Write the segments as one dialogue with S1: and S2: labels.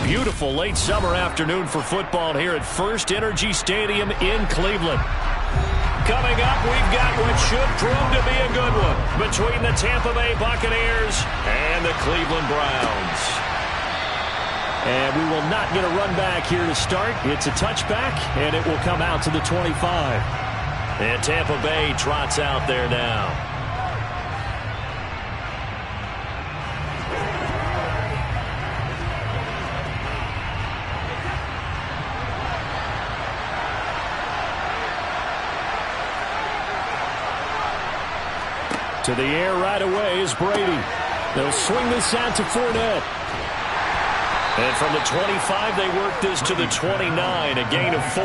S1: beautiful late summer afternoon for football here at First Energy Stadium in Cleveland. Coming up, we've got what should prove to be a good one between the Tampa Bay Buccaneers and the Cleveland Browns. And we will not get a run back here to start. It's a touchback, and it will come out to the 25. And Tampa Bay trots out there now. To the air right away is Brady. They'll swing this out to Fournette. And from the 25, they work this to the 29, a gain of 4.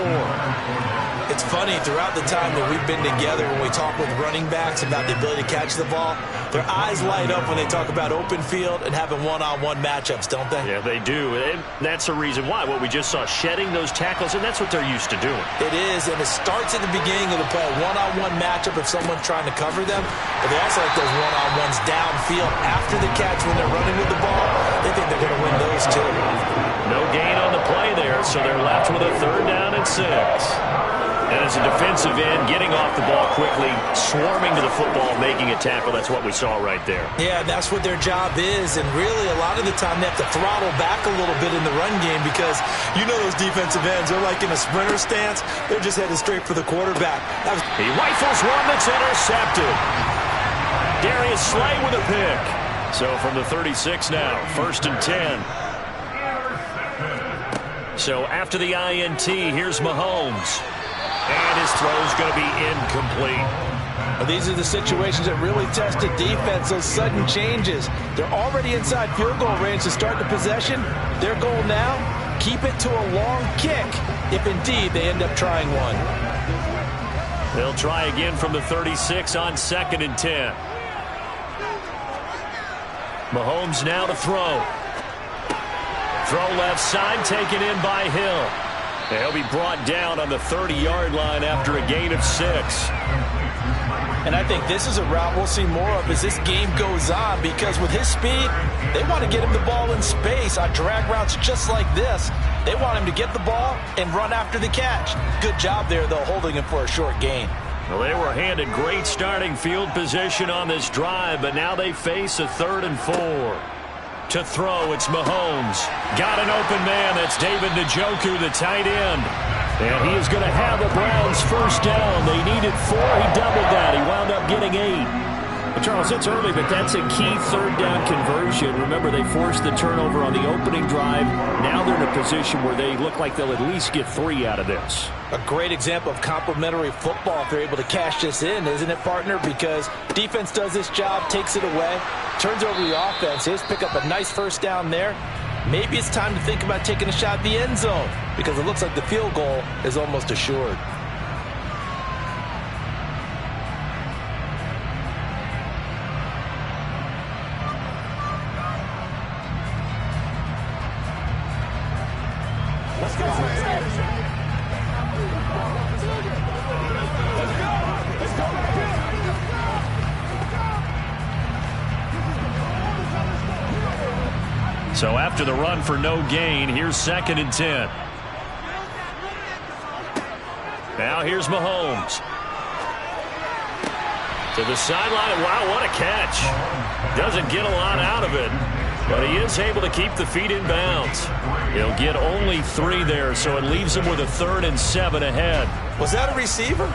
S2: It's funny, throughout the time that we've been together, when we talk with running backs about the ability to catch the ball, their eyes light up when they talk about open field and having one-on-one matchups, don't they?
S1: Yeah, they do. And that's the reason why. What we just saw, shedding those tackles, and that's what they're used to doing.
S2: It is, and it starts at the beginning of the play, a one-on-one matchup if someone's trying to cover them, but they also like those one-on-ones downfield after the catch when they're running with the ball. They think they're going to win those too.
S1: No gain on the play there, so they're left with a 3rd down and 6. And as a defensive end, getting off the ball quickly, swarming to the football, making a tackle, that's what we saw right there.
S2: Yeah, that's what their job is, and really a lot of the time they have to throttle back a little bit in the run game because you know those defensive ends, they're like in a sprinter stance. They're just headed straight for the quarterback.
S1: He rifles one that's intercepted. Darius Slay with a pick. So from the 36 now, 1st and 10. So after the INT, here's Mahomes. And his throw's going to be incomplete.
S2: Well, these are the situations that really test the defense, those sudden changes. They're already inside field goal range to start the possession. Their goal now, keep it to a long kick, if indeed they end up trying one.
S1: They'll try again from the 36 on 2nd and 10. Mahomes now to throw. Throw left side, taken in by Hill. He'll be brought down on the 30-yard line after a gain of 6.
S2: And I think this is a route we'll see more of as this game goes on because with his speed, they want to get him the ball in space on drag routes just like this. They want him to get the ball and run after the catch. Good job there, though, holding him for a short gain.
S1: Well, they were handed great starting field position on this drive, but now they face a 3rd and 4. To throw, it's Mahomes. Got an open man. That's David Njoku, the tight end. And he is going to have the Browns 1st down. They needed 4. He doubled that. He wound up getting 8. Charles, it's early, but that's a key 3rd down conversion. Remember, they forced the turnover on the opening drive. Now they're in a position where they look like they'll at least get 3 out of this.
S2: A great example of complementary football if they're able to cash this in, isn't it, partner? Because defense does this job, takes it away, turns over the offense. They just pick up a nice 1st down there. Maybe it's time to think about taking a shot at the end zone because it looks like the field goal is almost assured.
S3: Let's go.
S1: So after the run for no gain, here's 2nd and 10. Now here's Mahomes. To the sideline. Wow, what a catch. Doesn't get a lot out of it, but he is able to keep the feet in bounds. He'll get only 3 there, so it leaves him with a 3rd and 7 ahead.
S2: Was that a receiver?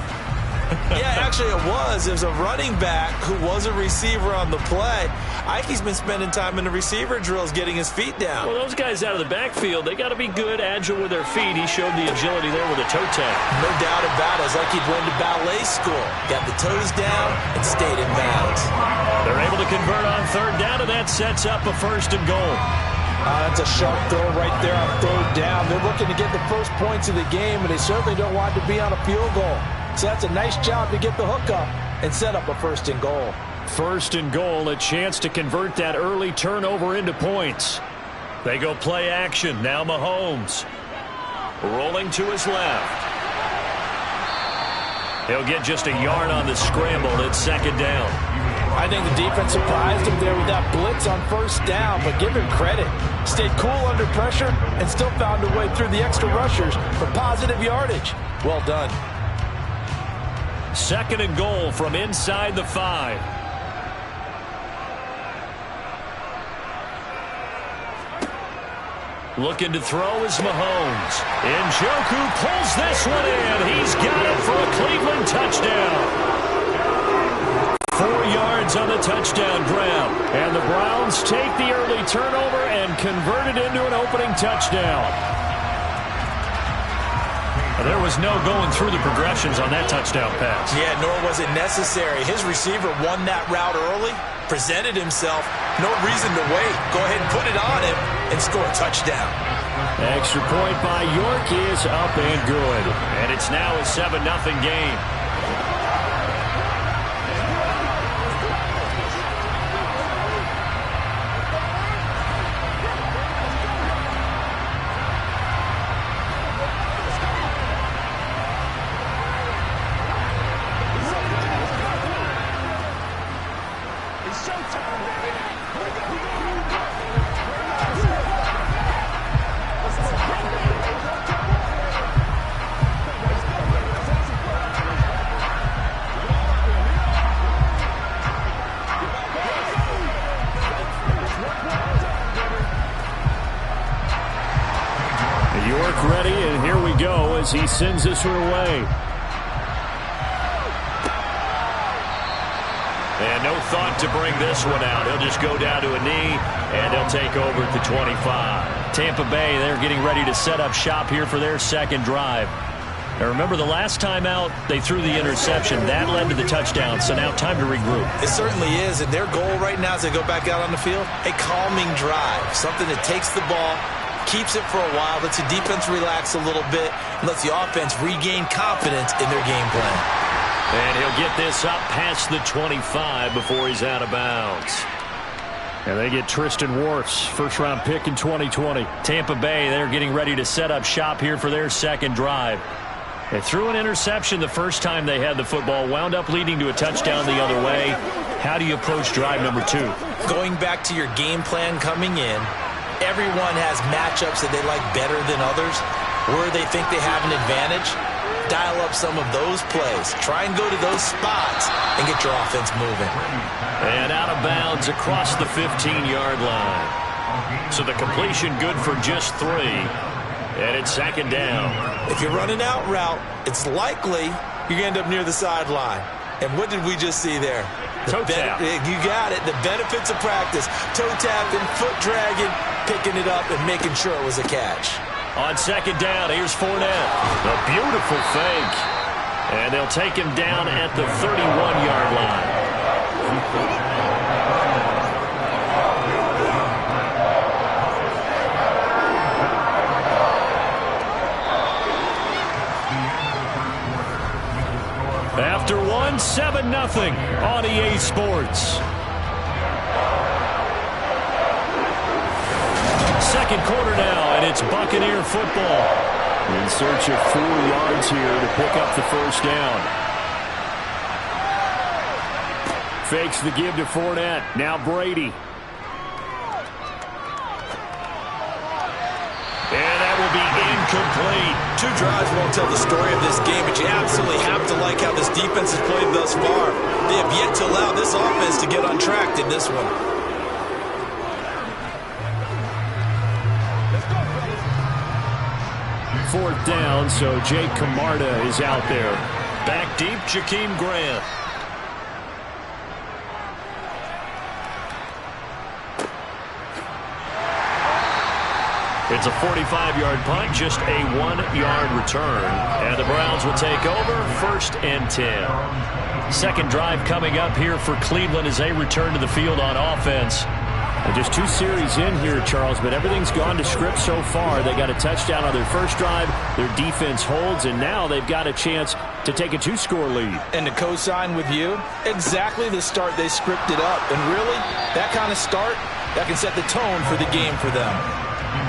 S2: Yeah, actually it was. It was a running back who was a receiver on the play. Ikey's been spending time in the receiver drills getting his feet down.
S1: Well, those guys out of the backfield, they got to be good, agile with their feet. He showed the agility there with a toe tap.
S2: No doubt about it. It's like he'd went to ballet school. Got the toes down and stayed in bounds.
S1: They're able to convert on 3rd down, and that sets up a 1st and goal.
S2: That's a sharp throw right there on 3rd down. They're looking to get the first points of the game, and they certainly don't want to be on a field goal. So that's a nice job to get the hook up and set up a 1st and goal.
S1: 1st and goal, a chance to convert that early turnover into points. They go play action. Now Mahomes rolling to his left. He'll get just a yard on the scramble. It's 2nd down.
S2: I think the defense surprised him there with that blitz on first down, but give him credit. Stayed cool under pressure and still found a way through the extra rushers for positive yardage. Well done.
S1: 2nd and goal from inside the 5. Looking to throw is Mahomes. Njoku pulls this one in. He's got it for a Cleveland touchdown. 4 yards on the touchdown grab. And the Browns take the early turnover and convert it into an opening touchdown. There was no going through the progressions on that touchdown pass.
S2: Yeah, nor was it necessary. His receiver won that route early, presented himself. No reason to wait. Go ahead and put it on him and score a touchdown.
S1: Extra point by York is up and good. And it's now a 7-0 game. York ready, and here we go as he sends this one away. And no thought to bring this one out. He'll just go down to a knee, and he'll take over at the 25. Tampa Bay, they're getting ready to set up shop here for their second drive. Now remember, the last time out, they threw the interception. That led to the touchdown, so now time to regroup.
S2: It certainly is, and their goal right now as they go back out on the field, a calming drive, something that takes the ball, keeps it for a while, lets the defense relax a little bit, and lets the offense regain confidence in their game plan.
S1: And he'll get this up past the 25 before he's out of bounds. And they get Tristan Wirfs, first-round pick in 2020. Tampa Bay, they're getting ready to set up shop here for their second drive. They threw an interception the first time they had the football, wound up leading to a touchdown the other way. How do you approach drive number 2?
S2: Going back to your game plan coming in, everyone has matchups that they like better than others, where they think they have an advantage. Dial up some of those plays. Try and go to those spots and get your offense moving.
S1: And out of bounds across the 15-yard line. So the completion good for just 3. And it's second down.
S2: If you're running out route, it's likely you're going to end up near the sideline. And what did we just see there?
S1: Toe tap.
S2: You got it. The benefits of practice. Toe tapping, foot dragging, picking it up, and making sure it was a catch.
S1: On second down, here's Fournette. A beautiful fake. And they'll take him down at the 31-yard line. After 7-0 on EA Sports. Second quarter now, and it's Buccaneer football. In search of 4 yards here to pick up the first down. Fakes the give to Fournette. Now Brady. And that will be incomplete.
S2: 2 drives won't tell the story of this game, but you absolutely have to like how this defense has played thus far. They have yet to allow this offense to get untracked in this one.
S1: Fourth down, so Jake Camarda is out there. Back deep, Jakeem Grant. It's a 45-yard punt, just a 1-yard return. And the Browns will take over, 1st and 10. Second drive coming up here for Cleveland as they return to the field on offense. And just 2 series in here, Charles, but everything's gone to script so far. They got a touchdown on their first drive. Their defense holds, and now they've got a chance to take a 2-score lead.
S2: And to co-sign with you, exactly the start they scripted up. And really, that kind of start, that can set the tone for the game for them.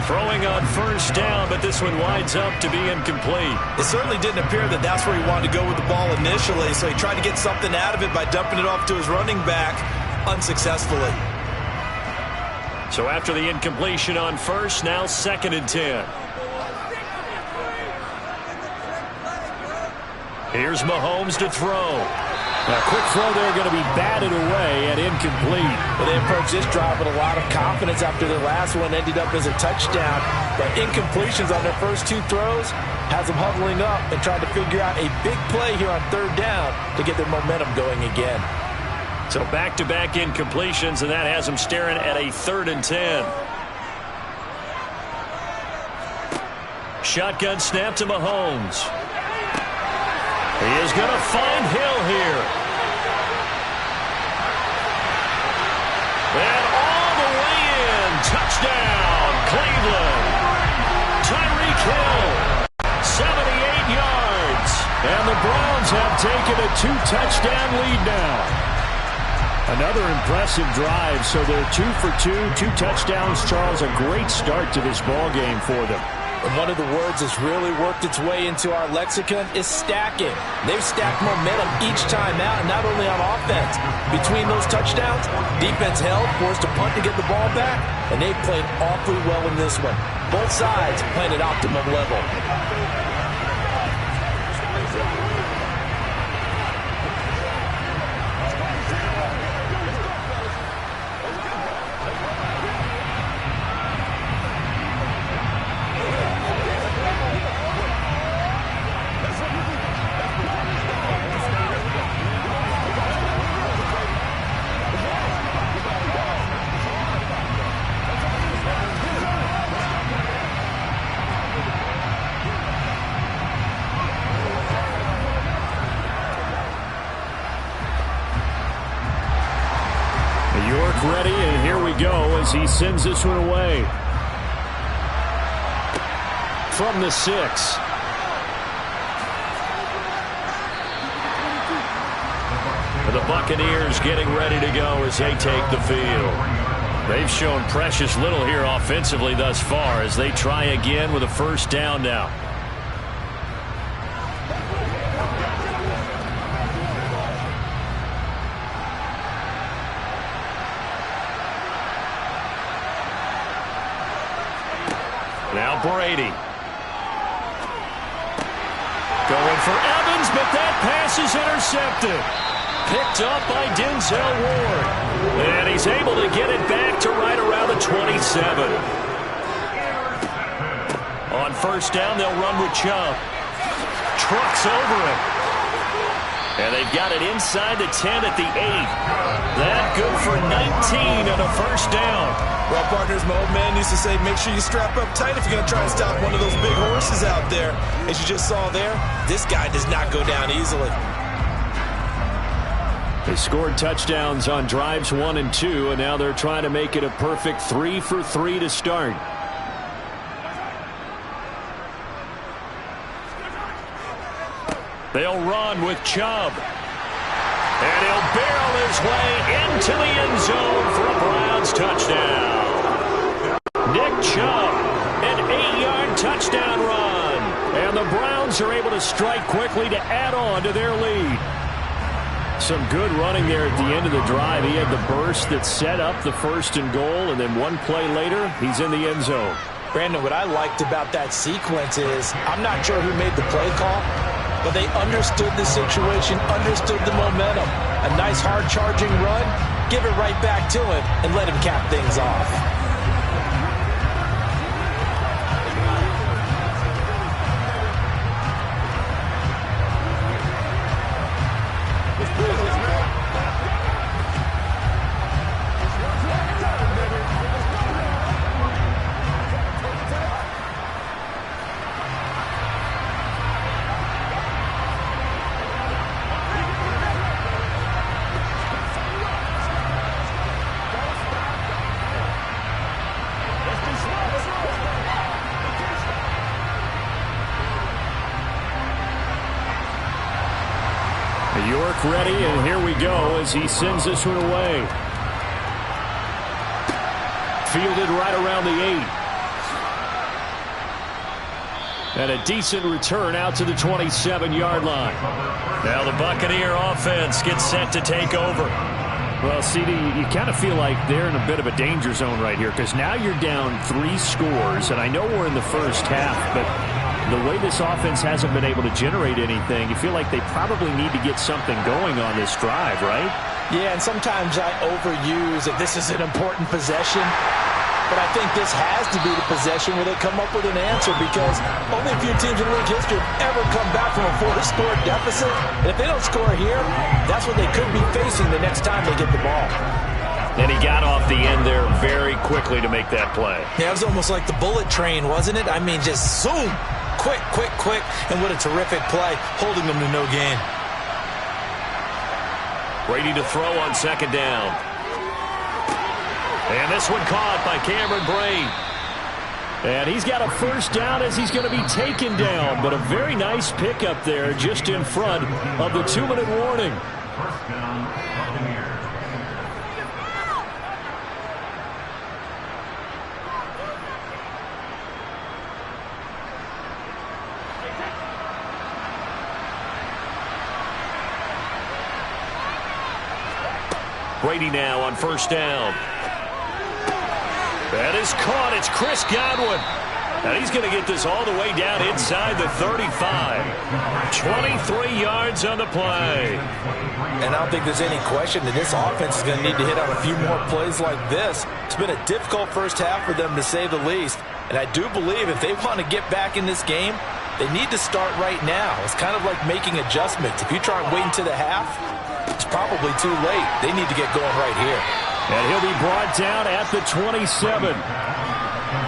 S1: Throwing on first down, but this one winds up to be incomplete.
S2: It certainly didn't appear that that's where he wanted to go with the ball initially, so he tried to get something out of it by dumping it off to his running back. unsuccessfully.
S1: So after the incompletion on first, now 2nd and 10. Here's Mahomes to throw.
S3: A quick throw there, going to be batted away and incomplete.
S2: Well, they approached this drive with a lot of confidence after their last one ended up as a touchdown. But incompletions on their first 2 throws has them huddling up and trying to figure out a big play here on 3rd down to get their momentum going again.
S1: So back-to-back incompletions, and that has them staring at a 3rd and 10. Shotgun snap to Mahomes. He is going to find Hill here. And all the way in. Touchdown, Cleveland. Tyreek Hill, 78 yards. And the Browns have taken a 2-touchdown lead now.
S3: Another impressive drive, so they're 2 for 2, 2 touchdowns. Charles, a great start to this ball game for them.
S2: And one of the words that's really worked its way into our lexicon is stacking. They've stacked momentum each time out, and not only on offense. Between those touchdowns, defense held, forced a punt to get the ball back, and they played awfully well in this one. Both sides playing at optimum level.
S3: Ready, and here we go as he sends this one away. From the 6.
S1: The Buccaneers getting ready to go as they take the field. They've shown precious little here offensively thus far as they try again with a 1st down now. Now Brady. Going for Evans, but that pass is intercepted. Picked up by Denzel Ward. And he's able to get it back to right around the 27. On 1st down, they'll run with Chubb. Trucks over him. And they've got it inside the 10 at the 8. That good for 19 on a 1st down.
S2: Well, partners, my old man used to say, make sure you strap up tight if you're going to try and stop one of those big horses out there. As you just saw there, this guy does not go down easily.
S3: They scored touchdowns on drives 1 and 2, and now they're trying to make it a perfect 3 for 3 to start.
S1: They'll run with Chubb. And he'll barrel his way into the end zone for a Browns touchdown. Nick Chubb, an 8-yard touchdown run. And the Browns are able to strike quickly to add on to their lead. Some good running there at the end of the drive. He had the burst that set up the 1st and goal, and then one play later, he's in the end zone.
S2: Brandon, what I liked about that sequence is I'm not sure who made the play call, but they understood the situation, understood the momentum. A nice hard-charging run, give it right back to him, and let him cap things off.
S3: York ready, and here we go as he sends this one away. Fielded right around the 8. And a decent return out to the 27-yard line.
S1: Now the Buccaneer offense gets set to take over.
S3: Well, CD, you kind of feel like they're in a bit of a danger zone right here because now you're down 3 scores, and I know we're in the first half, but the way this offense hasn't been able to generate anything, you feel like they probably need to get something going on this drive, right?
S2: Yeah, and sometimes I overuse that this is an important possession. But I think this has to be the possession where they come up with an answer because only a few teams in league history have ever come back from a 4-score deficit. And if they don't score here, that's what they could be facing the next time they get the ball.
S1: And he got off the end there very quickly to make that play.
S2: Yeah, it was almost like the bullet train, wasn't it? I mean, just zoom, quick, quick, quick. And what a terrific play, holding them to no gain.
S1: Ready to throw on second down. And this one caught by Cameron Brate.
S3: And he's got a first down as he's going to be taken down. But a very nice pickup there just in front of the 2-minute warning.
S4: First down, Buccaneers.
S1: Brady now on first down. That is caught. It's Chris Godwin. And he's going to get this all the way down inside the 35. 23 yards on the play.
S2: And I don't think there's any question that this offense is going to need to hit on a few more plays like this. It's been a difficult first half for them, to say the least. And I do believe if they want to get back in this game, they need to start right now. It's kind of like making adjustments. If you try and wait until the half, it's probably too late. They need to get going right here.
S3: And he'll be brought down at the 27.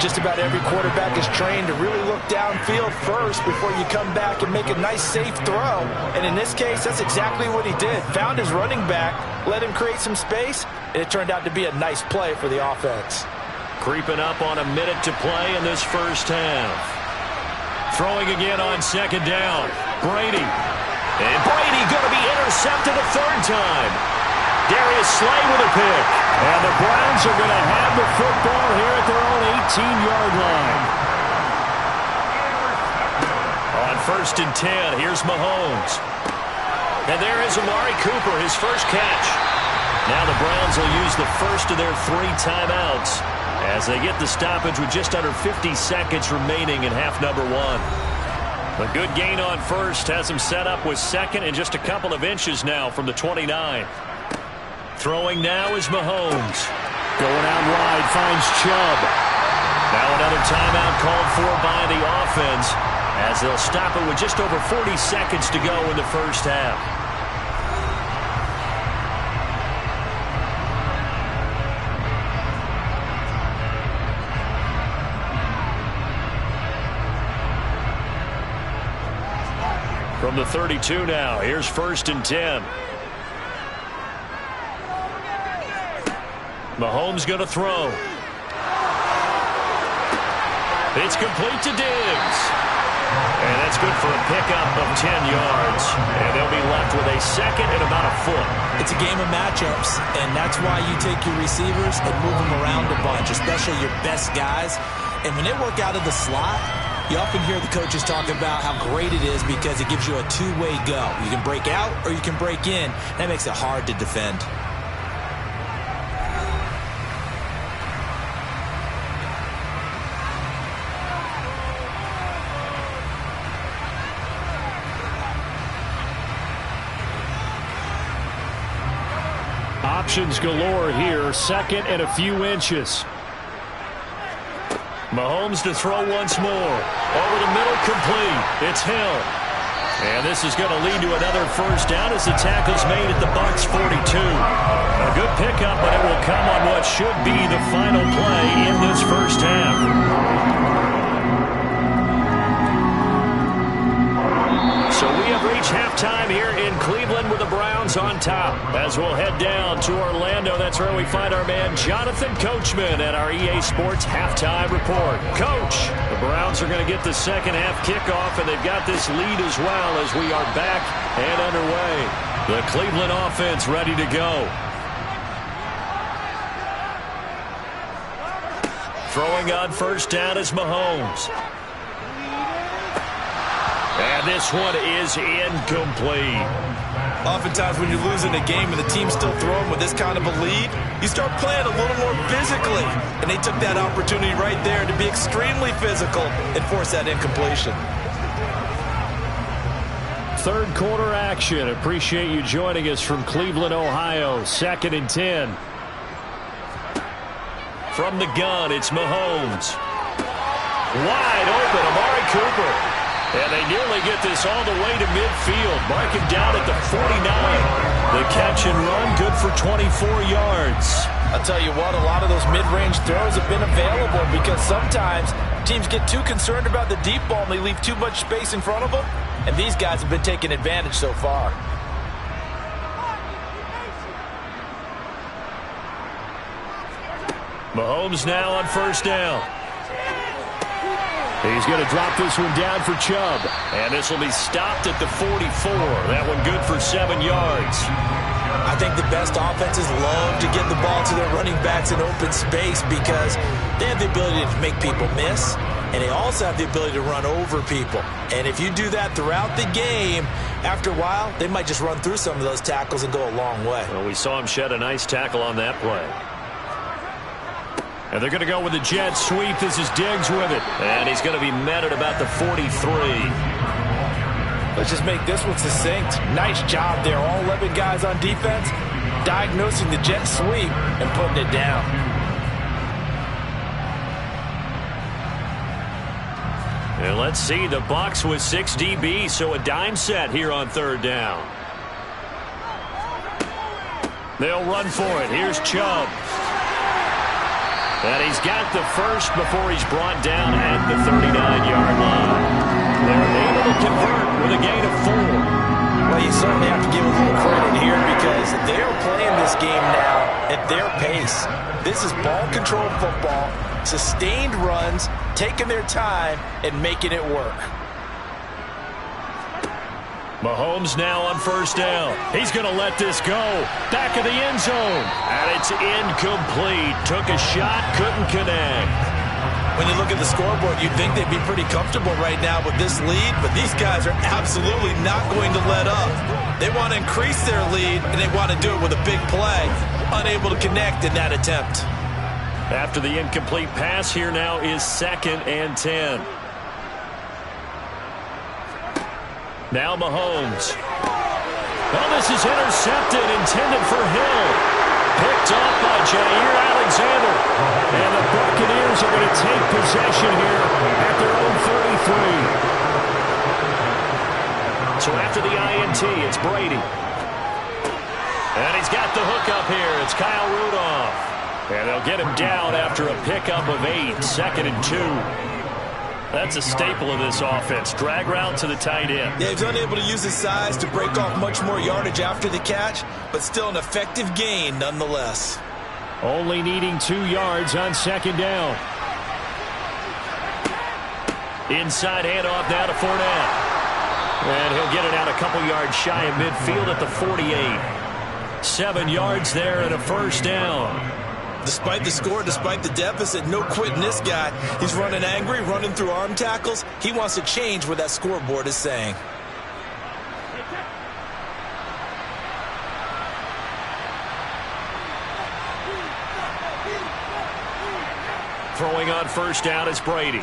S2: Just about every quarterback is trained to really look downfield first before you come back and make a nice, safe throw. And in this case, that's exactly what he did. Found his running back, let him create some space, and it turned out to be a nice play for the offense.
S1: Creeping up on a minute to play in this first half. Throwing again on second down. Brady. And Brady going to be intercepted a third time. Darius Slay with a pick.
S3: And the Browns are going to have the football here at their own 18-yard line.
S1: On first and 10, here's Mahomes. And there is Amari Cooper, his first catch. Now the Browns will use the first of their 3 timeouts as they get the stoppage with just under 50 seconds remaining in half number 1. A good gain on first has him set up with second and just a couple of inches now from the 29. Throwing now is Mahomes.
S3: Going out wide, finds Chubb.
S1: Now another timeout called for by the offense as they'll stop it with just over 40 seconds to go in the first half. From the 32 now, here's first and 10. Mahomes going to throw. It's complete to Diggs. And that's good for a pickup of 10 yards. And they'll be left with a second and about a foot.
S2: It's a game of matchups, and that's why you take your receivers and move them around a bunch, especially your best guys. And when they work out of the slot, you often hear the coaches talk about how great it is because it gives you a two-way go. You can break out or you can break in. That makes it hard to defend.
S3: Options galore here, second and a few inches.
S1: Mahomes to throw once more. Over the middle, complete. It's Hill. And this is going to lead to another first down as the tackle's made at the Bucs 42. A good pickup, but it will come on what should be the final play in this first half. So we have reached halftime here in Cleveland with the Browns on top. As we'll head down to Orlando, that's where we find our man Jonathan Coachman at our EA Sports Halftime Report. Coach, the Browns are going to get the second half kickoff, and they've got this lead as well as we are back and underway. The Cleveland offense ready to go. Throwing on first down is Mahomes. And And this one is incomplete.
S2: Oftentimes when you're losing a game and the team's still throwing with this kind of a lead, you start playing a little more physically. And they took that opportunity right there to be extremely physical and force that incompletion.
S1: Third quarter action. Appreciate you joining us from Cleveland, Ohio. 2nd and 10. From the gun, it's Mahomes. Wide open, Amari Cooper. And they nearly get this all the way to midfield. Mark him down at the 49. The catch and run, good for 24 yards.
S2: I'll tell you what, a lot of those mid-range throws have been available because sometimes teams get too concerned about the deep ball and they leave too much space in front of them. And these guys have been taking advantage so far.
S1: Mahomes now on first down. He's going to drop this one down for Chubb. And this will be stopped at the 44. That one good for 7 yards.
S2: I think the best offenses love to get the ball to their running backs in open space because they have the ability to make people miss, and they also have the ability to run over people. And if you do that throughout the game, after a while, they might just run through some of those tackles and go a long way.
S1: Well, we saw him shed a nice tackle on that play. And they're going to go with the jet sweep. This is Diggs with it. And he's going to be met at about the 43.
S2: Let's just make this one succinct. Nice job there. All 11 guys on defense diagnosing the jet sweep and putting it down.
S1: And let's see, the Bucs with 6 DBs, so a dime set here on third down. They'll run for it. Here's Chubb. And he's got the first before he's brought down at the 39-yard line. They're able to convert with a gain of 4.
S2: Well, you certainly have to give a little credit here because they're playing this game now at their pace. This is ball control football, sustained runs, taking their time and making it work.
S1: Mahomes now on first down. He's going to let this go. Back of the end zone. And it's incomplete. Took a shot, couldn't connect.
S2: When you look at the scoreboard, you'd think they'd be pretty comfortable right now with this lead, but these guys are absolutely not going to let up. They want to increase their lead, and they want to do it with a big play. Unable to connect in that attempt.
S1: After the incomplete pass, here now is 2nd and 10. Now Mahomes. Well, this is intercepted, intended for Hill. Picked up by Jair Alexander. And the Buccaneers are going to take possession here at their own 33. So after the INT, it's Brady. And he's got the hook up here. It's Kyle Rudolph. And they'll get him down after a pickup of 8. 2nd and 2. That's a staple of this offense. Drag route to the tight end.
S2: Yeah, he's unable to use his size to break off much more yardage after the catch, but still an effective gain nonetheless.
S1: Only needing 2 yards on 2nd down. Inside handoff now to Fournette. And he'll get it out a couple yards shy of midfield at the 48. 7 yards there and a first down.
S2: Despite the score, despite the deficit, no quitting this guy. He's running angry, running through arm tackles. He wants to change what that scoreboard is saying.
S1: Throwing on first down is Brady.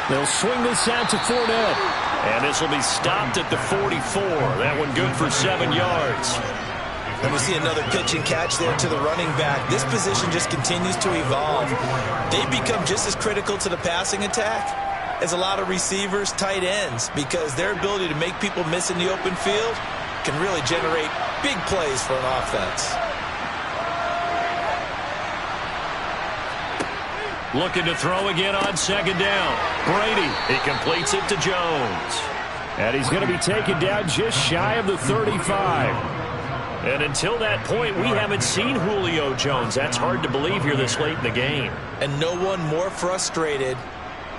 S1: They'll swing this out to Fournette. And this will be stopped at the 44. That one good for 7 yards.
S2: And we see another pitch and catch there to the running back. This position just continues to evolve. They become just as critical to the passing attack as a lot of receivers, tight ends, because their ability to make people miss in the open field can really generate big plays for an offense.
S1: Looking to throw again on 2nd down. Brady, he completes it to Jones. And he's going to be taken down just shy of the 35. And until that point, we haven't seen Julio Jones. That's hard to believe here this late in the game.
S2: And no one more frustrated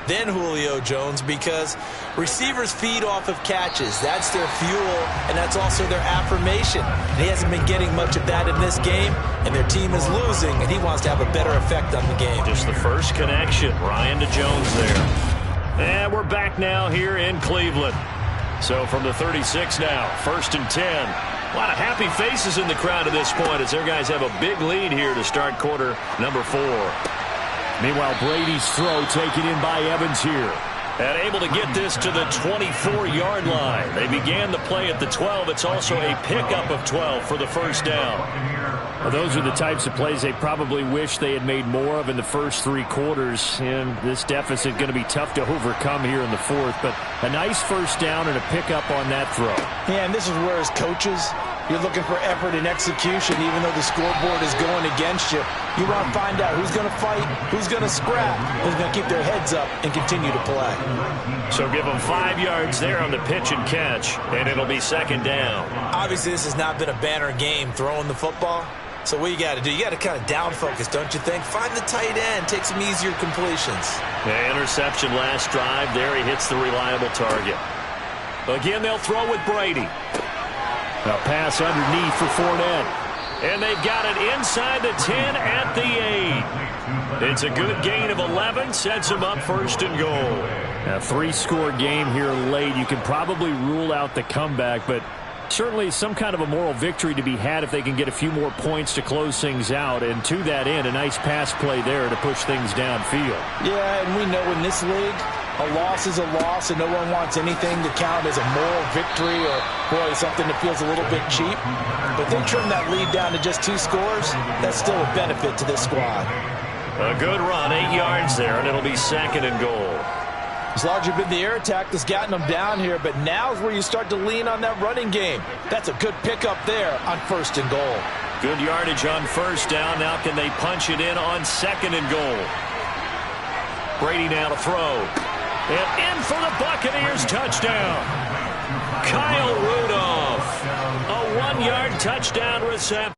S2: than Julio Jones because receivers feed off of catches. That's their fuel, and that's also their affirmation. And he hasn't been getting much of that in this game, and their team is losing, and he wants to have a better effect on the game.
S1: Just the first connection. Ryan to Jones there. And we're We're back now here in Cleveland. So from the 36 now, 1st and 10. A lot of happy faces in the crowd at this point as their guys have a big lead here to start quarter number 4.
S3: Meanwhile, Brady's throw taken in by Evans here.
S1: And able to get this to the 24-yard line. They began the play at the 12. It's also a pickup of 12 for the first down.
S3: Well, those are the types of plays they probably wish they had made more of in the first 3 quarters. And this deficit going to be tough to overcome here in the 4th. But a nice first down and a pickup on that throw.
S2: Yeah, and this is where as coaches, you're looking for effort and execution even though the scoreboard is going against you. You want to find out who's going to fight, who's going to scrap, who's going to keep their heads up and continue to play.
S1: So give them 5 yards there on the pitch and catch, and it'll be 2nd down.
S2: Obviously, this has not been a banner game throwing the football. So what you got to do, you got to kind of down focus, don't you think? Find the tight end, take some easier completions.
S1: The interception last drive there. He hits the reliable target. Again, they'll throw with Brady.
S3: A pass underneath for Fournette.
S1: And they've got it inside the 10 at the 8. It's a good gain of 11. Sets them up 1st and goal.
S3: A 3-score game here late. You can probably rule out the comeback, but certainly some kind of a moral victory to be had if they can get a few more points to close things out. And to that end, a nice pass play there to push things downfield.
S2: Yeah, and we know in this league, a loss is a loss, and no one wants anything to count as a moral victory or, boy, something that feels a little bit cheap. But they trim that lead down to just 2 scores. That's still a benefit to this squad.
S1: A good run, 8 yards there, and it'll be 2nd and goal.
S2: It's largely been the air attack that's gotten them down here, but now's where you start to lean on that running game. That's a good pickup there on 1st and goal.
S1: Good yardage on 1st down. Now can they punch it in on 2nd and goal? Brady now to throw. And in for the Buccaneers touchdown. Kyle Rudolph. A 1-yard touchdown reception.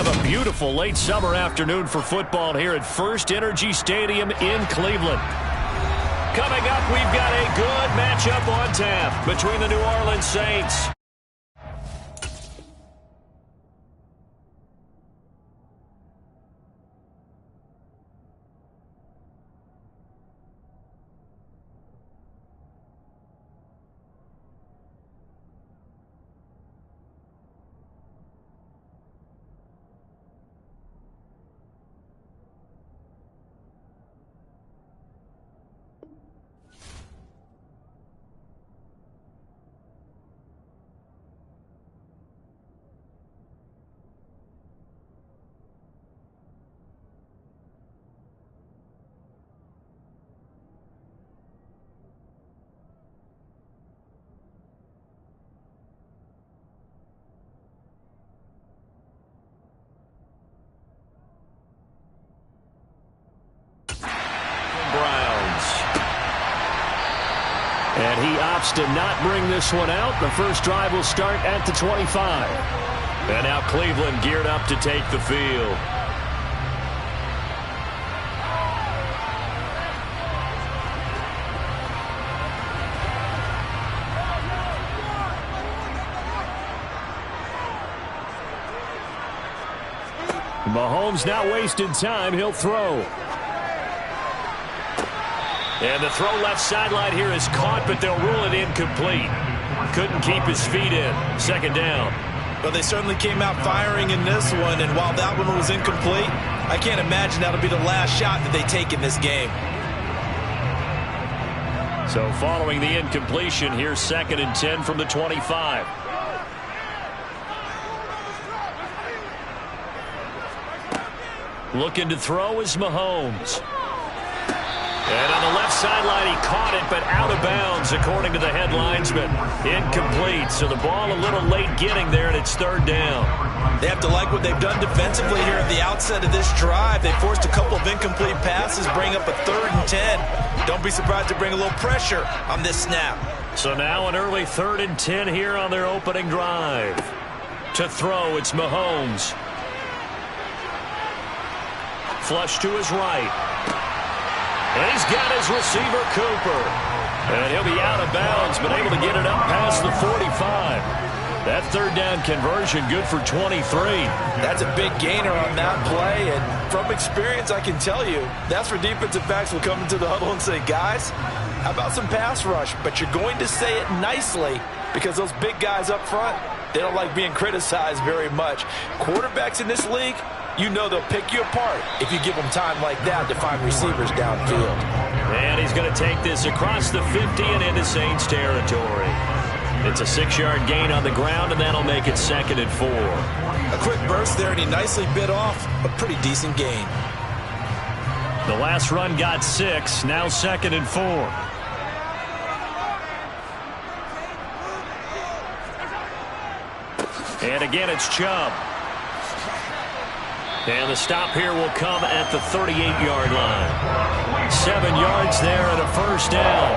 S1: have a beautiful late summer afternoon for football here at First Energy Stadium in Cleveland. Coming up, we've got a good matchup on tap between the New Orleans Saints And he opts to not bring this one out. The first drive will start at the 25. And now Cleveland geared up to take the field. Mahomes not wasting time. He'll throw. And the throw left sideline here is caught, but they'll rule it incomplete. Couldn't keep his feet in. Second down.
S2: Well, they certainly came out firing in this one, and while that one was incomplete, I can't imagine that'll be the last shot that they take in this game.
S1: So following the incompletion, here's 2nd and 10 from the 25. Looking to throw is Mahomes. And on the left sideline, he caught it, but out of bounds, according to the headlines, but incomplete. So the ball a little late getting there, and it's 3rd down.
S2: They have to like what they've done defensively here at the outset of this drive. They forced a couple of incomplete passes, bring up a 3rd and 10. Don't be surprised to bring a little pressure on this snap.
S1: So now an early 3rd and 10 here on their opening drive. To throw, it's Mahomes. Flush to his right. And he's got his receiver, Cooper. And he'll be out of bounds, but able to get it up past the 45. That 3rd down conversion good for 23.
S2: That's a big gainer on that play, and from experience, I can tell you, that's where defensive backs will come into the huddle and say, guys, how about some pass rush? But you're going to say it nicely because those big guys up front, they don't like being criticized very much. Quarterbacks in this league, you know they'll pick you apart if you give them time like that to find receivers downfield.
S1: And he's going to take this across the 50 and into Saints territory. It's a 6-yard gain on the ground, and that'll make it 2nd and 4.
S2: A quick burst there, and he nicely bit off a pretty decent gain.
S1: The last run got 6, now 2nd and 4. And again, it's Chubb. And the stop here will come at the 38-yard line. 7 yards there and a 1st down.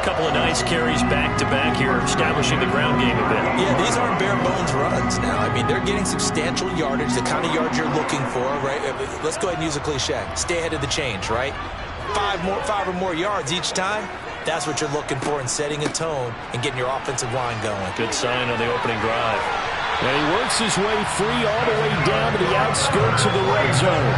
S1: A couple of nice carries back-to-back here, establishing the ground game a bit.
S2: Yeah, these aren't bare-bones runs now. I mean, they're getting substantial yardage, the kind of yards you're looking for, right? Let's go ahead and use a cliche. Stay ahead of the change, right? 5 or more yards each time. That's what you're looking for in setting a tone and getting your offensive line going.
S1: Good sign on the opening drive. And he works his way free all the way down to the outskirts of the red zone.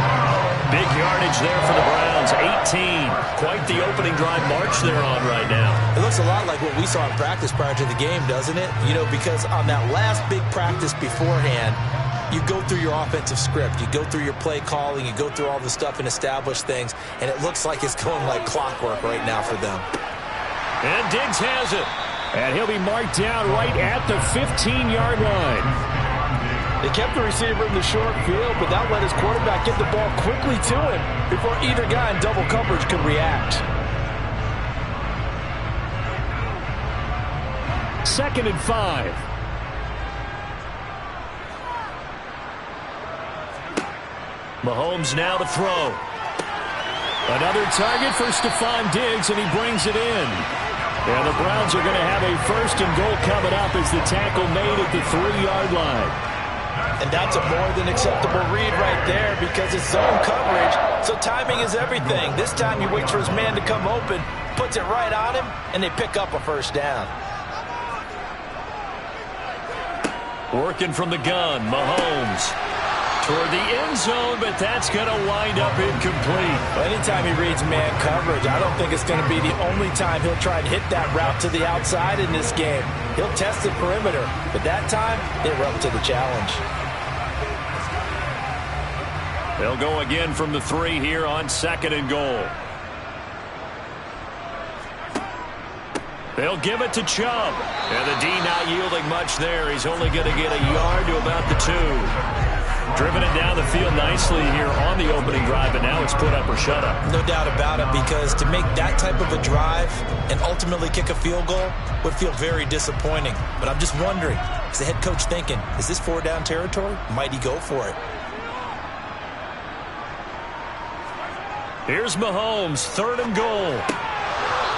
S1: Big yardage there for the Browns, 18. Quite the opening drive march they're on right now.
S2: It looks a lot like what we saw in practice prior to the game, doesn't it? You know, because on that last big practice beforehand, you go through your offensive script. You go through your play calling. You go through all the stuff and establish things. And it looks like it's going like clockwork right now for them.
S1: And Diggs has it.
S3: And he'll be marked down right at the 15-yard line.
S2: They kept the receiver in the short field, but that let his quarterback get the ball quickly to him before either guy in double coverage could react.
S3: 2nd and 5.
S1: Mahomes now to throw. Another target for Stephon Diggs, and he brings it in. And the Browns are going to have a 1st and goal coming up as the tackle made at the 3-yard line.
S2: And that's a more than acceptable read right there because it's zone coverage, so timing is everything. This time he waits for his man to come open, puts it right on him, and they pick up a first down.
S1: Working from the gun, Mahomes toward the end zone, but that's going to wind up incomplete.
S2: Well, anytime he reads man coverage, I don't think it's going to be the only time he'll try and hit that route to the outside in this game. He'll test the perimeter, but that time they were up to the challenge.
S1: They'll go again from the 3 here on 2nd and goal. They'll give it to Chubb. And the D not yielding much there. He's only going to get a yard to about the 2. Driven it down the field nicely here on the opening drive, and now it's put up or shut up.
S2: No doubt about it, because to make that type of a drive and ultimately kick a field goal would feel very disappointing. But I'm just wondering, is the head coach thinking, is this 4-down territory? Might he go for it?
S1: Here's Mahomes, 3rd and goal.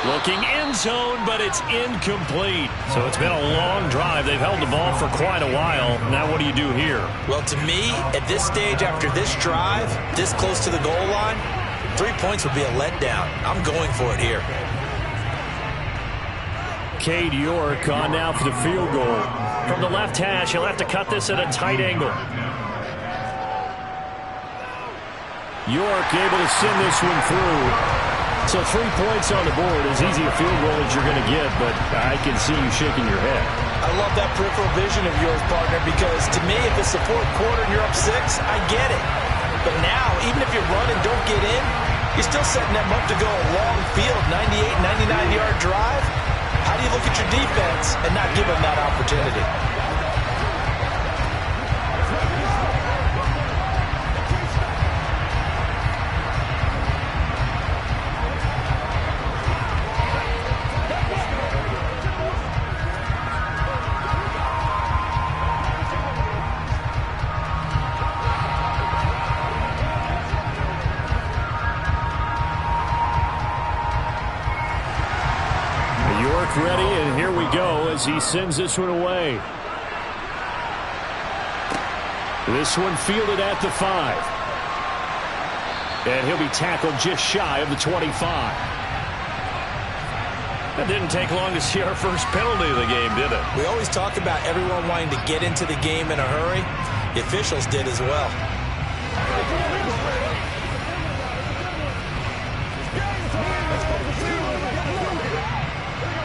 S1: Looking end zone, but it's incomplete. So it's been a long drive. They've held the ball for quite a while. Now what do you do here?
S2: Well, to me, at this stage, after this drive, this close to the goal line, 3 points would be a letdown. I'm going for it here.
S3: Cade York on now for the field goal.
S1: From the left hash, he'll have to cut this at a tight angle.
S3: York able to send this one through. So 3 points on the board, as easy a field goal as you're going to get, but I can see you shaking your head.
S2: I love that peripheral vision of yours, partner, because to me, if it's the 4th quarter and you're up 6, I get it. But now, even if you run and don't get in, you're still setting them up to go a long field, 98, 99-yard drive. How do you look at your defense and not give them that opportunity?
S3: Ready, and here we go as he sends this one away. This one fielded at the 5. And he'll be tackled just shy of the 25.
S1: It didn't take long to see our first penalty of the game, did it?
S2: We always talk about everyone wanting to get into the game in a hurry. The officials did as well.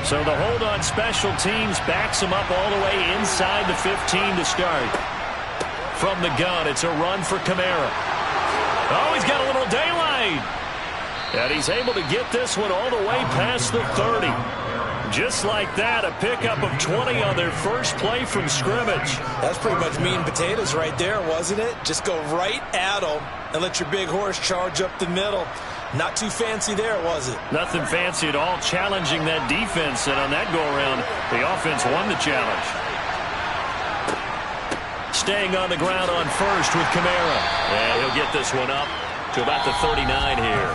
S1: So the hold on special teams backs him up all the way inside the 15 to start. From the gun, it's a run for Kamara. Oh, he's got a little daylight. And he's able to get this one all the way past the 30. Just like that, a pickup of 20 on their first play from scrimmage.
S2: That's pretty much meat and potatoes right there, wasn't it? Just go right at them and let your big horse charge up the middle. Not too fancy there, was it?
S1: Nothing fancy at all, challenging that defense, and on that go-around, the offense won the challenge. Staying on the ground on first with Kamara. And he'll get this one up to about the 39 here.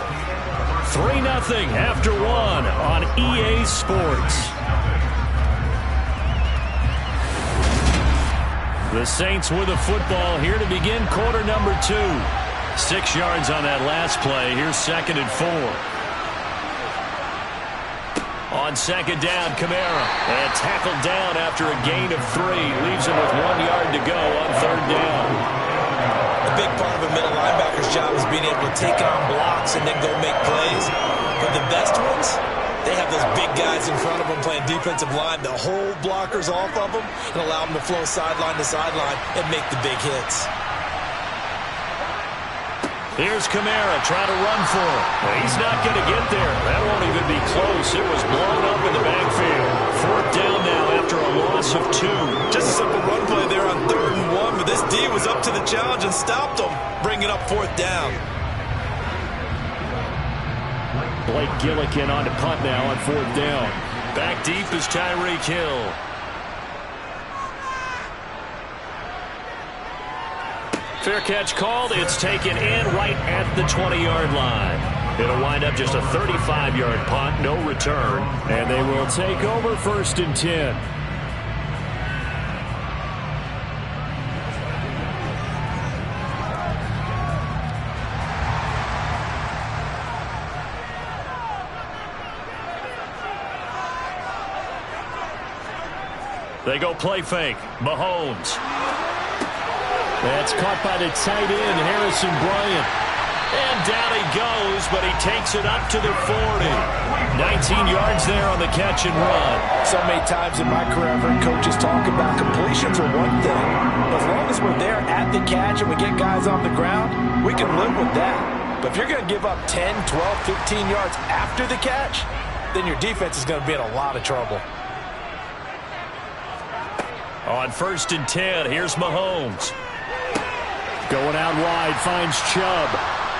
S1: 3-0 after 1 on EA Sports. The Saints with a football here to begin quarter number 2. 6 yards on that last play. Here's 2nd and 4. On 2nd down, Kamara. And tackled down after a gain of 3. Leaves him with 1 yard to go on 3rd down.
S2: A big part of a middle linebacker's job is being able to take on blocks and then go make plays. But the best ones, they have those big guys in front of them playing defensive line that hold blockers off of them and allow them to flow sideline to sideline and make the big hits.
S1: Here's Kamara trying to run for him. Well, he's not going to get there. That won't even be close. It was blown up in the backfield. 4th down now after a loss of 2.
S2: Just a simple run play there on 3rd and 1, but this D was up to the challenge and stopped them, bringing up 4th down.
S3: Blake Gillikin on to punt now on 4th down.
S1: Back deep is Tyreek Hill. Fair catch called. It's taken in right at the 20-yard line. It'll wind up just a 35-yard punt, no return.
S3: And they will take over 1st and 10.
S1: They go play fake. Mahomes.
S3: That's caught by the tight end, Harrison Bryant.
S1: And down he goes, but he takes it up to the 40. 19 yards there on the catch and run.
S2: So many times in my career, I've heard coaches talk about completions are one thing. As long as we're there at the catch and we get guys on the ground, we can live with that. But if you're going to give up 10, 12, 15 yards after the catch, then your defense is going to be in a lot of trouble.
S1: On 1st and 10, here's Mahomes.
S3: Going out wide, finds Chubb.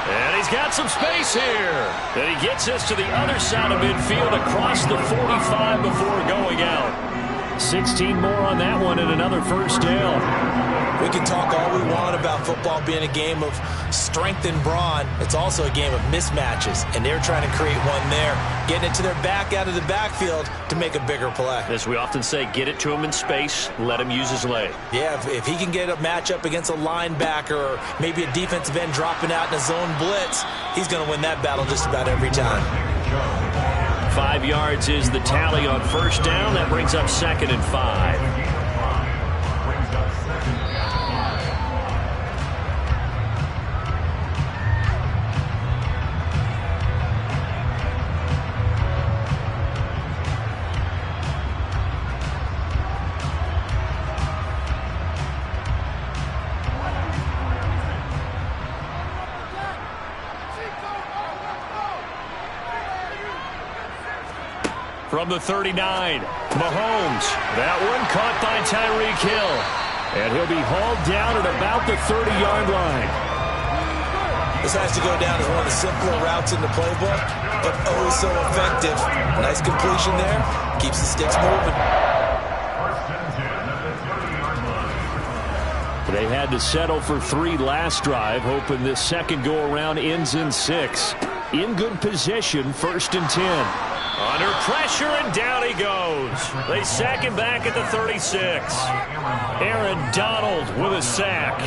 S1: And he's got some space here. And he gets us to the other side of midfield across the 45 before going out.
S3: 16 more on that one and another first down.
S2: We can talk all we want about football being a game of strength and brawn. It's also a game of mismatches, and they're trying to create one there, getting it to their back out of the backfield to make a bigger play.
S1: As we often say, get it to him in space, let him use his leg.
S2: Yeah, if he can get a matchup against a linebacker or maybe a defensive end dropping out in a zone blitz, he's going to win that battle just about every time.
S1: 5 yards is the tally on first down. That brings up 2nd and 5. From the 39, Mahomes. That one caught by Tyreek Hill.
S3: And he'll be hauled down at about the 30-yard line.
S2: This has to go down as one of the simpler routes in the playbook, but oh so effective. Nice completion there. Keeps the sticks moving.
S3: They had to settle for 3 last drive, hoping this second go-around ends in 6. In good position, 1st and 10.
S1: Under pressure, and down he goes. They sack him back at the 36. Aaron Donald with a sack.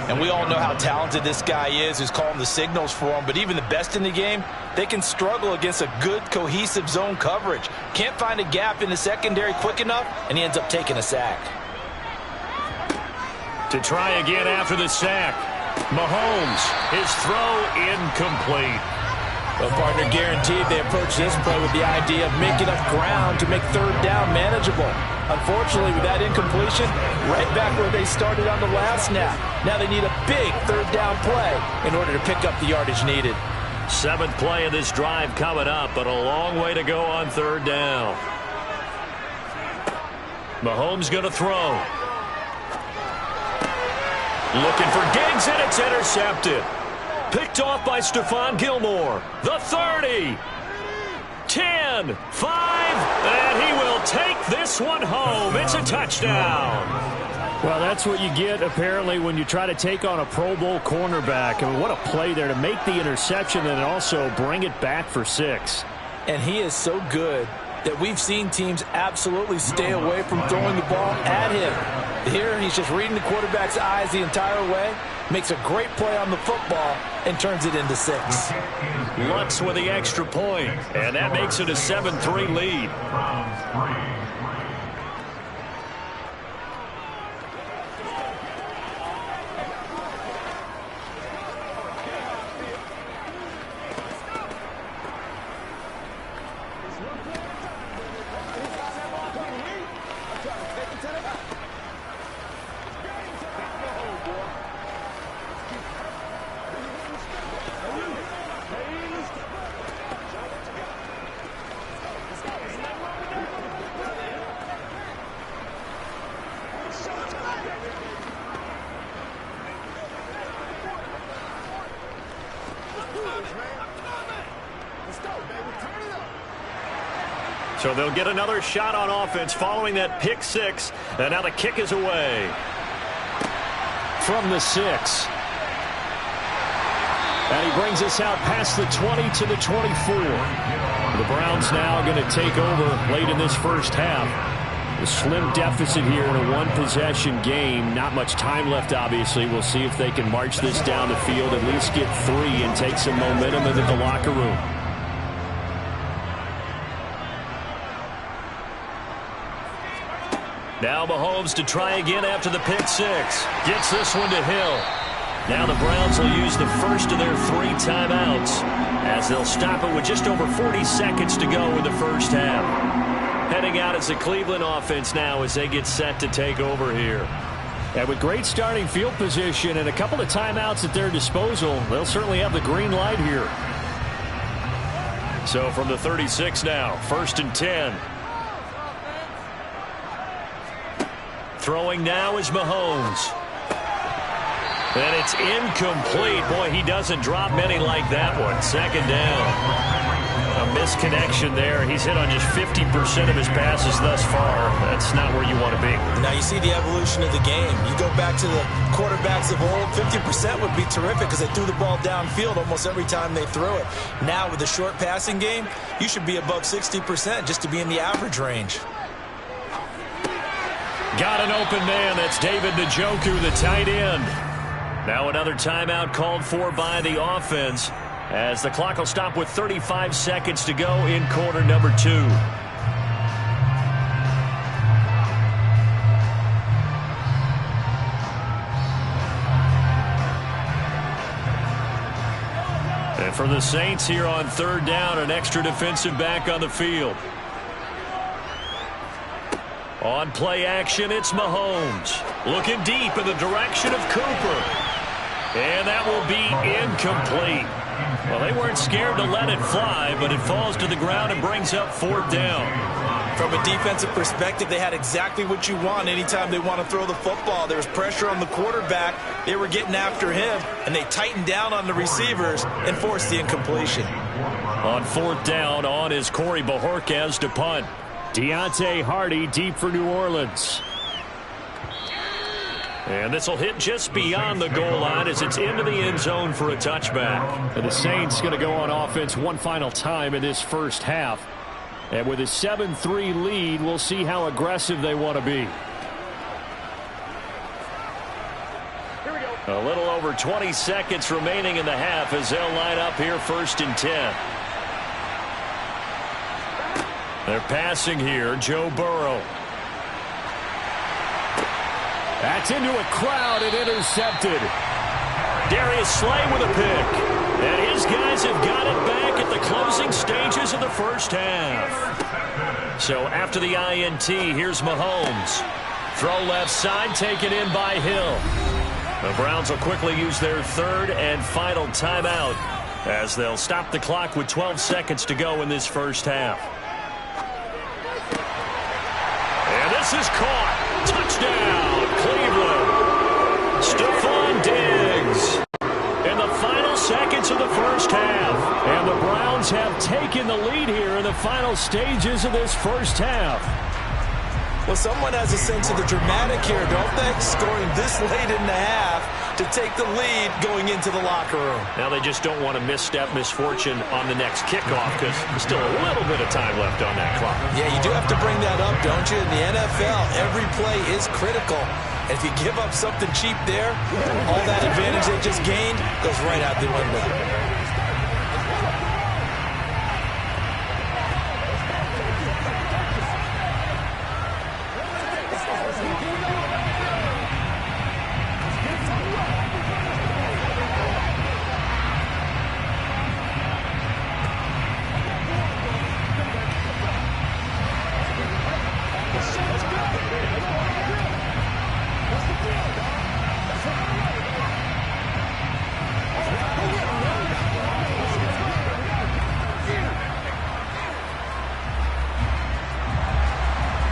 S2: And we all know how talented this guy is who's calling the signals for him, but even the best in the game, they can struggle against a good, cohesive zone coverage. Can't find a gap in the secondary quick enough, and he ends up taking a sack.
S1: To try again after the sack. Mahomes, his throw incomplete.
S2: Well, partner, guaranteed they approach this play with the idea of making up ground to make 3rd down manageable. Unfortunately, with that incompletion, right back where they started on the last snap. Now they need a big 3rd down play in order to pick up the yardage needed.
S1: 7th play of this drive coming up, but a long way to go on 3rd down. Mahomes going to throw. Looking for Diggs, and it's intercepted. Picked off by Stephon Gilmore. The 30. 10. 5. And he will take this one home. It's a touchdown.
S3: Well, that's what you get, apparently, when you try to take on a Pro Bowl cornerback. I mean, what a play there to make the interception and also bring it back for 6.
S2: And he is so good that we've seen teams absolutely stay away from throwing the ball at him. Here, he's just reading the quarterback's eyes the entire way, makes a great play on the football, and turns it into 6.
S1: Lutz with the extra point, and that makes it a 7-3 lead. So they'll get another shot on offense following that pick 6. And now the kick is away.
S3: From the 6. And he brings us out past the 20 to the 24. The Browns now going to take over late in this first half. A slim deficit here in a one-possession game. Not much time left, obviously. We'll see if they can march this down the field, at least get 3 and take some momentum into the locker room.
S1: Now Mahomes to try again after the pick six. Gets this one to Hill. Now the Browns will use the first of their 3 timeouts as they'll stop it with just over 40 seconds to go in the first half. Heading out is the Cleveland offense now as they get set to take over here.
S3: And with great starting field position and a couple of timeouts at their disposal, they'll certainly have the green light here.
S1: So from the 36 now, 1st and 10. Throwing now is Mahomes. And it's incomplete. Boy, he doesn't drop many like that one. 2nd down. A misconnection there. He's hit on just 50% of his passes thus far. That's not where you want to be.
S2: Now you see the evolution of the game. You go back to the quarterbacks of old, 50% would be terrific because they threw the ball downfield almost every time they threw it. Now with the short passing game, you should be above 60% just to be in the average range.
S1: Got an open man. That's David Njoku, the tight end. Now another timeout called for by the offense as the clock will stop with 35 seconds to go in quarter number 2. And for the Saints here on 3rd down, an extra defensive back on the field. On play action, it's Mahomes. Looking deep in the direction of Cooper. And that will be incomplete. Well, they weren't scared to let it fly, but it falls to the ground and brings up 4th down.
S2: From a defensive perspective, they had exactly what you want anytime they want to throw the football. There was pressure on the quarterback. They were getting after him, and they tightened down on the receivers and forced the incompletion.
S1: On 4th down, on is Corey Bojorquez to punt.
S3: Deontay Hardy deep for New Orleans.
S1: And this will hit just beyond the goal line as it's into the end zone for a touchback.
S3: And the Saints going to go on offense one final time in this first half. And with a 7-3 lead, we'll see how aggressive they want to be.
S1: A little over 20 seconds remaining in the half as they'll line up here 1st and 10. They're passing here, Joe Burrow.
S3: That's into a crowd and intercepted.
S1: Darius Slay with a pick. And his guys have got it back at the closing stages of the first half. So after the INT, here's Mahomes. Throw left side, taken in by Hill. The Browns will quickly use their 3rd and final timeout as they'll stop the clock with 12 seconds to go in this first half. And this is caught. Touchdown, Cleveland. Stephon Diggs. In the final seconds of the first half.
S3: And the Browns have taken the lead here in the final stages of this first half.
S2: Well, someone has a sense of the dramatic here, don't they? Scoring this late in the half to take the lead going into the locker room.
S1: Now they just don't want to misstep misfortune on the next kickoff because there's still a little bit of time left on that clock.
S2: Yeah, you do have to bring that up, don't you? In the NFL, every play is critical. And if you give up something cheap there, all that advantage they just gained goes right out the window.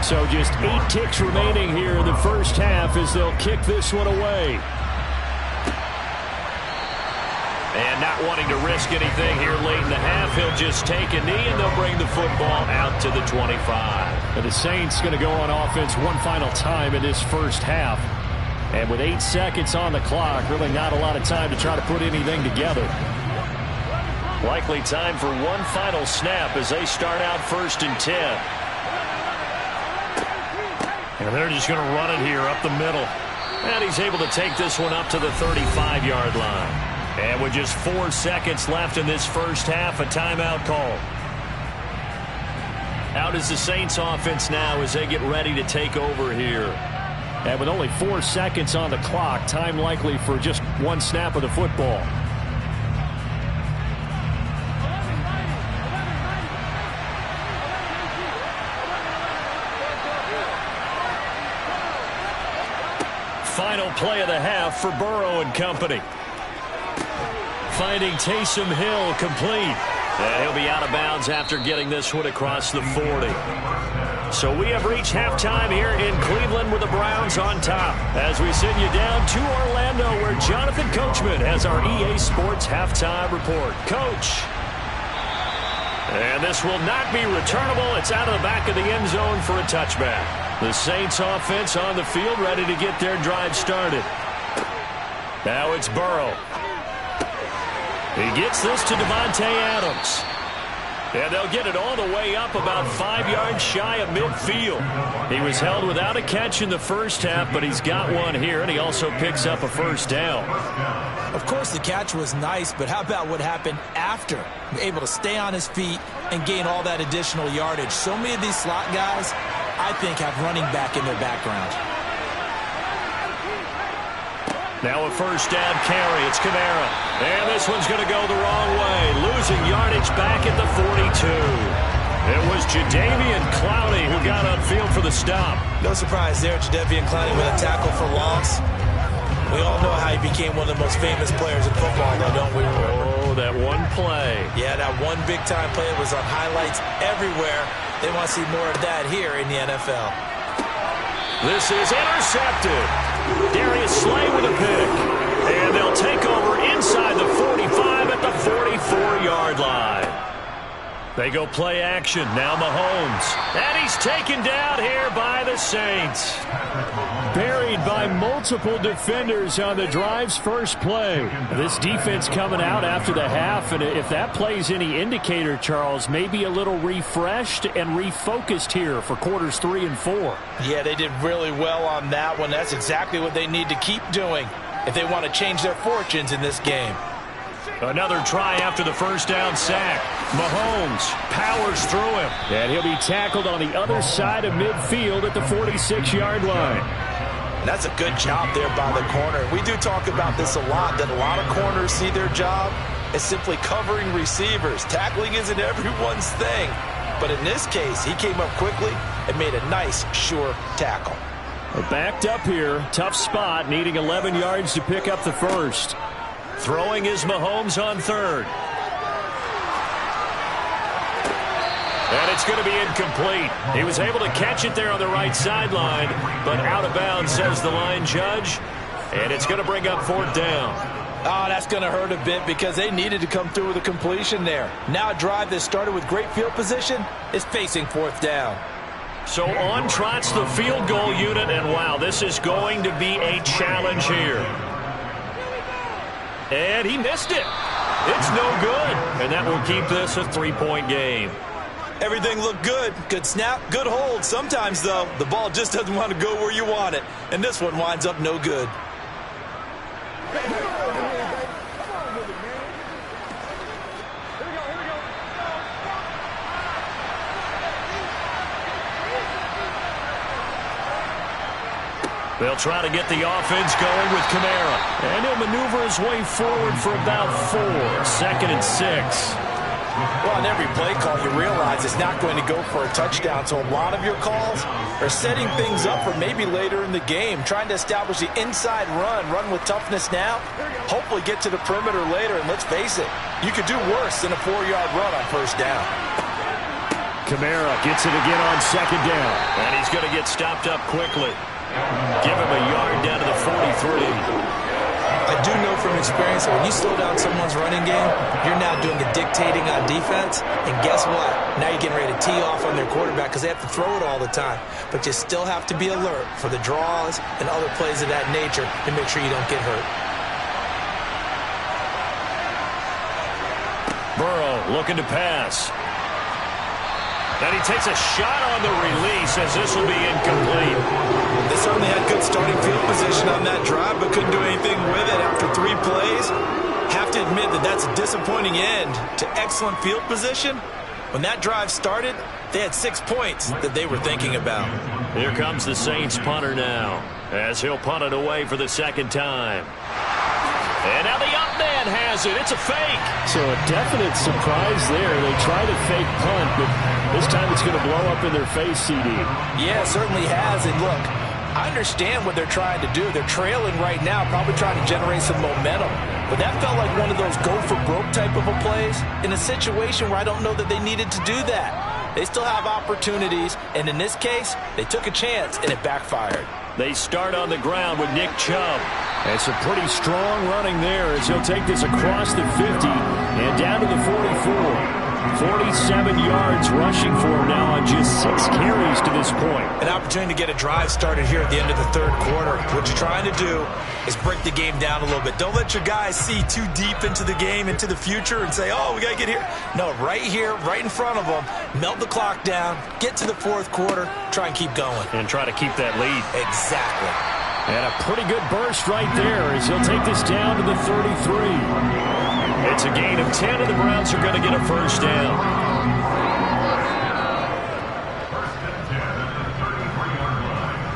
S3: So just 8 ticks remaining here in the first half as they'll kick this one away.
S1: And not wanting to risk anything here late in the half, he'll just take a knee and they'll bring the football out to the 25.
S3: And the Saints going to go on offense one final time in this first half. And with 8 seconds on the clock, really not a lot of time to try to put anything together.
S1: Likely time for one final snap as they start out 1st and 10. And they're just going to run it here up the middle. And he's able to take this one up to the 35-yard line. And with just 4 seconds left in this first half, a timeout call. How does the Saints offense now as they get ready to take over here?
S3: And with only 4 seconds on the clock, time likely for just one snap of the football.
S1: Final play of the half for Burrow and company. Finding Taysom Hill complete. And he'll be out of bounds after getting this one across the 40. So we have reached halftime here in Cleveland with the Browns on top. As we send you down to Orlando where Jonathan Coachman has our EA Sports halftime report. Coach. And this will not be returnable. It's out of the back of the end zone for a touchback. The Saints offense on the field ready to get their drive started. Now it's Burrow. He gets this to Devontae Adams. And they'll get it all the way up about 5 yards shy of midfield. He was held without a catch in the first half, but he's got one here, and he also picks up a first down.
S2: Of course, the catch was nice, but how about what happened after? Able to stay on his feet and gain all that additional yardage. So many of these slot guys, I think, have running back in their background.
S1: Now a first down carry. It's Kamara. And this one's going to go the wrong way. Losing yardage back at the 42. It was Jadeveon Clowney who got on field for the stop.
S2: No surprise there, Jadeveon Clowney with a tackle for loss. We all know how he became one of the most famous players in football, though, don't we?
S1: Oh, that one play.
S2: Yeah, that one big-time play was on highlights everywhere. They want to see more of that here in the NFL.
S1: This is intercepted. Darius Slay with a pick. And they'll take over inside the 45 at the 44-yard line. They go play action. Now Mahomes. And he's taken down here by the Saints.
S3: Buried by multiple defenders on the drive's first play. This defense coming out after the half, and if that play's any indicator, Charles, maybe a little refreshed and refocused here for quarters 3 and 4.
S2: Yeah, they did really well on that one. That's exactly what they need to keep doing if they want to change their fortunes in this game.
S1: Another try after the first down sack. Mahomes powers through him.
S3: And he'll be tackled on the other side of midfield at the 46-yard line.
S2: That's a good job there by the corner. We do talk about this a lot, that a lot of corners see their job as simply covering receivers. Tackling isn't everyone's thing. But in this case, he came up quickly and made a nice, sure tackle.
S3: Backed up here. Tough spot, needing 11 yards to pick up the first.
S1: Throwing is Mahomes on third. And it's going to be incomplete. He was able to catch it there on the right sideline, but out of bounds, says the line judge. And it's going to bring up fourth down.
S2: Oh, that's going to hurt a bit because they needed to come through with a completion there. Now a drive that started with great field position is facing fourth down.
S1: So on trots the field goal unit, and wow, this is going to be a challenge here. And he missed it. It's no good. And that will keep this a 3-point game.
S2: Everything looked good. Good snap, good hold. Sometimes, though, the ball just doesn't want to go where you want it. And this one winds up no good.
S1: They'll try to get the offense going with Kamara. And he'll maneuver his way forward for about 4. 2nd and 6.
S2: Well, on every play call, you realize it's not going to go for a touchdown. So a lot of your calls are setting things up for maybe later in the game, trying to establish the inside run with toughness now, hopefully get to the perimeter later. And let's face it, you could do worse than a 4-yard run on first down.
S3: Kamara gets it again on 2nd down.
S1: And he's going to get stopped up quickly. Give him a yard down to the 43.
S2: I do know from experience that when you slow down someone's running game, you're now doing the dictating on defense. And guess what? Now you're getting ready to tee off on their quarterback because they have to throw it all the time. But you still have to be alert for the draws and other plays of that nature to make sure you don't get hurt.
S1: Burrow looking to pass. And he takes a shot on the release as this will be incomplete.
S2: They certainly had good starting field position on that drive, but couldn't do anything with it after 3 plays. Have to admit that that's a disappointing end to excellent field position, When that drive started, they had 6 points that they were thinking about.
S1: Here comes the Saints punter now, as he'll punt it away for the second time. And now the up man has it. It's a fake.
S3: So a definite surprise there. They try to fake punt, but this time it's going to blow up in their face, CD.
S2: Yeah, it certainly has. And look, I understand what they're trying to do. They're trailing right now, probably trying to generate some momentum. But that felt like one of those go-for-broke type of a plays in a situation where I don't know that they needed to do that. They still have opportunities, and in this case, they took a chance, and it backfired.
S1: They start on the ground with Nick Chubb. And some pretty strong running there as he'll take this across the 50 and down to the 44. 47 yards rushing for him now on just 6 carries to this point.
S2: An opportunity to get a drive started here at the end of the third quarter. What you're trying to do is break the game down a little bit. Don't let your guys see too deep into the game, into the future, and say, oh, we got to get here. No, right here, right in front of them, melt the clock down, get to the fourth quarter, try and keep going.
S1: And try to keep that lead.
S2: Exactly.
S3: And a pretty good burst right there as he'll take this down to the 33.
S1: It's a gain of 10, and the Browns are going to get a first down.
S4: First and 10 at the 33-yard line.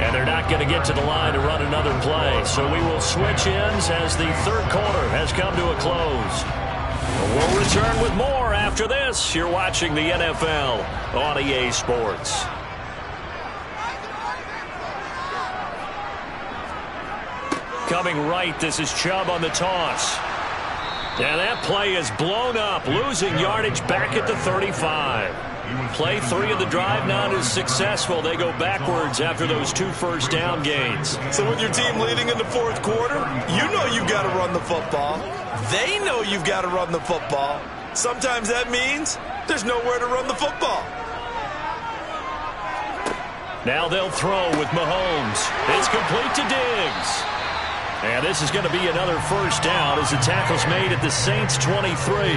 S1: And they're not going to get to the line to run another play. So we will switch ends as the third quarter has come to a close. We'll return with more after this. You're watching the NFL on EA Sports. Coming right, this is Chubb on the toss. And that play is blown up, losing yardage back at the 35. Play 3 of the drive not as successful. They go backwards after those 2 first down gains.
S2: So with your team leading in the fourth quarter, you know you've got to run the football. They know you've got to run the football. Sometimes that means there's nowhere to run the football.
S1: Now they'll throw with Mahomes. It's complete to Diggs. And this is going to be another first down as the tackle's made at the Saints' 23.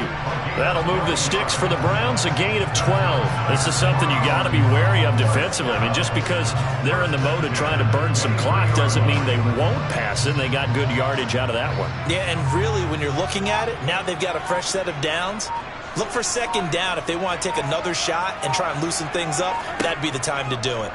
S1: That'll move the sticks for the Browns, a gain of 12. This is something you got to be wary of defensively. I mean, just because they're in the mode of trying to burn some clock doesn't mean they won't pass it. They got good yardage out of that one.
S2: Yeah, and really, when you're looking at it, now they've got a fresh set of downs. Look for second down. If they want to take another shot and try and loosen things up, that'd be the time to do it.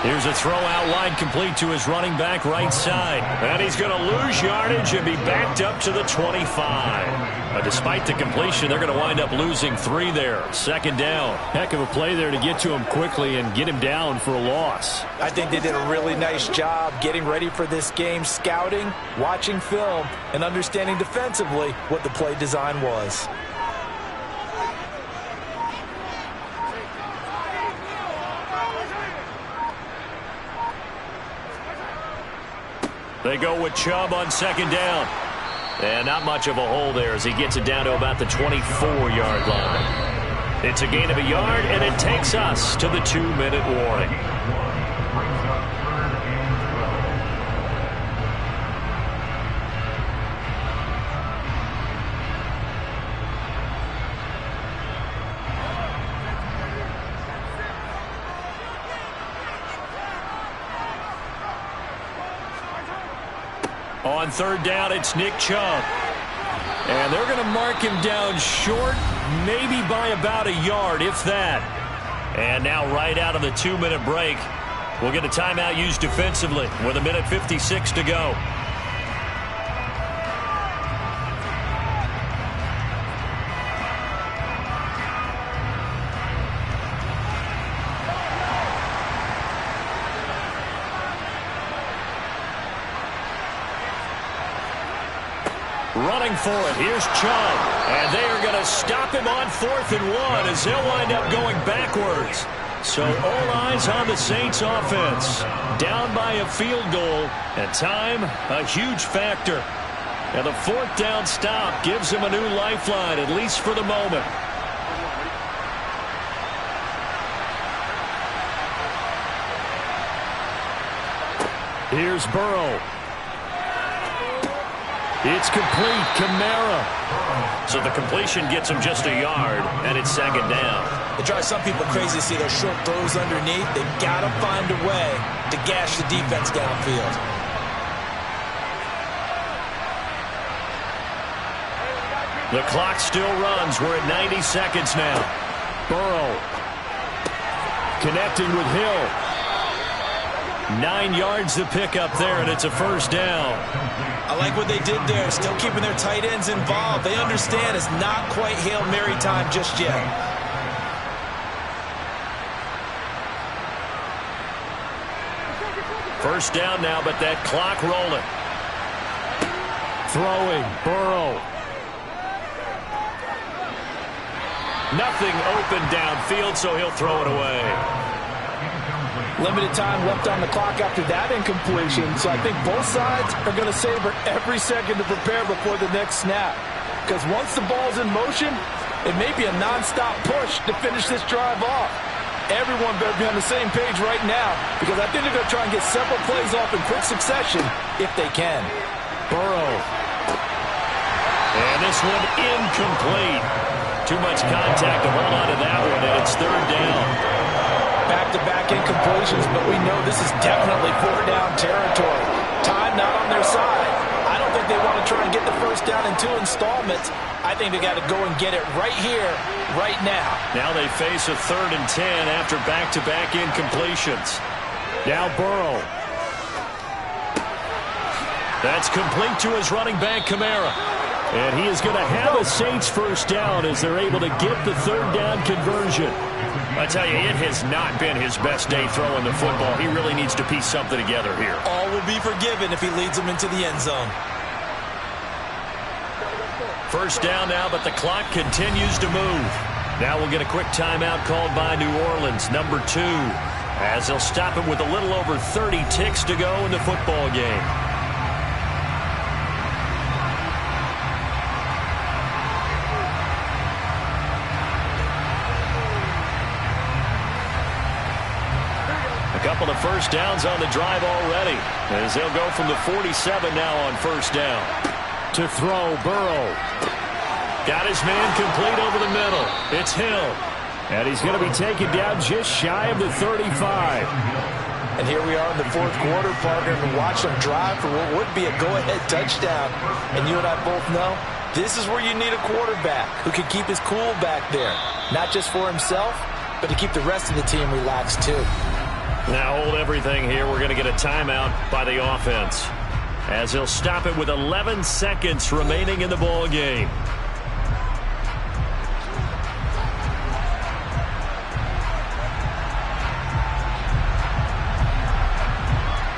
S1: Here's a throw out wide complete to his running back right side. And he's going to lose yardage and be backed up to the 25. But despite the completion, they're going to wind up losing 3 there. Second down.
S3: Heck of a play there to get to him quickly and get him down for a loss.
S2: I think they did a really nice job getting ready for this game, scouting, watching film, and understanding defensively what the play design was.
S1: They go with Chubb on second down. And not much of a hole there as he gets it down to about the 24-yard line. It's a gain of a yard, and it takes us to the 2-minute warning. On third down, it's Nick Chubb. And they're going to mark him down short, maybe by about a yard, if that. And now right out of the 2-minute break, we'll get a timeout used defensively with 1:56 to go. Running for it. Here's Chubb. And they are going to stop him on 4th and 1 as they'll wind up going backwards. So all eyes on the Saints offense. Down by a field goal. And time, a huge factor. And the 4th down stop gives him a new lifeline, at least for the moment. Here's Burrow. It's complete. Kamara. So the completion gets him just a yard, and it's second down.
S2: It drives some people crazy to see those short throws underneath. They've got to find a way to gash the defense downfield.
S1: The clock still runs. We're at 90 seconds now.
S3: Burrow connecting with Hill.
S1: 9 yards to pick up there, and it's a first down.
S2: I like what they did there, still keeping their tight ends involved. They understand it's not quite Hail Mary time just yet.
S1: First down now, but that clock rolling.
S3: Throwing, Burrow.
S1: Nothing open downfield, so he'll throw it away.
S2: Limited time left on the clock after that incompletion, so I think both sides are going to savor every second to prepare before the next snap. Because once the ball's in motion, it may be a nonstop push to finish this drive off. Everyone better be on the same page right now, because I think they're going to try and get several plays off in quick succession if they can.
S1: Burrow. And this one incomplete. Too much contact to hold on to that one, and it's third down.
S2: Back-to-back incompletions, but we know this is definitely four-down territory. Time not on their side. I don't think they want to try and get the first down in 2 installments. I think they got to go and get it right here, right now.
S1: Now they face a 3rd and 10 after back-to-back incompletions.
S3: Now Burrow.
S1: That's complete to his running back, Kamara.
S3: And he is going to have a Saints first down as they're able to get the 3rd down conversion.
S1: I tell you, it has not been his best day throwing the football. He really needs to piece something together here.
S2: All will be forgiven if he leads them into the end zone.
S1: First down now, but the clock continues to move. Now we'll get a quick timeout called by New Orleans, number 2, as they'll stop it with a little over 30 ticks to go in the football game. A couple of first downs on the drive already, as they'll go from the 47 now on first down.
S3: To throw, Burrow.
S1: Got his man complete over the middle. It's Hill.
S3: And he's going to be taken down just shy of the 35.
S2: And here we are in the 4th quarter, partner, and watch them drive for what would be a go-ahead touchdown. And you and I both know this is where you need a quarterback who can keep his cool back there. Not just for himself, but to keep the rest of the team relaxed too.
S1: Now hold everything here. We're going to get a timeout by the offense, as he'll stop it with 11 seconds remaining in the ball game.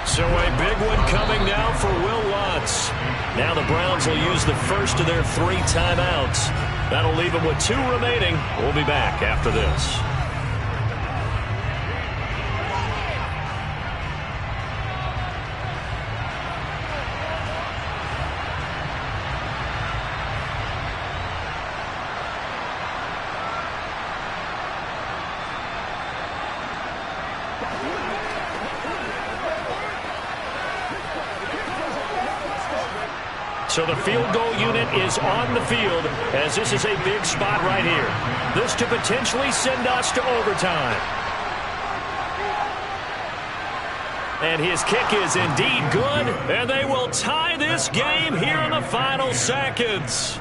S1: So a big one coming now for Will Lutz. Now the Browns will use the first of their 3 timeouts. That'll leave them with 2 remaining. We'll be back after this. So the field goal unit is on the field, as this is a big spot right here. This to potentially send us to overtime. And his kick is indeed good, and they will tie this game here in the final seconds.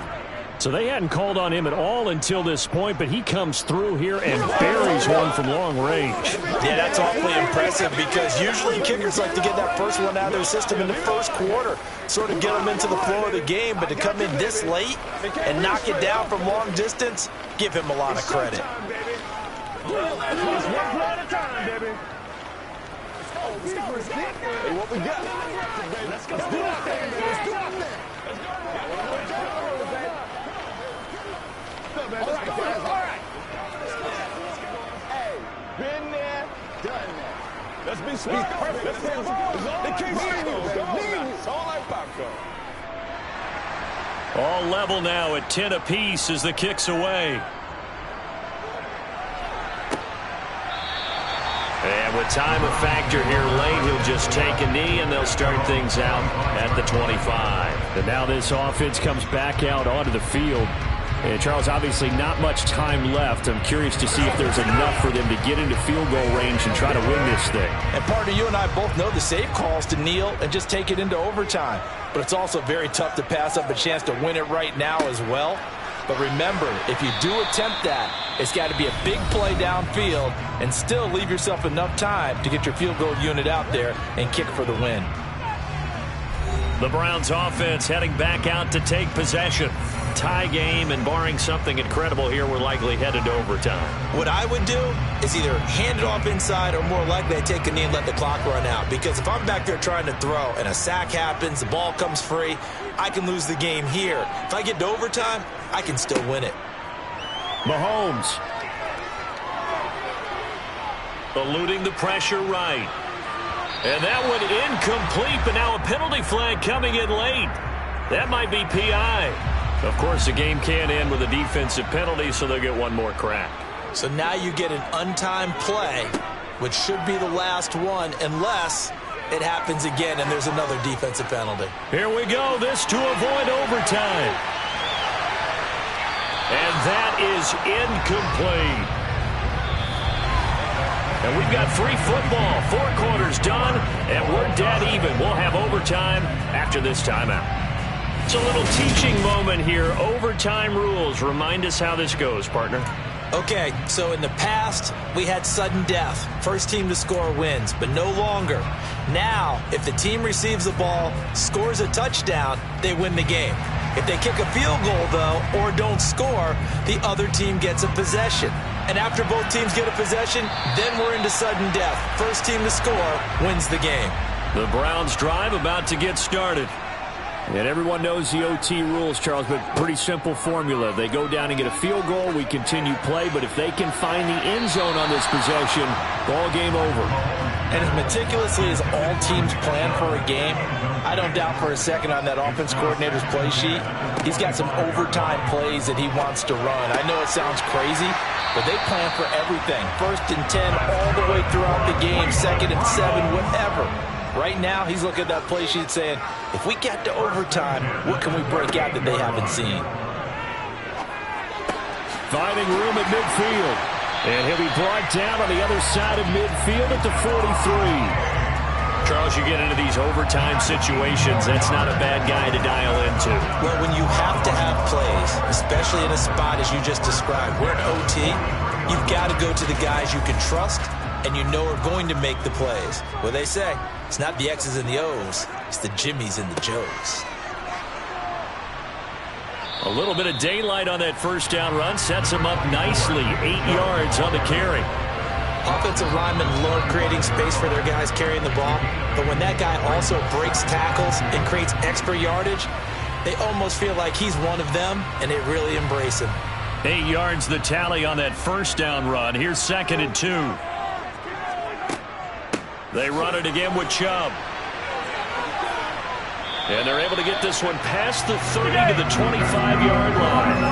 S3: So they hadn't called on him at all until this point, but he comes through here and buries one from long range.
S2: Yeah, that's awfully impressive, because usually kickers like to get that first one out of their system in the 1st quarter, sort of get them into the flow of the game, but to come in this late and knock it down from long distance, give him a lot of credit.
S5: Hey, what we got? Let's do that thing, baby. Let's do that thing. All right. Hey, been there, done that. Let's be smart. Let's be smart. The king's it's all like popcorn.
S1: All level now at 10 apiece as the kick's away. And with time a factor here late, he'll just take a knee, and they'll start things out at the 25.
S3: And now this offense comes back out onto the field. And Charles, obviously not much time left. I'm curious to see if there's enough for them to get into field goal range and try to win this thing.
S2: And partner, you and I both know the safe calls to kneel and just take it into overtime. But it's also very tough to pass up a chance to win it right now as well. But remember, if you do attempt that, it's got to be a big play downfield and still leave yourself enough time to get your field goal unit out there and kick for the win.
S1: The Browns offense heading back out to take possession. Tie game, and barring something incredible here, we're likely headed to overtime.
S2: What I would do is either hand it off inside or more likely I take a knee and let the clock run out. Because if I'm back there trying to throw and a sack happens, the ball comes free, I can lose the game here. If I get to overtime, I can still win it.
S1: Mahomes. Eluding the pressure right. And that one incomplete, but now a penalty flag coming in late. That might be PI. Of course, the game can end with a defensive penalty, so they'll get one more crack.
S2: So now you get an untimed play, which should be the last one, unless it happens again and there's another defensive penalty.
S1: Here we go. This to avoid overtime. And that is incomplete. And we've got free football. 4 quarters done, and we're dead even. We'll have overtime after this timeout. It's a little teaching moment here. Overtime rules. Remind us how this goes, partner.
S2: Okay, so in the past, we had sudden death. First team to score wins, but no longer. Now, if the team receives the ball, scores a touchdown, they win the game. If they kick a field goal, though, or don't score, the other team gets a possession. And after both teams get a possession, then we're into sudden death. First team to score wins the game.
S1: The Browns drive about to get started.
S3: And everyone knows the OT rules, Charles, but pretty simple formula. They go down and get a field goal, we continue play, but if they can find the end zone on this possession, ball game over.
S2: And as meticulously as all teams plan for a game, I don't doubt for a second on that offense coordinator's play sheet, he's got some overtime plays that he wants to run. I know it sounds crazy, but they plan for everything. 1st and 10 all the way throughout the game, 2nd and 7, whatever. Right now, he's looking at that play sheet saying, if we get to overtime, what can we break out that they haven't seen?
S3: Finding room at midfield. And he'll be brought down on the other side of midfield at the 43.
S1: Charles, you get into these overtime situations, that's not a bad guy to dial into.
S2: Well, when you have to have plays, especially in a spot as you just described, we're in OT, you've got to go to the guys you can trust and you know are going to make the plays. What they say, it's not the X's and the O's, it's the Jimmys and the Joes.
S1: A little bit of daylight on that first down run sets him up nicely. 8 yards on the carry.
S2: Offensive linemen love creating space for their guys carrying the ball, but when that guy also breaks tackles and creates extra yardage, they almost feel like he's one of them, and they really embrace him.
S1: 8 yards the tally on that first down run. Here's 2nd and 2. They run it again with Chubb. And they're able to get this one past the 30 to the 25-yard line.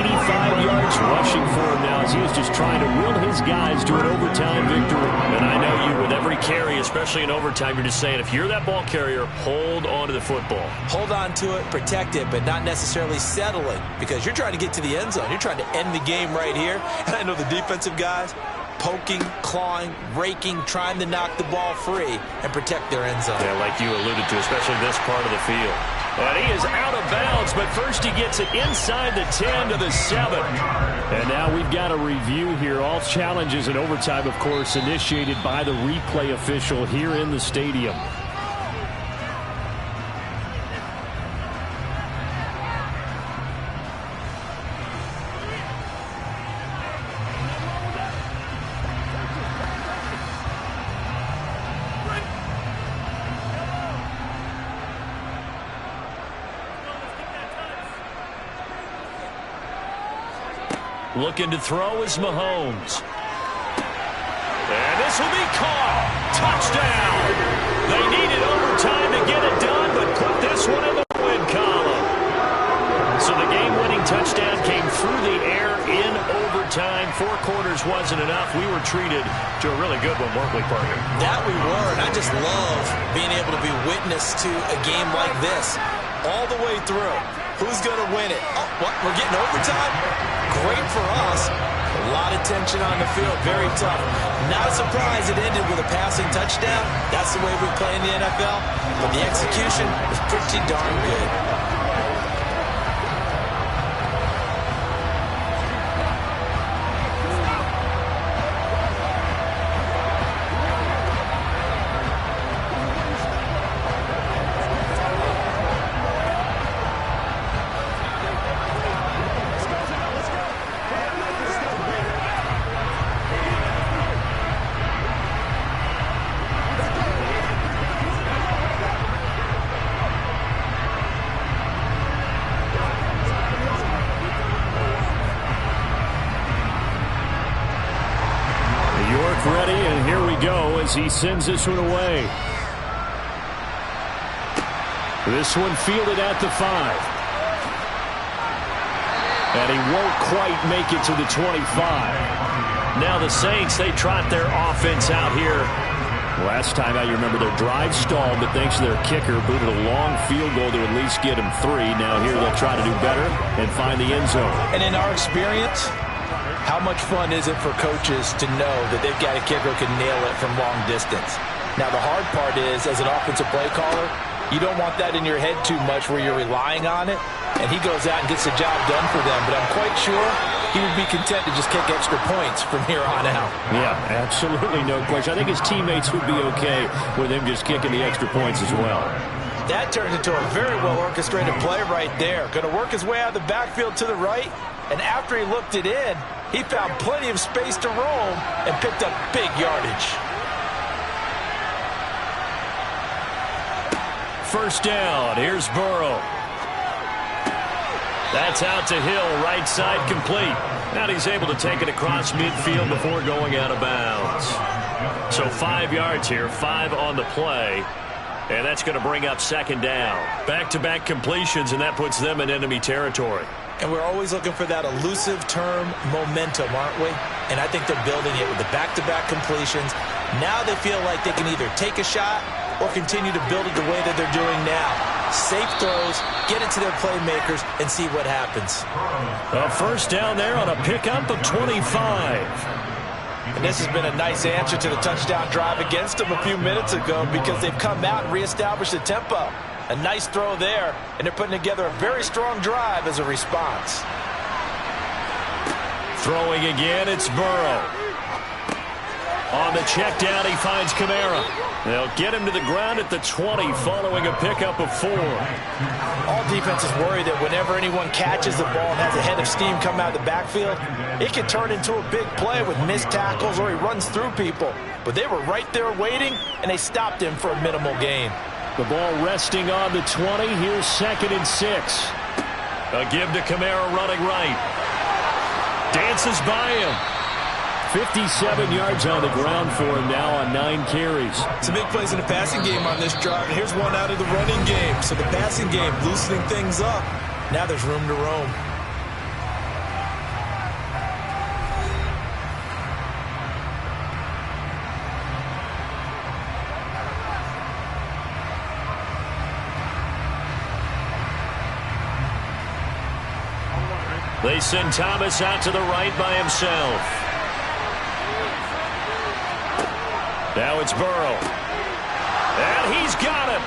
S1: 85 yards rushing for him now as he is just trying to will his guys to an overtime victory. And I know you, with every carry, especially in overtime, you're just saying, if you're that ball carrier, hold on to the football.
S2: Hold on to it, protect it, but not necessarily settling, because you're trying to get to the end zone. You're trying to end the game right here. And I know the defensive guys, poking, clawing, raking, trying to knock the ball free and protect their end zone.
S1: Yeah, like you alluded to, especially this part of the field. And he is out of bounds, but first he gets it inside the 10 to the 7.
S3: And now we've got a review here. All challenges in overtime, of course, initiated by the replay official here in the stadium.
S1: Looking to throw is Mahomes. And this will be caught. Touchdown. They needed overtime to get it done, but put this one in the win column. So the game-winning touchdown came through the air in overtime. 4 quarters wasn't enough. We were treated to a really good one, weren't we, partner?
S2: That we were, and I just love being able to be witness to a game like this all the way through. Who's going to win it? Oh, what? We're getting overtime? Great for us. A lot of tension on the field. Very tough. Not a surprise it ended with a passing touchdown. That's the way we play in the NFL. But the execution was pretty darn good.
S3: as he sends this one away. This one fielded at the 5. And he won't quite make it to the 25.
S1: Now the Saints, they trot their offense out here.
S3: Last time out, you remember their drive stalled, but thanks to their kicker, booted a long field goal to at least get him 3. Now here they'll try to do better and find the end zone.
S2: And in our experience, how much fun is it for coaches to know that they've got a kicker who can nail it from long distance? Now the hard part is, as an offensive play caller, you don't want that in your head too much where you're relying on it, and he goes out and gets the job done for them. But I'm quite sure he would be content to just kick extra points from here on out.
S3: Yeah, absolutely no question. I think his teammates would be okay with him just kicking the extra points as well.
S2: That turns into a very well-orchestrated play right there. Going to work his way out of the backfield to the right, and after he looked it in, he found plenty of space to roam and picked up big yardage.
S1: First down, here's Burrow. That's out to Hill, right side complete. Now he's able to take it across midfield before going out of bounds. So 5 yards here, 5 on the play. And that's going to bring up second down. Back-to-back completions, and that puts them in enemy territory.
S2: And we're always looking for that elusive term momentum, aren't we? And I think they're building it with the back-to-back completions. Now they feel like they can either take a shot or continue to build it the way that they're doing now. Safe throws, get it to their playmakers, and see what happens.
S1: A first down there on a pickup of 25.
S2: And this has been a nice answer to the touchdown drive against them a few minutes ago because they've come out and reestablished the tempo. A nice throw there, and they're putting together a very strong drive as a response.
S1: Throwing again, it's Burrow. On the check down, he finds Kamara. They'll get him to the ground at the 20 following a pickup of 4.
S2: All defenses worry that whenever anyone catches the ball and has a head of steam come out of the backfield, it can turn into a big play with missed tackles or he runs through people. But they were right there waiting, and they stopped him for a minimal gain.
S3: The ball resting on the 20. Here's 2nd and 6.
S1: A give to Kamara running right. Dances by him.
S3: 57 yards on the ground for him now on 9 carries.
S2: Some big plays in the passing game on this drive. Here's one out of the running game. So the passing game loosening things up. Now there's room to roam.
S1: They send Thomas out to the right by himself. Now it's Burrow. And he's got him.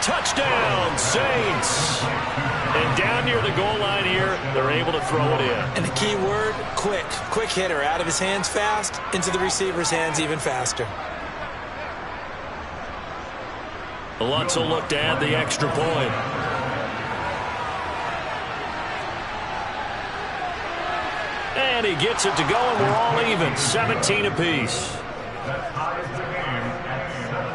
S1: Touchdown, Saints. And down near the goal line here, they're able to throw it in.
S2: And the key word, quick. Quick hitter, out of his hands fast, into the receiver's hands even faster.
S1: Lutz will look to add the extra point. And he gets it to go, and we're all even. 17 apiece.
S4: That ties the game at 17.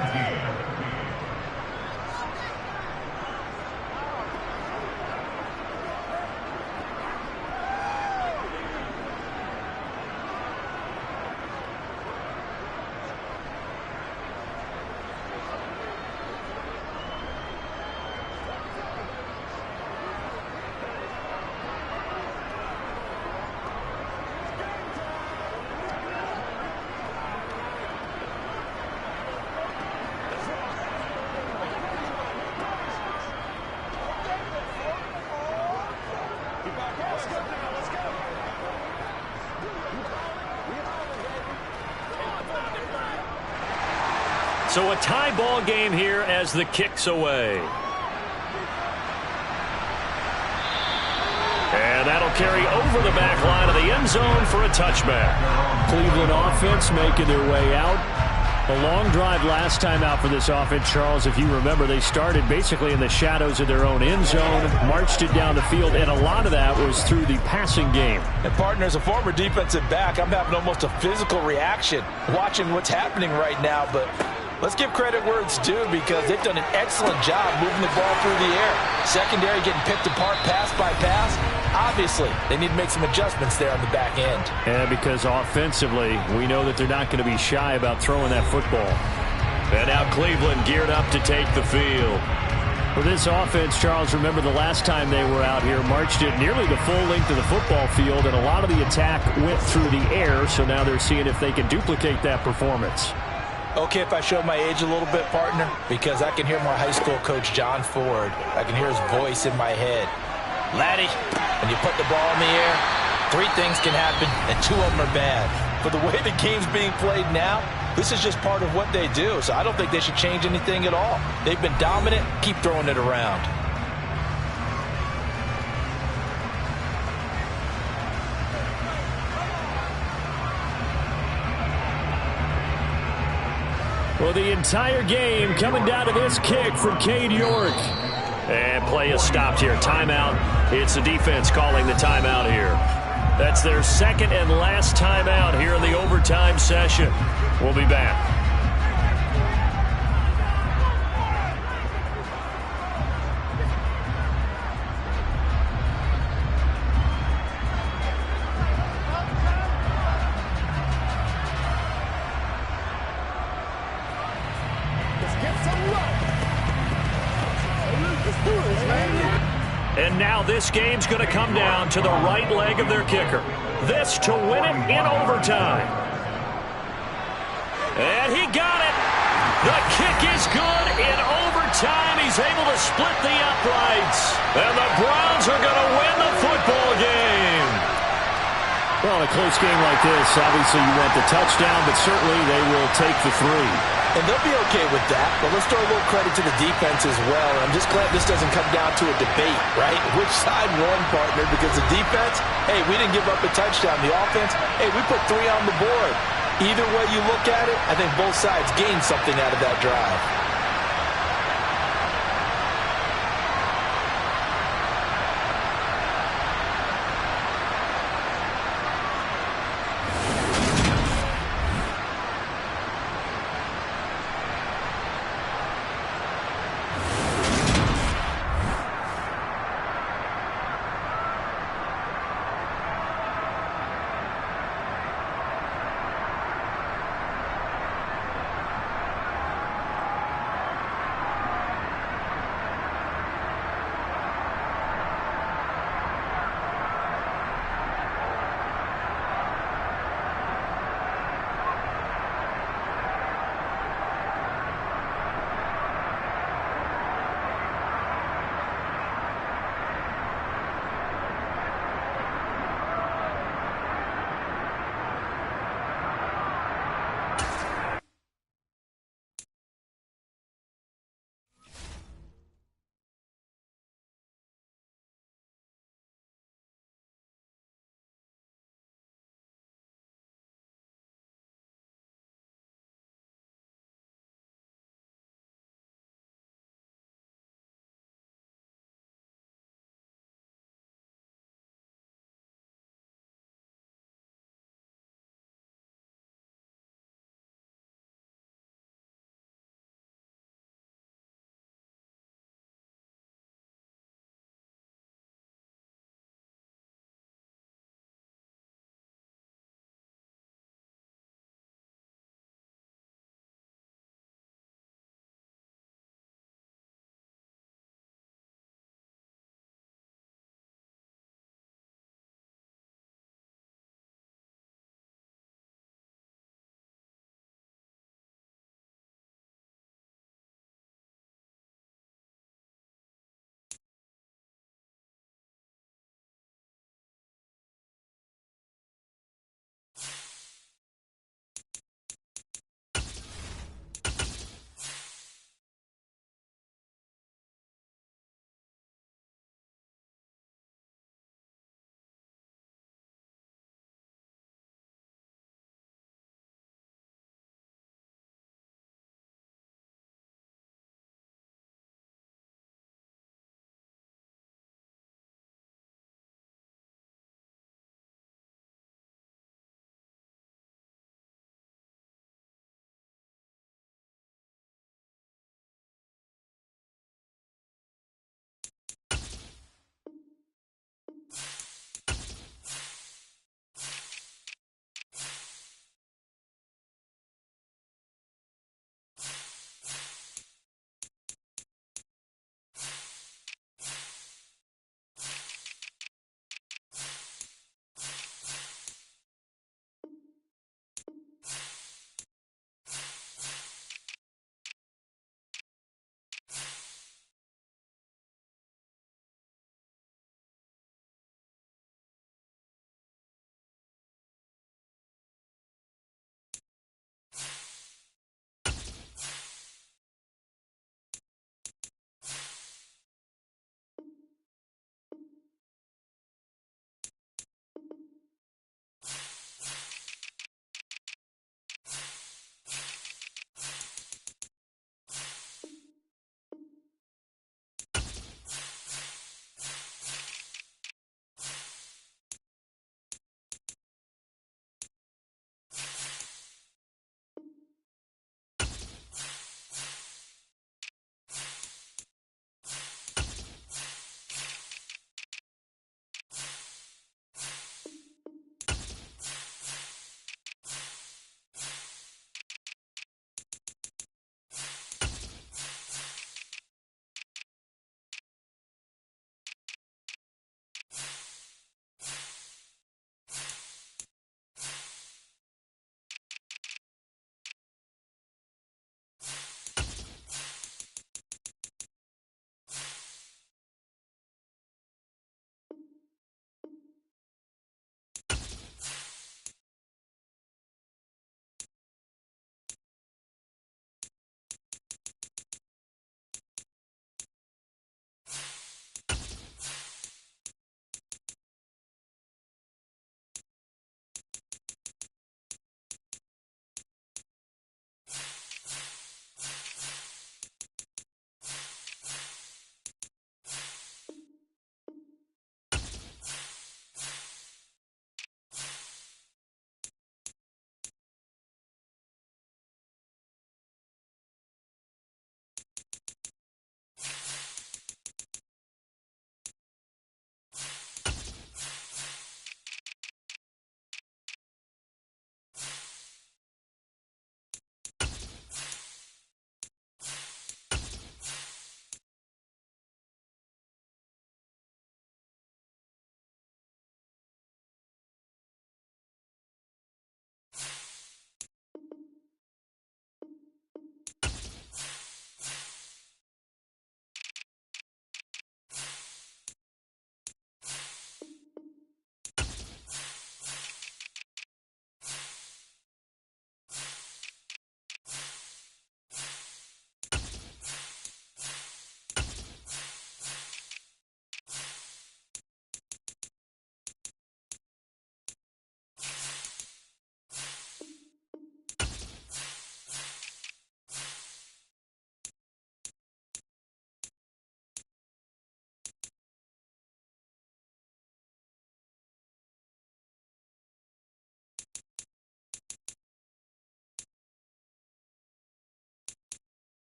S1: So a tie ball game here as the kick's away. And that'll carry over the back line of the end zone for a touchback.
S3: Cleveland offense making their way out. A long drive last time out for this offense, Charles. If you remember, they started basically in the shadows of their own end zone, marched it down the field, and a lot of that was through the passing game.
S2: And partner, as a former defensive back, I'm having almost a physical reaction watching what's happening right now. But let's give credit where it's due because they've done an excellent job moving the ball through the air. Secondary getting picked apart pass by pass. Obviously, they need to make some adjustments there on the back end.
S3: And because offensively, we know that they're not going to be shy about throwing that football.
S1: And now Cleveland geared up to take the field.
S3: For this offense, Charles, remember the last time they were out here, marched it nearly the full length of the football field, and a lot of the attack went through the air, so now they're seeing if they can duplicate that performance.
S2: Okay, if I show my age a little bit, partner, because I can hear my high school coach, John Ford. I can hear his voice in my head. Laddie, when you put the ball in the air, 3 things can happen, and 2 of them are bad. For the way the game's being played now, this is just part of what they do, so I don't think they should change anything at all. They've been dominant. Keep throwing it around.
S3: Well, the entire game coming down to this kick from Cade York.
S1: And play is stopped here. Timeout. It's the defense calling the timeout here. That's their second and last timeout here in the overtime session. We'll be back. And now this game's going to come down to the right leg of their kicker. This to win it in overtime. And he got it. The kick is good in overtime. He's able to split the uprights. And the Browns are going to win the football game.
S3: Well, in a close game like this, obviously you want the touchdown, but certainly they will take the 3.
S2: And they'll be okay with that, but let's throw a little credit to the defense as well. And I'm just glad this doesn't come down to a debate, right? Which side won, partner? Because the defense, hey, we didn't give up a touchdown. The offense, hey, we put 3 on the board. Either way you look at it, I think both sides gained something out of that drive.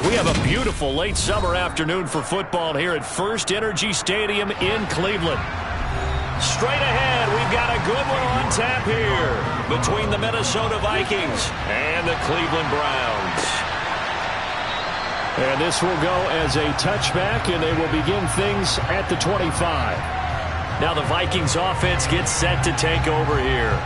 S1: We have a beautiful late summer afternoon for football here at First Energy Stadium in Cleveland. Straight ahead, we've got a good one on tap here between the Minnesota Vikings and the Cleveland Browns.
S3: And this will go as a touchback, and they will begin things at the 25.
S1: Now the Vikings offense gets set to take over here.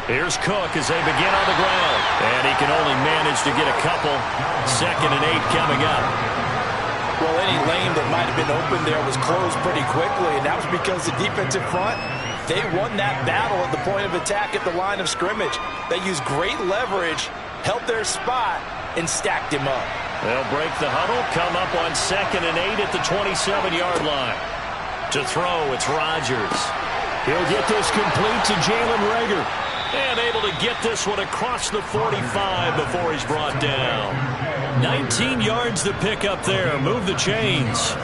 S1: Here's Cook as they begin on the ground. And he can only manage to get a couple. 2nd and 8 coming up.
S2: Well, any lane that might have been open there was closed pretty quickly, and that was because the defensive front, they won that battle at the point of attack at the line of scrimmage. They used great leverage, held their spot, and stacked him up.
S1: They'll break the huddle, come up on 2nd and 8 at the 27-yard line. To throw, it's Rodgers.
S3: He'll get this complete to Jalen Reagor.
S1: And able to get this one across the 45 before he's brought down. 19 yards to pick up there. Move the chains.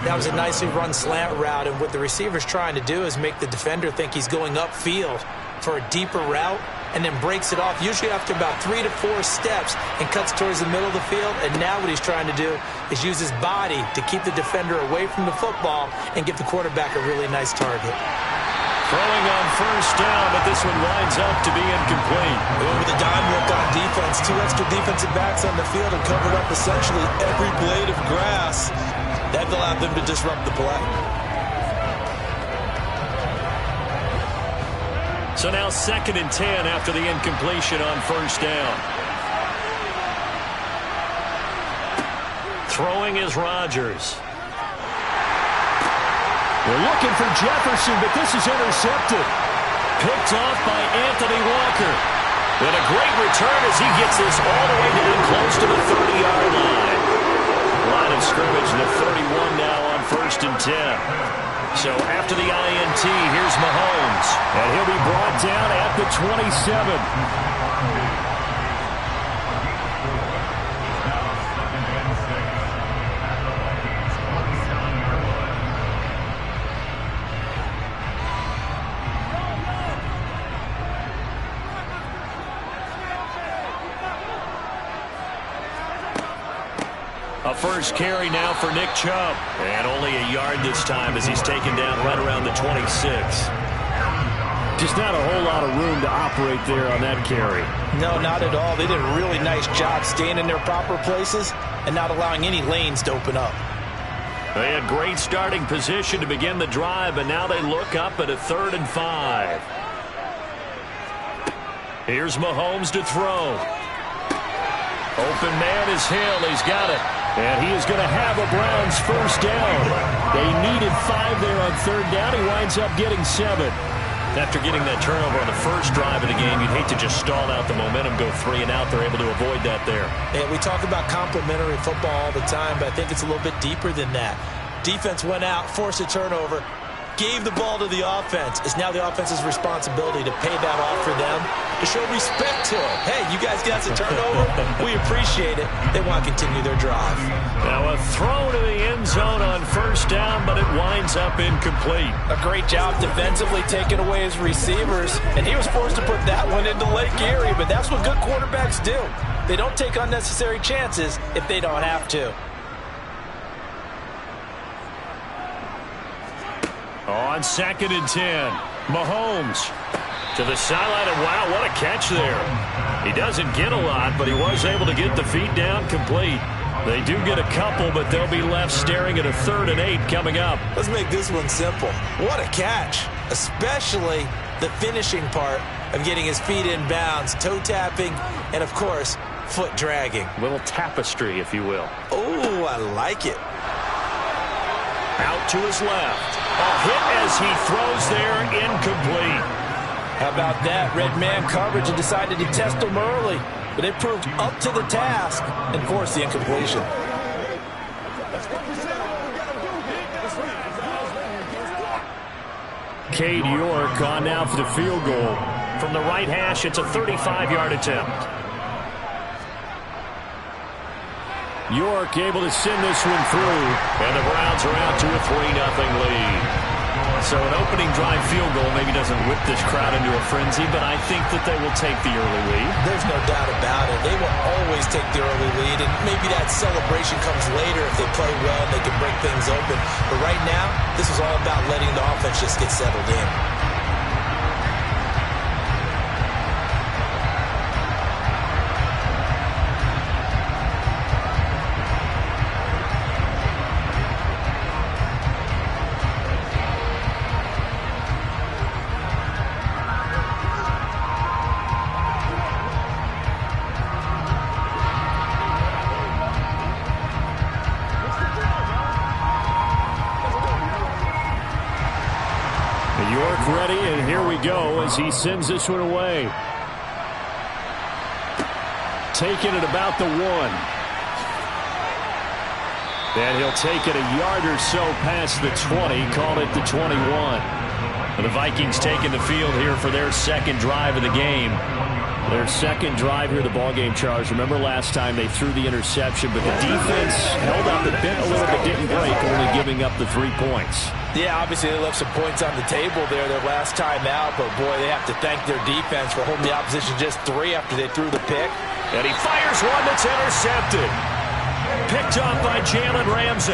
S2: That was a nicely run slant route, and what the receiver's trying to do is make the defender think he's going upfield for a deeper route and then breaks it off, usually after about 3 to 4 steps, and cuts towards the middle of the field. And now what he's trying to do is use his body to keep the defender away from the football and give the quarterback a really nice target.
S1: Throwing on 1st down, but this one winds up to be incomplete.
S2: With a dime look on defense, 2 extra defensive backs on the field and covered up essentially every blade of grass. That allowed them to disrupt the play.
S1: So now 2nd and 10 after the incompletion on 1st down. Throwing is Rodgers.
S3: They're looking for Jefferson, but this is intercepted.
S1: Picked off by Anthony Walker. And a great return as he gets this all the way down close to the 30-yard line. Line of scrimmage, the 31 now on 1st and 10. So after the INT, here's Mahomes.
S3: And he'll be brought down at the 27.
S1: A first carry now for Nick Chubb. And only a yard this time as he's taken down right around the 26.
S3: Just not a whole lot of room to operate there on that carry.
S2: No, not at all. They did a really nice job staying in their proper places and not allowing any lanes to open up.
S1: They had great starting position to begin the drive, but now they look up at a 3rd and 5. Here's Mahomes to throw. Open man is Hill. He's got it.
S3: And he is going to have a Browns 1st down. They needed 5 there on 3rd down. He winds up getting 7.
S1: After getting that turnover on the first drive of the game, you'd hate to just stall out the momentum, go 3 and out. They're able to avoid that there.
S2: And we talk about complementary football all the time, but I think it's a little bit deeper than that. Defense went out, forced a turnover, gave the ball to the offense. It's now the offense's responsibility to pay that off for them, to show respect to them. Hey, you guys got the turnover. We appreciate it. They want to continue their drive.
S1: Now a throw to the end zone on 1st down, but it winds up incomplete.
S2: A great job defensively taking away his receivers, and he was forced to put that one into Lake Erie, but that's what good quarterbacks do. They don't take unnecessary chances if they don't have to.
S1: On 2nd and 10, Mahomes to the sideline, and wow, what a catch there. He doesn't get a lot, but he was able to get the feet down complete. They do get a couple, but they'll be left staring at a 3rd and 8 coming up.
S2: Let's make this one simple. What a catch, especially the finishing part of getting his feet in bounds, toe tapping, and of course, foot dragging.
S1: A little tapestry, if you will.
S2: Oh, I like it.
S1: Out to his left. A hit as he throws there, incomplete.
S2: How about that? Red man coverage and decided to test him early. But they proved up to the task and forced the incompletion.
S3: Cade York on now for the field goal.
S1: From the right hash, it's a 35-yard attempt. York able to send this one through, and the Browns are out to a 3-0 lead. So an opening drive field goal maybe doesn't whip this crowd into a frenzy, but I think that they will take the early lead.
S2: There's no doubt about it. They will always take the early lead, and maybe that celebration comes later if they play well and they can break things open. But right now, this is all about letting the offense just get settled in.
S1: York ready, and here we go as he sends this one away. Taking it about the 1. And he'll take it a yard or so past the 20, call it the 21. And the Vikings taking the field here for their second drive of the game. Their second drive here, the ballgame, Charles. Remember last time they threw the interception, but the defense held up a bit, a little bit, didn't break, only giving up the 3 points.
S2: Yeah, obviously they left some points on the table there their last time out, but boy, they have to thank their defense for holding the opposition just 3 after they threw the pick.
S1: And he fires one that's intercepted. Picked off by Jalen Ramsey.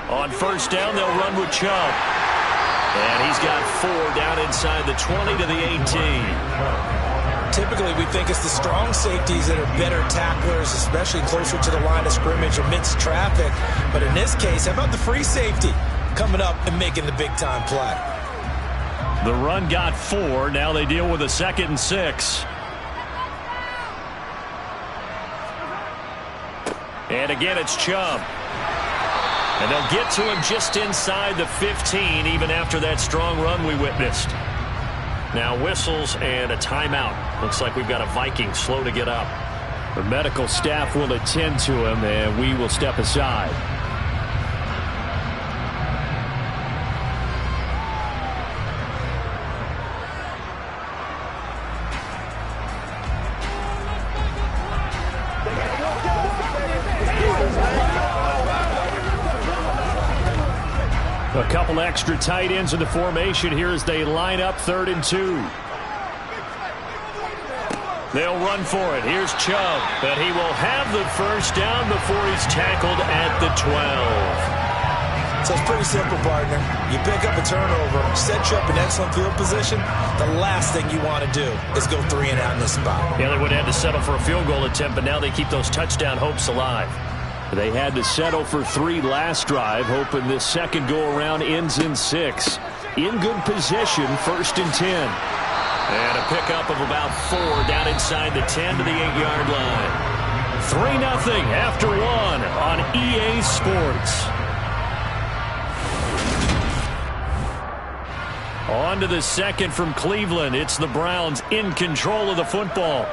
S1: On first down, they'll run with Chubb. And he's got 4 down inside the 20 to the 18.
S2: Typically, we think it's the strong safeties that are better tacklers, especially closer to the line of scrimmage amidst traffic. But in this case, how about the free safety coming up and making the big-time play?
S1: The run got 4. Now they deal with a 2nd and 6. And again, it's Chubb. And they'll get to him just inside the 15, even after that strong run we witnessed. Now whistles and a timeout. Looks like we've got a Viking slow to get up. The medical staff will attend to him, and we will step aside. A couple extra tight ends in the formation here as they line up 3rd and 2. They'll run for it. Here's Chubb, but he will have the first down before he's tackled at the 12.
S2: So it's pretty simple, partner. You pick up a turnover, set you up in excellent field position. The last thing you want to do is go 3 and out in this spot.
S1: Yeah, they would have had to settle for a field goal attempt, but now they keep those touchdown hopes alive. They had to settle for 3 last drive, hoping this second go-around ends in 6. In good position, 1st and 10. And a pickup of about 4 down inside the 10 to the 8-yard line. 3-0 after 1 on EA Sports. On to the second from Cleveland. It's the Browns in control of the football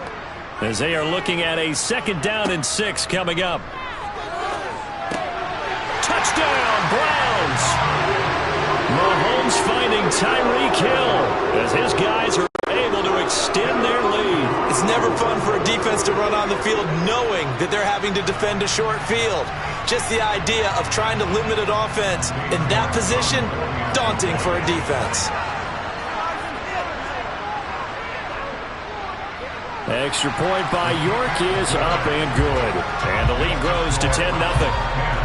S1: as they are looking at a 2nd down and 6 coming up. Touchdown, Browns! Mahomes finding Tyreek Hill as his guys are able to extend their lead.
S2: It's never fun for a defense to run on the field knowing that they're having to defend a short field. Just the idea of trying to limit an offense in that position, daunting for a defense.
S1: Extra point by York is up and good. And the lead grows to 10-0.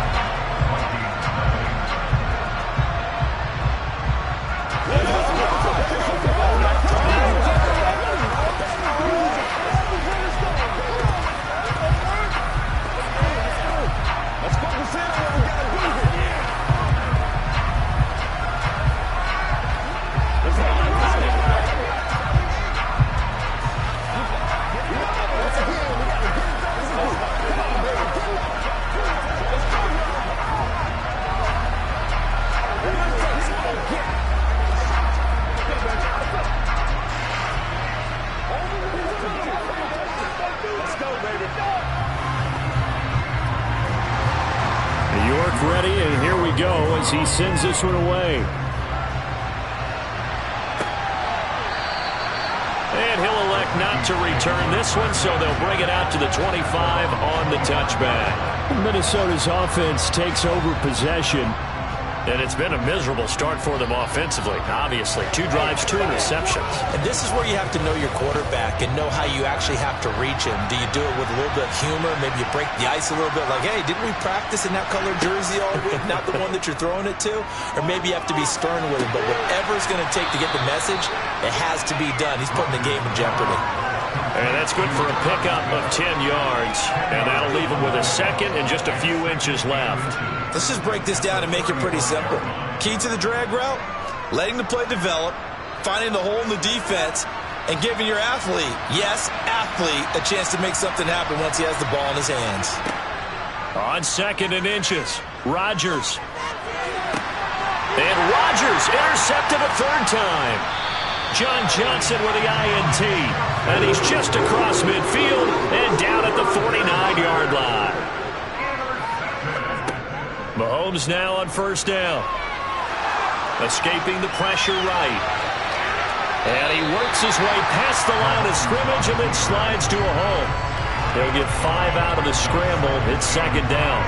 S1: Ready, and here we go as he sends this one away. And to return this one, so they'll bring it out to the 25 on the touchback.
S3: Minnesota's offense takes over possession.
S1: And it's been a miserable start for them offensively, obviously. 2 drives, 2 interceptions.
S2: And this is where you have to know your quarterback and know how you actually have to reach him. Do you do it with a little bit of humor? Maybe you break the ice a little bit, like, hey, didn't we practice in that colored jersey all week, not the one that you're throwing it to? Or maybe you have to be stern with him. But whatever it's going to take to get the message, it has to be done. He's putting the game in jeopardy.
S1: And that's good for a pickup of 10 yards. And that'll leave him with a second and just a few inches left.
S2: Let's just break this down and make it pretty simple. Key to the drag route, letting the play develop, finding the hole in the defense, and giving your athlete, yes, athlete, a chance to make something happen once he has the ball in his hands.
S1: On 2nd and inches, Rodgers. And Rodgers intercepted a 3rd time. John Johnson with the INT. And he's just across midfield and down at the 49-yard line. Mahomes now on 1st down. Escaping the pressure right. And he works his way past the line of scrimmage and then slides to a hole. He'll get 5 out of the scramble. It's 2nd down.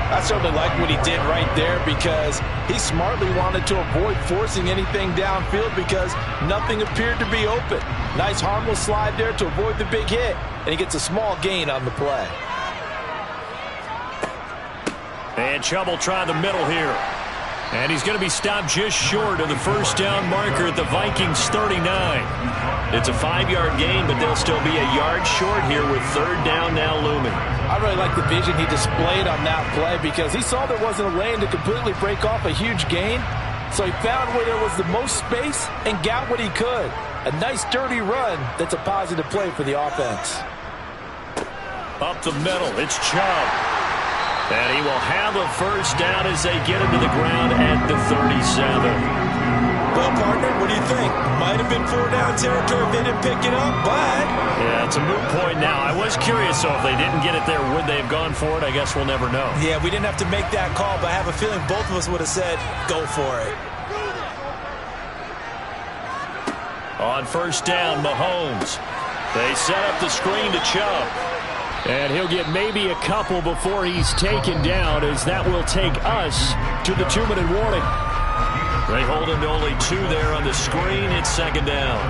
S2: I certainly like what he did right there because he smartly wanted to avoid forcing anything downfield because nothing appeared to be open. Nice harmless slide there to avoid the big hit, and he gets a small gain on the play.
S1: And Chubb will try the middle here. And he's going to be stopped just short of the 1st down marker at the Vikings 39. It's a 5-yard gain, but they'll still be a yard short here with 3rd down now looming.
S2: I really like the vision he displayed on that play because he saw there wasn't a lane to completely break off a huge gain. So he found where there was the most space and got what he could. A nice dirty run that's a positive play for the offense.
S1: Up the middle, it's Chubb. And he will have a 1st down as they get him to the ground at the 37.
S2: Well, partner, what do you think? Might have been 4-down territory if they didn't pick it up, but...
S1: Yeah, it's a moot point now. I was curious, so if they didn't get it there, would they have gone for it? I guess we'll never know.
S2: Yeah, we didn't have to make that call, but I have a feeling both of us would have said, go for it.
S1: On 1st down, Mahomes. They set up the screen to Chubb.
S3: And he'll get maybe a couple before he's taken down, as that will take us to the 2-minute warning.
S1: They hold him to only 2 there on the screen. It's 2nd down.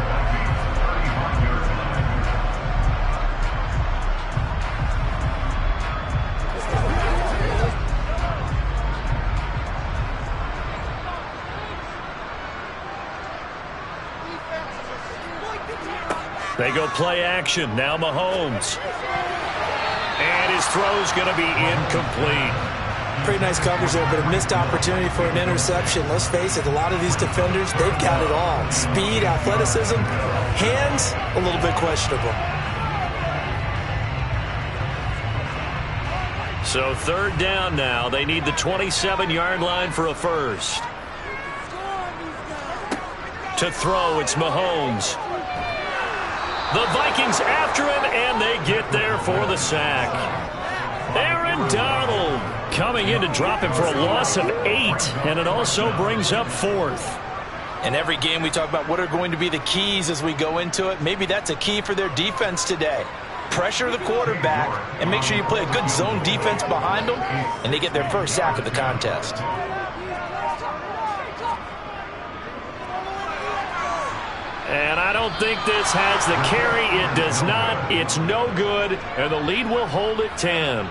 S1: They go play action. Now Mahomes. And his throw's going to be incomplete.
S2: Pretty nice coverage there, but a missed opportunity for an interception. Let's face it, a lot of these defenders, they've got it all. Speed, athleticism, hands, a little bit questionable.
S1: So 3rd down now. They need the 27-yard line for a 1st. To throw, it's Mahomes. The Vikings after him, and they get there for the sack. Aaron Donald coming in to drop him for a loss of 8, and it also brings up 4th.
S2: In every game we talk about what are going to be the keys as we go into it. Maybe that's a key for their defense today. Pressure the quarterback and make sure you play a good zone defense behind them, and they get their 1st sack of the contest.
S1: And I don't think this has the carry. It does not. It's no good. And the lead will hold at 10.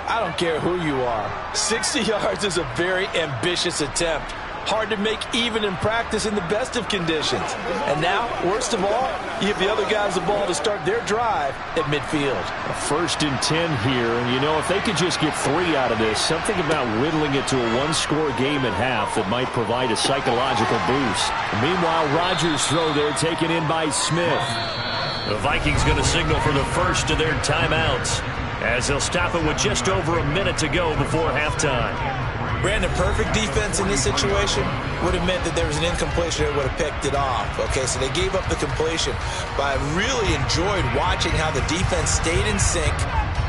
S2: I don't care who you are. 60 yards is a very ambitious attempt. Hard to make even in practice in the best of conditions. And now, worst of all, you give the other guys the ball to start their drive at midfield.
S3: A 1st and 10 here. And, you know, if they could just get 3 out of this, something about whittling it to a 1-score game at half that might provide a psychological boost. Meanwhile, Rodgers' throw there taken in by Smith.
S1: The Vikings going to signal for the 1st of their timeouts as they'll stop it with just over a minute to go before halftime.
S2: Brandon, perfect defense in this situation would have meant that there was an incompletion that would have picked it off. Okay, so they gave up the completion. But I really enjoyed watching how the defense stayed in sync,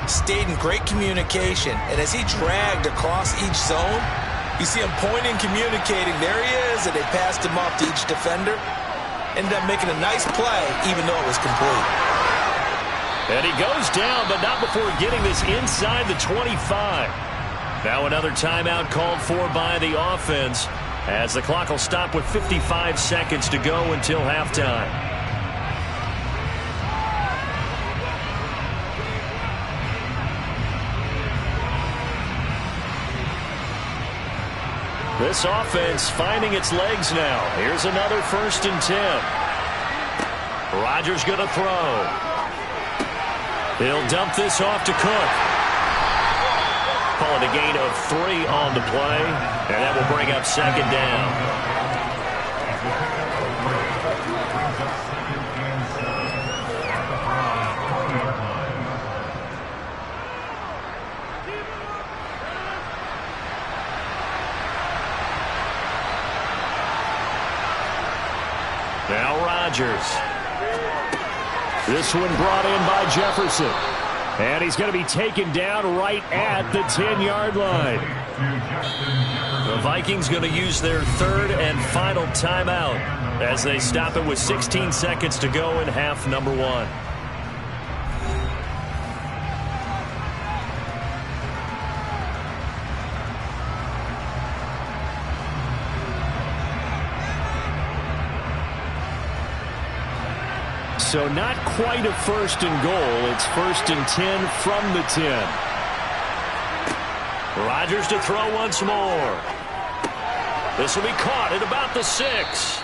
S2: stayed in great communication. And as he dragged across each zone, you see him pointing, communicating. There he is, and they passed him off to each defender. Ended up making a nice play, even though it was complete.
S1: And he goes down, but not before getting this inside the 25. Now another timeout called for by the offense, as the clock will stop with 55 seconds to go until halftime. This offense finding its legs now. Here's another 1st and 10. Rodgers going to throw. He'll dump this off to Cook. Call it a gain of 3 on the play, and that will bring up 2nd down. Now Rodgers. This one brought in by Jefferson. And he's going to be taken down right at the 10-yard line. The Vikings going to use their 3rd and final timeout as they stop it with 16 seconds to go in half number 1. So not quite a 1st and goal. It's 1st and 10 from the 10. Rodgers to throw once more. This will be caught at about the 6.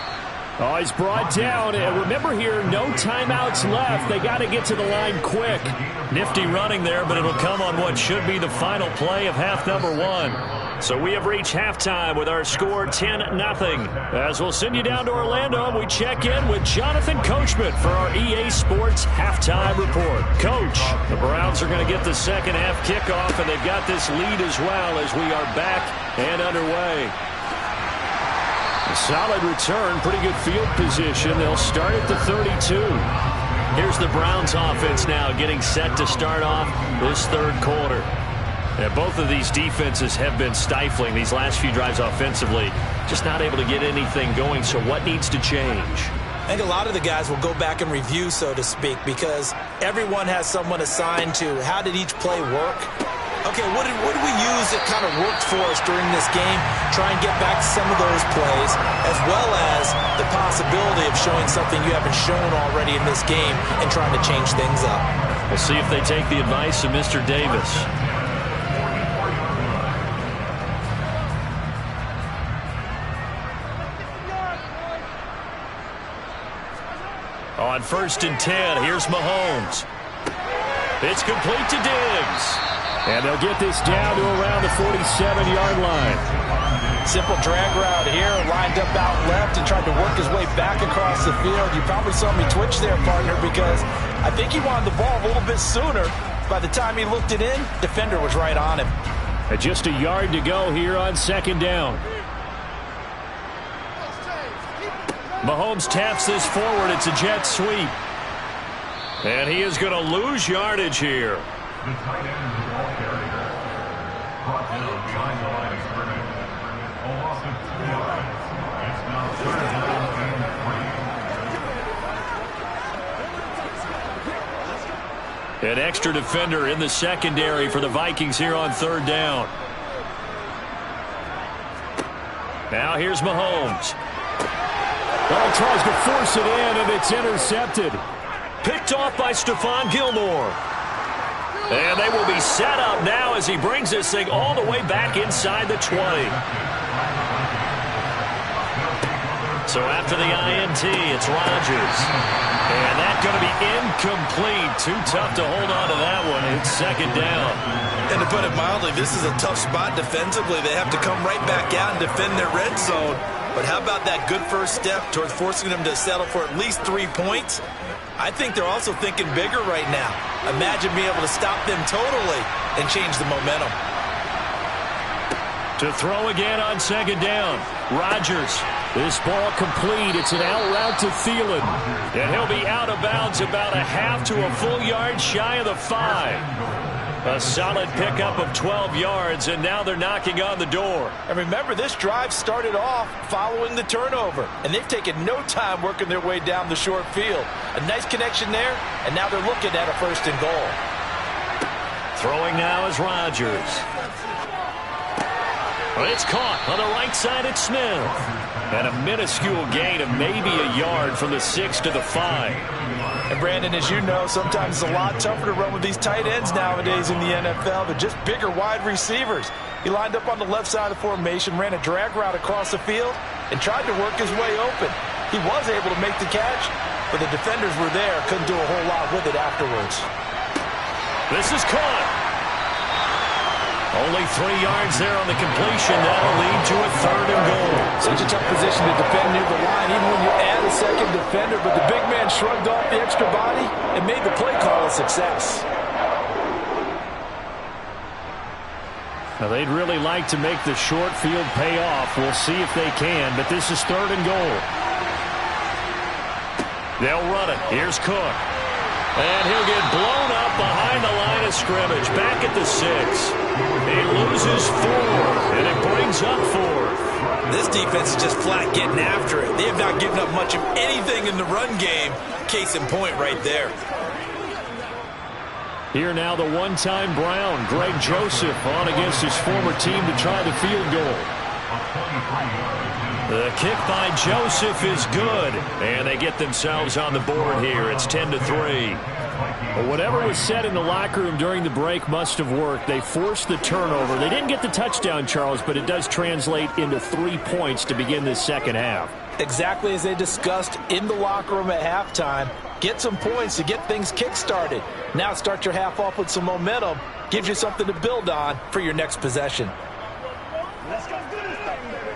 S1: Oh, he's brought down. And remember here, no timeouts left. They got to get to the line quick. Nifty running there, but it'll come on what should be the final play of half number 1. So we have reached halftime with our score 10-0. As we'll send you down to Orlando, we check in with Jonathan Coachman for our EA Sports Halftime Report. Coach, the Browns are going to get the second half kickoff, and they've got this lead as well as we are back and underway. A solid return, pretty good field position. They'll start at the 32. Here's the Browns offense now getting set to start off this 3rd quarter. And both of these defenses have been stifling these last few drives offensively. Just not able to get anything going. So what needs to change?
S2: I think a lot of the guys will go back and review, so to speak, because everyone has someone assigned to how did each play work. Okay, what did we use that kind of worked for us during this game? Try and get back to some of those plays, as well as the possibility of showing something you haven't shown already in this game and trying to change things up.
S1: We'll see if they take the advice of Mr. Davis. On 1st and 10, here's Mahomes. It's complete to Diggs. And they'll get this down to around the 47-yard line.
S2: Simple drag route here, lined up out left and tried to work his way back across the field. You probably saw me twitch there, partner, because I think he wanted the ball a little bit sooner. By the time he looked it in, defender was right on him.
S1: And just a yard to go here on 2nd down. Mahomes taps this forward. It's a jet sweep. And he is going to lose yardage here.
S4: The tight end is the ball carrier. Brought down behind the line of scrimmage. A loss of 2 yards. It's now 3rd and 3.
S1: An extra defender in the secondary for the Vikings here on 3rd down. Now here's Mahomes. Well, tries to force it in, and it's intercepted. Picked off by Stephon Gilmore. And they will be set up now as he brings this thing all the way back inside the 20. So after the INT, it's Rodgers. And that's going to be incomplete. Too tough to hold on to that one. It's 2nd down.
S6: And to put it mildly, this is a tough spot defensively. They have to come right back out and defend their red zone. But how about that good first step towards forcing them to settle for at least 3 points? I think they're also thinking bigger right now. Imagine being able to stop them totally and change the momentum.
S1: To throw again on 2nd down. Rodgers. This ball complete. It's an out route to Thielen. And he'll be out of bounds about a half to a full yard shy of the 5. A solid pickup of 12 yards, and now they're knocking on the door.
S2: And remember, this drive started off following the turnover, and they've taken no time working their way down the short field. A nice connection there, and now they're looking at a 1st and goal.
S1: Throwing now is Rodgers. It's caught on the right side. It's Smith. And a minuscule gain of maybe a yard from the 6 to the 5.
S2: And Brandon, as you know, sometimes it's a lot tougher to run with these tight ends nowadays in the NFL. They're just bigger wide receivers. He lined up on the left side of the formation, ran a drag route across the field, and tried to work his way open. He was able to make the catch, but the defenders were there, couldn't do a whole lot with it afterwards.
S1: This is caught. Only 3 yards there on the completion. That'll lead to a 3rd and goal.
S2: Such a tough position to defend near the line, even when you add a second defender. But the big man shrugged off the extra body and made the play call a success.
S3: Now, they'd really like to make the short field pay off. We'll see if they can, but this is 3rd and goal.
S1: They'll run it. Here's Cook. And he'll get blown up behind the line of scrimmage. Back at the 6. He loses 4, and it brings up 4th.
S6: This defense is just flat getting after it. They have not given up much of anything in the run game. Case in point right there.
S3: Here now the one-time Brown, Greg Joseph, on against his former team to try the field goal.
S1: The kick by Joseph is good, and they get themselves on the board here. It's 10-3.
S3: Well, whatever was said in the locker room during the break must have worked. They forced the turnover. They didn't get the touchdown, Charles, but it does translate into 3 points to begin this second half.
S2: Exactly as they discussed in the locker room at halftime. Get some points to get things kick-started. Now start your half off with some momentum. Gives you something to build on for your next possession.
S5: Let's go do this thing, baby.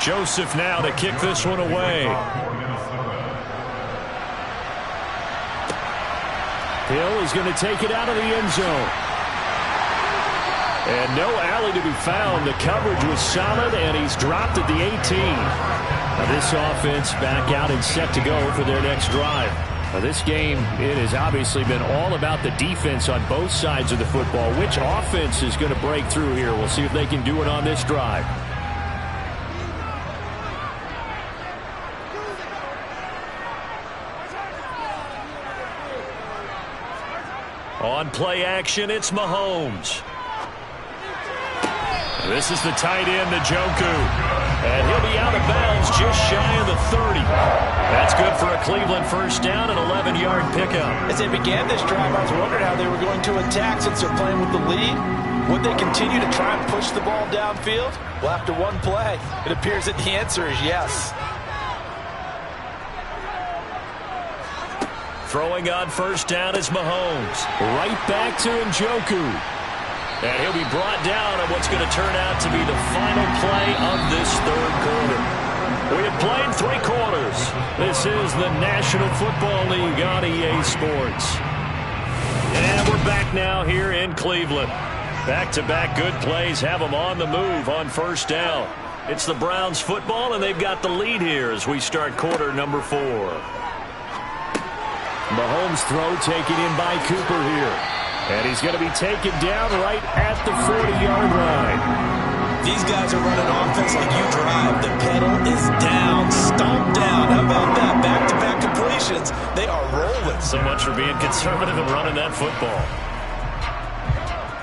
S1: Joseph now to kick this one away.
S3: Hill is going to take it out of the end zone. And no alley to be found. The coverage was solid, and he's dropped at the 18. Now this offense back out and set to go for their next drive. Now this game, it has obviously been all about the defense on both sides of the football. Which offense is going to break through here? We'll see if they can do it on this drive.
S1: On play action, it's Mahomes. This is the tight end, Njoku. And he'll be out of bounds just shy of the 30. That's good for a Cleveland first down, an 11-yard pickup.
S2: As they began this drive, I was wondering how they were going to attack since they're playing with the lead. Would they continue to try and push the ball downfield? Well, after one play, it appears that the answer is yes.
S1: Throwing on first down is Mahomes.
S3: Right back to Njoku.
S1: And he'll be brought down on what's going to turn out to be the final play of this 3rd quarter. We have played 3 quarters. This is the National Football League on EA Sports. And we're back now here in Cleveland. Back-to-back good plays have them on the move on first down. It's the Browns football, and they've got the lead here as we start quarter number 4.
S3: Mahomes throw taken in by Cooper here. And he's going to be taken down right at the 40-yard line.
S6: These guys are running offense like you drive. The pedal is down, stomped down. How about that? Back-to-back completions. They are rolling.
S1: So much for being conservative and running that football.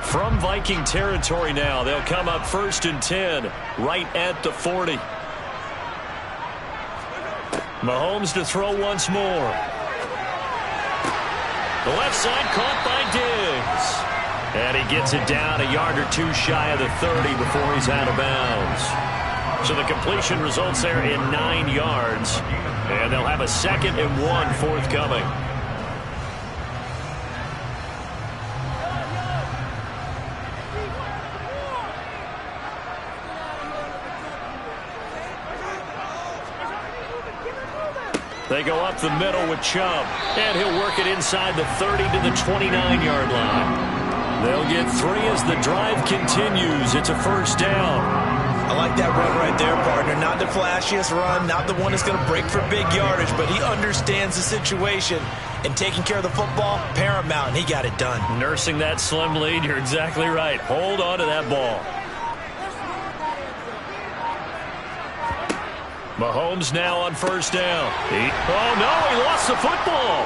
S1: From Viking territory now, they'll come up 1st and 10 right at the 40. Mahomes to throw once more. The left side caught by Diggs. And he gets it down a yard or 2 shy of the 30 before he's out of bounds. So the completion results there in 9 yards. And they'll have a 2nd and 1 forthcoming. They go up the middle with Chubb, and he'll work it inside the 30 to the 29-yard line. They'll get 3 as the drive continues. It's a first down.
S6: I like that run right there, partner. Not the flashiest run, not the one that's going to break for big yardage, but he understands the situation, and taking care of the football, paramount, and he got it done.
S1: Nursing that slim lead, you're exactly right. Hold on to that ball. Mahomes now on first down. Oh, no, he lost the football.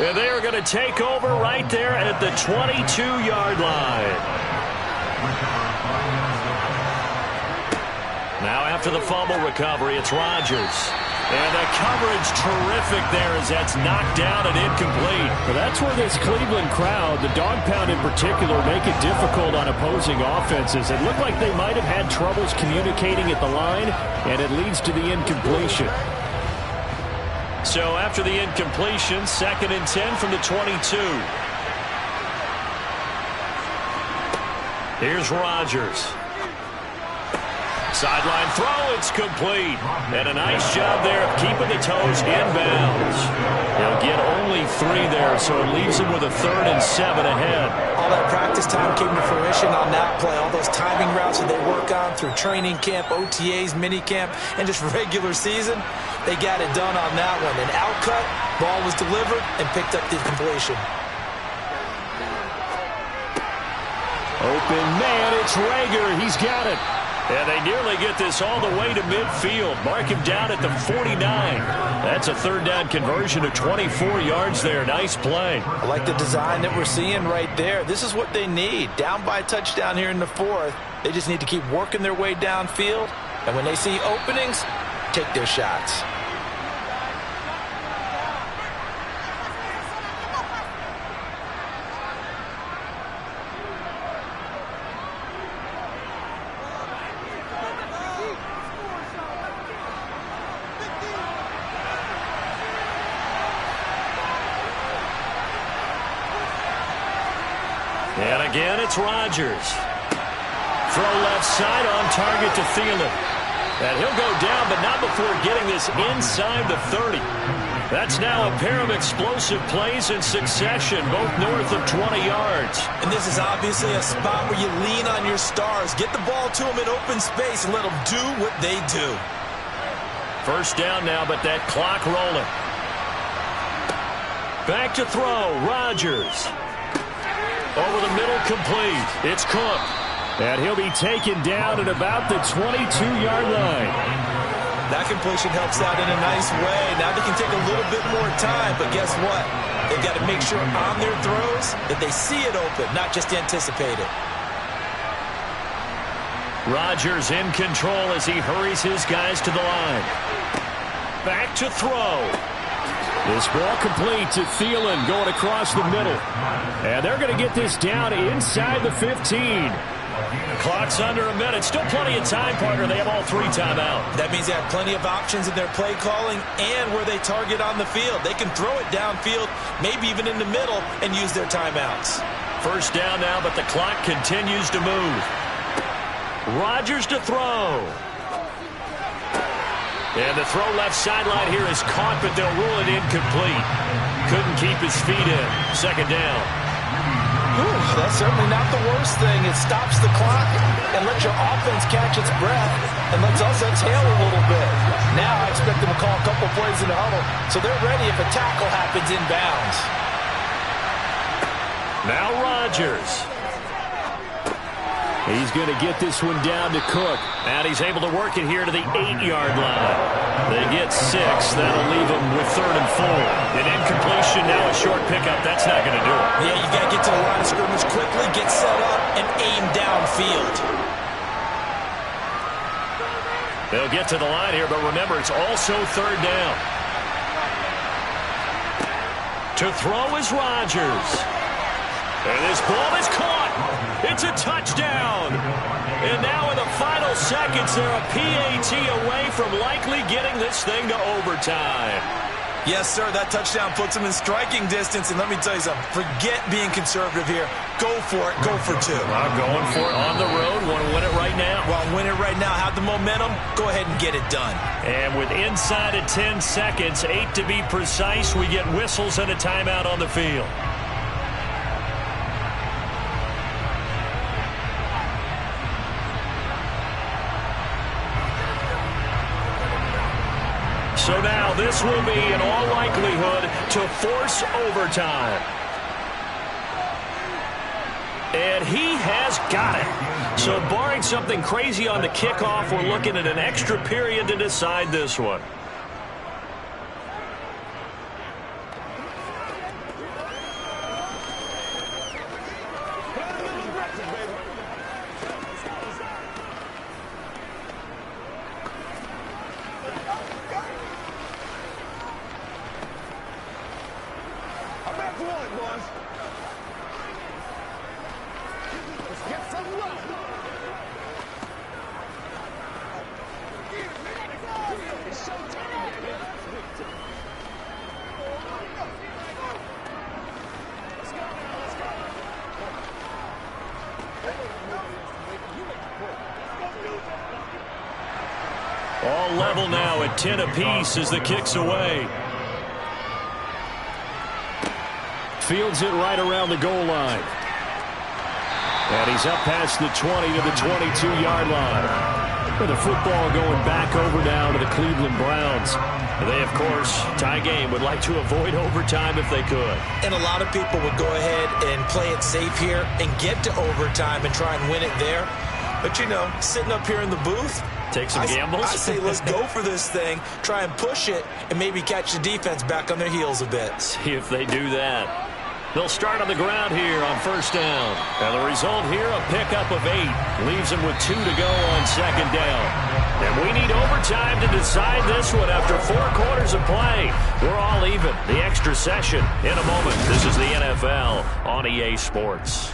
S1: And they are going to take over right there at the 22-yard line. Now after the fumble recovery, it's Rodgers. And the coverage terrific there as that's knocked down and incomplete.
S3: Well, that's where this Cleveland crowd, the dog pound in particular, make it difficult on opposing offenses. It looked like they might have had troubles communicating at the line, and it leads to the incompletion.
S1: So after the incompletion, 2nd and 10 from the 22. Here's Rodgers. Sideline throw, it's complete. And a nice job there of keeping the toes in bounds. He'll get only 3 there, so it leaves him with a 3rd and 7 ahead.
S2: All that practice time came to fruition on that play. All those timing routes that they work on through training camp, OTAs, mini camp, and just regular season, they got it done on that one. An outcut, ball was delivered, and picked up the completion.
S3: Open man, it's Rager. He's got it.
S1: And they nearly get this all the way to midfield. Mark him down at the 49. That's a 3rd down conversion of 24 yards there. Nice play.
S2: I like the design that we're seeing right there. This is what they need. Down by a touchdown here in the 4th. They just need to keep working their way downfield. And when they see openings, take their shots.
S1: And again, it's Rodgers. Throw left side on target to Thielen. And he'll go down, but not before getting this inside the 30. That's now a pair of explosive plays in succession, both north of 20 yards.
S6: And this is obviously a spot where you lean on your stars. Get the ball to them in open space and let them do what they do.
S1: First down now, but that clock rolling. Back to throw, Rodgers. Over the middle, complete. It's Cook.
S3: And he'll be taken down at about the 22-yard line.
S6: That completion helps out in a nice way. Now they can take a little bit more time, but guess what? They've got to make sure on their throws that they see it open, not just anticipate it.
S1: Rodgers in control as he hurries his guys to the line. Back to throw.
S3: This ball complete to Thielen going across the middle. And they're going to get this down inside the 15.
S1: Clock's under a minute. Still plenty of time, partner. They have all 3 timeout.
S6: That means they have plenty of options in their play calling and where they target on the field. They can throw it downfield, maybe even in the middle, and use their timeouts.
S1: First down now, but the clock continues to move. Rodgers to throw. And the throw left sideline here is caught, but they'll rule it incomplete. Couldn't keep his feet in. Second down.
S2: Ooh, that's certainly not the worst thing. It stops the clock and lets your offense catch its breath and lets us exhale a little bit. Now I expect them to call a couple plays in the huddle so they're ready if a tackle happens inbounds.
S1: Now Rodgers.
S3: He's going to get this one down to Cook.
S1: And he's able to work it here to the 8-yard line. They get 6. That'll leave them with 3rd and 4. An incompletion, now a short pickup. That's not going to do it.
S6: Yeah, you've got to get to the line of scrimmage quickly, get set up, and aim downfield.
S1: They'll get to the line here, but remember, it's also 3rd down. To throw is Rodgers. And this ball is caught. It's a touchdown. And now in the final seconds, they're a PAT away from likely getting this thing to overtime.
S6: Yes, sir. That touchdown puts them in striking distance. And let me tell you something. Forget being conservative here. Go for it. Go for two.
S1: Well, going for it on the road. Want to win it right now.
S6: Well, win it right now. Have the momentum. Go ahead and get it done.
S1: And with inside of 10 seconds, 8 to be precise, we get whistles and a timeout on the field. So now this will be, in all likelihood, to force overtime. And he has got it. So barring something crazy on the kickoff, we're looking at an extra period to decide this one. All level now at 10 apiece as the kick's away. Fields it right around the goal line. And he's up past the 20 to the 22-yard line. With the football going back over now to the Cleveland Browns. They, of course, tie game, would like to avoid overtime if they could.
S6: And a lot of people would go ahead and play it safe here and get to overtime and try and win it there. But, you know, sitting up here in the booth,
S1: take some gambles.
S6: I say let's go for this thing, try and push it, and maybe catch the defense back on their heels a bit.
S1: See if they do that. They'll start on the ground here on first down. And the result here, a pickup of 8. Leaves them with 2 to go on second down. And we need overtime to decide this one after 4 quarters of play. We're all even. The extra session in a moment. This is the NFL on EA Sports.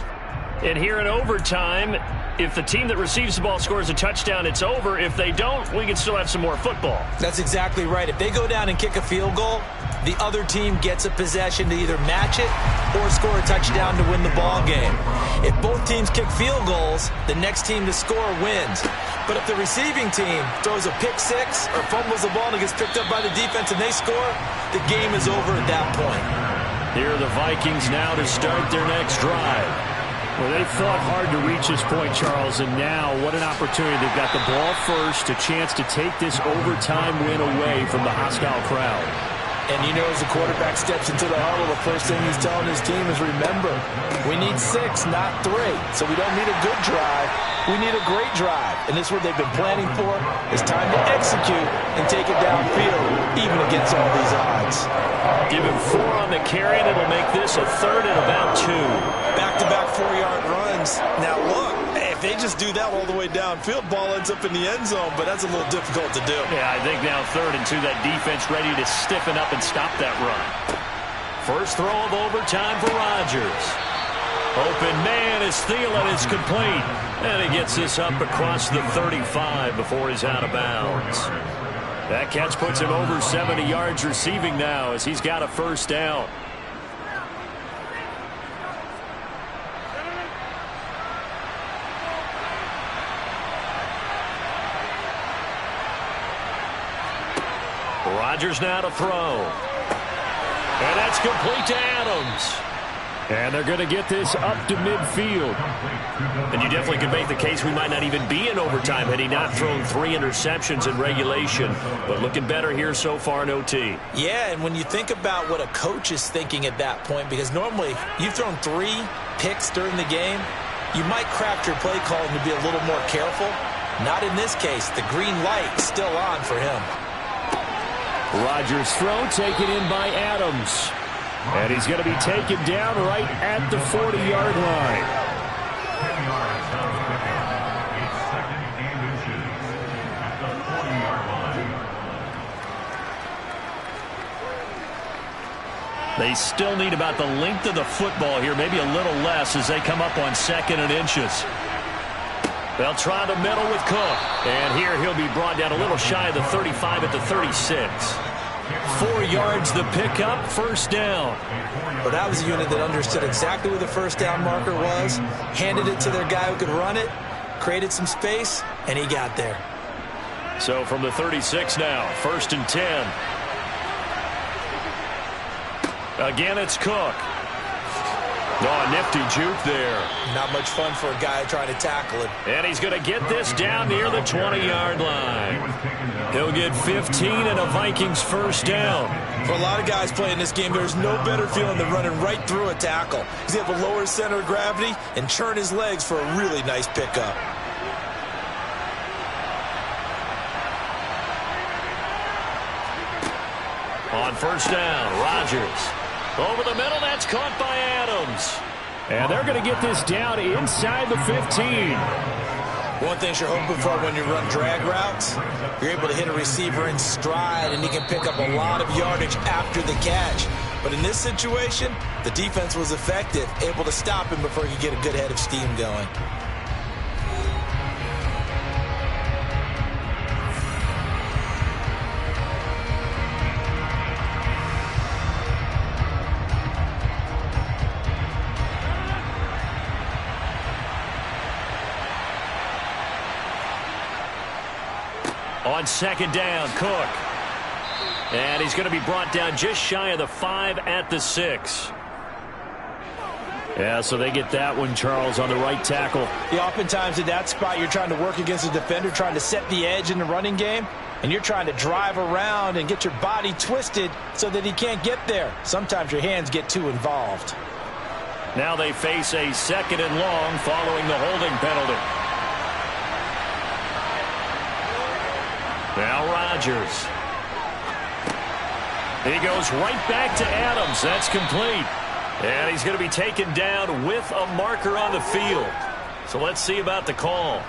S1: And here in overtime, if the team that receives the ball scores a touchdown, it's over. If they don't, we can still have some more football.
S6: That's exactly right. If they go down and kick a field goal, the other team gets a possession to either match it or score a touchdown to win the ball game. If both teams kick field goals, the next team to score wins. But if the receiving team throws a pick six or fumbles the ball and it gets picked up by the defense and they score, the game is over at that point.
S1: Here are the Vikings now to start their next drive.
S3: Well, they fought hard to reach this point, Charles, and now what an opportunity. They've got the ball first, a chance to take this overtime win away from the hostile crowd.
S2: And you know, as the quarterback steps into the huddle, the first thing he's telling his team is, remember, we need 6, not 3. So we don't need a good drive. We need a great drive. And this is what they've been planning for. It's time to execute and take it downfield, even against all these odds.
S1: Give him 4 on the carry, and it'll make this a third and about 2.
S6: Back-to-back 4-yard runs. Now, look, if they just do that all the way downfield, ball ends up in the end zone, but that's a little difficult to do.
S1: Yeah, I think now 3rd and 2, that defense ready to stiffen up and stop that run. First throw of overtime for Rodgers. Open man is Thielen. It's complete. And he gets this up across the 35 before he's out of bounds. That catch puts him over 70 yards receiving now as he's got a first down. Rodgers now to throw. And that's complete to Adams. And they're going to get this up to midfield. And you definitely could make the case we might not even be in overtime had he not thrown 3 interceptions in regulation. But looking better here so far in OT.
S6: Yeah, and when you think about what a coach is thinking at that point, because normally you've thrown 3 picks during the game, you might craft your play calling to be a little more careful. Not in this case. The green light is still on for him.
S3: Rodgers' throw taken in by Adams. And he's going to be taken down right at the 40-yard line.
S4: 10 yards on the pickup. It's 2nd and inches at the 40-yard line.
S1: They still need about the length of the football here, maybe a little less as they come up on 2nd and inches. They'll try the middle with Cook. And here he'll be brought down a little shy of the 35 at the 36. 4 yards the pickup, first down.
S2: Well, that was a unit that understood exactly where the first down marker was, handed it to their guy who could run it, created some space, and he got there.
S1: So from the 36 now, 1st and 10. Again, it's Cook. Oh, nifty juke there.
S2: Not much fun for a guy trying to tackle it.
S1: And he's going to get this down near the 20-yard line. He'll get 15 and a Vikings first down.
S2: For a lot of guys playing this game, there's no better feeling than running right through a tackle. He's able to lower his center of gravity and churn his legs for a really nice pickup.
S1: On first down, Rodgers. Over the middle, that's caught by Adams.
S3: And they're going to get this down inside the 15.
S2: One thing you're hoping for when you run drag routes, you're able to hit a receiver in stride, and he can pick up a lot of yardage after the catch. But in this situation, the defense was effective, able to stop him before he could get a good head of steam going.
S1: On second down, Cook. And he's going to be brought down just shy of the 5 at the 6.
S3: Yeah, so they get that one, Charles, on the right tackle.
S2: Yeah, oftentimes in that spot, you're trying to work against a defender, trying to set the edge in the running game, and you're trying to drive around and get your body twisted so that he can't get there. Sometimes your hands get too involved.
S1: Now they face a 2nd and long following the holding penalty. Now Rodgers. He goes right back to Adams. That's complete. And he's going to be taken down with a marker on the field. So let's see about the call.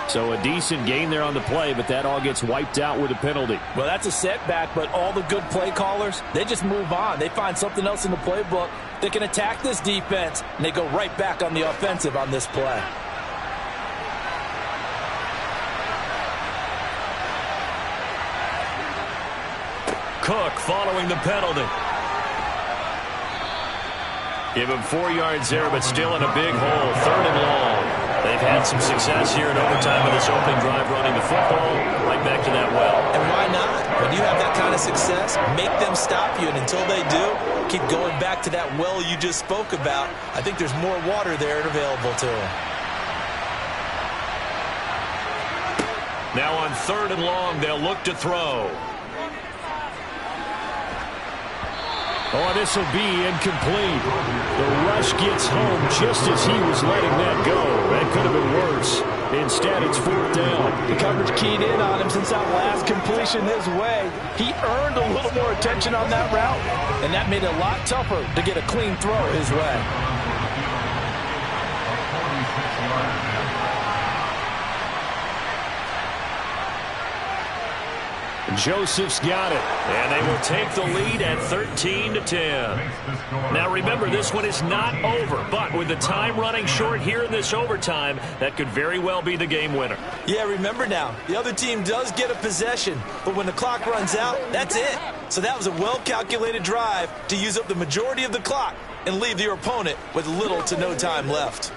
S3: So a decent gain there on the play, but that all gets wiped out with a penalty.
S2: Well, that's a setback, but all the good play callers, they just move on. They find something else in the playbook that can attack this defense, and they go right back on the offensive on this play.
S1: Cook following the penalty. Give him 4 yards there, but still in a big hole. 3rd and long. They've had some success here in overtime of this opening drive running the football right back to that well.
S2: And why not? When you have that kind of success, make them stop you. And until they do, keep going back to that well you just spoke about. I think there's more water there and available to them.
S1: Now on 3rd and long, they'll look to throw.
S3: Oh, this will be incomplete. The rush gets home just as he was letting that go. That could have been worse. Instead, it's 4th down.
S2: The coverage keyed in on him since that last completion his way. He earned a little more attention on that route, and that made it a lot tougher to get a clean throw his way.
S3: Joseph's got it.
S1: And they will take the lead at 13-10. Now remember, this one is not over, but with the time running short here in this overtime, that could very well be the game winner.
S2: Yeah, remember now, the other team does get a possession, but when the clock runs out, that's it. So that was a well-calculated drive to use up the majority of the clock and leave your opponent with little to no time left.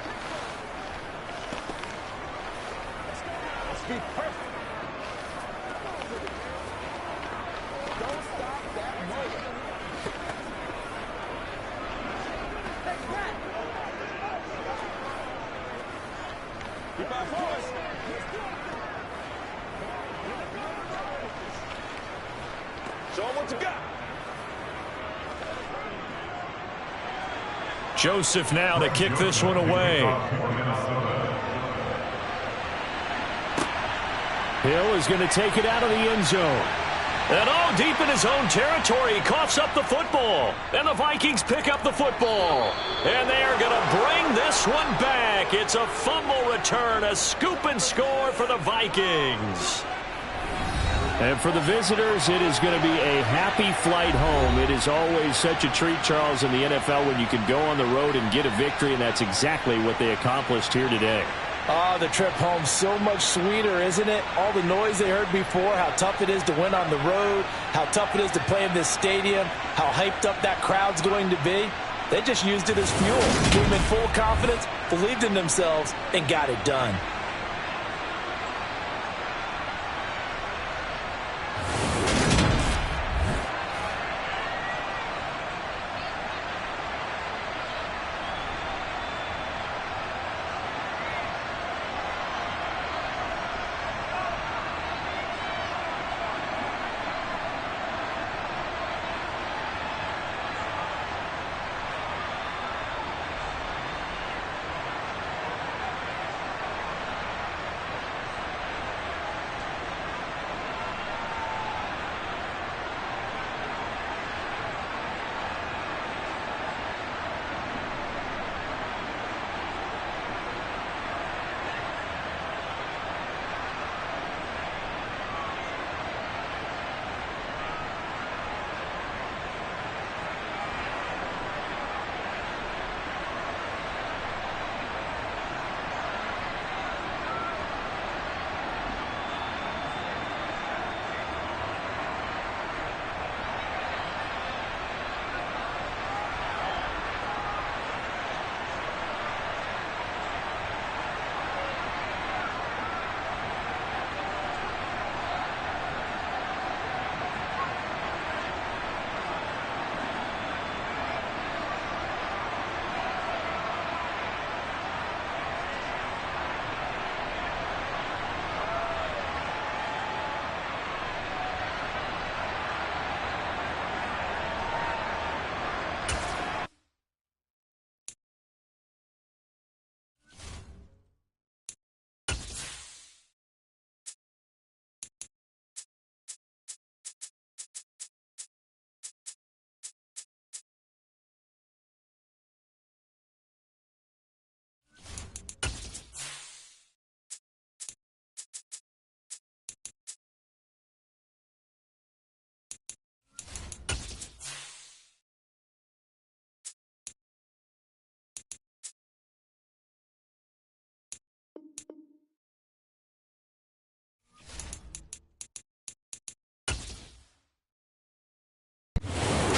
S5: Show them what you got.
S1: Joseph now to kick this one away.
S3: Hill is going to take it out of the end zone.
S1: And oh, deep in his own territory, he coughs up the football. And the Vikings pick up the football. And they are going to bring this one back. It's a fumble return, a scoop and score for the Vikings.
S3: And for the visitors, it is going to be a happy flight home. It is always such a treat, Charles, in the NFL when you can go on the road and get a victory, and that's exactly what they accomplished here today.
S2: Oh, the trip home so much sweeter, isn't it? All the noise they heard before, how tough it is to win on the road, how tough it is to play in this stadium, how hyped up that crowd's going to be. They just used it as fuel, came in full confidence, believed in themselves, and got it done.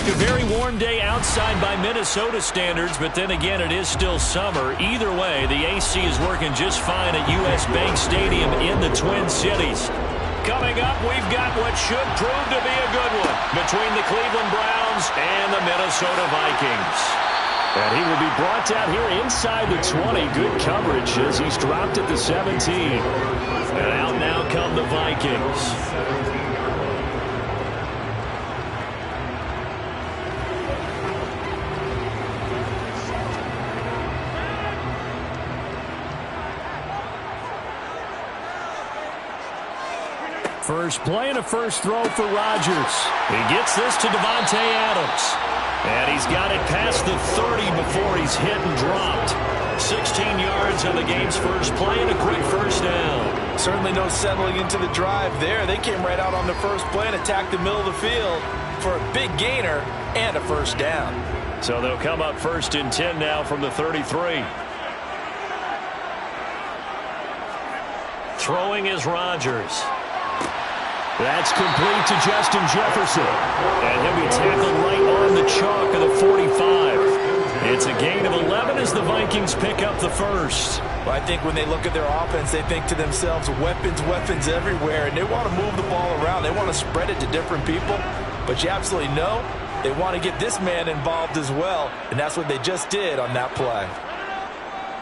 S1: A very warm day outside by Minnesota standards, but then again, it is still summer. Either way, the AC is working just fine at U.S. Bank Stadium in the Twin Cities. Coming up, we've got what should prove to be a good one between the Cleveland Browns and the Minnesota Vikings. And he will be brought down here inside the 20. Good coverage as he's dropped at the 17. And out now come the Vikings. First play and a first throw for Rodgers. He gets this to Davante Adams. And he's got it past the 30 before he's hit and dropped. 16 yards on the game's first play and a quick first down.
S2: Certainly no settling into the drive there. They came right out on the first play and attacked the middle of the field for a big gainer and a first down.
S1: So they'll come up first and 10 now from the 33. Throwing is Rodgers. That's complete to Justin Jefferson. And he'll be tackled right on the chalk of the 45. It's a gain of 11 as the Vikings pick up the first.
S2: Well, I think when they look at their offense, they think to themselves, weapons everywhere, and they want to move the ball around. They want to spread it to different people. But you absolutely know they want to get this man involved as well, and that's what they just did on that play.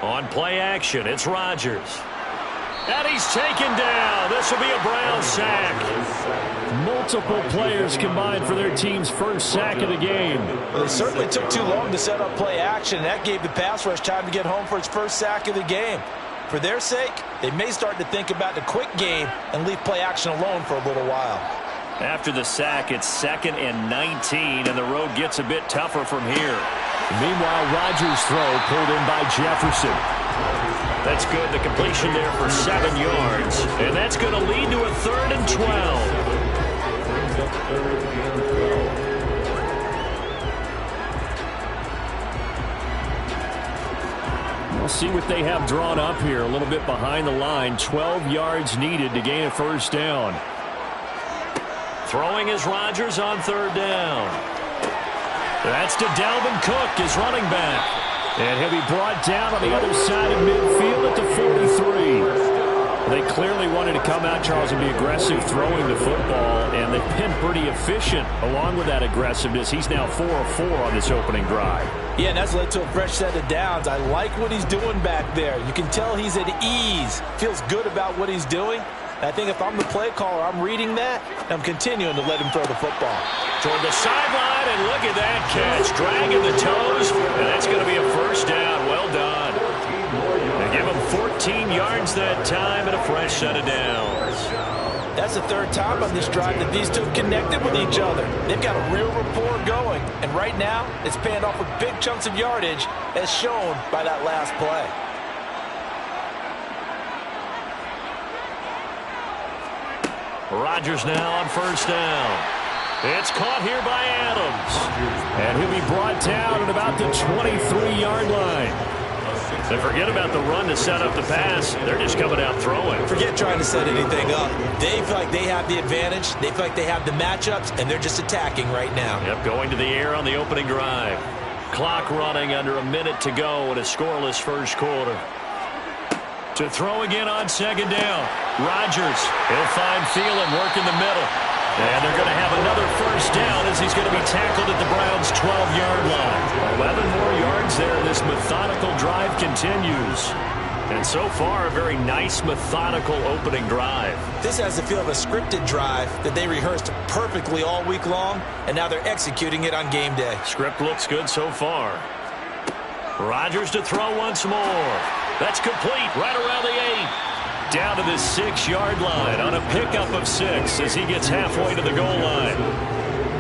S1: On play action, it's Rodgers. And he's taken down. This will be a Brown sack.
S3: Multiple players combined for their team's first sack of the game.
S2: Well, it certainly took too long to set up play action, and that gave the pass rush time to get home for its first sack of the game. For their sake, they may start to think about the quick game and leave play action alone for a little while.
S1: After the sack, it's 2nd and 19, and the road gets a bit tougher from here.
S3: Meanwhile, Rodgers' throw pulled in by Jefferson.
S1: That's good. The completion there for 7 yards. And that's going to lead to a 3rd and 12.
S3: Well, see what they have drawn up here. A little bit behind the line. 12 yards needed to gain a first down.
S1: Throwing is Rodgers on third down. That's to Dalvin Cook, his running back. And he'll be brought down on the other side of midfield at the 43. They clearly wanted to come out, Charles, and be aggressive throwing the football, and they've been pretty efficient along with that aggressiveness. He's now 4 of 4 on this opening drive.
S2: Yeah, and that's led to a fresh set of downs. I like what he's doing back there. You can tell he's at ease, feels good about what he's doing. And I think if I'm the play caller, I'm reading that, and I'm continuing to let him throw the football.
S1: Toward the sideline, and look at that catch. Dragging the toes, and that's going to be a first down. Well done. They give him 14 yards that time and a fresh set of downs.
S2: That's the third time on this drive that these two have connected with each other. They've got a real rapport going, and right now it's paying off with big chunks of yardage as shown by that last play.
S1: Rodgers now on first down. It's caught here by Adams. And he'll be brought down at about the 23-yard line. They forget about the run to set up the pass. They're just coming out throwing.
S6: Forget trying to set anything up. They feel like they have the advantage. They feel like they have the matchups, and they're just attacking right now.
S1: Yep, going to the air on the opening drive. Clock running under a minute to go in a scoreless first quarter. To throw again on second down. Rodgers, he'll find Thielen working the middle. And they're going to have another first down as he's going to be tackled at the Browns' 12-yard line. 11 more yards there. This methodical drive continues. And so far, a very nice, methodical opening drive.
S6: This has the feel of a scripted drive that they rehearsed perfectly all week long, and now they're executing it on game day.
S1: Script looks good so far. Rodgers to throw once more. That's complete right around the 8. Down to the 6-yard line on a pickup of 6 as he gets halfway to the goal line.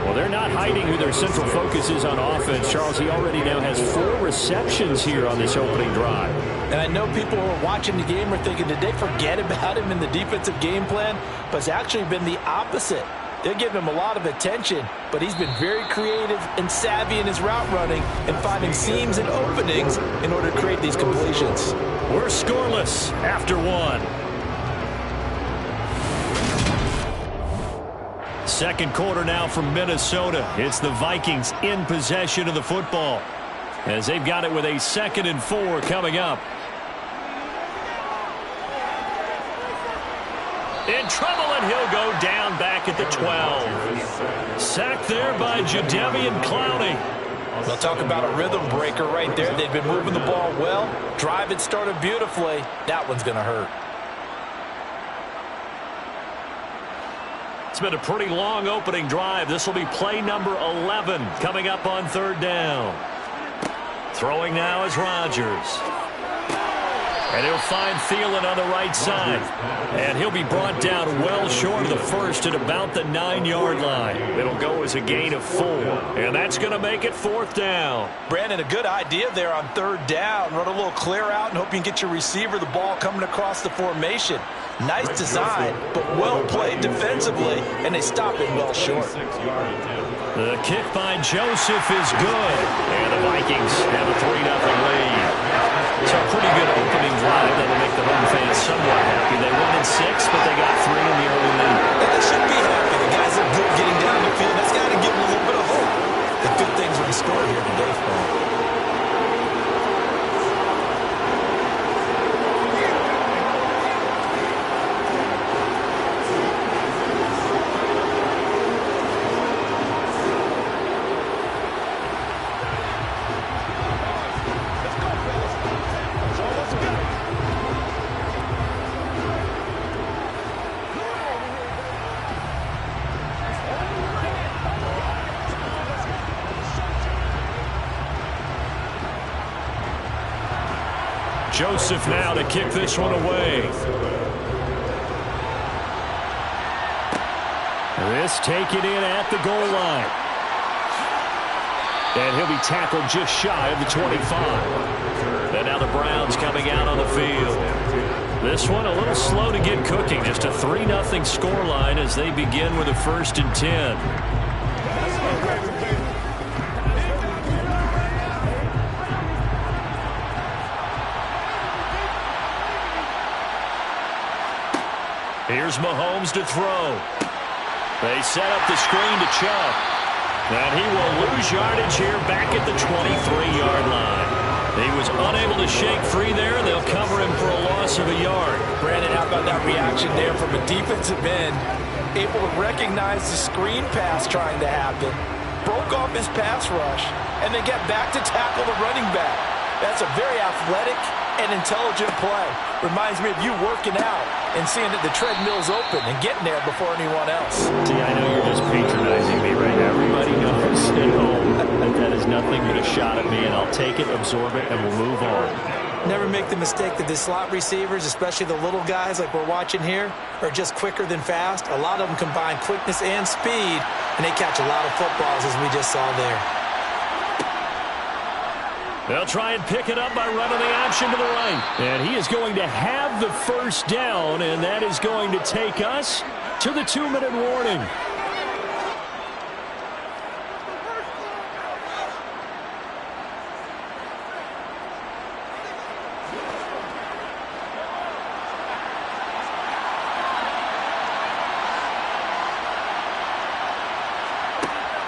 S3: Well, they're not hiding who their central focus is on offense. Charles, he already now has 4 receptions here on this opening drive.
S2: And I know people who are watching the game are thinking, did they forget about him in the defensive game plan? But it's actually been the opposite. They're giving him a lot of attention, but he's been very creative and savvy in his route running and finding seams and openings in order to create these completions.
S1: We're scoreless after 1. Second quarter now from Minnesota. It's the Vikings in possession of the football as they've got it with a 2nd and 4 coming up. In trouble, and he'll go down back at the 12. Sacked there by Jadeveon Clowney.
S2: They'll talk about a rhythm breaker right there. They've been moving the ball well. Drive it started beautifully. That one's going to hurt.
S1: It's been a pretty long opening drive. This will be play number 11 coming up on third down. Throwing now is Rodgers. And he'll find Thielen on the right side. And he'll be brought down well short of the first at about the 9-yard line. It'll go as a gain of 4. And that's going to make it 4th down.
S2: Brandon, a good idea there on third down. Run a little clear out and hope you can get your receiver the ball coming across the formation. Nice design, but well played defensively, and they stop it well short.
S1: The kick by Joseph is good. And the Vikings have a 3-0 lead. It's a pretty good opening drive that'll make the home fans somewhat happy. They won in 6, but they got 3 in the early lead.
S6: And they should be happy. The guys look good getting down the field. That's got to give them a little bit of hope that good things are in store here today, Paul.
S1: Joseph now to kick this one away. This taken in at the goal line. And he'll be tackled just shy of the 25. And now the Browns coming out on the field. This one a little slow to get cooking. Just a 3-0 scoreline as they begin with a 1st and 10. Here's Mahomes to throw. They set up the screen to Chubb. And he will lose yardage here back at the 23-yard line. He was unable to shake free there. They'll cover him for a loss of a yard.
S2: Brandon, how about that reaction there from a defensive end? Able to recognize the screen pass trying to happen. Broke off his pass rush. And then get back to tackle the running back. That's a very athletic and intelligent play. Reminds me of you working out and seeing that the treadmill's open and getting there before anyone else.
S3: See, I know you're just patronizing me right now. Everybody knows at home that is nothing but a shot at me, and I'll take it, absorb it, and we'll move on.
S2: Never make the mistake that the slot receivers, especially the little guys like we're watching here, are just quicker than fast. A lot of them combine quickness and speed, and they catch a lot of footballs, as we just saw there.
S1: They'll try and pick it up by running the option to the right.
S3: And he is going to have the first down, and that is going to take us to the 2-minute warning.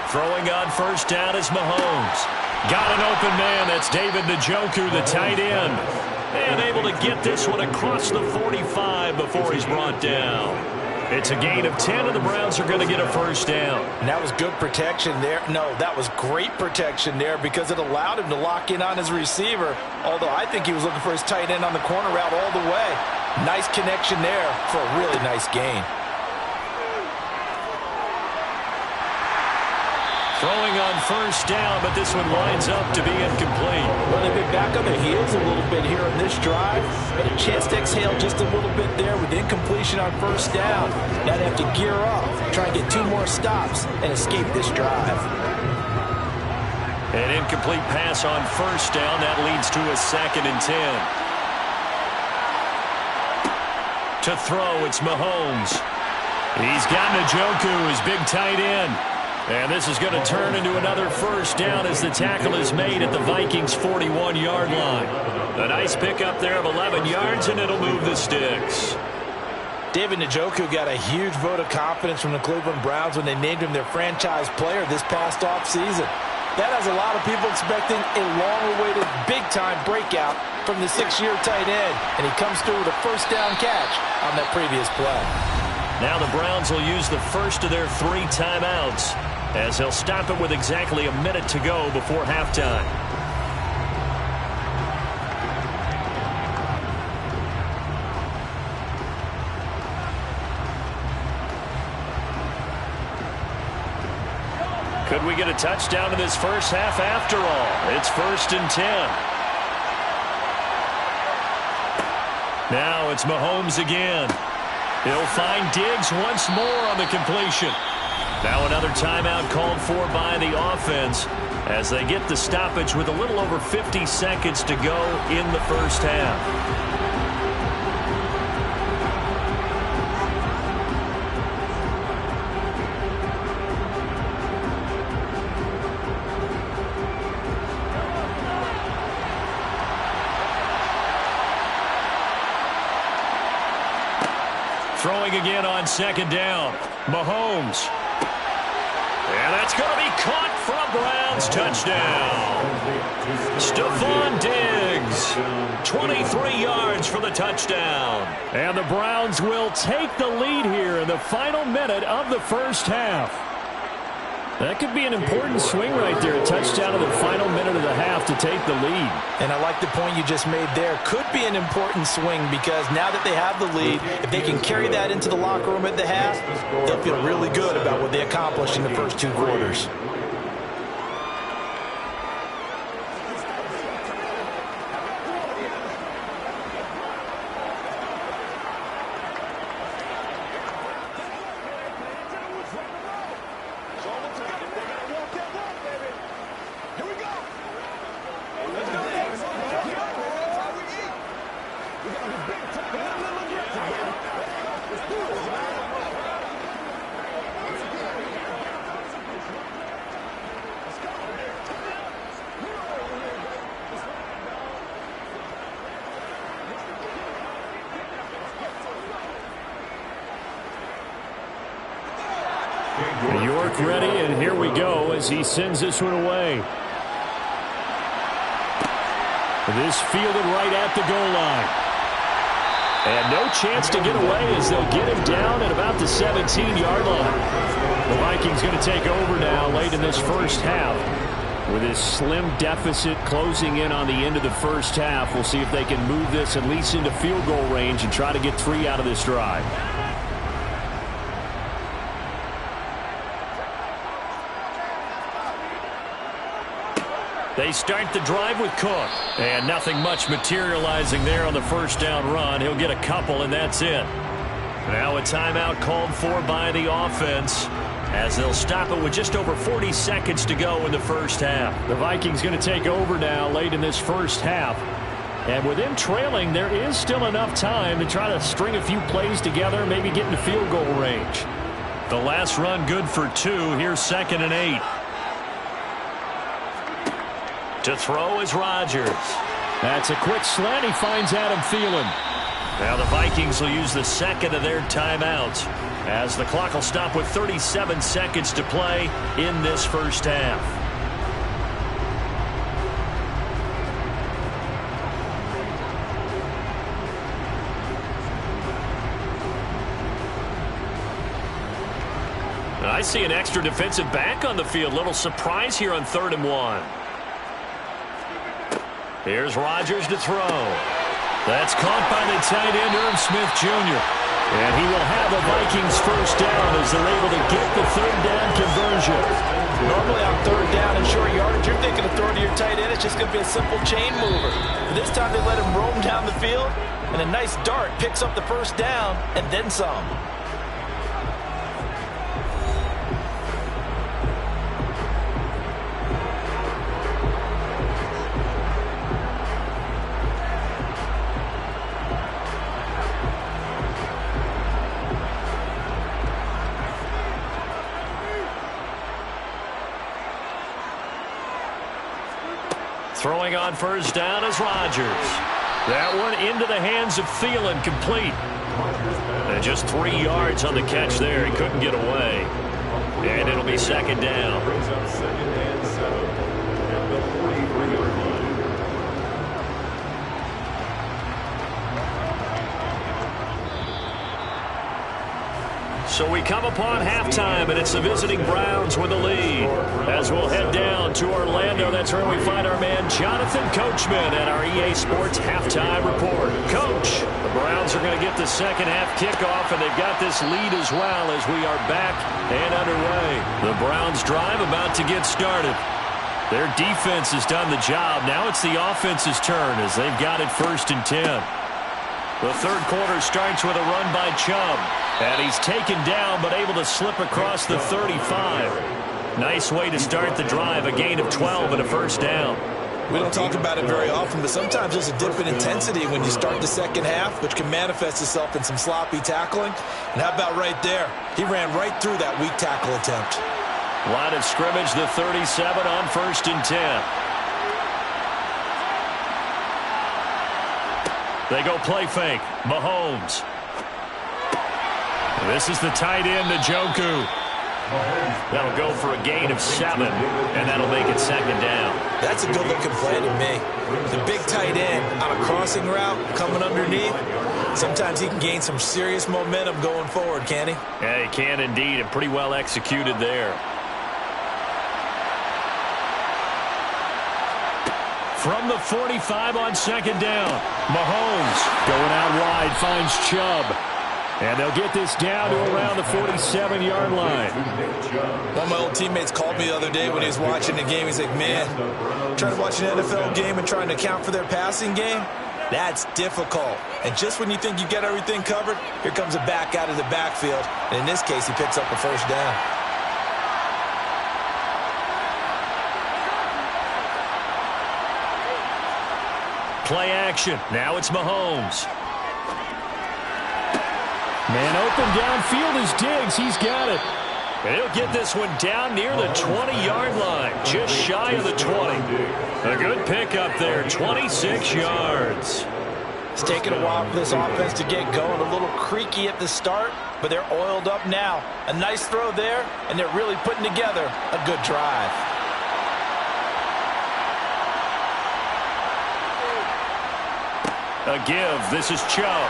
S1: Throwing on first down is Mahomes. Got an open man. That's David Njoku, the tight end. And able to get this one across the 45 before he's brought down. It's a gain of 10, and the Browns are going to get a first down.
S2: And that was good protection there. No, that was great protection there because it allowed him to lock in on his receiver, although I think he was looking for his tight end on the corner route all the way. Nice connection there for a really nice gain.
S1: Throwing on first down, but this one winds up to be incomplete.
S2: Well, they've been back on their heels a little bit here in this drive, but a chance to exhale just a little bit there with incompletion on first down. Now they have to gear up, try and get 2 more stops, and escape this drive.
S1: An incomplete pass on first down. That leads to a 2nd and 10. To throw, it's Mahomes. He's got Njoku, his big tight end. And this is going to turn into another first down as the tackle is made at the Vikings' 41-yard line. A nice pickup there of 11 yards, and it'll move the sticks.
S2: David Njoku got a huge vote of confidence from the Cleveland Browns when they named him their franchise player this past offseason. That has a lot of people expecting a long-awaited, big-time breakout from the 6-year tight end, and he comes through with a first down catch on that previous play.
S1: Now the Browns will use the first of their 3 timeouts, as they'll stop it with exactly a minute to go before halftime. Could we get a touchdown in this first half after all? It's 1st and 10. Now it's Mahomes again. He'll find Diggs once more on the completion. Now another timeout called for by the offense as they get the stoppage with a little over 50 seconds to go in the first half. Throwing again on 2nd down. Mahomes. And that's going to be caught for a Browns touchdown. Stephon Diggs. 23 yards for the touchdown.
S3: And the Browns will take the lead here in the final minute of the first half. That could be an important swing right there. A touchdown in the final minute of the half to take the lead.
S2: And I like the point you just made there. Could be an important swing because now that they have the lead, if they can carry that into the locker room at the half, they'll feel really good about what they accomplished in the first 2 quarters.
S3: Footwork ready, and here we go as he sends this one away. This fielded right at the goal line. And no chance to get away as they'll get him down at about the 17-yard line. The Vikings going to take over now late in this first half. With this slim deficit closing in on the end of the first half, we'll see if they can move this at least into field goal range and try to get 3 out of this drive.
S1: They start the drive with Cook. And nothing much materializing there on the first down run. He'll get a couple, and that's it. Now a timeout called for by the offense, as they'll stop it with just over 40 seconds to go in the first half.
S3: The Vikings going to take over now late in this first half. And with them trailing, there is still enough time to try to string a few plays together, maybe get into field goal range.
S1: The last run good for 2. Here's 2nd and 8. To throw is Rodgers.
S3: That's a quick slant. He finds Adam Thielen.
S1: Now the Vikings will use the second of their timeouts, as the clock will stop with 37 seconds to play in this first half. And I see an extra defensive back on the field. Little surprise here on 3rd and 1. Here's Rodgers to throw. That's caught by the tight end, Irv Smith Jr. And he will have a Vikings first down as they're able to get the 3rd down conversion.
S2: Normally on 3rd down and short yardage, you're thinking of throwing to your tight end. It's just going to be a simple chain mover. But this time they let him roam down the field, and a nice dart picks up the first down and then some.
S1: Throwing on first down is Rodgers. That one into the hands of Thielen, complete. And just 3 yards on the catch there. He couldn't get away. And it'll be 2nd down. So we come upon halftime, and it's the visiting Browns with the lead. As we'll head down to Orlando, that's where we find our man Jonathan Coachman at our EA Sports Halftime Report. Coach, the Browns are going to get the second half kickoff, and they've got this lead as well as we are back and underway. The Browns drive about to get started. Their defense has done the job. Now it's the offense's turn as they've got it 1st and 10. The third quarter starts with a run by Chubb. And he's taken down but able to slip across the 35. Nice way to start the drive. A gain of 12 and a first down.
S6: We don't talk about it very often, but sometimes there's a dip in intensity when you start the second half, which can manifest itself in some sloppy tackling. And how about right there? He ran right through that weak tackle attempt.
S1: Line of scrimmage, the 37 on 1st and 10. They go play fake. Mahomes. This is the tight end, Njoku. That'll go for a gain of 7, and that'll make it 2nd down.
S6: That's a good-looking play to me. The big tight end on a crossing route coming underneath. Sometimes he can gain some serious momentum going forward, can't he?
S1: Yeah, he can indeed, and pretty well executed there. From the 45 on 2nd down, Mahomes
S3: going out wide, finds Chubb. And they'll get this down to around the 47-yard line.
S6: One of my old teammates called me the other day when he was watching the game. He's like, man, trying to watch an NFL game and trying to account for their passing game, that's difficult. And just when you think you get everything covered, here comes a back out of the backfield. And in this case, he picks up a first down.
S1: Play action. Now it's Mahomes.
S3: Man open downfield is Diggs. He's got it.
S1: And he'll get this one down near the 20-yard line, just shy of the 20. A good pickup there, 26 yards.
S2: It's taken a while for this offense to get going. A little creaky at the start, but they're oiled up now. A nice throw there, and they're really putting together a good drive.
S1: A give. This is Chubb.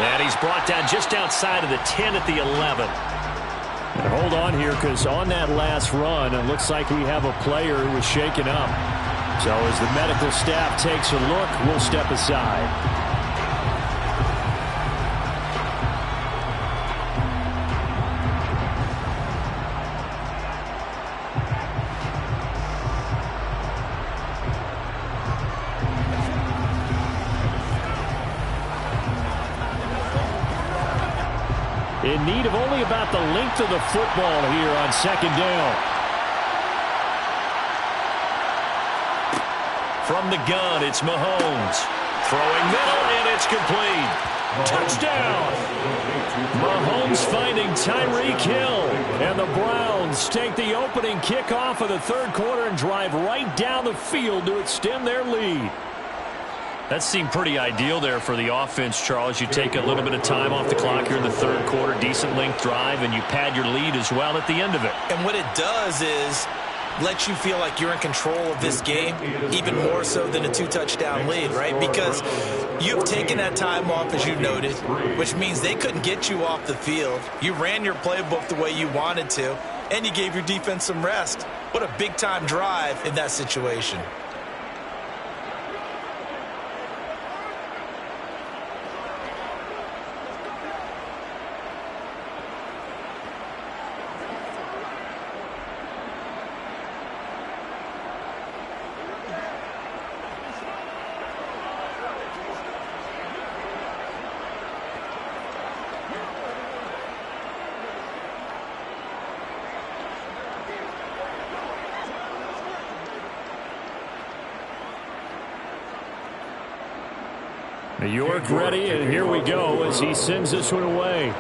S1: And he's brought down just outside of the 10 at the 11.
S3: And hold on here, because on that last run, it looks like we have a player who was shaken up. So as the medical staff takes a look, we'll step aside. In need of only about the length of the football here on second down.
S1: From the gun, it's Mahomes. Throwing middle, and it's complete. Touchdown! Mahomes finding Tyreek Hill. And the Browns take the opening kickoff of the third quarter and drive right down the field to extend their lead. That seemed pretty ideal there for the offense, Charles. You take a little bit of time off the clock here in the third quarter, decent length drive, and you pad your lead as well at the end of it.
S6: And what it does is let you feel like you're in control of this game, even more so than a two-touchdown lead, right? Because you've taken that time off, as you noted, which means they couldn't get you off the field. You ran your playbook the way you wanted to, and you gave your defense some rest. What a big-time drive in that situation.
S3: York ready, and here we go as he sends this one away.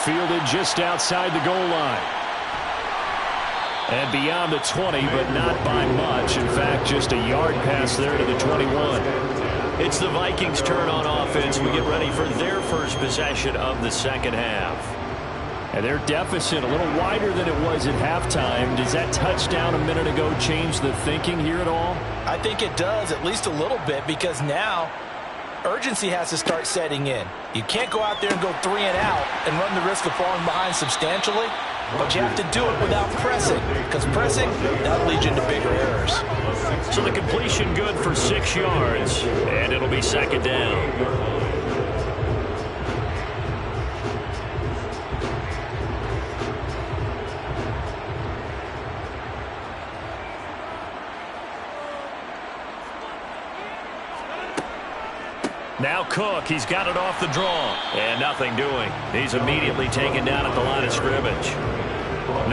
S3: Fielded just outside the goal line. And beyond the 20, but not by much. In fact, just a yard pass there to the 21.
S1: It's the Vikings' turn on offense. We get ready for their first possession of the second half.
S3: And their deficit a little wider than it was at halftime. Does that touchdown a minute ago change the thinking here at all?
S2: I think it does, at least a little bit, because now urgency has to start setting in. You can't go out there and go 3 and out and run the risk of falling behind substantially, but you have to do it without pressing, because pressing, that'll lead you into bigger errors.
S1: So the completion good for 6 yards, and it'll be second down. Now Cook, he's got it off the draw. And nothing doing. He's immediately taken down at the line of scrimmage.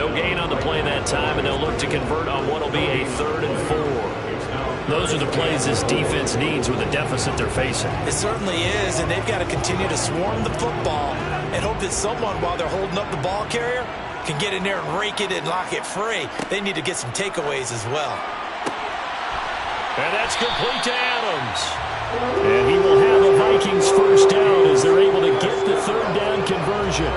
S1: No gain on the play that time, and they'll look to convert on what will be a 3rd and 4. Those are the plays this defense needs with the deficit they're facing.
S2: It certainly is, and they've got to continue to swarm the football and hope that someone, while they're holding up the ball carrier, can get in there and rake it and lock it free. They need to get some takeaways as well.
S1: And that's complete to Adams.
S3: And he will have the Vikings first down as they're able to get the 3rd down conversion.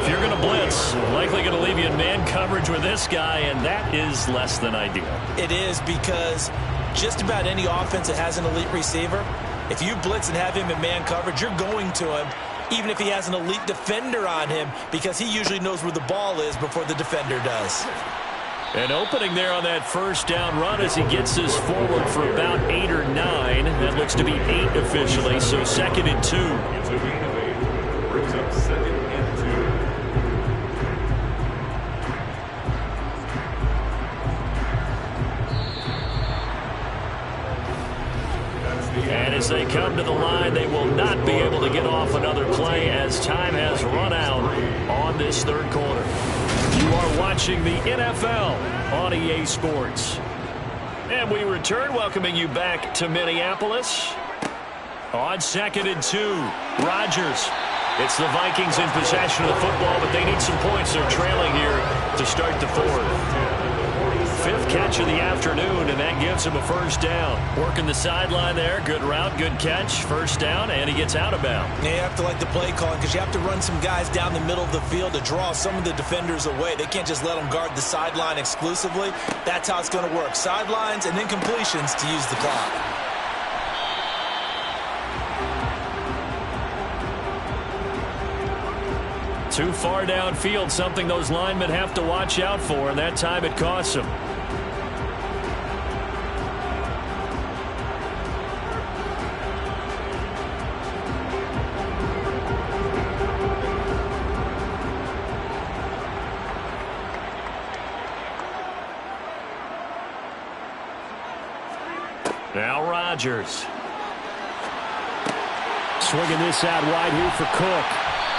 S1: If you're going to blitz, likely going to leave you in man coverage with this guy, and that is less than ideal.
S2: It is, because just about any offense that has an elite receiver, if you blitz and have him in man coverage, you're going to him, even if he has an elite defender on him, because he usually knows where the ball is before the defender does.
S1: An opening there on that first down run as he gets this forward for about 8 or 9. That looks to be 8 officially, so 2nd and 2.
S4: Brings up 2nd and 2.
S1: And as they come to the line, they will not be able to get off another play as time has run out on this 3rd quarter. You are watching the NFL on EA Sports. And we return, welcoming you back to Minneapolis. On 2nd and 2, Rodgers. It's the Vikings in possession of the football, but they need some points. They're trailing here to start the 4th. 5th catch of the afternoon, and that gives him a first down. Working the sideline there. Good route, good catch. First down, and he gets out of bounds.
S2: Yeah, you have to like the play calling because you have to run some guys down the middle of the field to draw some of the defenders away. They can't just let them guard the sideline exclusively. That's how it's going to work. Sidelines and then completions to use the clock.
S1: Too far downfield, something those linemen have to watch out for, and that time it costs them. Now Rodgers.
S3: Swinging this out wide here for Cook.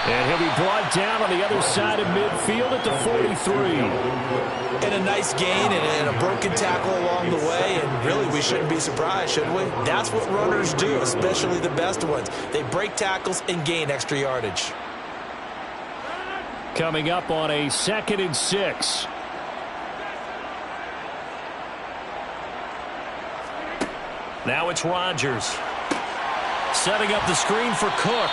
S3: And he'll be brought down on the other side of midfield at the 43.
S2: And a nice gain and a broken tackle along the way. And really, we shouldn't be surprised, should we? That's what runners do, especially the best ones. They break tackles and gain extra yardage.
S3: Coming up on a 2nd and 6.
S1: Now it's Rodgers. Setting up the screen for Cook.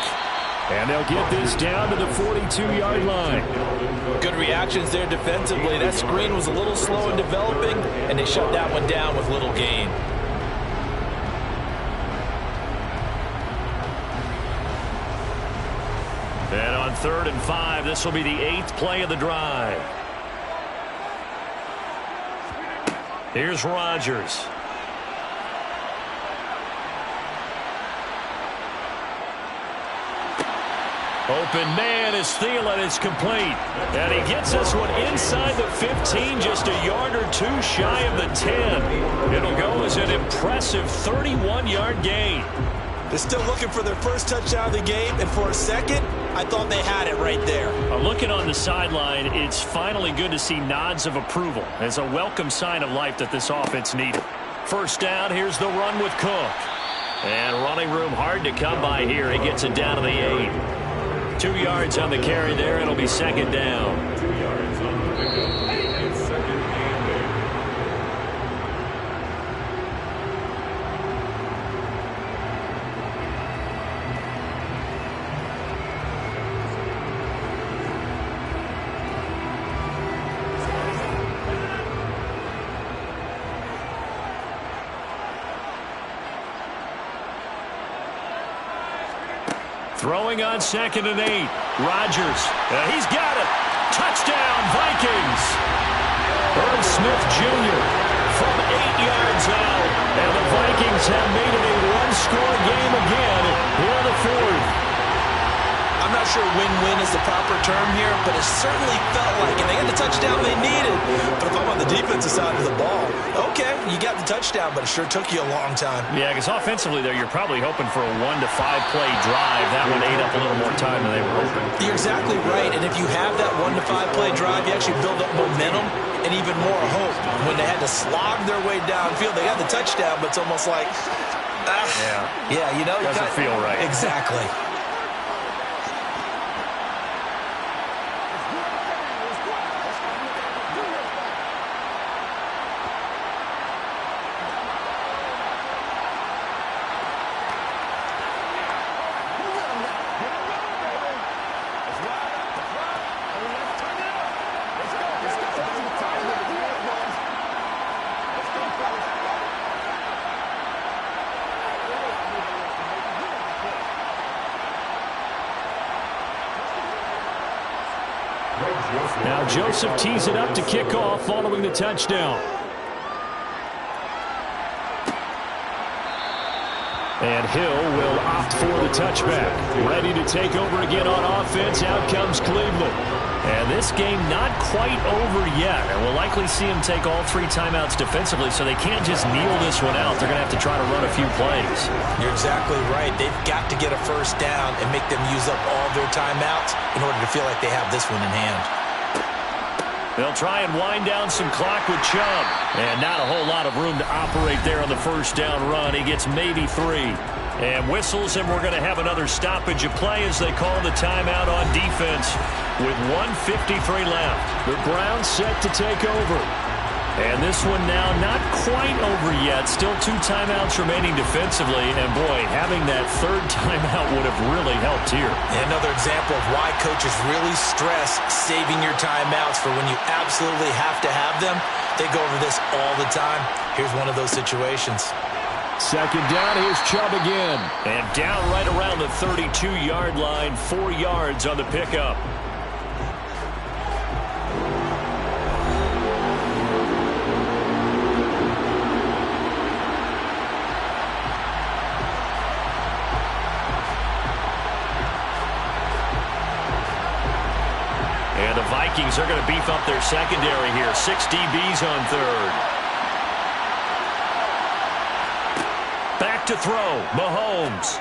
S3: And they'll get this down to the 42-yard line.
S2: Good reactions there defensively. That screen was a little slow in developing, and they shut that one down with little gain.
S1: And on 3rd and 5, this will be the 8th play of the drive. Here's Rodgers. Open man is Thielen. It's complete. And he gets this one inside the 15, just a yard or two shy of the 10. It'll go as an impressive 31-yard gain.
S2: They're still looking for their first touchdown of the game, and for a second, I thought they had it right there.
S1: Looking on the sideline, it's finally good to see nods of approval. It's a welcome sign of life that this offense needed. First down, here's the run with Cook. And running room hard to come by here. He gets it down to the 8. 2 yards on the carry there. It'll be 2nd down.
S4: 2 yards on the pickup. It's 2nd and 8.
S1: Throwing on 2nd and 8. Rodgers. He's got it. Touchdown, Vikings. Irv Smith Jr. from 8 yards out. And the Vikings have made it a one-score game again here in the 4th.
S2: I'm not sure win-win is the proper term here, but it certainly felt like it. They got the touchdown they needed. But if I'm on the defensive side of the ball, okay, you got the touchdown, but it sure took you a long time.
S1: Yeah, because offensively there, you're probably hoping for a 1 to 5 play drive. That one ate up a little more time than they were hoping.
S2: You're exactly right, and if you have that 1 to 5 play drive, you actually build up momentum and even more hope. When they had to slog their way downfield, they got the touchdown, but it's almost like, yeah, you know.
S1: Doesn't feel right.
S2: Exactly.
S3: Now Joseph tees it up to kick off following the touchdown. And Hill will opt for the touchback. Ready to take over again on offense. Out comes Cleveland. And this game not quite over yet. And we'll likely see him take all 3 timeouts defensively, so they can't just kneel this one out. They're going to have to try to run a few plays.
S2: You're exactly right. They've got to get a first down and make them use up all their timeouts in order to feel like they have this one in hand.
S1: They'll try and wind down some clock with Chubb. And not a whole lot of room to operate there on the first down run. He gets maybe 3. And whistles, and we're going to have another stoppage of play as they call the timeout on defense with 1:53 left. The Browns set to take over. And this one now not quite over yet. Still 2 timeouts remaining defensively. And, boy, having that third timeout would have really helped here.
S6: Another example of why coaches really stress saving your timeouts for when you absolutely have to have them. They go over this all the time. Here's one of those situations.
S3: Second down, here's Chubb again.
S1: And down right around the 32-yard line, 4 yards on the pickup. And the Vikings are going to beef up their secondary here. 6 DBs on third. Back to throw, Mahomes.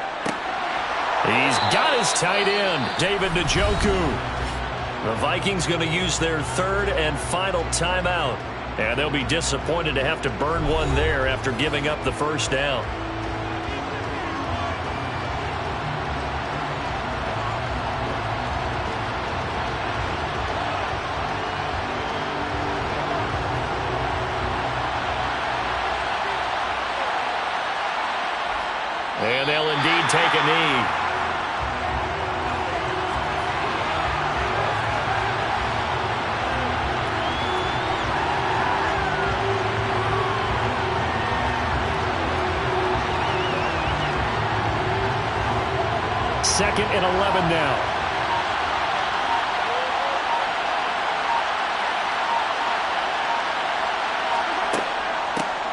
S1: He's got his tight end, David Njoku. The Vikings going to use their third and final timeout. And they'll be disappointed to have to burn one there after giving up the first down. And they'll indeed take a knee. Second and 11 now.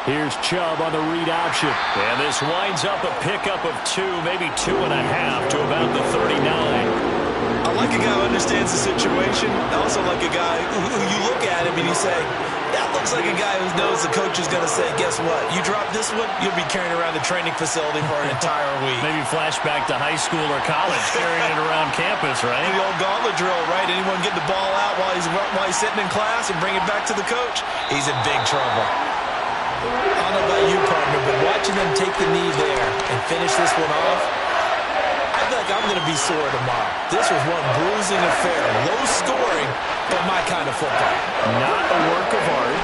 S1: Here's Chubb on the read option. And this winds up a pickup of 2, maybe 2.5 to about the 39.
S6: I like a guy who understands the situation. I also like a guy who you look at him and you say, that looks like a guy who knows the coach is going to say, guess what? You drop this one, you'll be carrying around the training facility for an entire week.
S1: Maybe flashback to high school or college, carrying it around campus, right?
S6: The old gauntlet drill, right? Anyone get the ball out while he's sitting in class and bring it back to the coach? He's in big trouble. I don't know about you, partner, but watching them take the knee there and finish this one off, I feel like I'm going to be sore tomorrow. This was one bruising affair. Low scoring, but my kind of football.
S1: Not a work of art,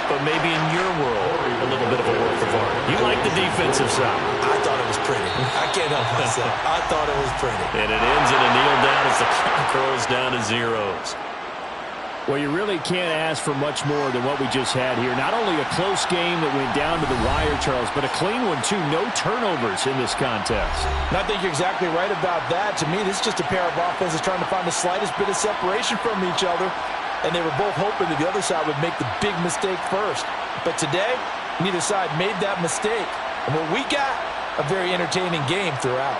S1: but maybe in your world, a little bit of a work of art. You like the defensive side.
S6: I thought it was pretty. I can't help myself. I thought it was pretty.
S1: And it ends in a kneel down as the clock rolls down to zeros.
S3: Well, you really can't ask for much more than what we just had here. Not only a close game that went down to the wire, Charles, but a clean one, too. No turnovers in this contest.
S2: And I think you're exactly right about that. To me, this is just a pair of offenses trying to find the slightest bit of separation from each other. And they were both hoping that the other side would make the big mistake first. But today, neither side made that mistake. And what we got, a very entertaining game throughout.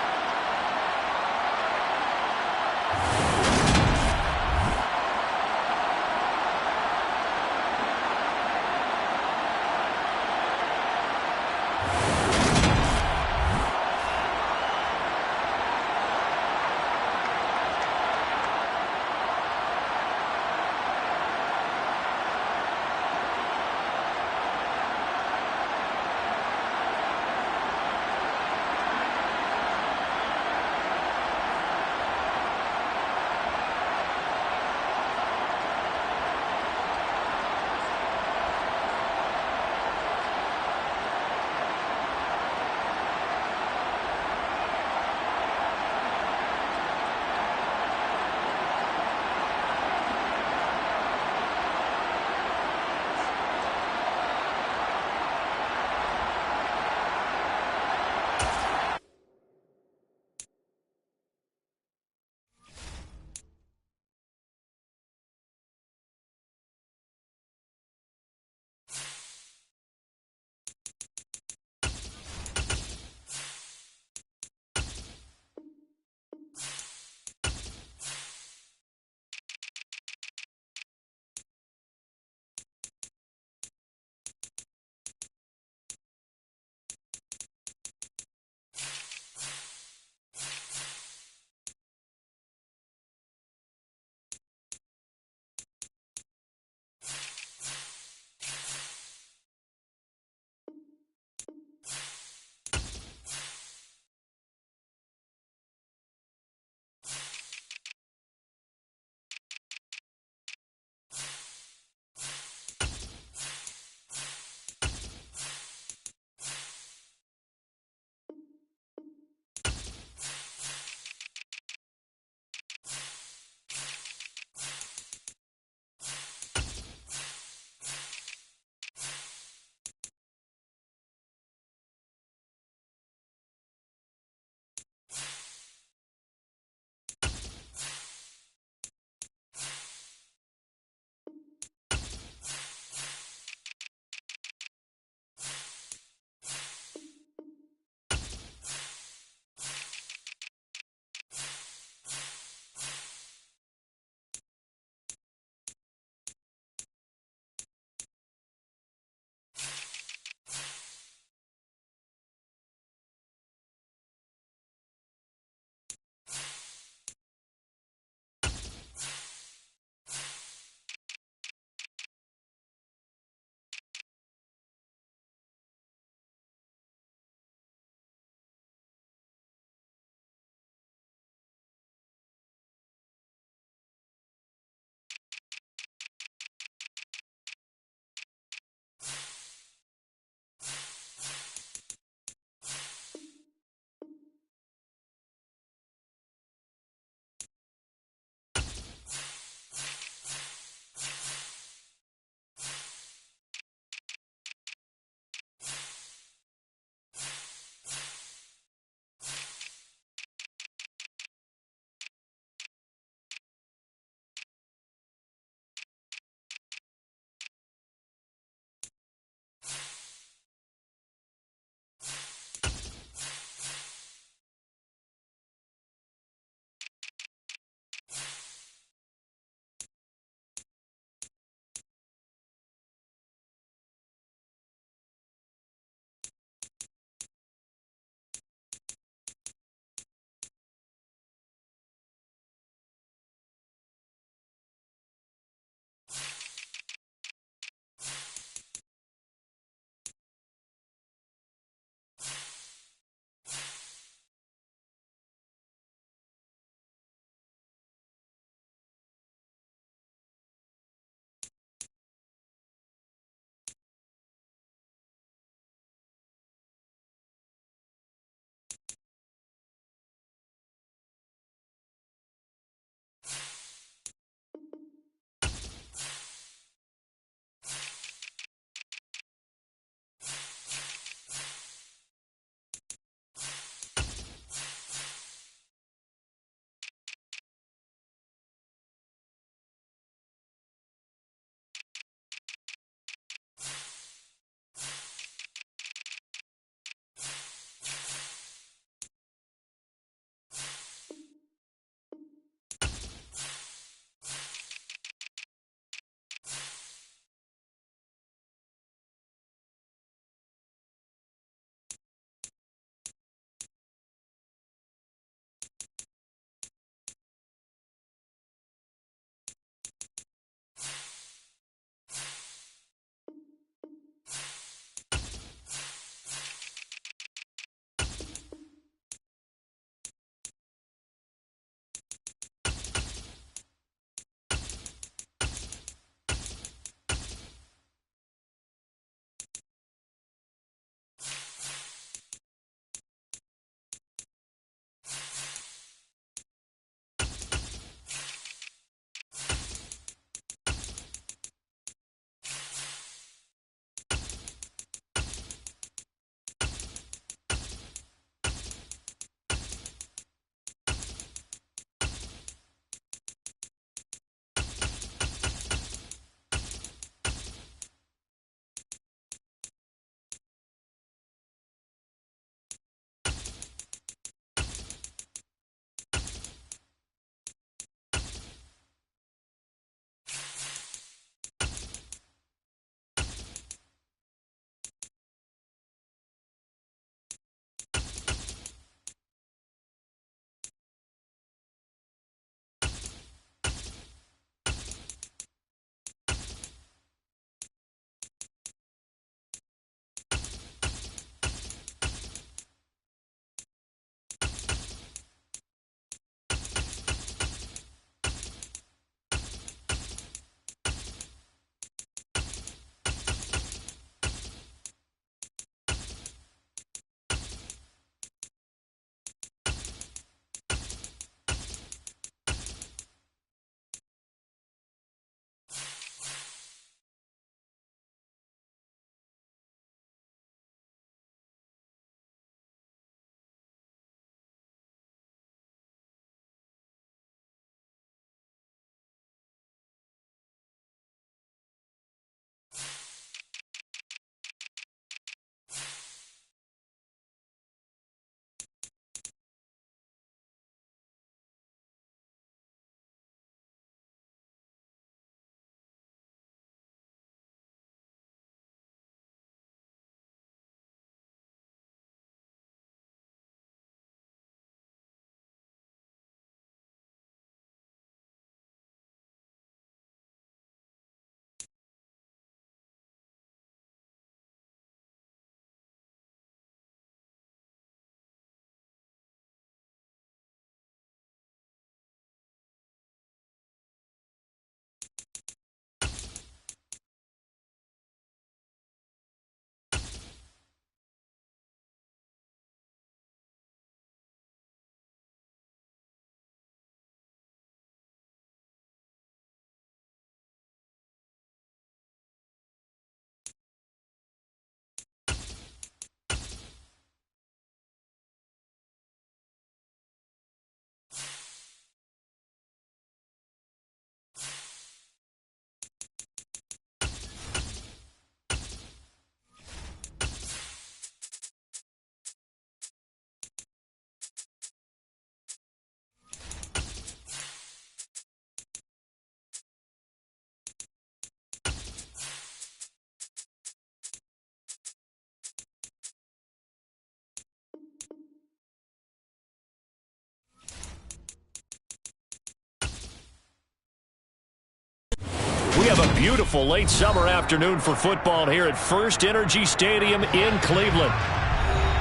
S1: We have a beautiful late summer afternoon for football here at First Energy Stadium in Cleveland.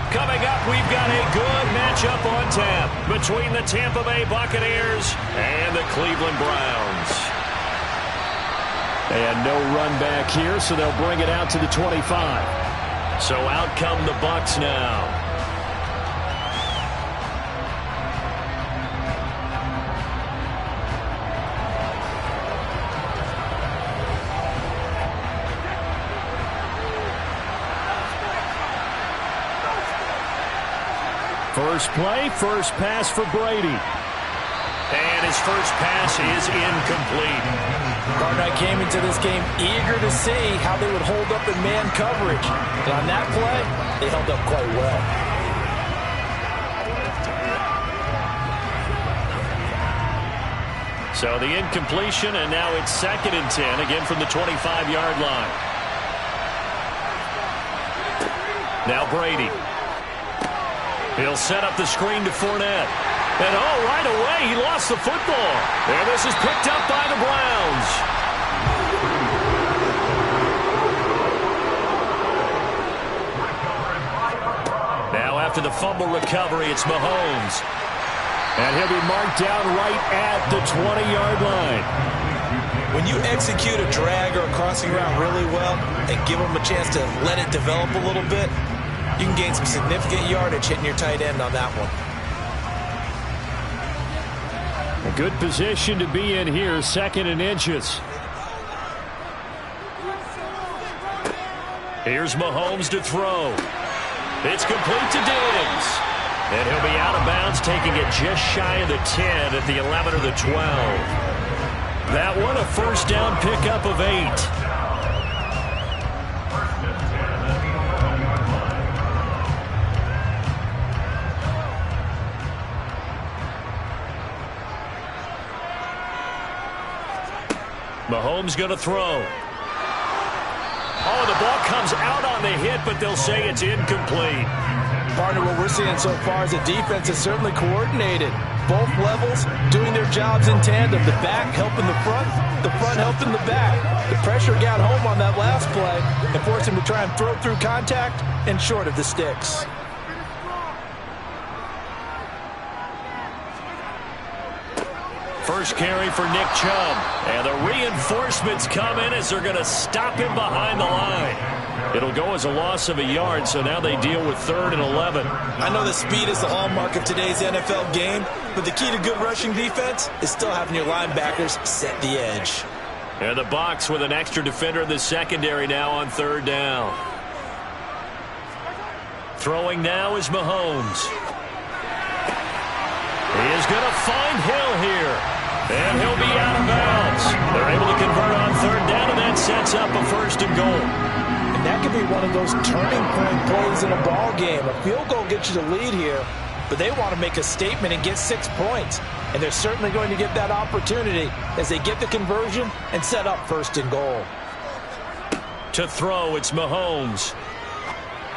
S1: Coming up, we've got a good matchup on tap between the Tampa Bay Buccaneers and the Cleveland Browns.
S3: And no run back here, so they'll bring it out to the 25.
S1: So out come the Bucs now.
S3: First play, first pass for Brady.
S1: And his first pass is incomplete.
S2: Gardner came into this game eager to see how they would hold up in man coverage. And on that play, they held up quite well.
S1: So the incompletion, and now it's 2nd and 10, again from the 25-yard line. Now Brady. He'll set up the screen to Fournette. And right away, he lost the football. And this is picked up by the Browns. Now after the fumble recovery, it's Mahomes.
S3: And he'll be marked down right at the 20-yard line.
S6: When you execute a drag or a crossing route really well and give them a chance to let it develop a little bit, you can gain some significant yardage hitting your tight end on that one.
S3: A good position to be in here, 2nd and inches.
S1: Here's Mahomes to throw. It's complete to Diggs. And he'll be out of bounds, taking it just shy of the 10 at the 11 or the 12. That one a first down pickup of 8. Mahomes going to throw. Oh, the ball comes out on the hit, but they'll say it's incomplete.
S2: Partner, what we're seeing so far is the defense is certainly coordinated. Both levels doing their jobs in tandem. The back helping the front helping the back. The pressure got home on that last play and forced him to try and throw through contact and short of the sticks.
S1: First carry for Nick Chubb. And the reinforcements come in as they're going to stop him behind the line. It'll go as a loss of a yard, so now they deal with 3rd and 11.
S6: I know that speed is the hallmark of today's NFL game, but the key to good rushing defense is still having your linebackers set the edge.
S1: And the Bucs with an extra defender in the secondary now on 3rd down. Throwing now is Mahomes. He is going to find Hill here. And he'll be out of bounds. They're able to convert on 3rd down, and that sets up a 1st and goal.
S2: And that could be one of those turning point plays in a ball game. A field goal gets you the lead here, but they want to make a statement and get 6 points. And they're certainly going to get that opportunity as they get the conversion and set up 1st and goal.
S1: To throw, it's Mahomes.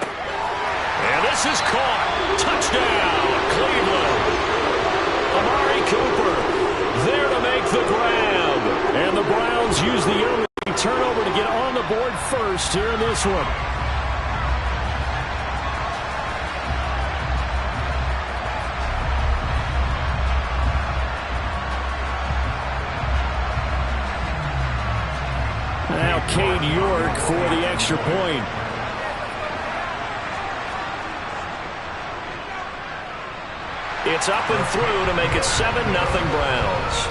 S1: And this is caught. Touchdown, Cleveland. Amari Cooper there to make the grab.
S3: And the Browns use the early turnover to get on the board first here in this one. Now Cade York for the extra point.
S1: It's up and through to make it 7-0 Browns.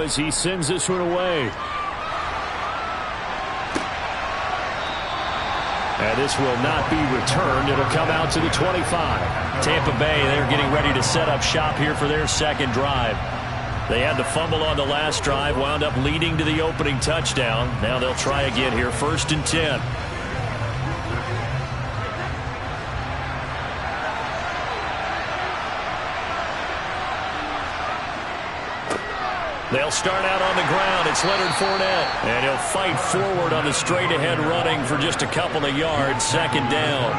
S3: as he sends this one away. And this will not be returned. It'll come out to the 25.
S1: Tampa Bay, they're getting ready to set up shop here for their second drive. They had the fumble on the last drive, wound up leading to the opening touchdown. Now they'll try again here, 1st and 10. They'll start out on the ground. It's Leonard Fournette. And he'll fight forward on the straight-ahead running for just a couple of yards. 2nd down.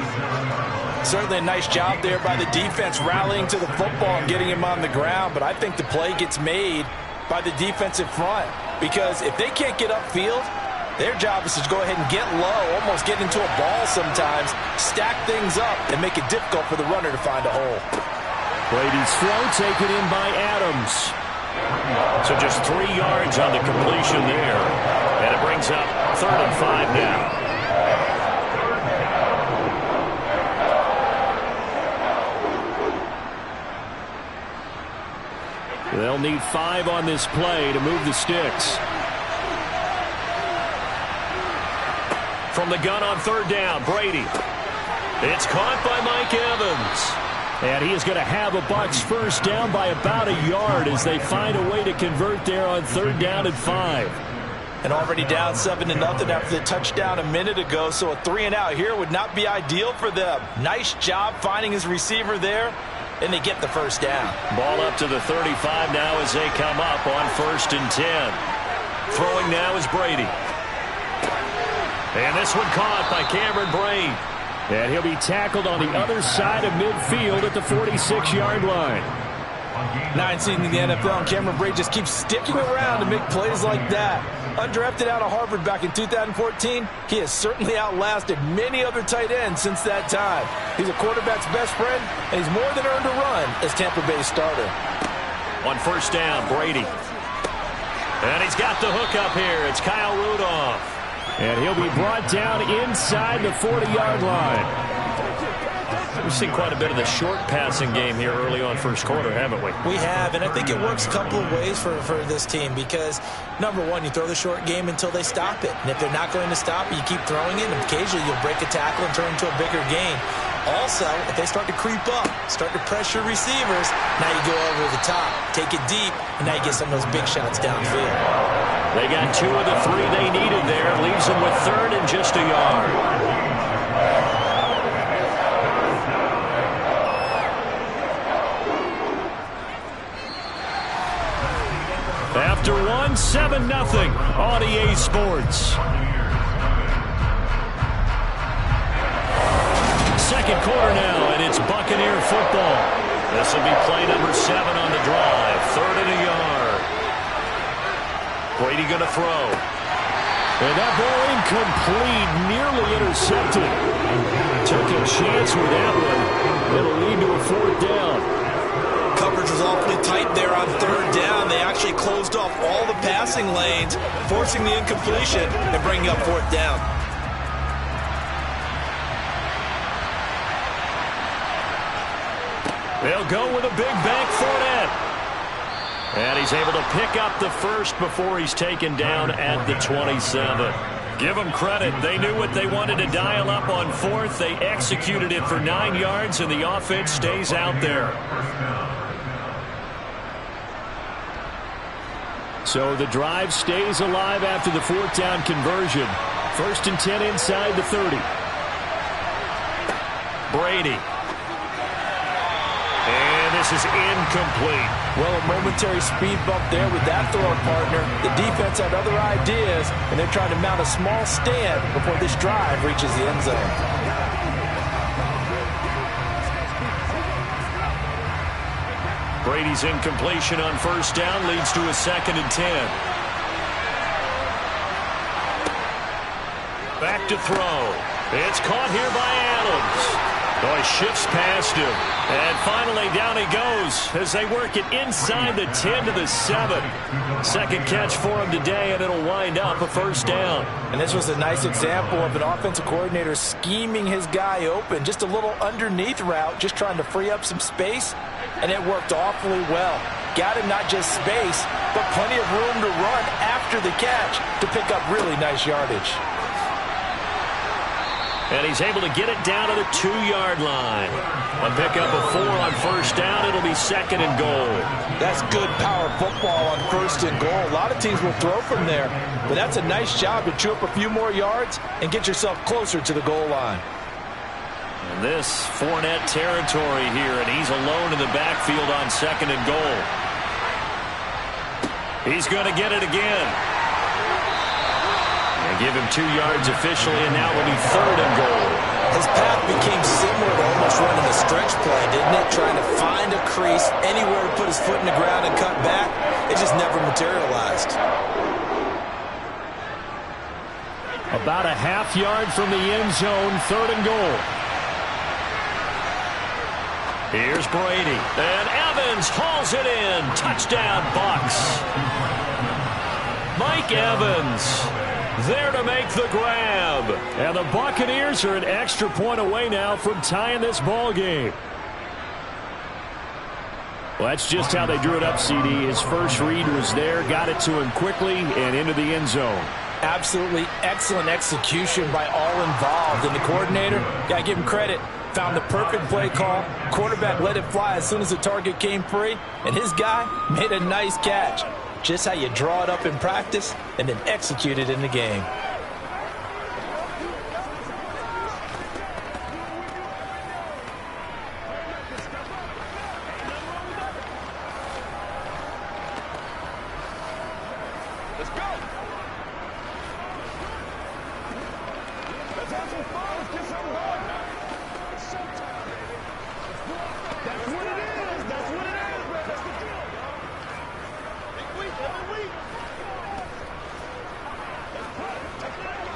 S2: Certainly a nice job there by the defense rallying to the football and getting him on the ground. But I think the play gets made by the defensive front. Because if they can't get upfield, their job is to go ahead and get low, almost get into a ball sometimes, stack things up, and make it difficult for the runner to find a hole.
S3: Brady's throw taken in by Adams.
S1: So just 3 yards on the completion there. And it brings up 3rd and 5 now.
S3: They'll need 5 on this play to move the sticks.
S1: From the gun on 3rd down, Brady. It's caught by Mike Evans.
S3: And he is going to have a Bucs first down by about a yard as they find a way to convert there on 3rd down and 5.
S2: And already down 7-0 after the touchdown a minute ago, so a 3-and-out here would not be ideal for them. Nice job finding his receiver there, and they get the first down.
S1: Ball up to the 35 now as they come up on 1st and 10. Throwing now is Brady. And this one caught by Cameron Brate.
S3: And he'll be tackled on the other side of midfield at the 46-yard line.
S2: 9 season in the NFL, and Cameron Brate just keeps sticking around to make plays like that. Undrafted out of Harvard back in 2014, he has certainly outlasted many other tight ends since that time. He's a quarterback's best friend, and he's more than earned a run as Tampa Bay's starter.
S1: On 1st down, Brady. And he's got the hook up here. It's Kyle Rudolph.
S3: And he'll be brought down inside the 40-yard line.
S1: We've seen quite a bit of the short passing game here early on 1st quarter, haven't we?
S7: We have, and I think it works a couple of ways for this team because, number one, you throw the short game until they stop it. And if they're not going to stop it, you keep throwing it, and occasionally you'll break a tackle and turn into a bigger gain. Also, if they start to creep up, start to pressure receivers, now you go over the top, take it deep, and now you get some of those big shots downfield.
S1: They got 2 of the 3 they needed there. Leaves them with 3rd and just a yard. After 7-0 on EA Sports. 2nd quarter now, and it's Buccaneer football. This will be play number 7 on the drive. 3rd and a yard. Brady going to throw.
S3: And that ball incomplete, nearly intercepted. Took a chance with that one. It'll lead to a 4th down.
S6: Coverage was awfully tight there on 3rd down. They actually closed off all the passing lanes, forcing the incompletion and bringing up 4th down.
S1: They'll go with a big bank Fournette. And he's able to pick up the first before he's taken down at the 27. Give them credit. They knew what they wanted to dial up on 4th. They executed it for 9 yards, and the offense stays out there.
S3: So the drive stays alive after the 4th down conversion. 1st and 10 inside the 30.
S1: Brady. And this is incomplete.
S2: Well, a momentary speed bump there with that throw partner. The defense had other ideas, and they're trying to mount a small stand before this drive reaches the end zone.
S1: Brady's incompletion on 1st down leads to a 2nd and 10. Back to throw. It's caught here by Adams. Oh, he shifts past him. And finally down he goes as they work it inside the 10 to the 7. 2nd catch for him today, and it'll wind up a 1st down.
S2: And this was a nice example of an offensive coordinator scheming his guy open. Just a little underneath route, just trying to free up some space. and it worked awfully well. Got him not just space, but plenty of room to run after the catch to pick up really nice yardage.
S1: And he's able to get it down to the 2-yard line. A pickup of 4 on first down. It'll be 2nd and goal.
S2: That's good power football on 1st and goal. A lot of teams will throw from there, but that's a nice job to chew up a few more yards and get yourself closer to the goal line.
S1: And this Fournette territory here, and he's alone in the backfield on 2nd and goal. He's going to get it again. And give him 2 yards officially, and now it'll be 3rd and goal.
S7: His path became similar to almost running a stretch play, didn't it? Trying to find a crease, anywhere to put his foot in the ground and cut back. It just never materialized.
S3: About a half yard from the end zone, 3rd and goal.
S1: Here's Brady. And Evans hauls it in. Touchdown, Bucs. Mike Evans there to make the grab.
S3: And the Buccaneers are an extra point away now from tying this ball game. Well, that's just how they drew it up, CD. His first read was there, got it to him quickly, and into the end zone.
S2: Absolutely excellent execution by all involved. And the coordinator, got to give him credit, found the perfect play call. Quarterback let it fly as soon as the target came free, and his guy made a nice catch. Just how you draw it up in practice and then execute it in the game.
S5: Let's go. Let's have some fun. Let's get something going now. It's showtime. That's what it is. That's what it is, man. That's the deal, y'all. Big week, every week. Let's play. Take it out.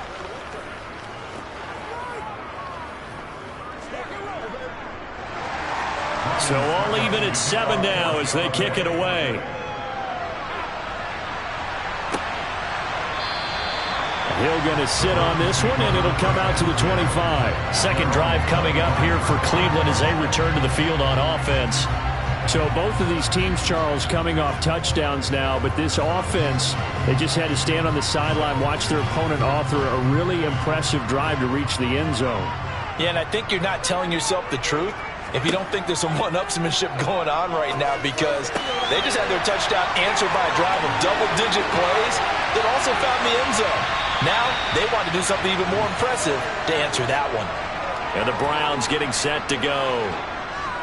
S5: Rock and roll, baby.
S1: So all even at 7 now as they kick it away.
S3: Hill going to sit on this one, and it'll come out to the 25.
S1: Second drive coming up here for Cleveland as they return to the field on offense.
S3: So both of these teams, Charles, coming off touchdowns now, but this offense, they just had to stand on the sideline, watch their opponent author a really impressive drive to reach the end zone.
S2: Yeah, and I think you're not telling yourself the truth if you don't think there's some one-upsmanship going on right now, because they just had their touchdown answered by a drive of double-digit plays that also found the end zone. Now they want to do something even more impressive to answer that one.
S1: And the Browns getting set to go.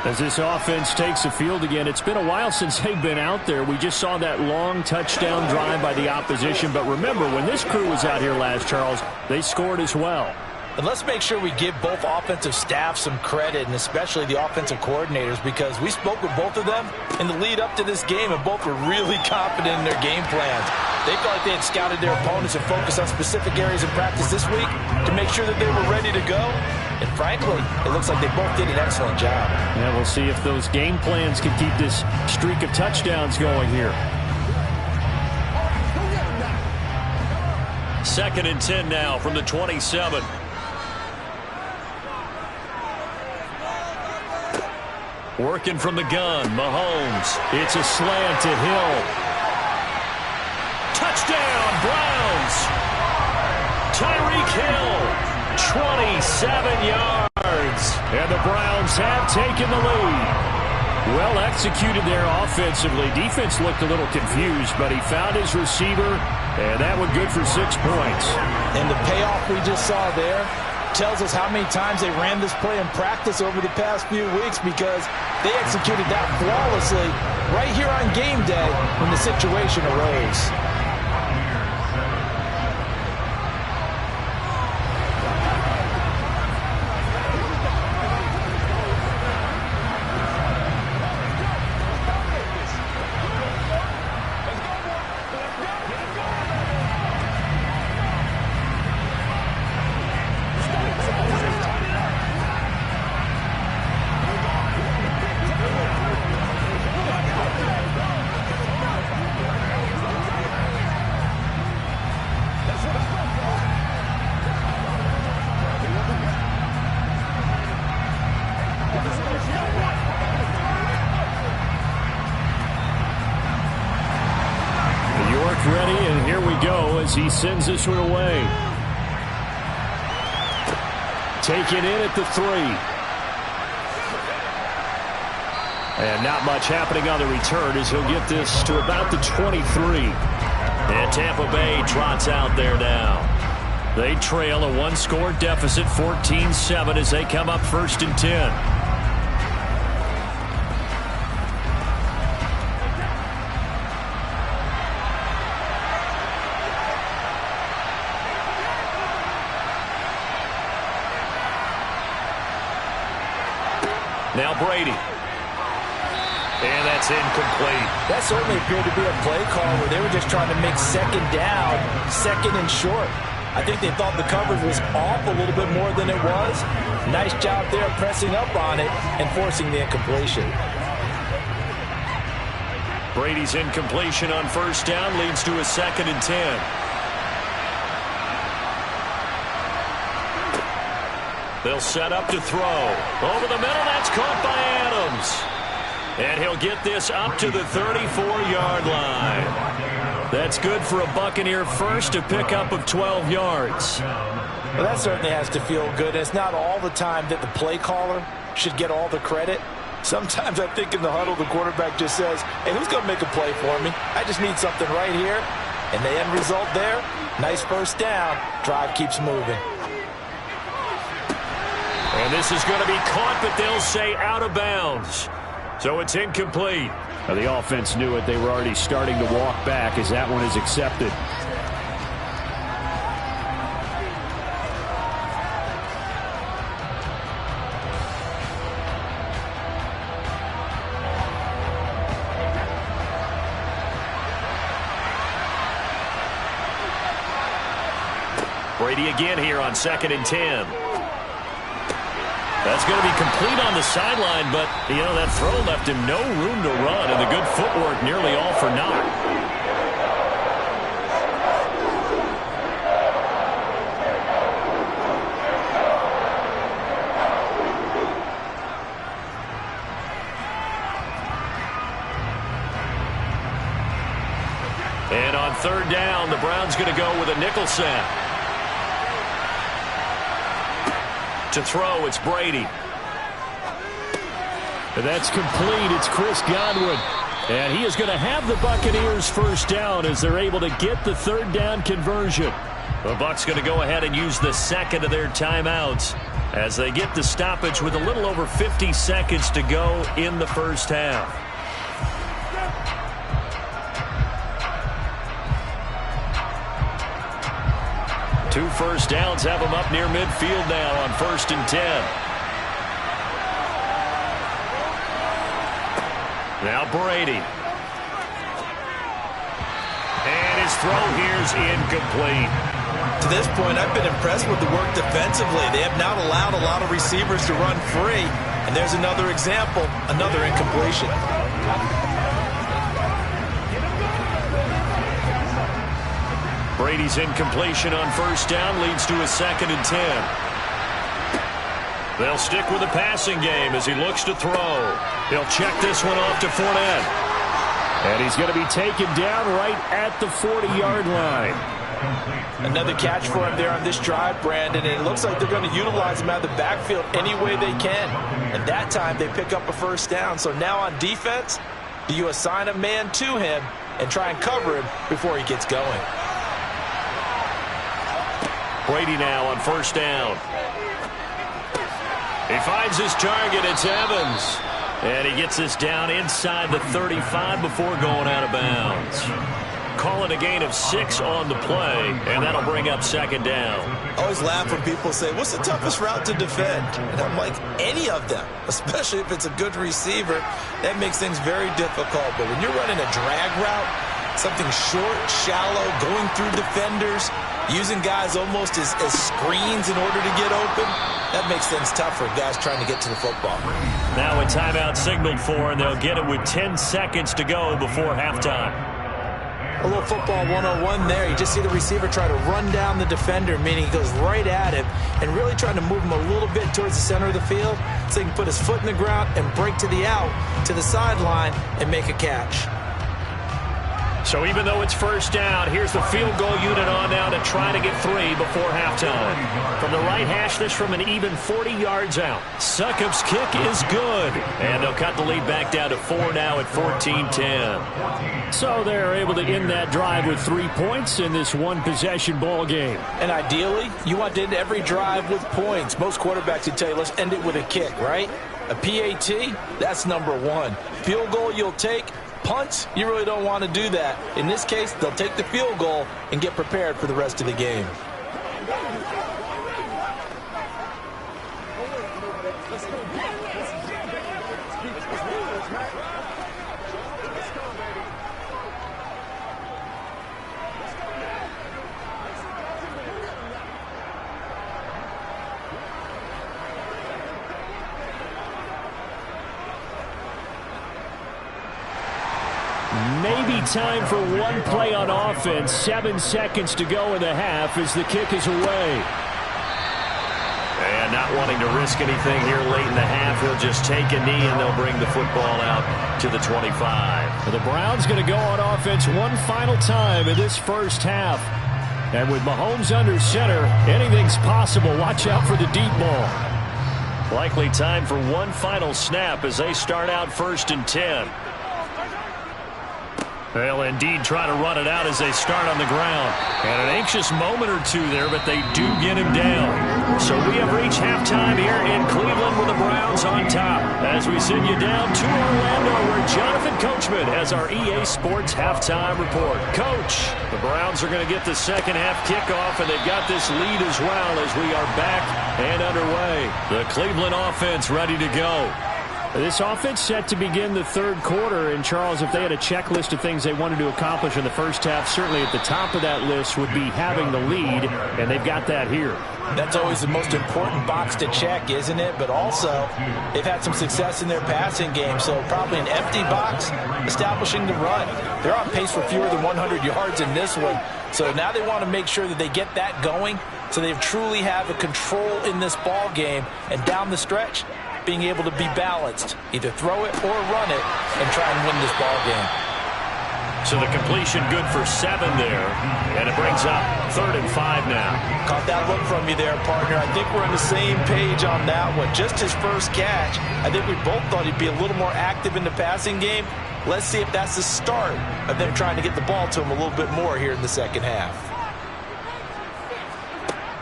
S3: As this offense takes the field again, it's been a while since they've been out there. We just saw that long touchdown drive by the opposition. But remember, when this crew was out here last, Charles, they scored as well.
S2: And let's make sure we give both offensive staff some credit, and especially the offensive coordinators, because we spoke with both of them in the lead up to this game, and both were really confident in their game plans. They felt like they had scouted their opponents and focused on specific areas of practice this week to make sure that they were ready to go. And frankly, it looks like they both did an excellent job.
S3: Yeah, we'll see if those game plans can keep this streak of touchdowns going here.
S1: 2nd and 10 now from the 27. Working from the gun, Mahomes.
S3: It's a slant to Hill.
S1: Touchdown, Browns. Tyreek Hill, 27 yards.
S3: And the Browns have taken the lead. Well executed there offensively. Defense looked a little confused, but he found his receiver, and that one good for 6 points.
S2: And the payoff we just saw there tells us how many times they ran this play in practice over the past few weeks, because they executed that flawlessly right here on game day when the situation arose.
S3: as he sends this one away. Taken in at the 3. And not much happening on the return as he'll get this to about the 23.
S1: And Tampa Bay trots out there now. They trail a one-score deficit, 14-7, as they come up 1st and 10. Now Brady. And that's incomplete.
S2: That certainly appeared to be a play call where they were just trying to make second down, second and short. I think they thought the coverage was off a little bit more than it was. Nice job there pressing up on it and forcing the incompletion.
S1: Brady's incompletion on 1st down leads to a 2nd and 10. They'll set up to throw. Over the middle, that's caught by Adams. And he'll get this up to the 34-yard line. That's good for a Buccaneer first, a pickup of 12 yards.
S2: Well, that certainly has to feel good. It's not all the time that the play caller should get all the credit. Sometimes I think in the huddle, the quarterback just says, hey, who's going to make a play for me? I just need something right here. And the end result there, nice 1st down. Drive keeps moving.
S1: And this is going to be caught, but they'll say out of bounds. So it's incomplete.
S3: Now the offense knew it. They were already starting to walk back as that one is accepted.
S1: Brady again here on 2nd and 10. That's going to be complete on the sideline, but, you know, that throw left him no room to run, and the good footwork nearly all for naught. And on 3rd down, the Browns going to go with a nickel set. To throw, it's Brady.
S3: And that's complete. It's Chris Godwin. And he is going to have the Buccaneers 1st down as they're able to get the 3rd down conversion.
S1: The Bucs going to go ahead and use the 2nd of their timeouts as they get the stoppage with a little over 50 seconds to go in the 1st half. Two 1st downs have them up near midfield now on 1st and 10. Now Brady. And his throw here's incomplete.
S6: To this point, I've been impressed with the work defensively. They have not allowed a lot of receivers to run free. And there's another example, another incompletion.
S1: Brady's incompletion on 1st down leads to a 2nd and 10. They'll stick with the passing game as he looks to throw. He'll check this one off to Fournette.
S3: And he's going to be taken down right at the 40-yard line.
S2: Another catch for him there on this drive, Brandon, and it looks like they're going to utilize him out of the backfield any way they can. And that time they pick up a 1st down. So now on defense, do you assign a man to him and try and cover him before he gets going?
S1: Brady now on 1st down. He finds his target. It's Evans. And he gets this down inside the 35 before going out of bounds. Call it a gain of 6 on the play, and that'll bring up 2nd down.
S6: I always laugh when people say, what's the toughest route to defend? And I'm like, any of them, especially if it's a good receiver. That makes things very difficult. But when you're running a drag route, something short, shallow, going through defenders, using guys almost as screens in order to get open, that makes things tough for guys trying to get to the football.
S1: Now a timeout signaled for, and they'll get it with 10 seconds to go before halftime.
S2: A little football 101 there. You just see the receiver try to run down the defender, meaning he goes right at him and really trying to move him a little bit towards the center of the field so he can put his foot in the ground and break to the out, to the sideline, and make a catch.
S1: So even though it's first down, here's the field goal unit on now to try to get 3 before halftime. From the right hash, this from an even 40 yards out. Succop's kick is good. And they'll cut the lead back down to 4 now at 14-10.
S3: So they're able to end that drive with 3 points in this one-possession ball game.
S2: And ideally, you want to end every drive with points. Most quarterbacks would tell you, let's end it with a kick, right? A PAT, that's number 1. Field goal you'll take. Punts, you really don't want to do that. In this case, they'll take the field goal and get prepared for the rest of the game.
S3: Maybe time for one play on offense. 7 seconds to go in the half as the kick is away.
S1: And not wanting to risk anything here late in the half, he'll just take a knee and they'll bring the football out to the 25.
S3: The Browns going to go on offense one final time in this first half. And with Mahomes under center, anything's possible. Watch out for the deep ball.
S1: Likely time for one final snap as they start out 1st and 10. They'll indeed try to run it out as they start on the ground. And an anxious moment or two there, but they do get him down. So we have reached halftime here in Cleveland with the Browns on top. As we send you down to Orlando, where Jonathan Coachman has our EA Sports halftime report. Coach, the Browns are going to get the second half kickoff, and they've got this lead as well as we are back and underway. The Cleveland offense ready to go.
S3: This offense set to begin the third quarter. And, Charles, if they had a checklist of things they wanted to accomplish in the first half, certainly at the top of that list would be having the lead, and they've got that here.
S2: That's always the most important box to check, isn't it? But also, they've had some success in their passing game, so probably an empty box establishing the run. They're on pace for fewer than 100 yards in this one, so now they want to make sure that they get that going so they truly have a control in this ball game, and down the stretch, being able to be balanced, either throw it or run it, and try and win this ball game.
S1: So the completion good for 7 there, and it brings up 3rd and 5 now.
S2: Caught that look from you there, partner. I think we're on the same page on that one. Just his first catch, I think we both thought he'd be a little more active in the passing game. Let's see if that's the start of them trying to get the ball to him a little bit more here in the second half.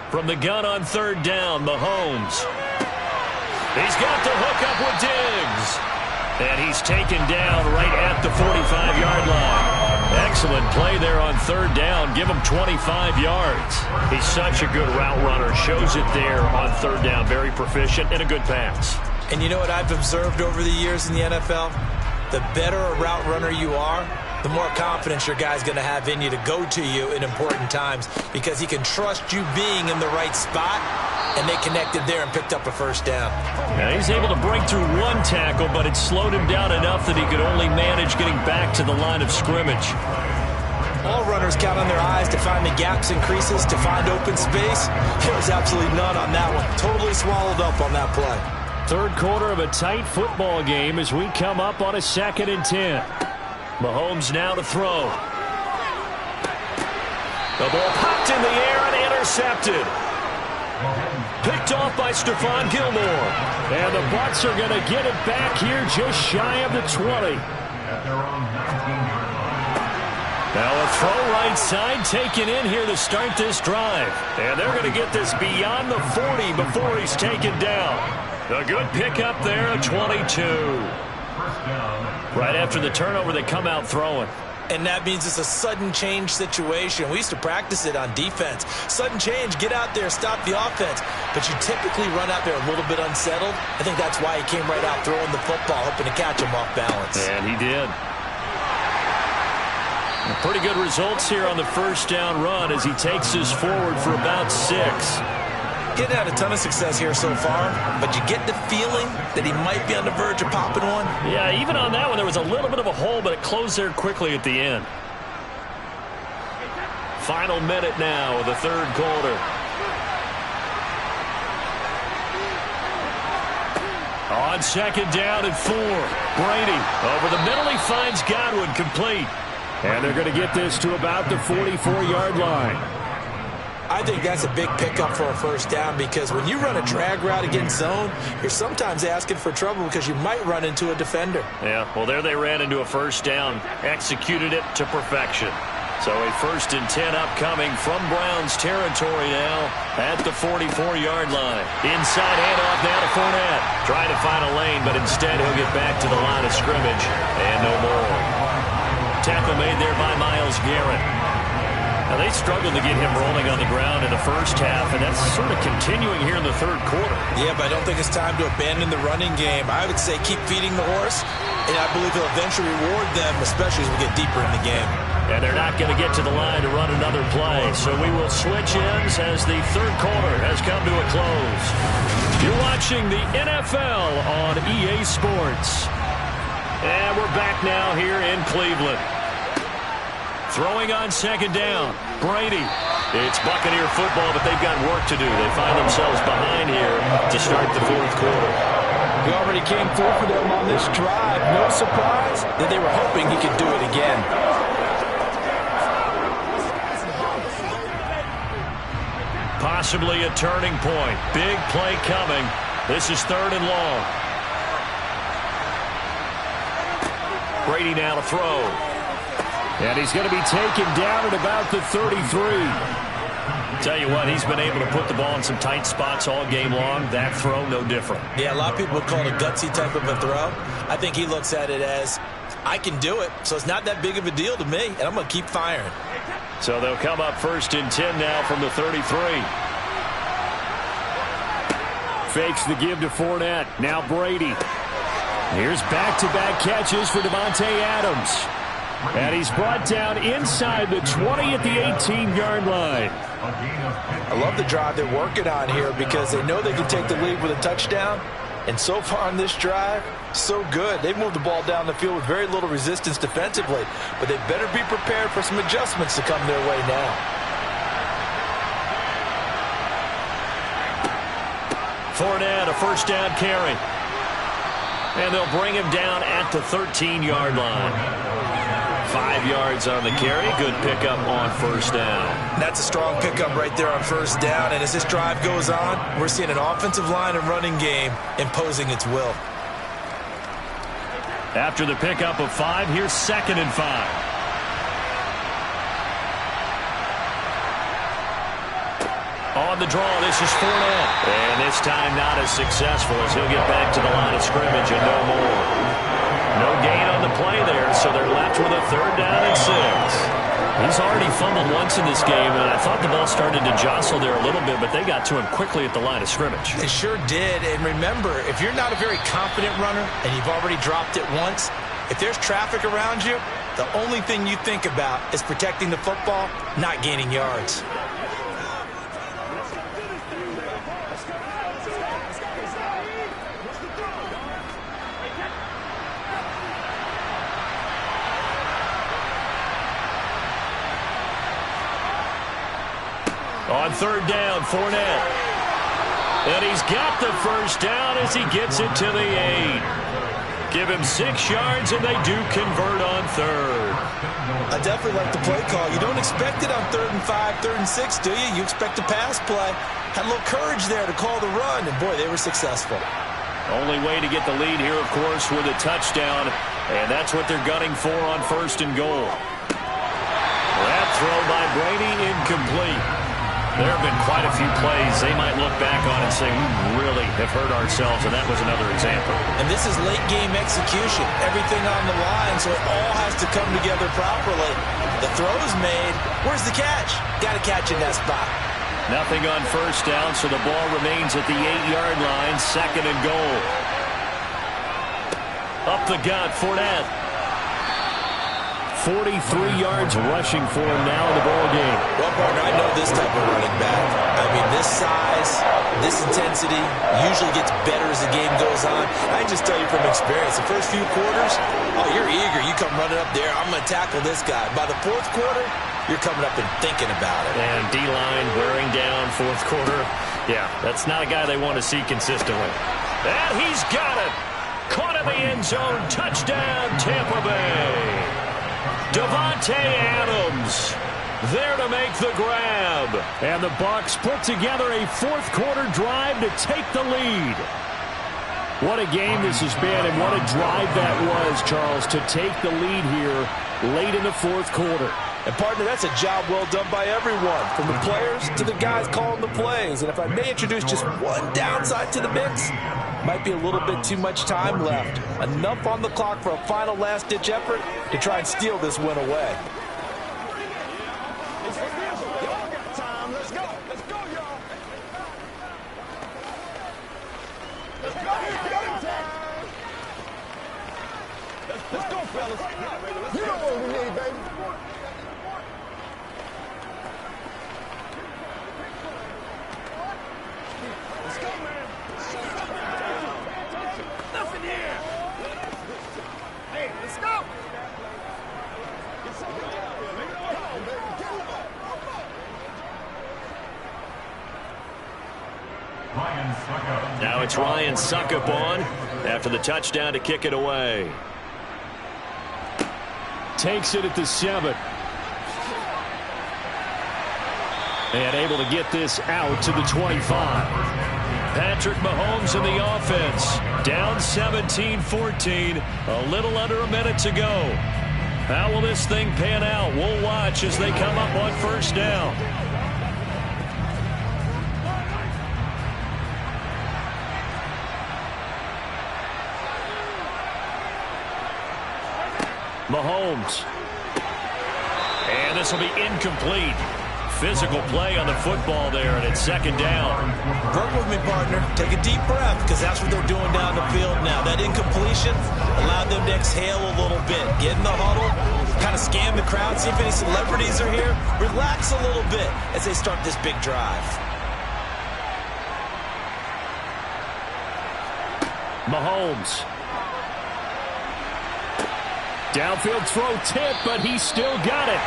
S1: From the gun on 3rd down, Mahomes. He's got the hook up with Diggs. And he's taken down right at the 45-yard line. Excellent play there on 3rd down. Give him 25 yards. He's such a good route runner. Shows it there on 3rd down. Very proficient and a good pass.
S2: And you know what I've observed over the years in the NFL? The better a route runner you are, the more confidence your guy's going to have in you to go to you in important times because he can trust you being in the right spot, and they connected there and picked up a first down.
S1: Now he's able to break through one tackle, but it slowed him down enough that he could only manage getting back to the line of scrimmage.
S2: All runners count on their eyes to find the gaps and creases, to find open space. There was absolutely none on that one. Totally swallowed up on that play.
S3: Third quarter of a tight football game as we come up on a 2nd and 10.
S1: Mahomes now to throw. The ball popped in the air and intercepted. Picked off by Stephon Gilmore.
S3: And the Bucs are going to get it back here just shy of the 20.
S1: Now a throw right side taken in here to start this drive. And they're going to get this beyond the 40 before he's taken down. A good pickup there at 22. Right after the turnover, they come out throwing.
S2: And that means it's a sudden change situation. We used to practice it on defense. Sudden change, get out there, stop the offense. But you typically run out there a little bit unsettled. I think that's why he came right out throwing the football, hoping to catch him off balance.
S1: And he did. Pretty good results here on the first down run as he takes us forward for about 6.
S2: Getting had a ton of success here so far, but you get the feeling that he might be on the verge of popping one.
S1: Yeah, even on that one, there was a little bit of a hole, but it closed there quickly at the end. Final minute now of the third quarter. On 2nd down and 4. Brady over the middle. He finds Godwin complete.
S3: And they're going to get this to about the 44-yard line.
S7: I think that's a big pickup for a first down because when you run a drag route against zone, you're sometimes asking for trouble because you might run into a defender.
S1: Yeah, well, there they ran into a first down, executed it to perfection. So a 1st and 10 upcoming from Browns territory now at the 44-yard line. Inside handoff now to Fournette. Trying to find a lane, but instead he'll get back to the line of scrimmage and no more. Tackle made there by Myles Garrett. Now, they struggled to get him rolling on the ground in the first half, and that's sort of continuing here in the third quarter.
S7: Yeah, but I don't think it's time to abandon the running game. I would say keep feeding the horse, and I believe he'll eventually reward them, especially as we get deeper in the game.
S1: And they're not going to get to the line to run another play, so we will switch ends as the third quarter has come to a close. You're watching the NFL on EA Sports. And we're back now here in Cleveland. Throwing on second down, Brady. It's Buccaneer football, but they've got work to do. They find themselves behind here to start the fourth quarter.
S2: He already came through for them on this drive. No surprise that they were hoping he could do it again.
S1: Possibly a turning point. Big play coming. This is 3rd and long. Brady now to throw.
S3: And he's going to be taken down at about the 33.
S1: Tell you what, he's been able to put the ball in some tight spots all game long. That throw, no different.
S7: Yeah, a lot of people would call it a gutsy type of a throw. I think he looks at it as, I can do it, so it's not that big of a deal to me, and I'm going to keep firing.
S1: So they'll come up 1st and 10 now from the 33.
S3: Fakes the give to Fournette. Now Brady. Here's back-to-back catches for Devontae Adams. And he's brought down inside the 20 at the 18-yard line.
S7: I love the drive they're working on here because they know they can take the lead with a touchdown. And so far on this drive, so good. They've moved the ball down the field with very little resistance defensively. But they better be prepared for some adjustments to come their way now.
S1: Fournette, a first down carry. And they'll bring him down at the 13-yard line. 5 yards on the carry. Good pickup on first down.
S7: That's a strong pickup right there on first down. And as this drive goes on, we're seeing an offensive line and running game imposing its will.
S1: After the pickup of 5, here's 2nd and 5. On the draw, this is Fournette. And this time not as successful as he'll get back to the line of scrimmage and no more. No gain on the play there, so they're left with a 3rd down and 6. He's already fumbled once in this game, and I thought the ball started to jostle there a little bit, but they got to him quickly at the line of scrimmage.
S7: It sure did, and remember, if you're not a very confident runner and you've already dropped it once, if there's traffic around you, the only thing you think about is protecting the football, not gaining yards.
S1: On 3rd down, Fournette. And he's got the first down as he gets it to the 8. Give him 6 yards, and they do convert on 3rd.
S7: I definitely like the play call. You don't expect it on 3rd and 5, 3rd and 6, do you? You expect a pass play. Had a little courage there to call the run, and boy, they were successful.
S1: Only way to get the lead here, of course, with a touchdown, and that's what they're gunning for on 1st and goal. That throw by Brady incomplete. There have been quite a few plays they might look back on and say, we really have hurt ourselves, and that was another example.
S7: And this is late-game execution. Everything on the line, so it all has to come together properly. The throw's made. Where's the catch? Got to catch in that spot.
S1: Nothing on first down, so the ball remains at the 8-yard line, 2nd and goal. Up the gut, Fournette. 43 yards rushing for him now in the ball game.
S7: Well, partner, I know this type of running back. I mean, this size, this intensity usually gets better as the game goes on. I can just tell you from experience, the first few quarters, oh, you're eager. You come running up there, I'm going to tackle this guy. By the 4th quarter, you're coming up and thinking about it.
S1: And D-line wearing down 4th quarter. Yeah, that's not a guy they want to see consistently. And he's got it. Caught in the end zone. Touchdown, Tampa Bay. Davante Adams there to make the grab.
S3: And the Bucs put together a fourth-quarter drive to take the lead. What a game this has been, and what a drive that was, Charles, to take the lead here late in the fourth quarter.
S2: And, partner, that's a job well done by everyone, from the players to the guys calling the plays. And if I may introduce just one downside to the mix, might be a little bit too much time left. Enough on the clock for a final last-ditch effort to try and steal this win away.
S5: Let's go, fellas. You know what we need, baby. Let's go, man. Nothing here. Hey, let's go.
S1: Now it's Ryan Suckup on after the touchdown to kick it away.
S3: Takes it at the 7. And able to get this out to the 25.
S1: Patrick Mahomes in the offense. Down 17-14. A little under a minute to go. How will this thing pan out? We'll watch as they come up on first down. Mahomes. And this will be incomplete. Physical play on the football there, and it's second down.
S2: Work with me, partner. Take a deep breath, because that's what they're doing down the field now. That incompletion allowed them to exhale a little bit. Get in the huddle, kind of scan the crowd, see if any celebrities are here. Relax a little bit as they start this big drive.
S3: Mahomes. Downfield throw tip, but he still got it.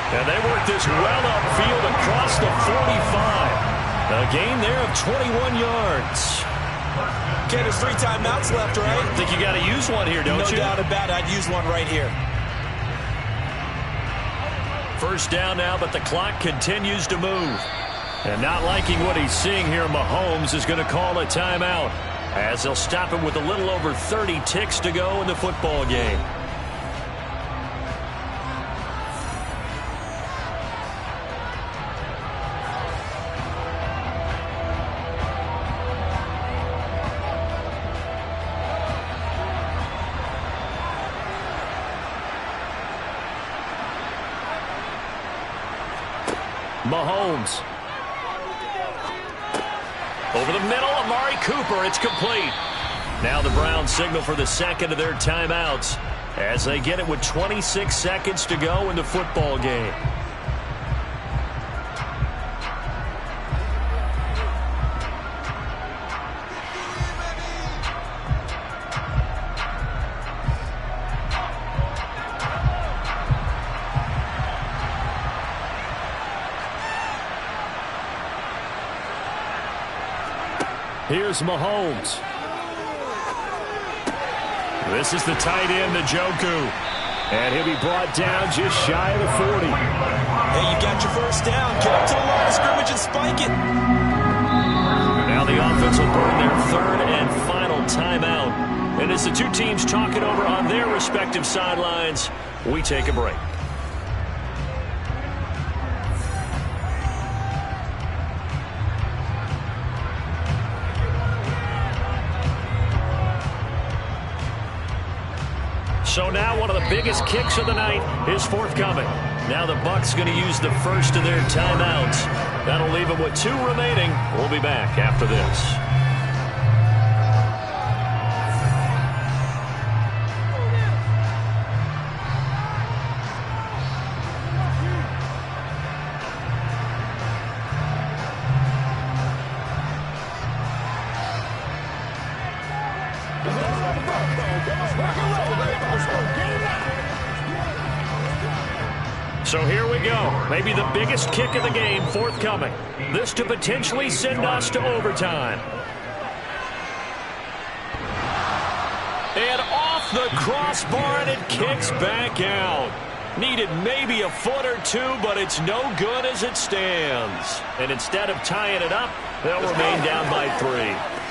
S1: And they work this well upfield across the 45. A gain there of 21 yards.
S2: Okay, there's 3 timeouts left, right?
S1: I think you got to use one here, don't you?
S2: No doubt about it. I'd use one right here.
S1: First down now, but the clock continues to move. And not liking what he's seeing here, Mahomes is going to call a timeout, as they'll stop him with a little over 30 ticks to go in the football game. Mahomes. Over the middle, Amari Cooper. It's complete. Now the Browns signal for the second of their timeouts as they get it with 26 seconds to go in the football game.
S3: Here's Mahomes.
S1: This is the tight end, Njoku.
S3: And he'll be brought down just shy of the 40.
S2: Hey, you got your first down. Get up to the line of scrimmage and spike it.
S1: Now the offense will burn their third and final timeout. And as the two teams talk it over on their respective sidelines, we take a break. So now one of the biggest kicks of the night is forthcoming. Now the Bucs going to use the first of their timeouts. That'll leave them with 2 remaining. We'll be back after this. So here we go. Maybe the biggest kick of the game forthcoming. This to potentially send us to overtime. And off the crossbar, and it kicks back out. Needed maybe a foot or two, but it's no good as it stands. And instead of tying it up, they'll remain down by 3.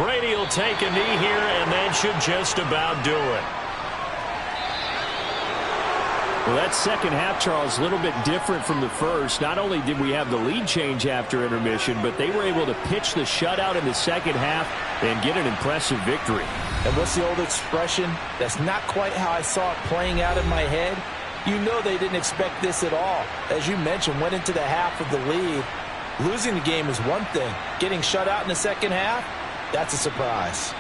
S1: Brady will take a knee here, and that should just about do it.
S3: Well, that second half, Charles, a little bit different from the first. Not only did we have the lead change after intermission, but they were able to pitch the shutout in the second half and get an impressive victory.
S2: And what's the old expression? That's not quite how I saw it playing out in my head. You know they didn't expect this at all. As you mentioned, went into the half with the lead. Losing the game is one thing. Getting shut out in the second half, that's a surprise.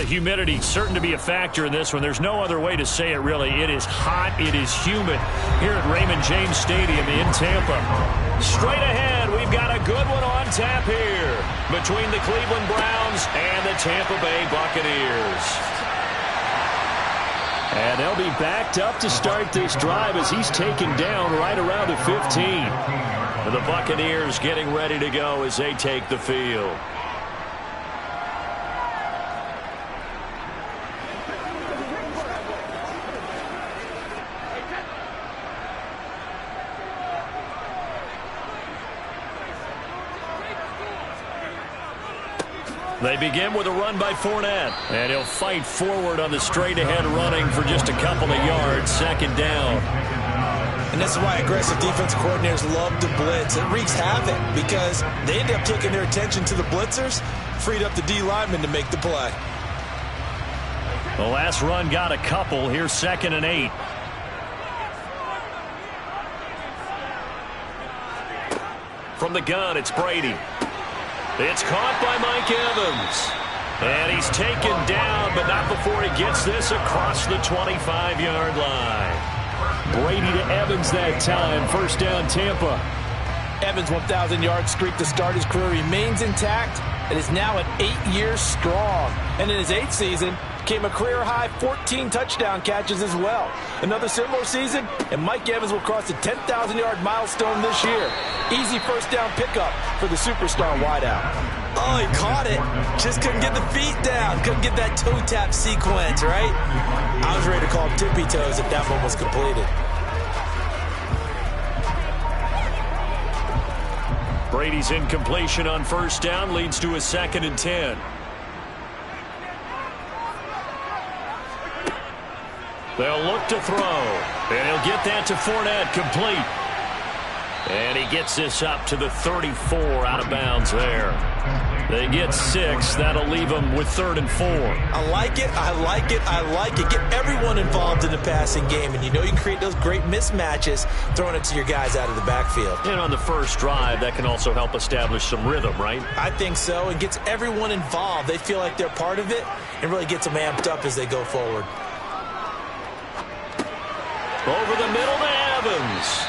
S1: the humidity certain to be a factor in this one. There's no other way to say it, really. It is hot. It is humid here at Raymond James Stadium in Tampa. Straight ahead, we've got a good one on tap here between the Cleveland Browns and the Tampa Bay Buccaneers.
S3: And they'll be backed up to start this drive as he's taken down right around the 15.
S1: And the Buccaneers getting ready to go as they take the field. They begin with a run by Fournette. And he'll fight forward on the straight-ahead running for just a couple of yards. Second down.
S7: And this is why aggressive defensive coordinators love to blitz. It wreaks havoc because they end up taking their attention to the blitzers, freed up the D lineman to make the play.
S1: The last run got a couple. Here's 2nd and 8. From the gun, it's Brady. It's caught by Mike Evans. And he's taken down, but not before he gets this across the 25-yard line.
S3: Brady to Evans that time. First down, Tampa.
S2: Evans' 1,000-yard streak to start his career remains intact and is now at 8 years strong. And in his 8th season, came a career-high 14 touchdown catches as well. Another similar season, and Mike Evans will cross the 10,000-yard milestone this year. Easy first down pickup for the superstar wideout.
S7: Oh, he caught it. Just couldn't get the feet down. Couldn't get that toe tap sequence, right? I was ready to call him tippy toes if that one was completed.
S1: Brady's incompletion on first down leads to a 2nd and 10. They'll look to throw. And he'll get that to Fournette, complete. And he gets this up to the 34, out of bounds there. They get 6. That'll leave them with 3rd and 4.
S7: I like it, I like it, I like it. Get everyone involved in the passing game, and you know you can create those great mismatches throwing it to your guys out of the backfield.
S1: And on the first drive, that can also help establish some rhythm, right?
S7: I think so, and gets everyone involved. They feel like they're part of it, and really gets them amped up as they go forward.
S1: Over the middle to Evans.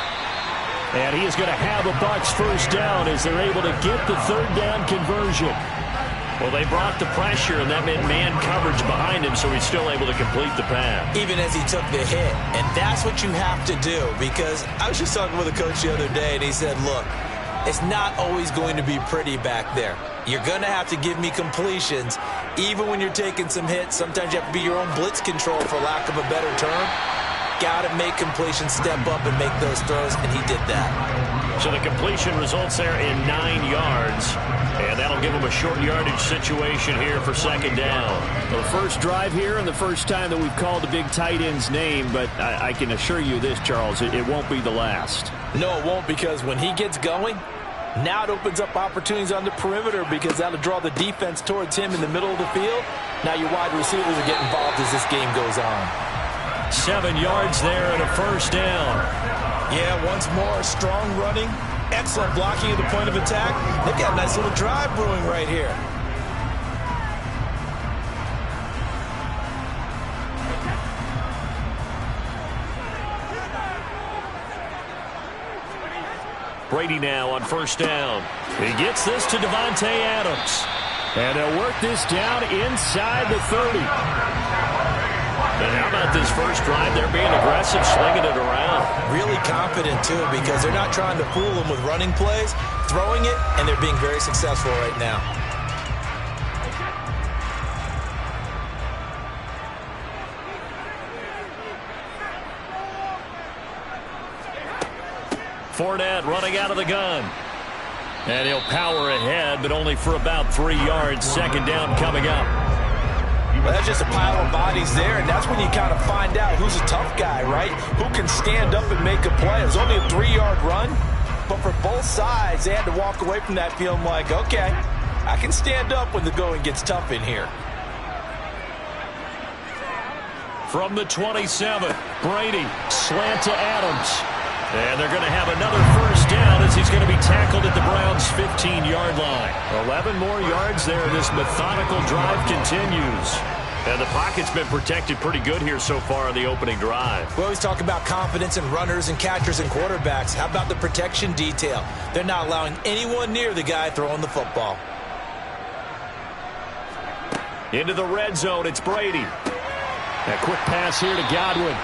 S3: And he is going to have a Bucs first down as they're able to get the 3rd down conversion.
S1: Well, they brought the pressure, and that meant man coverage behind him, so he's still able to complete the pass.
S7: Even as he took the hit. And that's what you have to do, because I was just talking with a coach the other day, and he said, look, it's not always going to be pretty back there. You're going to have to give me completions. Even when you're taking some hits, sometimes you have to be your own blitz control, for lack of a better term. Got to make completions, step up and make those throws, and he did that.
S1: So the completion results there in 9 yards, and that'll give him a short yardage situation here for 2nd down.
S3: Well, the first drive here and the first time that we've called the big tight end's name, but I can assure you this, Charles, it won't be the last.
S2: No, it won't, because when he gets going, now it opens up opportunities on the perimeter, because that'll draw the defense towards him in the middle of the field. Now your wide receivers will get involved as this game goes on.
S1: 7 yards there and a first down.
S7: Yeah, once more, strong running, excellent blocking at the point of attack. They've got a nice little drive brewing right here.
S1: Brady now on first down. He gets this to Davante Adams.
S3: And they'll work this down inside the 30.
S1: And how about this first drive? They're being aggressive, slinging it around.
S7: Really confident, too, because they're not trying to fool them with running plays, throwing it, and they're being very successful right now.
S1: Fournette running out of the gun. And he'll power ahead, but only for about 3 yards. 2nd down coming up.
S2: Well, that's just a pile of bodies there, and that's when you kind of find out who's a tough guy, right? Who can stand up and make a play. It was only a 3-yard run, but for both sides, they had to walk away from that feeling like, okay, I can stand up when the going gets tough in here.
S1: From the 27, Brady, slant to Adams. And they're going to have another first down as he's going to be tackled at the Browns' 15-yard line. 11 more yards there. This methodical drive continues. And the pocket's been protected pretty good here so far on the opening drive.
S7: We always talk about confidence in runners and catchers and quarterbacks. How about the protection detail? They're not allowing anyone near the guy throwing the football.
S1: Into the red zone, it's Brady.
S3: A quick pass here to Godwin.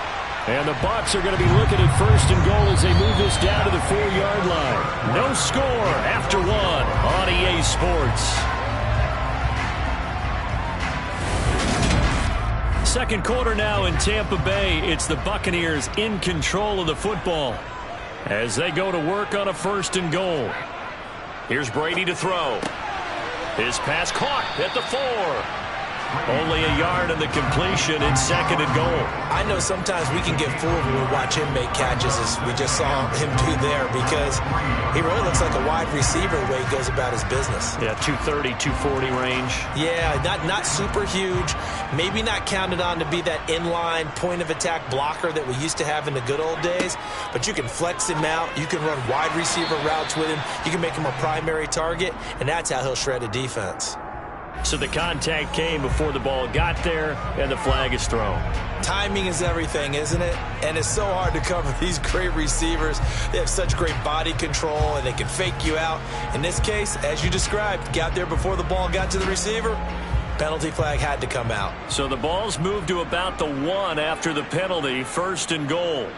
S3: And the Bucs are going to be looking at first and goal as they move this down to the 4-yard line. No score after one on EA Sports. Second quarter now in Tampa Bay. It's the Buccaneers in control of the football as they go to work on a first and goal.
S1: Here's Brady to throw. His pass caught at the 4. Only a yard in the completion. It's second and goal.
S7: I know sometimes we can get fooled when we watch him make catches, as we just saw him do there, because he really looks like a wide receiver the way he goes about his business.
S3: Yeah, 230, 240 range.
S7: Yeah, not super huge. Maybe not counted on to be that inline point-of-attack blocker that we used to have in the good old days, but you can flex him out. You can run wide receiver routes with him. You can make him a primary target, and that's how he'll shred a defense.
S1: So the contact came before the ball got there, and the flag is thrown.
S7: Timing is everything, isn't it? And it's so hard to cover these great receivers. They have such great body control, and they can fake you out. In this case, as you described, got there before the ball got to the receiver. Penalty flag had to come out.
S1: So the ball's moved to about the 1 after the penalty. First and goal.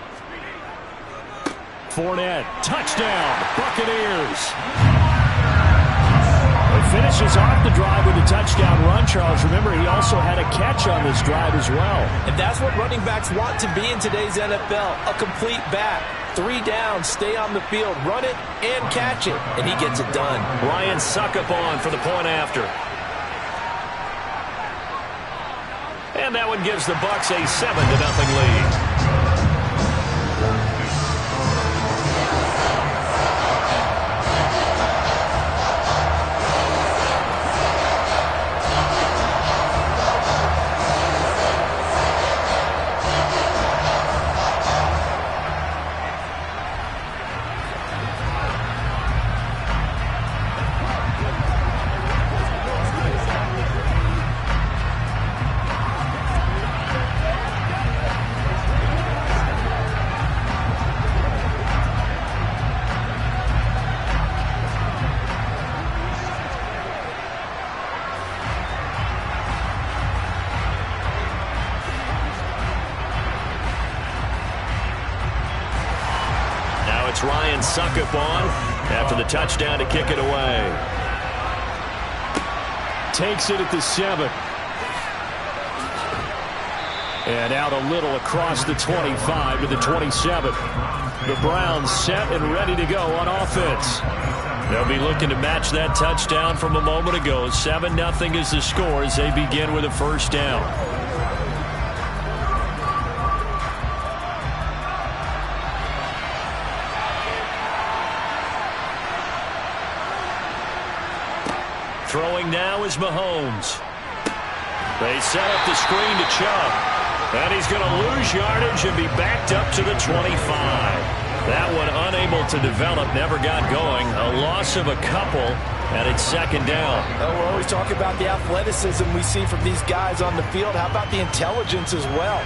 S3: Fournette, touchdown, Buccaneers. Finishes off the drive with a touchdown run, Charles. Remember, he also had a catch on this drive as well.
S7: And that's what running backs want to be in today's NFL, a complete back. 3 down, stay on the field, run it, and catch it. And he gets it done.
S1: Ryan Suckup on for the point after. And that one gives the Bucs a 7-0 lead. Ryan Suckup on after the touchdown to kick it away.
S3: Takes it at the 7. And out a little across the 25 to the 27. The Browns set and ready to go on offense. They'll be looking to match that touchdown from a moment ago. 7-0 is the score as they begin with a first down.
S1: Throwing now is Mahomes. They set up the screen to Chubb. And he's going to lose yardage and be backed up to the 25. That one unable to develop, never got going. A loss of a couple, and it's second down.
S2: Well, we're always talking about the athleticism we see from these guys on the field. How about the intelligence as well?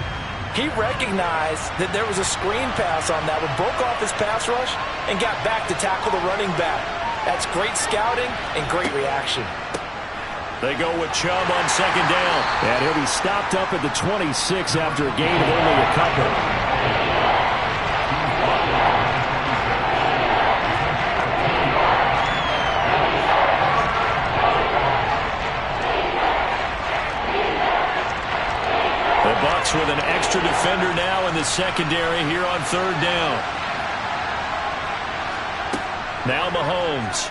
S2: He recognized that there was a screen pass on that one, broke off his pass rush, and got back to tackle the running back. That's great scouting and great reaction.
S1: They go with Chubb on second down.
S3: And he'll be stopped up at the 26 after a gain of only a couple.
S1: The Bucs with an extra defender now in the secondary here on third down. Now Mahomes.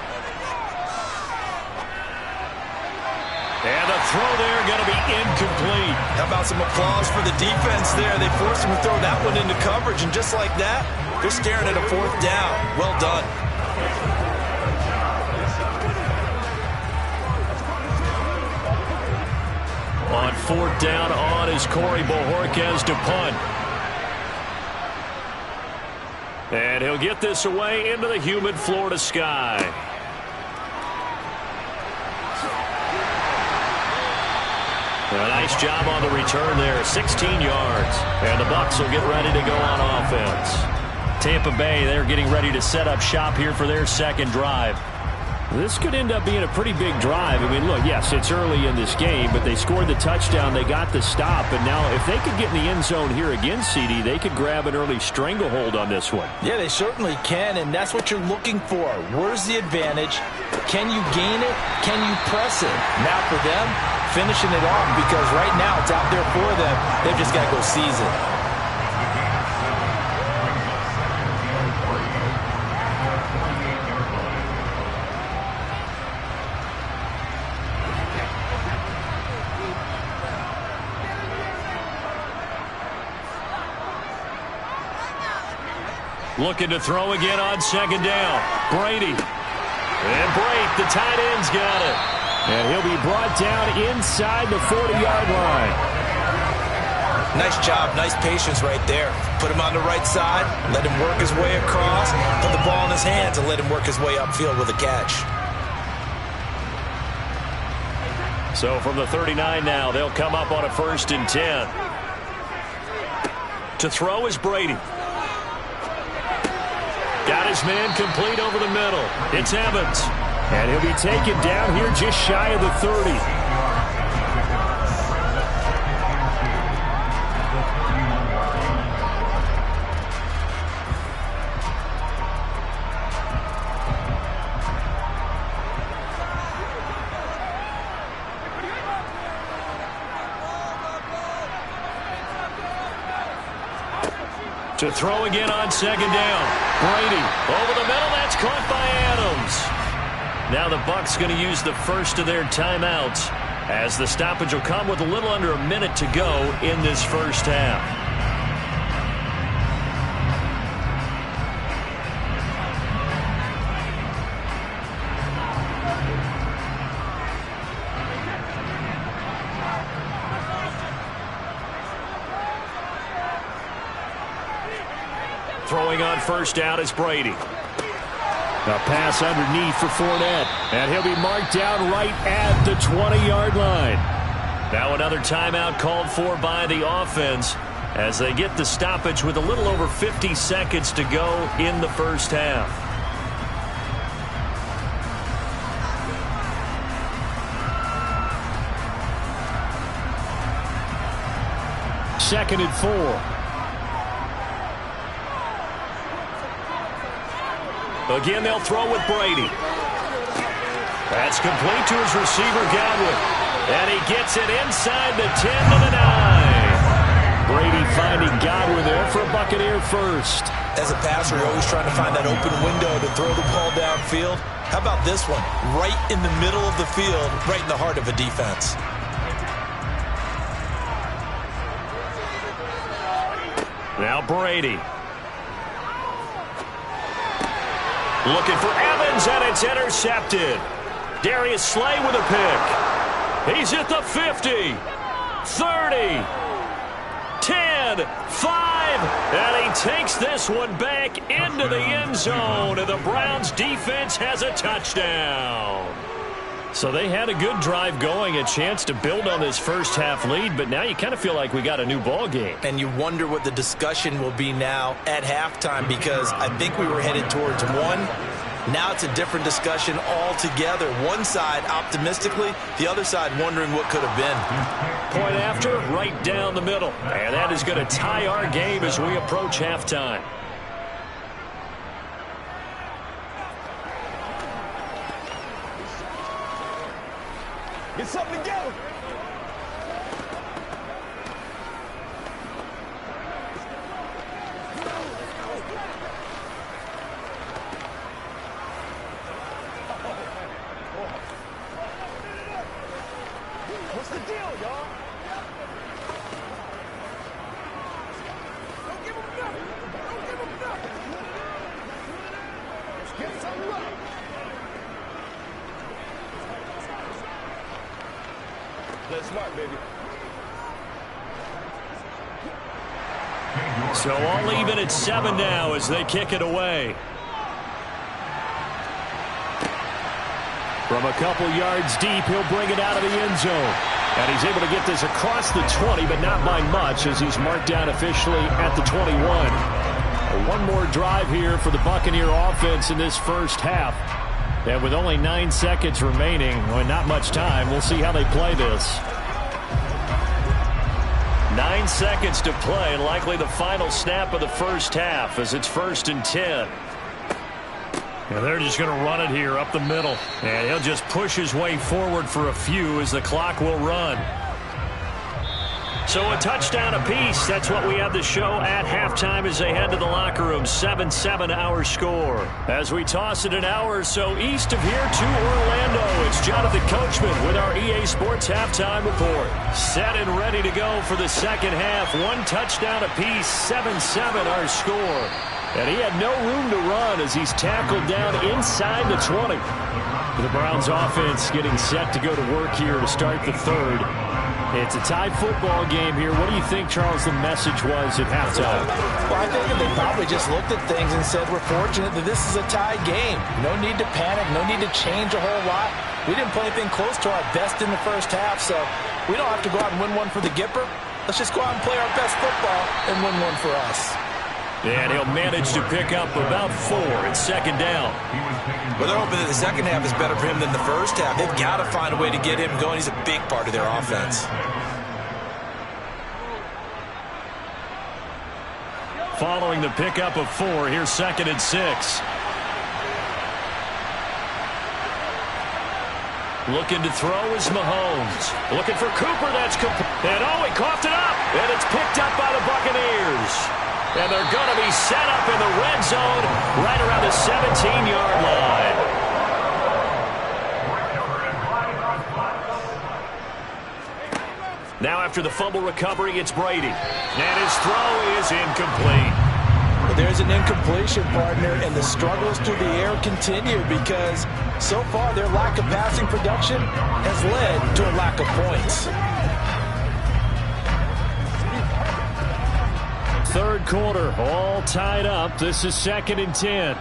S1: And the throw there going to be incomplete.
S6: How about some applause for the defense there? They forced him to throw that one into coverage, and just like that, they're staring at a fourth down. Well done.
S1: On fourth down on is Corey Bojorquez to punt. And he'll get this away into the humid Florida sky. A nice job on the return there, 16 yards. And the Bucs will get ready to go on offense.
S3: Tampa Bay, they're getting ready to set up shop here for their second drive. This could end up being a pretty big drive. I mean, look, yes, it's early in this game, but they scored the touchdown. They got the stop. And now if they could get in the end zone here again, CD, they could grab an early stranglehold on this one.
S2: Yeah, they certainly can, and that's what you're looking for. Where's the advantage? Can you gain it? Can you press it? Now for them, finishing it off, because right now it's out there for them. They've just got to go seize it.
S1: Looking to throw again on second down. Brady. And Brate, the tight end's got it.
S3: And he'll be brought down inside the 40-yard line.
S7: Nice job, nice patience right there. Put him on the right side, let him work his way across, put the ball in his hands, and let him work his way upfield with a catch.
S1: So from the 39 now, they'll come up on a 1st and 10. To throw is Brady. Got his man complete over the middle. It's Evans.
S3: And he'll be taken down here just shy of the 30.
S1: To throw again on second down. Brady over the middle. That's caught by Adams. Now the Bucs going to use the first of their timeouts as the stoppage will come with a little under a minute to go in this first half. Throwing on first down is Brady.
S3: A pass underneath for Fournette. And he'll be marked down right at the 20-yard line.
S1: Now another timeout called for by the offense as they get the stoppage with a little over 50 seconds to go in the first half.
S3: Second and 4.
S1: Again, they'll throw with Brady. That's complete to his receiver, Godwin. And he gets it inside the 10 to the 9.
S3: Brady finding Godwin there for a Buccaneer first.
S7: As a passer, you're always trying to find that open window to throw the ball downfield. How about this one? Right in the middle of the field, right in the heart of a defense.
S1: Now Brady. Looking for Evans, and it's intercepted. Darius Slay with a pick. He's at the 50, 30, 10, 5, and he takes this one back into the end zone, and the Browns defense has a touchdown. So they had a good drive going, a chance to build on this first half lead, but now you kind of feel like we got a new ball game.
S7: And you wonder what the discussion will be now at halftime, because I think we were headed towards one. Now it's a different discussion altogether. One side optimistically, the other side wondering what could have been.
S1: Point after, right down the middle. And that is going to tie our game as we approach halftime.
S5: Get something together. What's the deal, y'all? Don't give him nothing. Don't give him nothing. Let's get something right. Play smart, baby.
S1: So all even at 7 now as they kick it away.
S3: From a couple yards deep, he'll bring it out of the end zone. And he's able to get this across the 20, but not by much, as he's marked down officially at the 21. One more drive here for the Buccaneer offense in this first half. And with only 9 seconds remaining, well, not much time, we'll see how they play this.
S1: 9 seconds to play, and likely the final snap of the first half as it's 1st and 10.
S3: And they're just going to run it here up the middle.
S1: And he'll just push his way forward for a few as the clock will run. So a touchdown apiece. That's what we have to show at halftime as they head to the locker room. 7-7 our score. As we toss it an hour or so east of here to Orlando, it's Jonathan Coachman with our EA Sports Halftime Report. Set and ready to go for the second half. One touchdown apiece. 7-7 our score. And he had no room to run as he's tackled down inside the 20. The Browns offense getting set to go to work here to start the third. It's a tie football game here. What do you think, Charles, the message was at halftime?
S2: Well, I think they probably just looked at things and said, we're fortunate that this is a tie game. No need to panic. No need to change a whole lot. We didn't play anything close to our best in the first half, so we don't have to go out and win one for the Gipper. Let's just go out and play our best football and win one for us.
S1: And he'll manage to pick up about 4 at second down.
S6: Well, they're hoping that the second half is better for him than the first half. They've got to find a way to get him going. He's a big part of their offense.
S1: Following the pickup of 4, here's 2nd and 6. Looking to throw is Mahomes. Looking for Cooper. That's complete. And oh, he coughed it up. And it's picked up by the Buccaneers. And they're going to be set up in the red zone right around the 17-yard line. Now after the fumble recovery, it's Brady. And his throw is incomplete.
S2: But there's an incompletion, partner, and the struggles through the air continue because so far their lack of passing production has led to a lack of points.
S3: Third quarter, all tied up. This is 2nd and 10.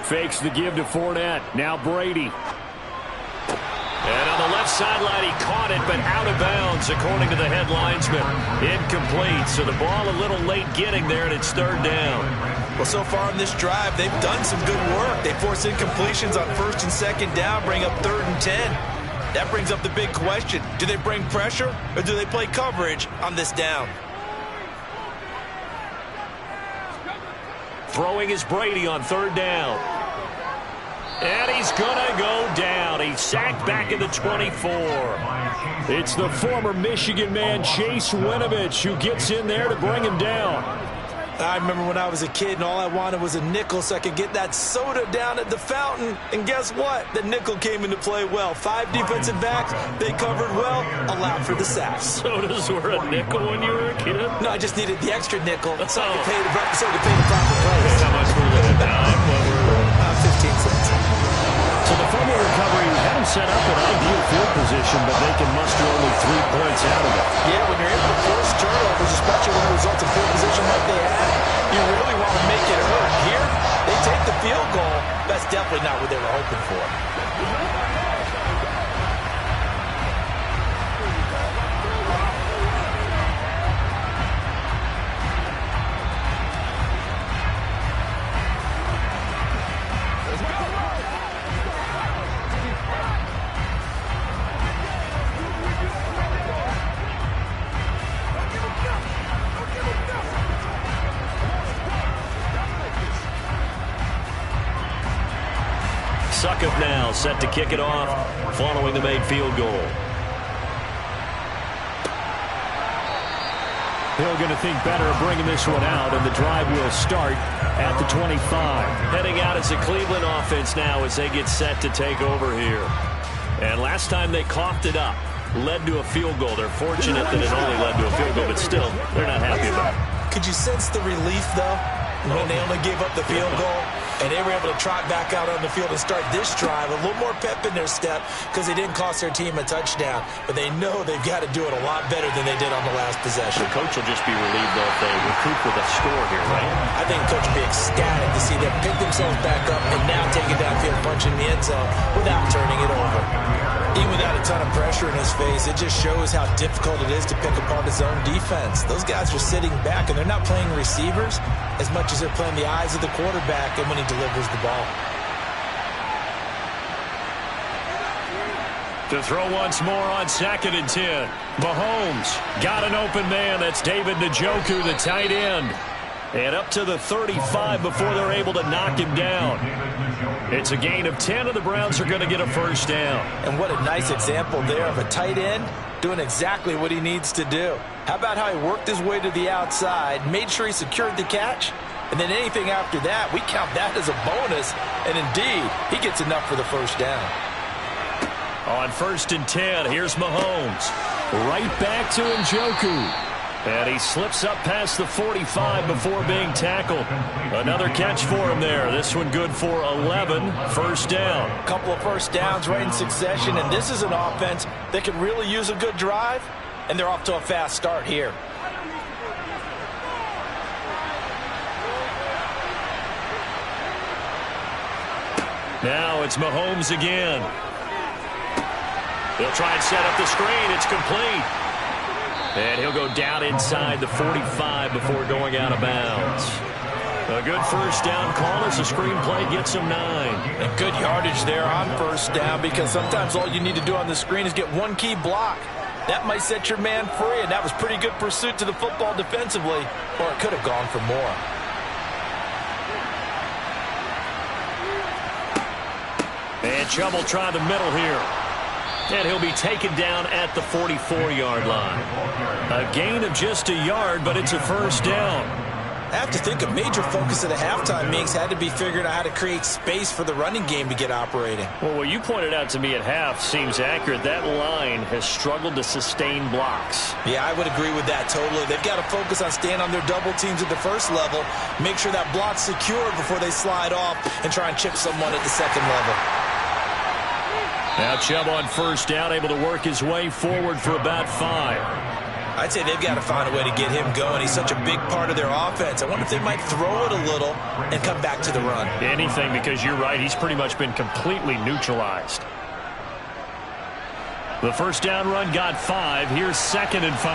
S3: Fakes the give to Fournette. Now Brady.
S1: And on the left sideline, he caught it, but out of bounds, according to the head linesman. Incomplete, so the ball a little late getting there, and it's 3rd down.
S6: Well, so far in this drive, they've done some good work. They force incompletions on 1st and 2nd down, bring up 3rd and 10. That brings up the big question. Do they bring pressure or do they play coverage on this down?
S1: Throwing is Brady on 3rd down. And he's going to go down. He's sacked back at the 24.
S3: It's the former Michigan man, Chase Winovich, who gets in there to bring him down.
S2: I remember when I was a kid and all I wanted was a nickel so I could get that soda down at the fountain. And guess what? The nickel came into play well. 5 defensive backs, they covered well, allowed for the sacks.
S1: Sodas were a nickel when you were a kid?
S2: No, I just needed the extra nickel so I could pay the proper price.
S1: How much were they at the time?
S2: 15 cents.
S3: So the fumble recovery had them set up in ideal field position, but they can muster only 3 points out of it.
S2: Yeah, when you're able to force turnovers, especially when it results in field position like they had, you really want to make it hurt. Here, they take the field goal. That's definitely not what they were hoping for.
S1: Suckup now set to kick it off following the made field goal.
S3: Hill going to think better of bringing this one out, and the drive will start at the 25.
S1: Heading out as the Cleveland offense now as they get set to take over here. And last time they coughed it up, led to a field goal. They're fortunate that it only led to a field goal, but still, they're not happy about it.
S2: Could you sense the relief, though, when they only gave up the field goal? And they were able to trot back out on the field and start this drive. A little more pep in their step because they didn't cost their team a touchdown. But they know they've got to do it a lot better than they did on the last possession.
S1: The coach will just be relieved, though, if they recoup
S3: recoup with a score here, right?
S7: I think Coach will be ecstatic to see them pick themselves back up and now take it downfield, punch in the end zone without turning it over. Even without a ton of pressure in his face, it just shows how difficult it is to pick apart his own defense. Those guys are sitting back, and they're not playing receivers as much as they're playing the eyes of the quarterback and when he delivers the ball.
S1: To throw once more on 2nd and 10. Mahomes got an open man. That's David Njoku, the tight end. And up to the 35 before they're able to knock him down. It's a gain of 10, and the Browns are going to get a first down.
S7: And what a nice example there of a tight end doing exactly what he needs to do. How about how he worked his way to the outside, made sure he secured the catch, and then anything after that, we count that as a bonus. And indeed, he gets enough for the first down.
S1: On 1st and 10, here's Mahomes. Right back to Njoku. And he slips up past the 45 before being tackled. Another catch for him there. This one good for 11. First down.
S7: A couple of first downs right in succession, and this is an offense that can really use a good drive, and they're off to a fast start here.
S1: Now it's Mahomes again. He'll try and set up the screen. It's complete. And he'll go down inside the 45 before going out of bounds. A good first down call as the screenplay gets him 9.
S7: And good yardage there on first down, because sometimes all you need to do on the screen is get one key block. That might set your man free, and that was pretty good pursuit to the football defensively, or it could have gone for more.
S1: And Chubb will try the middle here. And he'll be taken down at the 44-yard line. A gain of just a yard, but it's a first down.
S7: I have to think a major focus of the halftime meetings had to be figuring out how to create space for the running game to get operating.
S3: Well, what you pointed out to me at half seems accurate. That line has struggled to sustain blocks.
S7: Yeah, I would agree with that totally. They've got to focus on staying on their double teams at the first level, make sure that block's secure before they slide off and try and chip someone at the second level.
S1: Now Chubb on first down, able to work his way forward for about 5.
S7: I'd say they've got to find a way to get him going. He's such a big part of their offense. I wonder if they might throw it a little and come back to the run.
S3: Anything, because you're right. He's pretty much been completely neutralized.
S1: The first down run got 5. Here's 2nd and 5.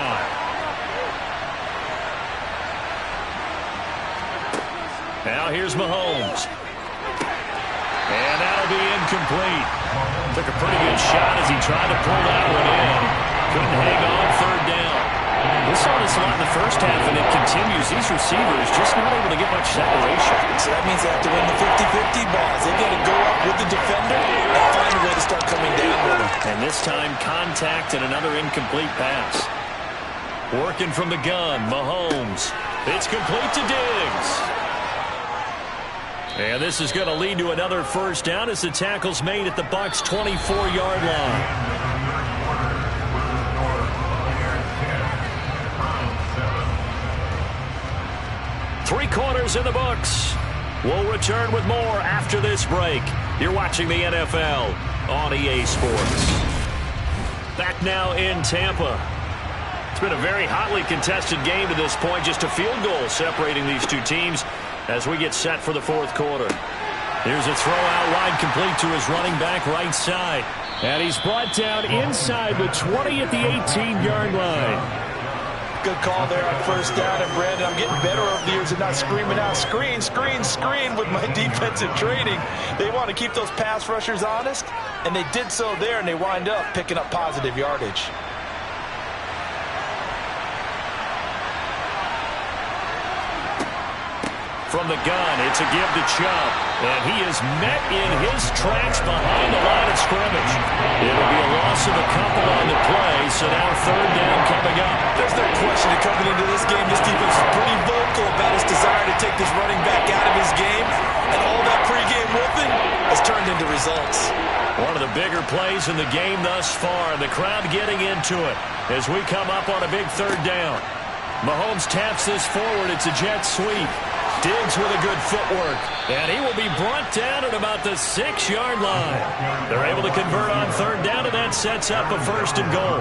S1: Now here's Mahomes. And that'll be incomplete. Took a pretty good shot as he tried to pull that one in. Couldn't hang on 3rd down.
S3: We saw this a lot in the first half, and it continues. These receivers just not able to get much separation.
S7: So that means they have to win the 50-50 balls. They've got to go up with the defender and find a way to start coming down with him.
S1: And this time, contact and another incomplete pass. Working from the gun, Mahomes. It's complete to Diggs. And this is going to lead to another first down as the tackle's made at the Bucs' 24-yard line. Three quarters in the books. We'll return with more after this break. You're watching the NFL on EA Sports. Back now in Tampa. It's been a very hotly contested game to this point. Just a field goal separating these two teams as we get set for the fourth quarter. Here's a throw out wide, complete to his running back right side. And he's brought down inside the 20 at the 18-yard line.
S7: Good call there on first down. And Brandon, I'm getting better over the years of not screaming out, screen, screen, screen with my defensive training. They want to keep those pass rushers honest, and they did so there, and they wind up picking up positive yardage.
S1: From the gun, it's a give to Chubb. And he is met in his tracks behind the line of scrimmage. It'll be a loss of a couple on the play, so now 3rd down coming up.
S7: There's no question that coming into this game, this defense is pretty vocal about his desire to take this running back out of his game. And all that pregame whooping has turned into results.
S1: One of the bigger plays in the game thus far. The crowd getting into it as we come up on a big 3rd down. Mahomes taps this forward. It's a jet sweep. Diggs with a good footwork, and he will be brought down at about the 6-yard line. They're able to convert on 3rd down, and that sets up a 1st and goal.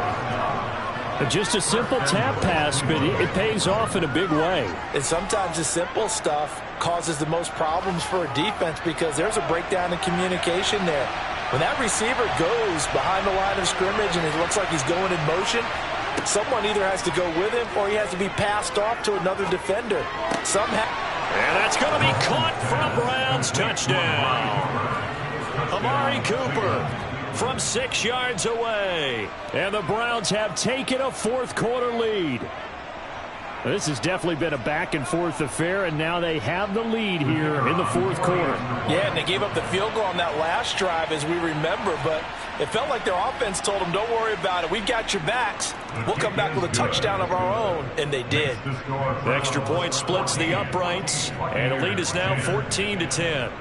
S3: Just a simple tap pass, but it pays off in a big way.
S2: And sometimes the simple stuff causes the most problems for a defense because there's a breakdown in communication there. When that receiver goes behind the line of scrimmage and it looks like he's going in motion, someone either has to go with him or he has to be passed off to another defender. Somehow.
S1: And that's going to be caught from Browns. Touchdown. Amari Cooper from 6 yards away. And the Browns have taken a fourth-quarter lead. This has definitely been a back-and-forth affair, and now they have the lead here in the fourth quarter.
S2: Yeah, and they gave up the field goal on that last drive, as we remember, but it felt like their offense told them, don't worry about it. We've got your backs. We'll come back with a touchdown of our own, and they did.
S1: The extra point splits the uprights, and the lead is now 14-10.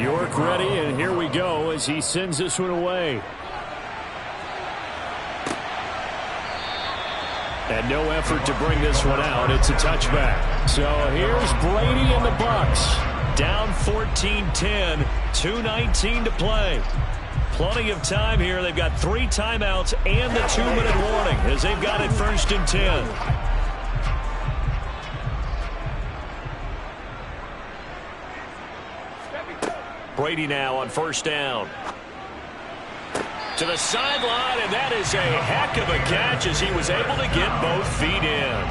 S3: York ready, and here we go as he sends this one away. And no effort to bring this one out. It's a touchback. So here's Brady and the Bucks.
S1: Down 14-10, 2:19 to play. Plenty of time here. They've got 3 timeouts and the 2-minute warning as they've got it 1st and 10. Brady now on 1st down. To the sideline, and that is a heck of a catch as he was able to get both feet in.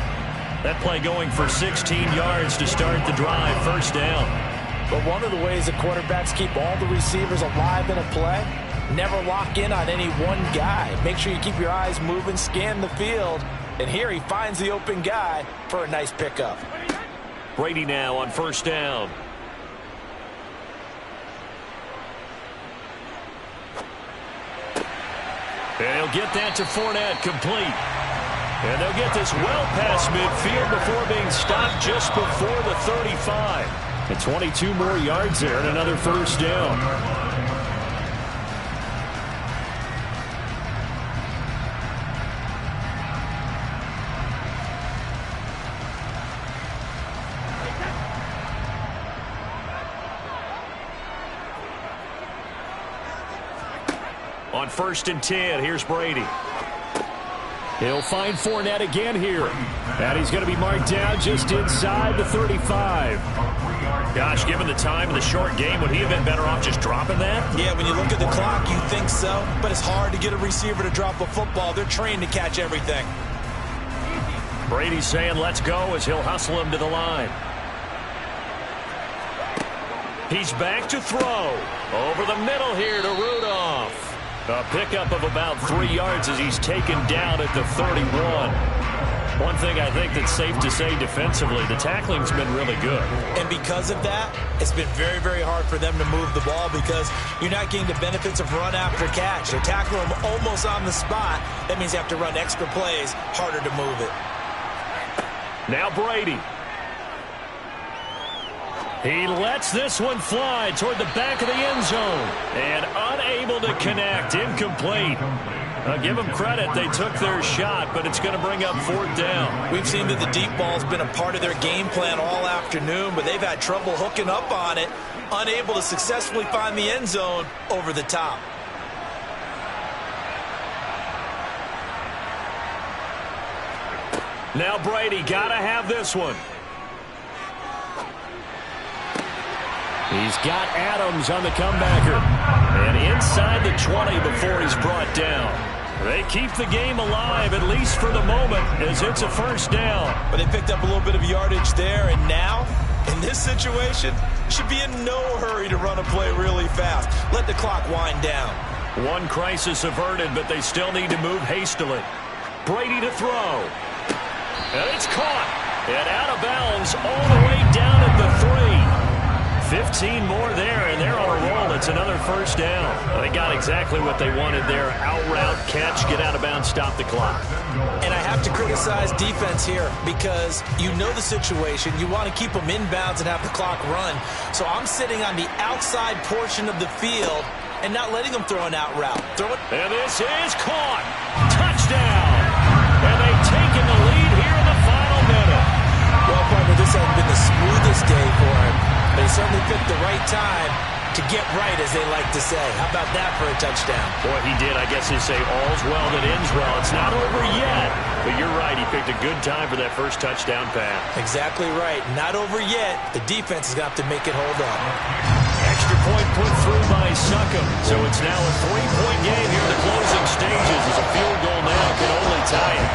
S1: That play going for 16 yards to start the drive, 1st down.
S2: But one of the ways the quarterbacks keep all the receivers alive in a play, never lock in on any one guy. Make sure you keep your eyes moving, scan the field, and here he finds the open guy for a nice pickup.
S1: Brady now on 1st down. And he'll get that to Fournette, complete. And they'll get this well past midfield before being stopped just before the 35.
S3: And 22 more yards there and another 1st down.
S1: On 1st and 10, here's Brady.
S3: He'll find Fournette again here. And he's going to be marked down just inside the 35.
S1: Gosh, given the time of the short game, would he have been better off just dropping that?
S2: Yeah, when you look at the clock, you think so. But it's hard to get a receiver to drop a football. They're trained to catch everything.
S1: Brady's saying let's go as he'll hustle him to the line. He's back to throw. Over the middle here to Rudolph. A pickup of about 3 yards as he's taken down at the 31. One thing I think that's safe to say defensively, the tackling's been really good.
S2: And because of that, it's been very, very hard for them to move the ball because you're not getting the benefits of run after catch. They're tackling them almost on the spot. That means you have to run extra plays, harder to move it.
S1: Now Brady. He lets this one fly toward the back of the end zone. And unable to connect. Incomplete. Give them credit. They took their shot, but it's going to bring up 4th down.
S2: We've seen that the deep ball's been a part of their game plan all afternoon, but they've had trouble hooking up on it. Unable to successfully find the end zone over the top.
S1: Now Brady got to have this one.
S3: He's got Adams on the comebacker.
S1: And inside the 20 before he's brought down. They keep the game alive, at least for the moment, as it's a 1st down.
S2: But they picked up a little bit of yardage there, and now, in this situation, should be in no hurry to run a play really fast. Let the clock wind down.
S1: One crisis averted, but they still need to move hastily. Brady to throw. And it's caught. And out of bounds all the way down at the 3. 15 more there, and they're on a roll. It's another first down. They got exactly what they wanted there. Out route, catch, get out of bounds, stop the clock.
S7: And I have to criticize defense here because you know the situation. You want to keep them inbounds and have the clock run. So I'm sitting on the outside portion of the field and not letting them throw an out route.
S1: And this is caught. Touchdown. And they've taken the lead here in the final minute.
S7: Well, partner, this hasn't been the smoothest day for him. But he certainly picked the right time to get right, as they like to say. How about that for a touchdown?
S1: Boy, he did. I guess they say all's well that ends well. It's not over yet. But you're right. He picked a good time for that first touchdown pass.
S7: Exactly right. Not over yet. The defense is going to have to make it hold up.
S1: Extra point put through by Succop. So it's now a 3-point game here in the closing stages as a field goal now can only tie it.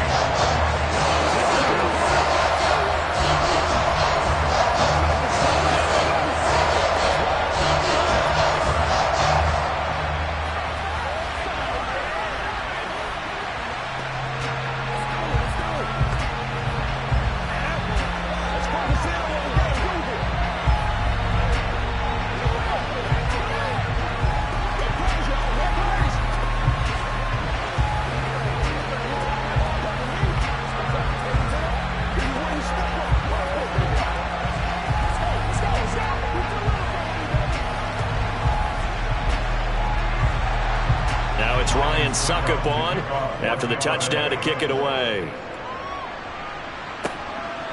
S1: Succop on after the touchdown to kick it away.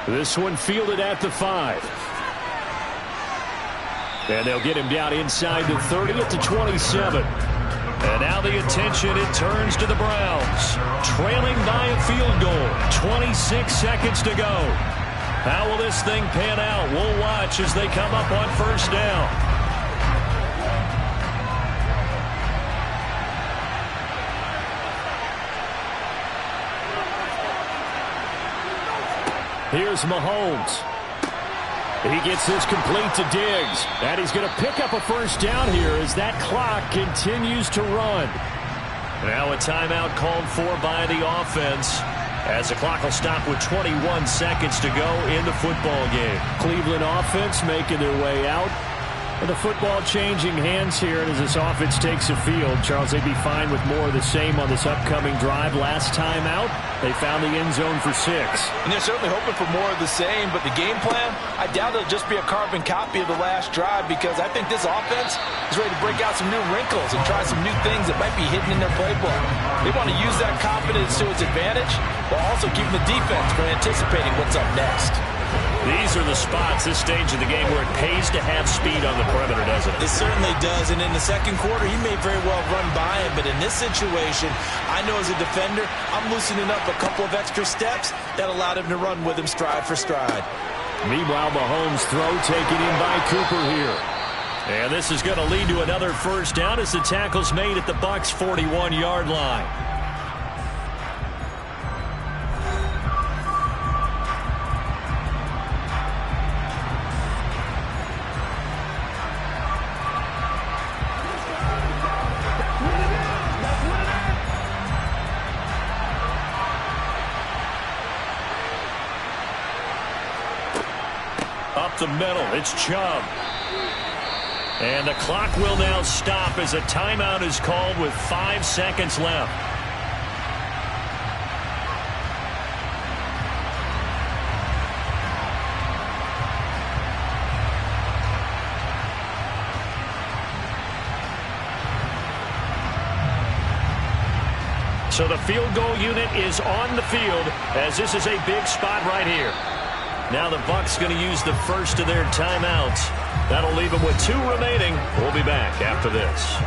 S3: This one fielded at the 5. And they'll get him down inside the 30 at the 27.
S1: And now the attention, it turns to the Browns. Trailing by a field goal. 26 seconds to go. How will this thing pan out? We'll watch as they come up on first down.
S3: Here's Mahomes. He gets this complete to Diggs. And he's going to pick up a first down here as that clock continues to run.
S1: Now a timeout called for by the offense as the clock will stop with 21 seconds to go in the football game.
S3: Cleveland offense making their way out. And the football changing hands here, and as this offense takes the field, Charles, they'd be fine with more of the same on this upcoming drive. Last time out, they found the end zone for 6.
S2: And they're certainly hoping for more of the same, but the game plan, I doubt it'll just be a carbon copy of the last drive because I think this offense is ready to break out some new wrinkles and try some new things that might be hidden in their playbook. They want to use that confidence to its advantage while also keeping the defense from anticipating what's up next.
S1: These are the spots, this stage of the game, where it pays to have speed on the perimeter, doesn't it?
S7: It certainly does, and in the second quarter, he may very well run by him, but in this situation, I know as a defender, I'm loosening up a couple of extra steps that allowed him to run with him stride for stride.
S3: Meanwhile, Mahomes' throw taken in by Cooper here.
S1: And this is going to lead to another first down as the tackle's made at the Bucs' 41-yard line. Up the middle, it's Chubb. And the clock will now stop as a timeout is called with 5 seconds left. So the field goal unit is on the field as this is a big spot right here. Now the Bucs going to use the first of their timeouts. That'll leave them with 2 remaining. We'll be back after this.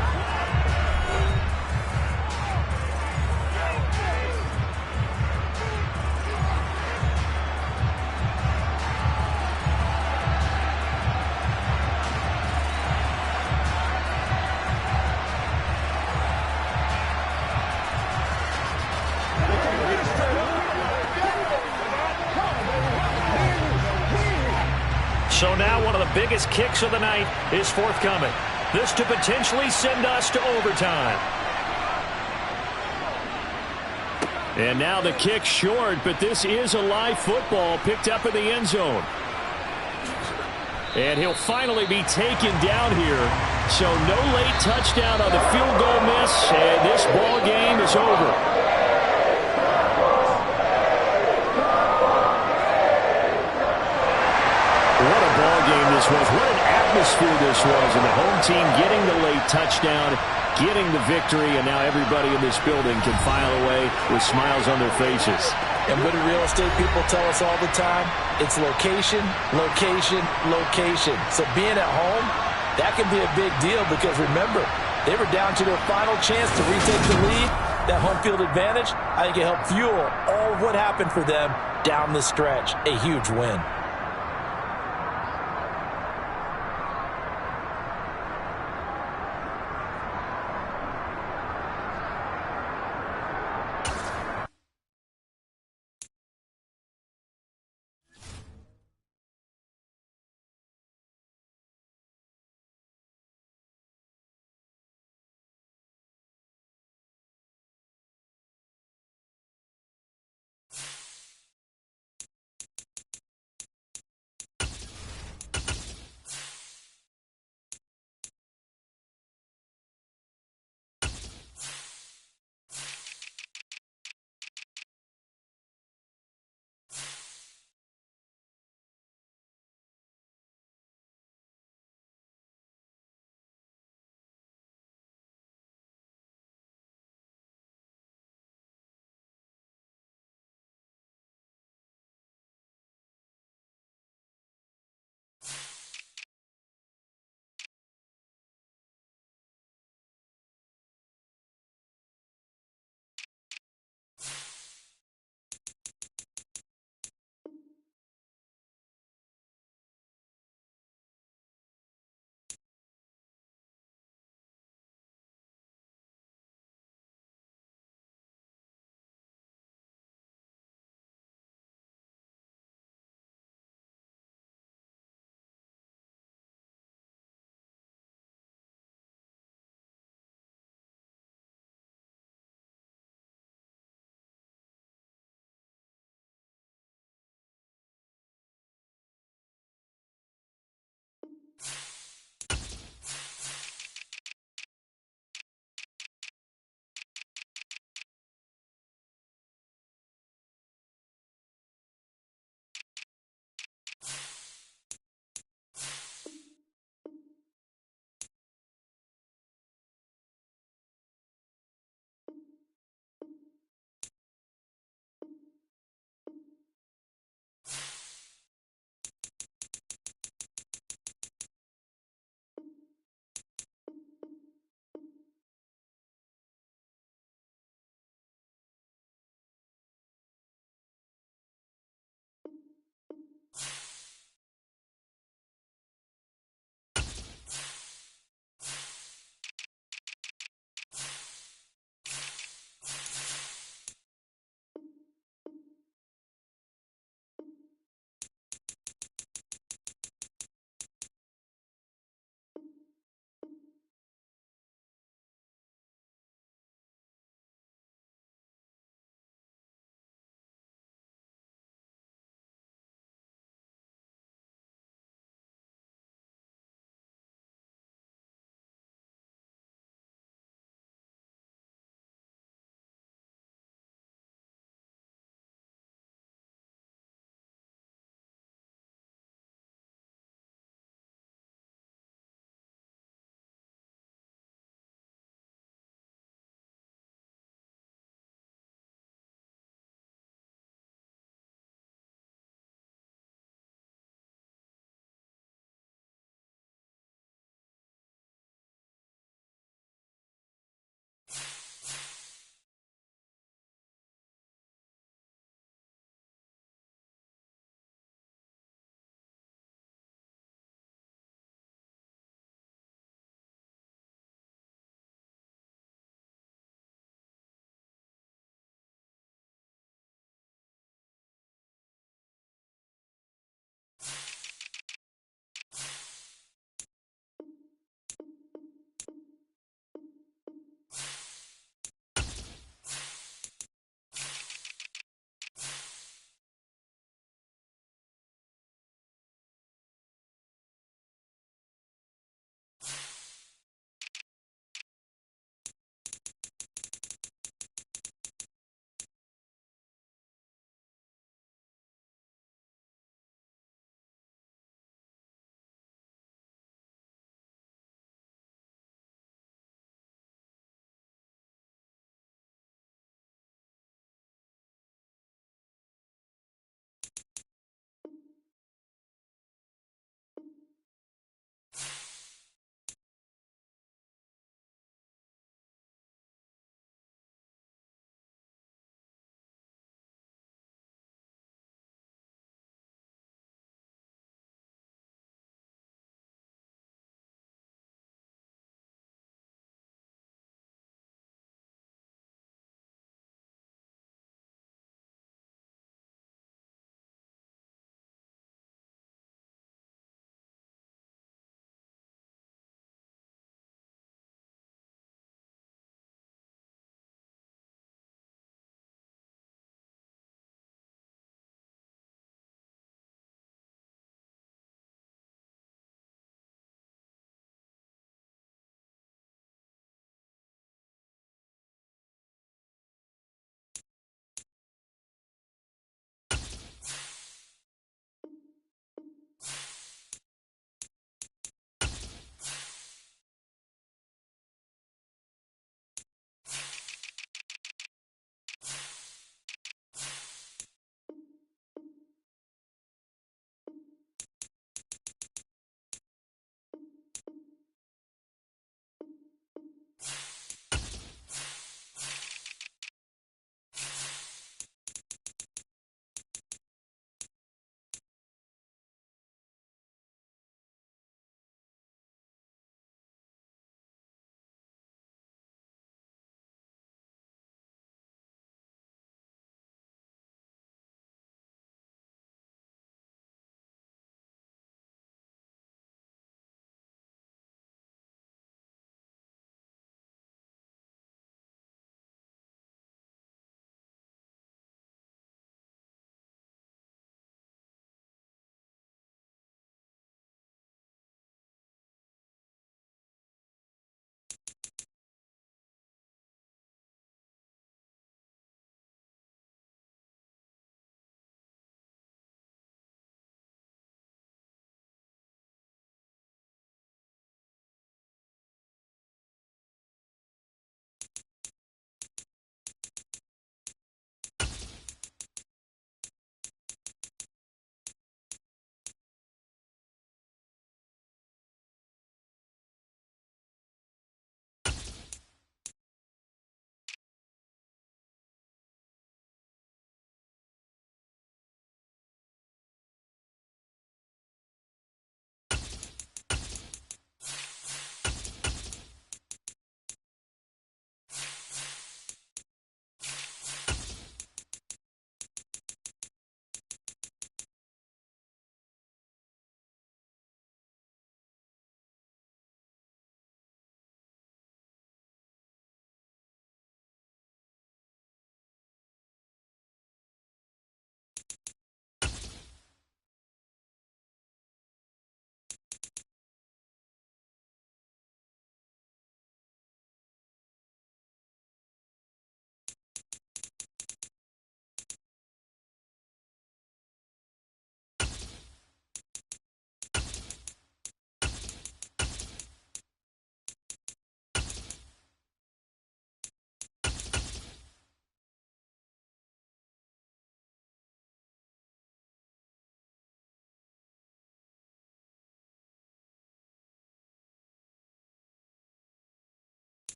S1: So now one of the biggest kicks of the night is forthcoming. This to potentially send us to overtime. And now the kick short, but this is a live football picked up in the end zone. And he'll finally be taken down here. So no late touchdown on the field goal miss, and this ball game is over. What a ball game this was. What an atmosphere this was. And the home team getting the late touchdown, getting the victory, and now everybody in this building can file away with smiles on their faces.
S2: And what do real estate people tell us all the time? It's location, location, location. So being at home, that can be a big deal because remember, they were down to their final chance to retake the lead. That home field advantage, I think it helped fuel all of what happened for them down the stretch. A huge win.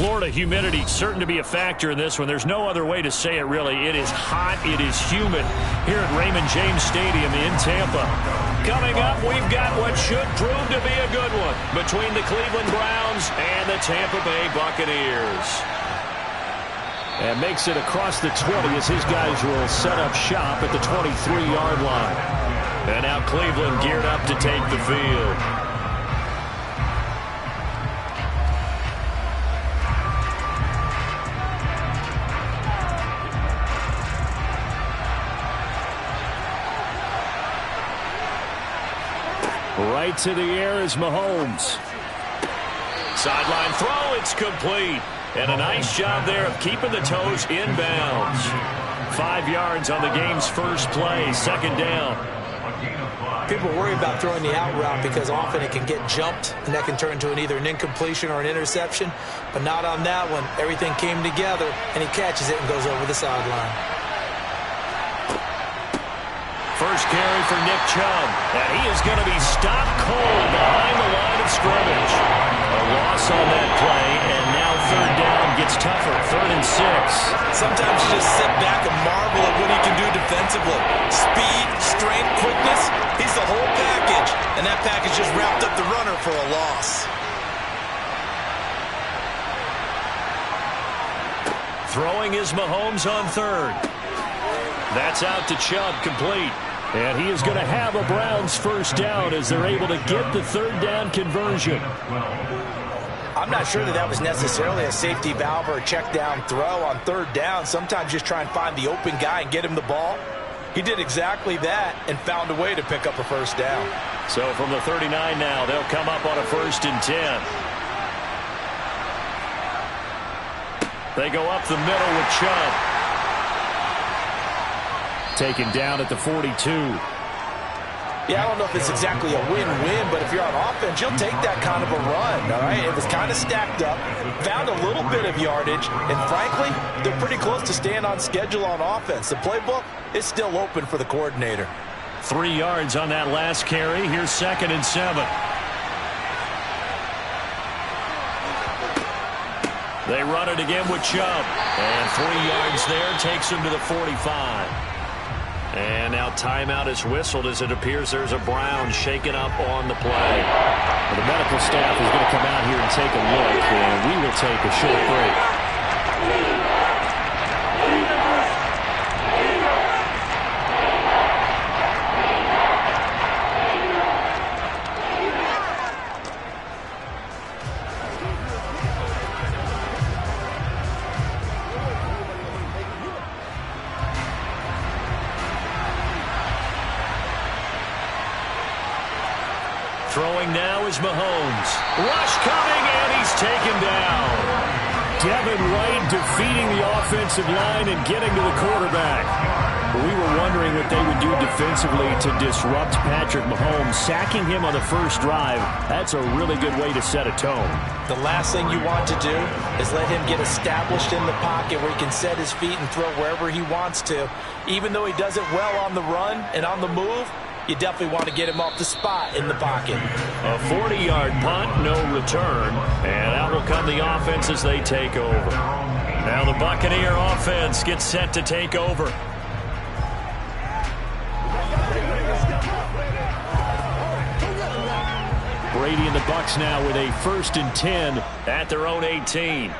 S1: Florida humidity certain to be a factor in this one. There's no other way to say it, really. It is hot. It is humid here at Raymond James Stadium in Tampa. Coming up, we've got what should prove to be a good one between the Cleveland Browns and the Tampa Bay Buccaneers.
S3: And makes it across the 20 as his guys will set up shop at the 23-yard line.
S1: And now Cleveland geared up to take the field.
S3: Right to the air is Mahomes.
S1: Sideline throw, it's complete. And a nice job there of keeping the toes inbounds. 5 yards on the game's first play, second down.
S7: People worry about throwing the out route because often it can get jumped, and that can turn into either an incompletion or an interception. But not on that one. Everything came together, and he catches it and goes over the sideline.
S1: First carry for Nick Chubb, and he is going to be stopped cold behind the line of scrimmage. A loss on that play, and now third down gets tougher, 3rd and 6.
S6: Sometimes you just sit back and marvel at what he can do defensively. Speed, strength, quickness, he's the whole package. And that package just wrapped up the runner for a loss.
S1: Throwing is Mahomes on 3rd. That's out to Chubb, complete.
S3: And he is going to have a Browns first down as they're able to get the 3rd down conversion.
S7: I'm not sure that was necessarily a safety valve or a check down throw on 3rd down. Sometimes just try and find the open guy and get him the ball. He did exactly that and found a way to pick up a first down.
S1: So from the 39 now, they'll come up on a 1st and 10. They go up the middle with Chubb.
S3: Taken down at the 42.
S7: Yeah, I don't know if it's exactly a win-win, but if you're on offense, you'll take that kind of a run, all right? It was kind of stacked up, found a little bit of yardage, and frankly, they're pretty close to staying on schedule on offense. The playbook is still open for the coordinator.
S1: 3 yards on that last carry. Here's 2nd and 7. They run it again with Chubb. And 3 yards there takes him to the 45. And now timeout is whistled as it appears there's a Brown shaken up on the play.
S3: Well, the medical staff is going to come out here and take a look, and we will take a short break.
S1: Throwing now is Mahomes. Rush coming, and he's taken down.
S3: Devin White defeating the offensive line and getting to the quarterback. We were wondering what they would do defensively to disrupt Patrick Mahomes. Sacking him on the first drive, that's a really good way to set a tone.
S7: The last thing you want to do is let him get established in the pocket where he can set his feet and throw wherever he wants to. Even though he does it well on the run and on the move, you definitely want to get him off the spot in the pocket.
S1: A 40-yard punt, no return. And out will come the offense as they take over. Now the Buccaneer offense gets set to take over.
S3: Brady and the Bucs now with a 1st and 10
S1: at their own 18.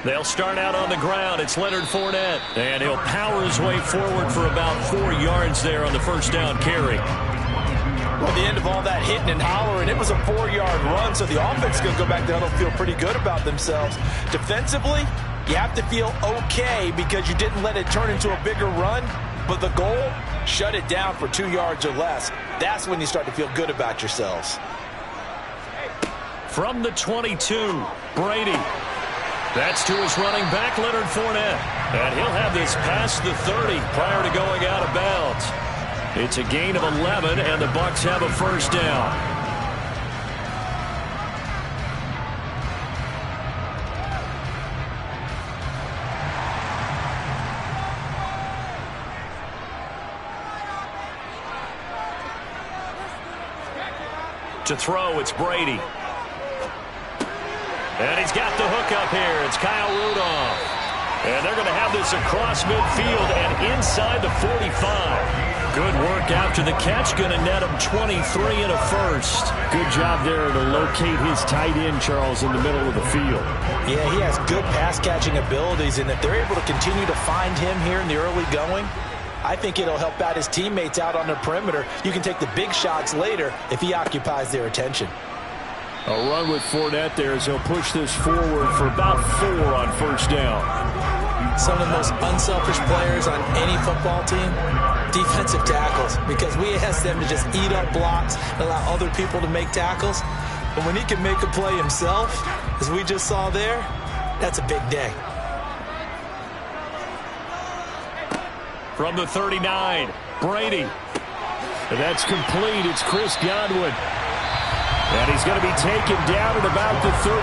S1: They'll start out on the ground. It's Leonard Fournette. And he'll power his way forward for about 4 yards there on the first down carry.
S7: Well, the end of all that hitting and hollering, it was a 4-yard run, so the offense is going to go back down and feel pretty good about themselves. Defensively, you have to feel okay because you didn't let it turn into a bigger run, but the goal, shut it down for 2 yards or less. That's when you start to feel good about yourselves.
S1: From the 22, Brady. That's to his running back, Leonard Fournette. And he'll have this past the 30 prior to going out of bounds. It's a gain of 11, and the Bucs have a first down. To throw, it's Brady. And he's got the hook up here. It's Kyle Rudolph. And they're going to have this across midfield and inside the 45. Good work after the catch. Going to net him 23 and a first.
S3: Good job there to locate his tight end, Charles, in the middle of the field.
S7: Yeah, he has good pass-catching abilities, and if they're able to continue to find him here in the early going, I think it'll help out his teammates out on the perimeter. You can take the big shots later if he occupies their attention.
S3: A run with Fournette there as he'll push this forward for about 4 on first down.
S7: Some of the most unselfish players on any football team, defensive tackles, because we ask them to just eat up blocks and allow other people to make tackles. But when he can make a play himself, as we just saw there, that's a big day.
S1: From the 39, Brady.
S3: And that's complete. It's Chris Godwin. And he's going to be taken down at about the 33.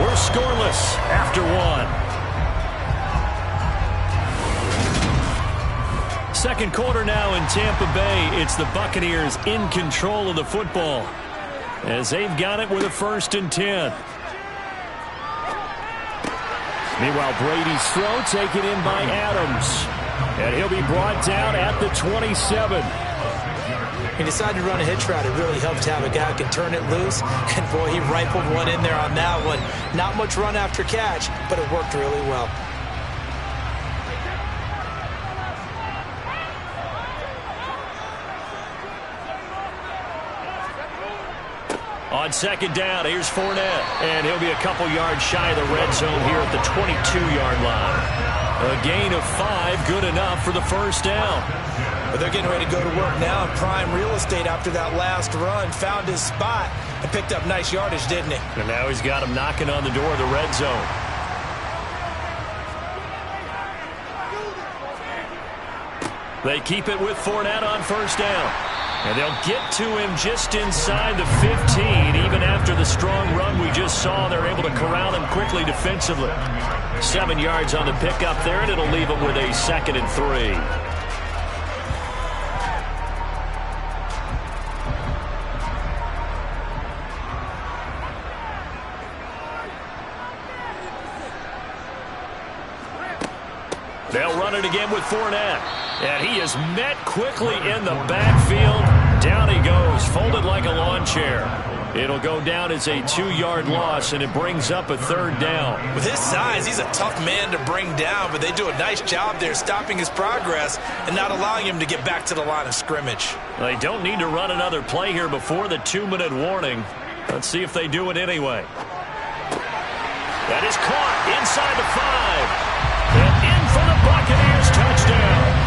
S1: We're scoreless after 1. Second quarter now in Tampa Bay. It's the Buccaneers in control of the football as they've got it with a 1st and 10.
S3: Meanwhile, Brady's throw taken in by Adams. And he'll be brought down at the 27.
S7: He decided to run a hitch route. It really helps to have a guy who can turn it loose. And, boy, he rifled one in there on that one. Not much run after catch, but it worked really well.
S1: On second down, here's Fournette. And he'll be a couple yards shy of the red zone here at the 22-yard line. A gain of 5, good enough for the first down.
S7: But they're getting ready to go to work now in prime real estate after that last run. Found his spot and picked up nice yardage, didn't he?
S1: And now he's got him knocking on the door of the red zone. They keep it with Fournette on first down. And they'll get to him just inside the 15. Even after the strong run we just saw, they're able to corral him quickly defensively. 7 yards on the pickup there, and it'll leave him with a 2nd and 3. They'll run it again with Fournette. And he is met quickly in the backfield. Down he goes, folded like a lawn chair. It'll go down as a 2-yard loss, and it brings up a 3rd down.
S7: With his size, he's a tough man to bring down, but they do a nice job there stopping his progress and not allowing him to get back to the line of scrimmage.
S1: They don't need to run another play here before the 2-minute warning. Let's see if they do it anyway. That is caught inside the 5. And in for the Buccaneers, touchdown.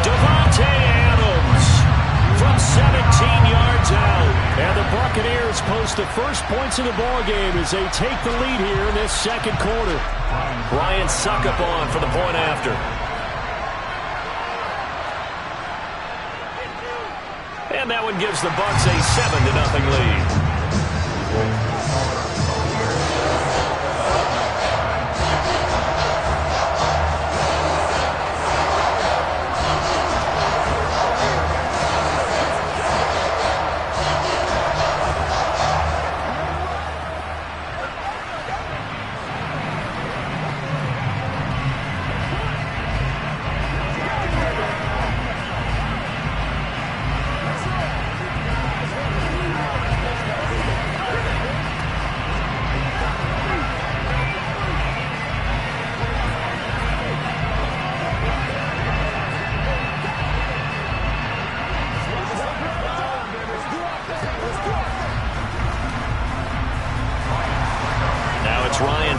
S1: Devontae Adams from 17 yards out. And the Buccaneers post the first points of the ballgame as they take the lead here in this second quarter. Ryan Suckup on for the point after. And that one gives the Bucs a 7-0 lead.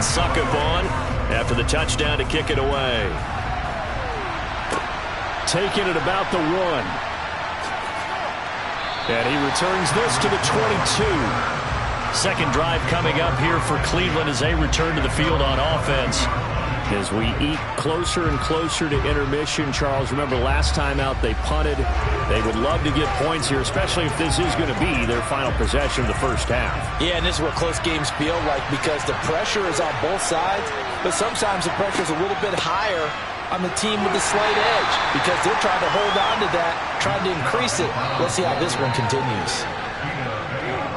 S1: Suckup on after the touchdown to kick it away.
S3: Taking it about the 1. And he returns this to the 22.
S1: Second drive coming up here for Cleveland as they return to the field on offense.
S3: As we eat closer and closer to intermission, Charles, remember last time out they punted. They would love to get points here, especially if this is going to be their final possession of the first half.
S7: Yeah, and this is what close games feel like because the pressure is on both sides, but sometimes the pressure is a little bit higher on the team with the slight edge because they're trying to hold on to that, trying to increase it. Let's see how this one continues.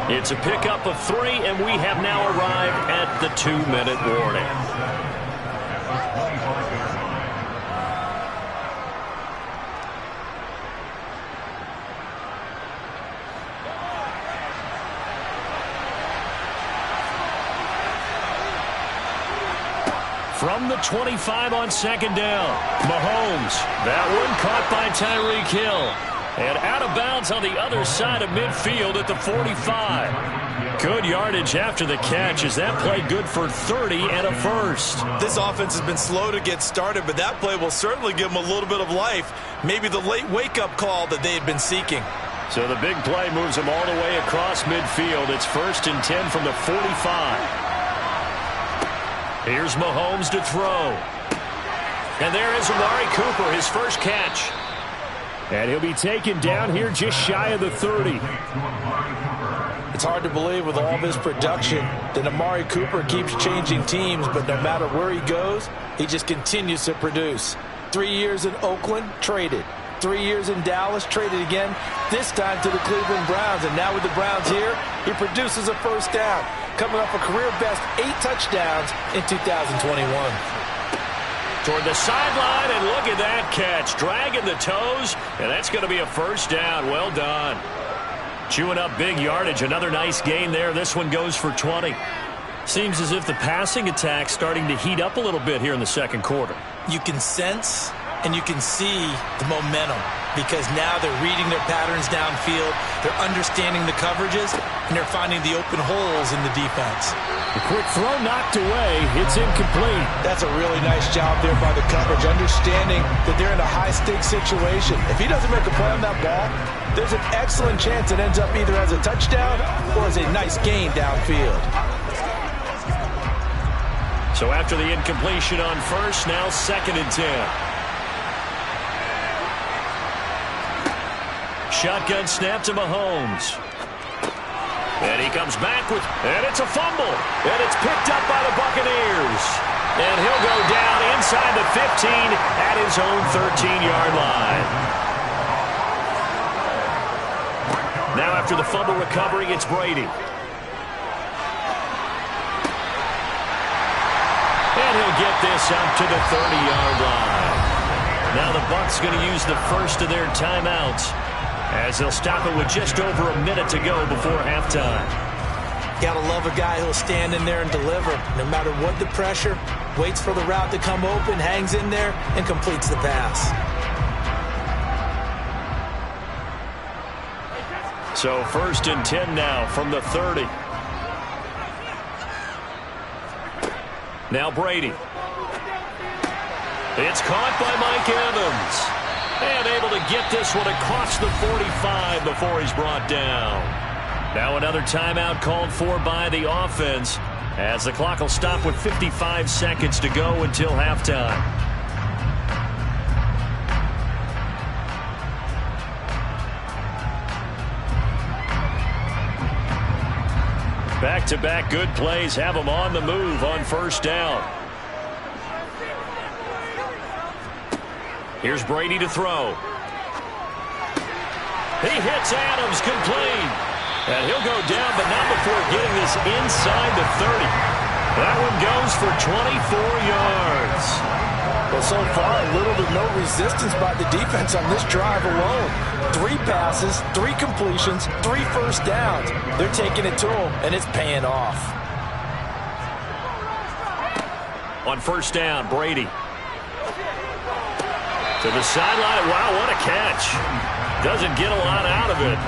S1: It's a pickup of 3, and we have now arrived at the 2-minute warning. From the 25 on second down, Mahomes. That one caught by Tyreek Hill. And out of bounds on the other side of midfield at the 45. Good yardage after the catch as that play good for 30 and a first.
S6: This offense has been slow to get started, but that play will certainly give them a little bit of life. Maybe the late wake-up call that they had been seeking.
S1: So the big play moves them all the way across midfield. It's 1st and 10 from the 45. Here's Mahomes to throw. And there is Amari Cooper, his first catch.
S3: And he'll be taken down here just shy of the 30.
S7: It's hard to believe with all of his production that Amari Cooper keeps changing teams, but no matter where he goes, he just continues to produce. 3 years in Oakland, traded. 3 years in Dallas, traded again, this time to the Cleveland Browns. And now with the Browns here, he produces a first down, coming up a career-best 8 touchdowns in 2021.
S1: Toward the sideline, and look at that catch. Dragging the toes, and that's going to be a first down. Well done. Chewing up big yardage. Another nice gain there. This one goes for 20. Seems as if the passing attack's starting to heat up a little bit here in the second quarter.
S7: You can sense and you can see the momentum because now they're reading their patterns downfield, they're understanding the coverages, and they're finding the open holes in the defense.
S3: The quick throw knocked away. It's incomplete.
S7: That's a really nice job there by the coverage, understanding that they're in a high-stakes situation. If he doesn't make a play on that ball, there's an excellent chance it ends up either as a touchdown or as a nice gain downfield.
S1: So after the incompletion on first, now 2nd and 10. Shotgun snap to Mahomes. And he comes back with, and it's a fumble. And it's picked up by the Buccaneers. And he'll go down inside the 15 at his own 13-yard line. Now after the fumble recovery, it's Brady. And he'll get this up to the 30-yard line. Now the Bucs going to use the first of their timeouts as they'll stop it with just over a minute to go before halftime.
S7: Gotta love a guy who'll stand in there and deliver. No matter what the pressure, waits for the route to come open, hangs in there, and completes the pass.
S1: So 1st and 10 now from the 30. Now Brady. It's caught by Mike Evans. And able to get this one across the 45 before he's brought down. Now another timeout called for by the offense as the clock will stop with 55 seconds to go until halftime. Back-to-back good plays have them on the move on first down. Here's Brady to throw. He hits Adams complete. And he'll go down, but not before getting this inside the 30. That one goes for 24 yards.
S7: Well, so far, little to no resistance by the defense on this drive alone. 3 passes, 3 completions, 3 first downs. They're taking it to him, and it's paying off.
S1: On first down, Brady. To the sideline. Wow, what a catch. Doesn't get a lot out of it,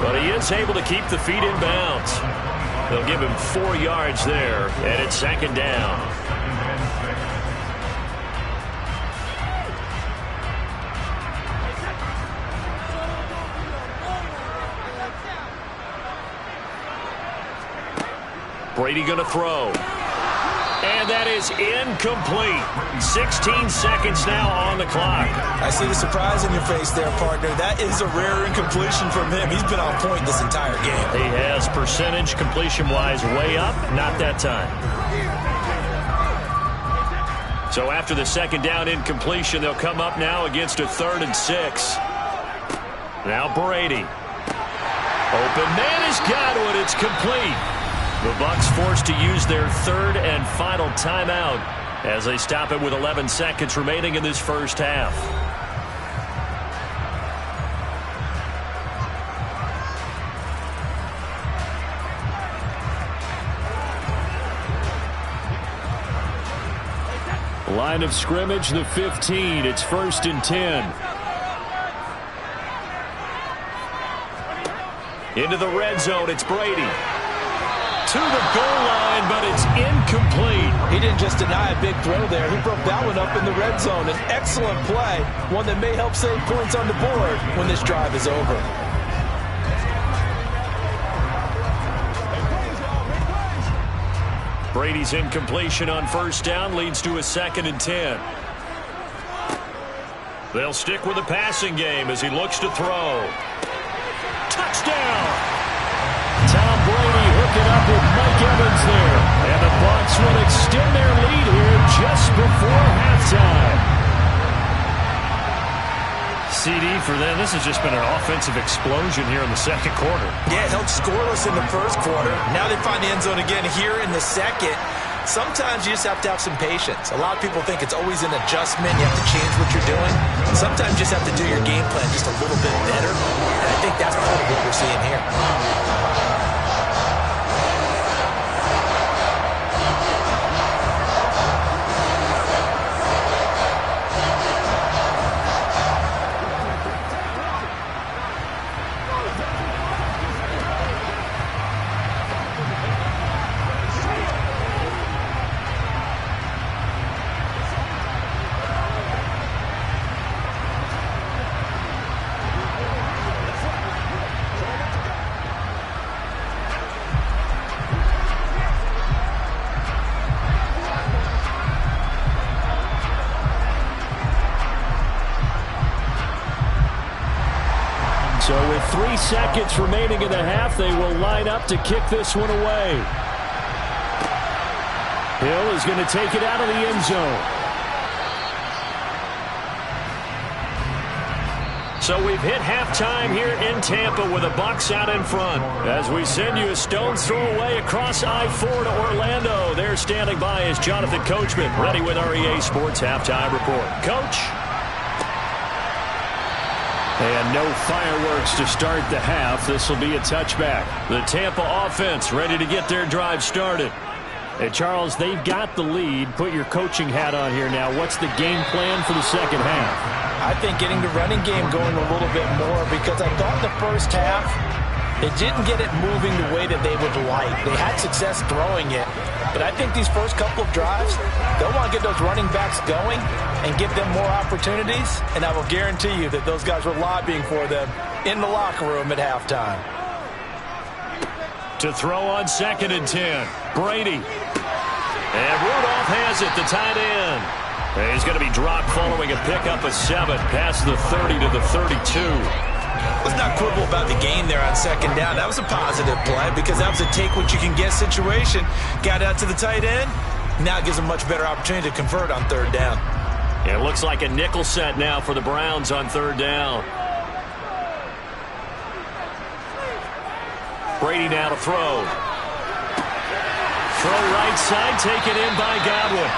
S1: but he is able to keep the feet in bounds. They'll give him 4 yards there, and it's 2nd down. Brady going to throw. And that is incomplete. 16 seconds now on the clock.
S7: I see the surprise in your face there, partner. That is a rare incompletion from him. He's been on point this entire game.
S1: He has percentage completion-wise way up. Not that time. So after the 2nd down incompletion, they'll come up now against a 3rd and 6. Now Brady. Open man has got it. It's complete. The Bucs forced to use their third and final timeout as they stop it with 11 seconds remaining in this first half.
S3: Line of scrimmage, the 15. It's 1st and 10.
S1: Into the red zone, it's Brady. To the goal line, but it's incomplete.
S2: He didn't just deny a big throw there. He broke that one up in the red zone. An excellent play, one that may help save points on the board when this drive is over.
S1: Brady's incompletion on first down leads to a 2nd and 10. They'll stick with the passing game as he looks to throw. Touchdown!
S3: Tom Brady hooking up with Mike Evans there. And the Bucs will extend their lead here just before halftime.
S1: CD for them. This has just been an offensive explosion here in the second quarter.
S7: Yeah, held scoreless in the first quarter. Now they find the end zone again here in the second. Sometimes you just have to have some patience. A lot of people think it's always an adjustment. You have to change what you're doing. Sometimes you just have to do your game plan just a little bit better. And I think that's part of what we're seeing here.
S3: So with 3 seconds remaining in the half, they will line up to kick this one away. Hill is going to take it out of the end zone.
S1: So we've hit halftime here in Tampa with the Bucs out in front. As we send you a stone's throw away across I-4 to Orlando. There standing by is Jonathan Coachman, ready with our EA Sports Halftime Report. Coach?
S3: And no fireworks to start the half. This will be a touchback.
S1: The Tampa offense ready to get their drive started.
S3: Hey, Charles, they've got the lead. Put your coaching hat on here now. What's the game plan for the second half?
S2: I think getting the running game going a little bit more, because I thought in the first half they didn't get it moving the way that they would like. They had success throwing it, but I think these first couple of drives, they'll want to get those running backs going and give them more opportunities, and I will guarantee you that those guys were lobbying for them in the locker room at halftime.
S1: To throw on 2nd and 10, Brady. And Rudolph has it, the tight end. And he's going to be dropped following a pickup of 7 past the 30 to the 32.
S7: Let's not quibble about the gain there on 2nd down. That was a positive play because that was a take-what-you-can-get situation. Got out to the tight end. Now it gives them a much better opportunity to convert on 3rd down.
S1: It looks like a nickel set now for the Browns on 3rd down. Brady now to throw. Throw right side, taken in by Godwin.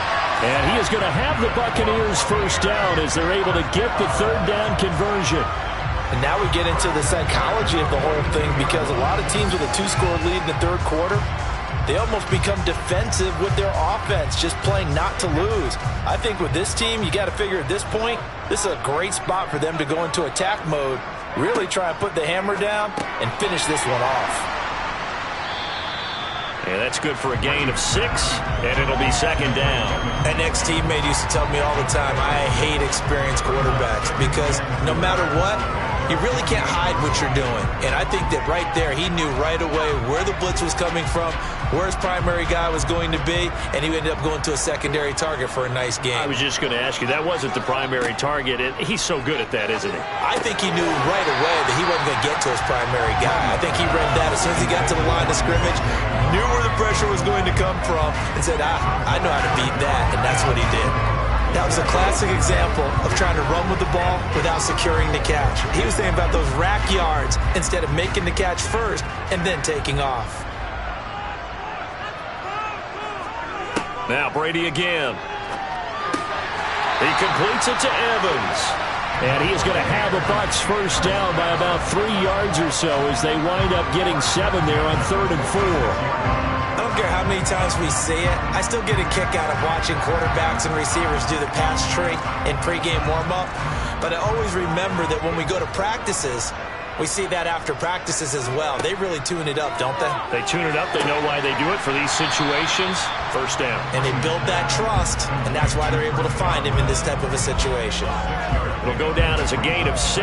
S3: And he is going to have the Buccaneers first down as they're able to get the 3rd down conversion.
S2: And now we get into the psychology of the whole thing, because a lot of teams with a 2-score lead in the 3rd quarter, they almost become defensive with their offense, just playing not to lose. I think with this team, you got to figure at this point, this is a great spot for them to go into attack mode, really try and put the hammer down and finish this one off.
S1: And that's good for a gain of 6, and it'll be 2nd down.
S7: An ex-teammate used to tell me all the time, I hate experienced quarterbacks, because no matter what, you really can't hide what you're doing. And I think that right there, he knew right away where the blitz was coming from, where his primary guy was going to be, and he ended up going to a secondary target for a nice game.
S1: I was just going to ask you, that wasn't the primary target, and he's so good at that, isn't he?
S7: I think he knew right away that he wasn't going to get to his primary guy. I think he read that as soon as he got to the line of scrimmage, knew where the pressure was going to come from, and said, I know how to beat that, and that's what he did. That was a classic example of trying to run with the ball without securing the catch. He was thinking about those rack yards instead of making the catch first and then taking off.
S1: Now Brady again. He completes it to Evans. And he is going to have a Bucs first down by about 3 yards or so as they wind up getting 7 there on 3rd and 4.
S7: I don't care how many times we see it. I still get a kick out of watching quarterbacks and receivers do the pass tree in pregame warm-up. But I always remember that when we go to practices, we see that after practices as well. They really tune it up, don't they?
S1: They tune it up. They know why they do it for these situations. First down.
S7: And they build that trust, and that's why they're able to find him in this type of a situation.
S1: It'll go down as a gain of 6,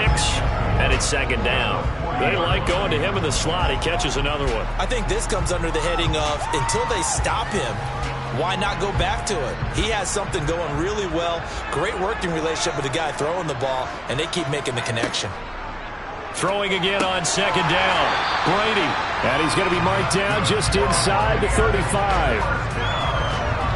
S1: and it's 2nd down. They like going to him in the slot. He catches another one.
S7: I think this comes under the heading of until they stop him, why not go back to it? He has something going really well. Great working relationship with the guy throwing the ball, and they keep making the connection.
S1: Throwing again on 2nd down. Brady.
S3: And he's going to be marked down just inside the 35.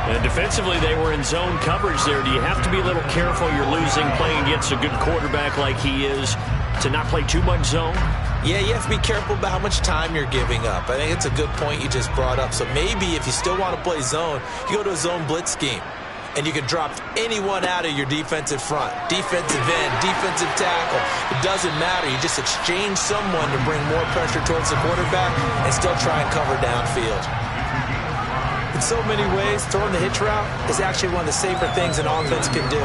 S1: And defensively, they were in zone coverage there. Do you have to be a little careful? You're losing playing against a good quarterback like he is to not play too much zone?
S7: Yeah, you have to be careful about how much time you're giving up. I think it's a good point you just brought up. So maybe if you still want to play zone, you go to a zone blitz scheme. And you can drop anyone out of your defensive front. Defensive end, defensive tackle. It doesn't matter. You just exchange someone to bring more pressure towards the quarterback and still try and cover downfield. In so many ways, throwing the hitch route is actually one of the safer things an offense can do.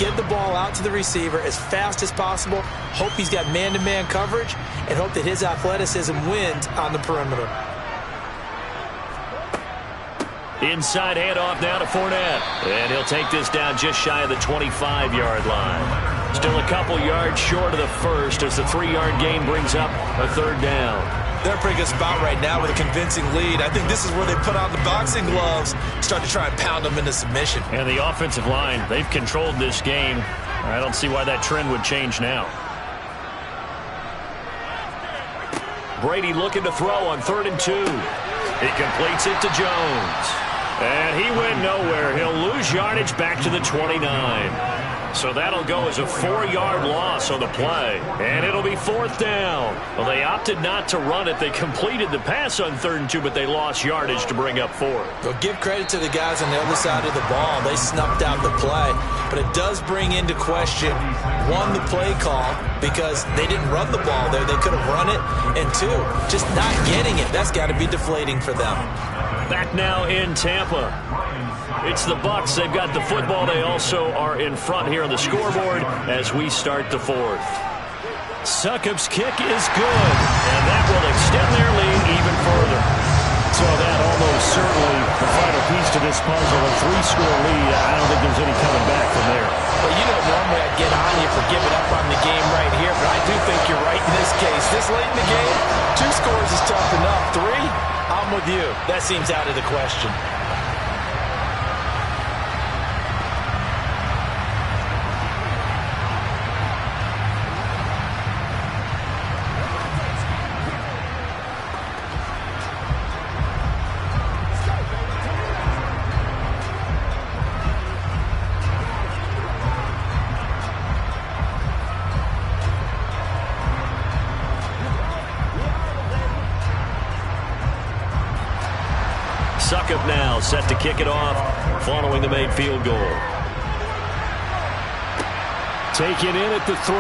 S7: Get the ball out to the receiver as fast as possible, hope he's got man-to-man coverage, and hope that his athleticism wins on the perimeter.
S1: Inside handoff now to Fournette. And he'll take this down just shy of the 25-yard line. Still a couple yards short of the first as the 3-yard gain brings up a 3rd down.
S7: They're in a pretty good spot right now with a convincing lead. I think this is where they put on the boxing gloves, start to try and pound them into submission.
S1: And the offensive line, they've controlled this game. I don't see why that trend would change now. Brady looking to throw on 3rd and 2. He completes it to Jones. And he went nowhere. He'll lose yardage back to the 29. So that'll go as a 4-yard loss on the play. And it'll be 4th down. Well, they opted not to run it. They completed the pass on 3rd and 2, but they lost yardage to bring up 4.
S7: Well, give credit to the guys on the other side of the ball. They snuffed out the play. But it does bring into question, 1, the play call, because they didn't run the ball there. They could have run it. And 2, just not getting it. That's got to be deflating for them.
S1: Back now in Tampa. It's the Bucs. They've got the football. They also are in front here on the scoreboard as we start the 4th. Succop's kick is good, and that will extend their lead even further.
S3: So that almost certainly the final piece to this puzzle, a 3-score lead. I don't think there's any coming back from there.
S7: Well, you know, normally I'd get on you for giving up on the game right here, but I do think you're right in this case. This late in the game, 2 scores is tough enough. 3, I'm with you. That seems out of the question.
S1: Succop now set to kick it off following the made field goal.
S3: Taken in at the 3.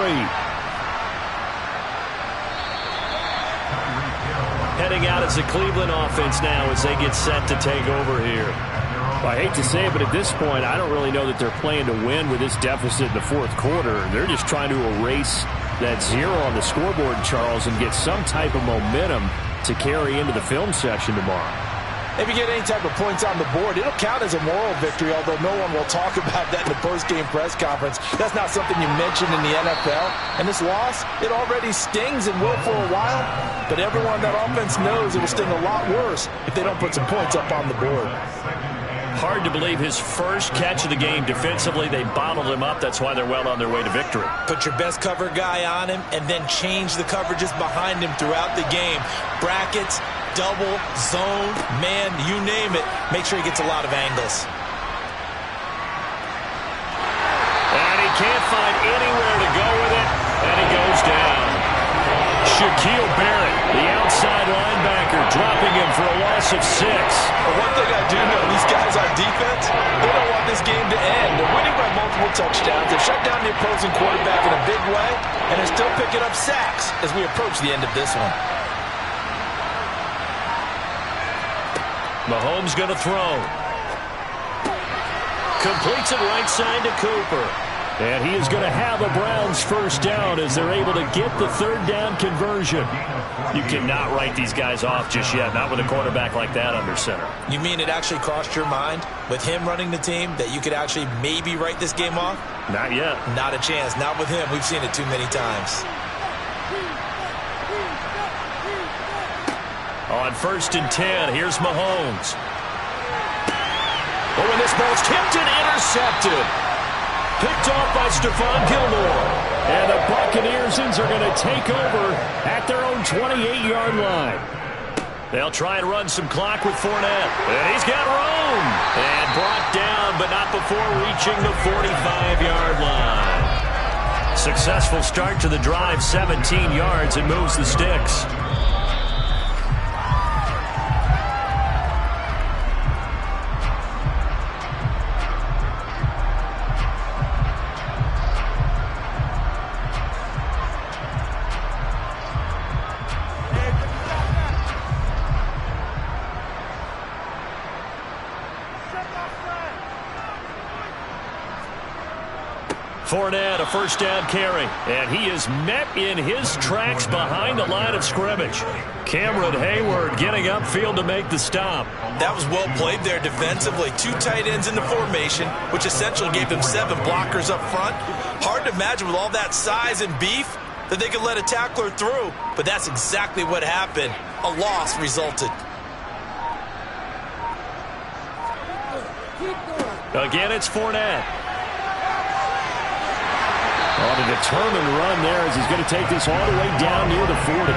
S1: Heading out as the Cleveland offense now as they get set to take over here.
S3: Well, I hate to say it, but at this point, I don't really know that they're playing to win with this deficit in the 4th quarter. They're just trying to erase that 0 on the scoreboard, Charles, and get some type of momentum to carry into the film session tomorrow.
S7: If you get any type of points on the board, it'll count as a moral victory, although no one will talk about that in the post-game press conference. That's not something you mentioned in the NFL. And this loss, it already stings and will for a while, but everyone on that offense knows it will sting a lot worse if they don't put some points up on the board.
S1: Hard to believe his first catch of the game defensively. They bottled him up. That's why they're well on their way to victory.
S7: Put your best cover guy on him and then change the coverages behind him throughout the game. Brackets, double, zone, man, you name it. Make sure he gets a lot of angles.
S1: can't find anywhere to go with it, and he goes down. Shaquille Barrett, the outside linebacker, dropping him for a loss of 6.
S2: But one thing I do know, these guys on defense, they don't want this game to end. They're winning by multiple touchdowns. They've shut down the opposing quarterback in a big way, and they're still picking up sacks as we approach the end of this one.
S1: Mahomes going to throw. Completes it right side to Cooper. And he is going to have a Browns first down as they're able to get the third down conversion. You cannot write these guys off just yet, not with a quarterback like that under center.
S7: You mean it actually crossed your mind with him running the team that you could actually maybe write this game off?
S1: Not yet.
S7: Not a chance. Not with him. We've seen it too many times.
S1: On 1st and 10, here's Mahomes. Oh, and this ball's tipped and intercepted. Picked off by Stephon Gilmore. And the Buccaneers are going to take over at their own 28-yard line. They'll try and run some clock with Fournette. And he's got room. And brought down, but not before reaching the 45-yard line. Successful start to the drive, 17 yards, and moves the sticks. Fournette, a first down carry, and he is met in his tracks behind the line of scrimmage. Cameron Hayward getting upfield to make the stop.
S6: That was well played there defensively. 2 tight ends in the formation, which essentially gave them 7 blockers up front. Hard to imagine with all that size and beef that they could let a tackler through, but that's exactly what happened. A loss resulted.
S1: Again, it's Fournette. On a determined run there as he's going to take this all the way down near the 40.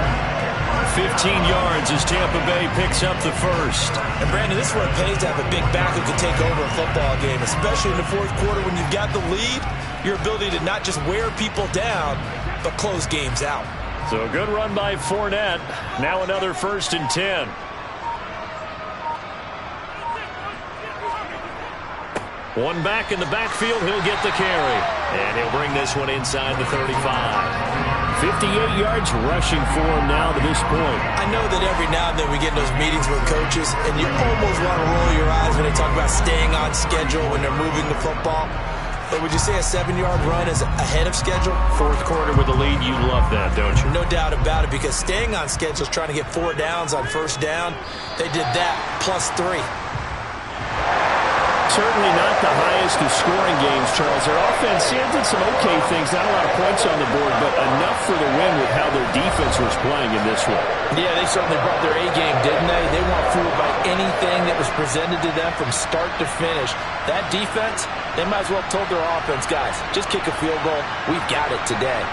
S1: 15 yards as Tampa Bay picks up the first.
S7: And, Brandon, this is where it pays to have a big back who can take over a football game, especially in the fourth quarter when you've got the lead, your ability to not just wear people down, but close games out.
S1: So a good run by Fournette. Now another 1st and 10. One back in the backfield, he'll get the carry. And he'll bring this one inside the 35. 58 yards rushing for him now to this point.
S7: I know that every now and then we get in those meetings with coaches, and you almost want to roll your eyes when they talk about staying on schedule when they're moving the football. But would you say a 7-yard run is ahead of schedule?
S1: Fourth quarter with the lead, you love that, don't you?
S7: No doubt about it, because staying on schedule is trying to get 4 downs on first down. They did that plus 3.
S3: Certainly not the highest of scoring games, Charles. Their offense did some okay things, not a lot of points on the board, but enough for the win with how their defense was playing in this one.
S2: Yeah, they certainly brought their A game, didn't they? They weren't fooled by anything that was presented to them from start to finish. That defense, they might as well have told their offense, guys, just kick a field goal. We've got it today.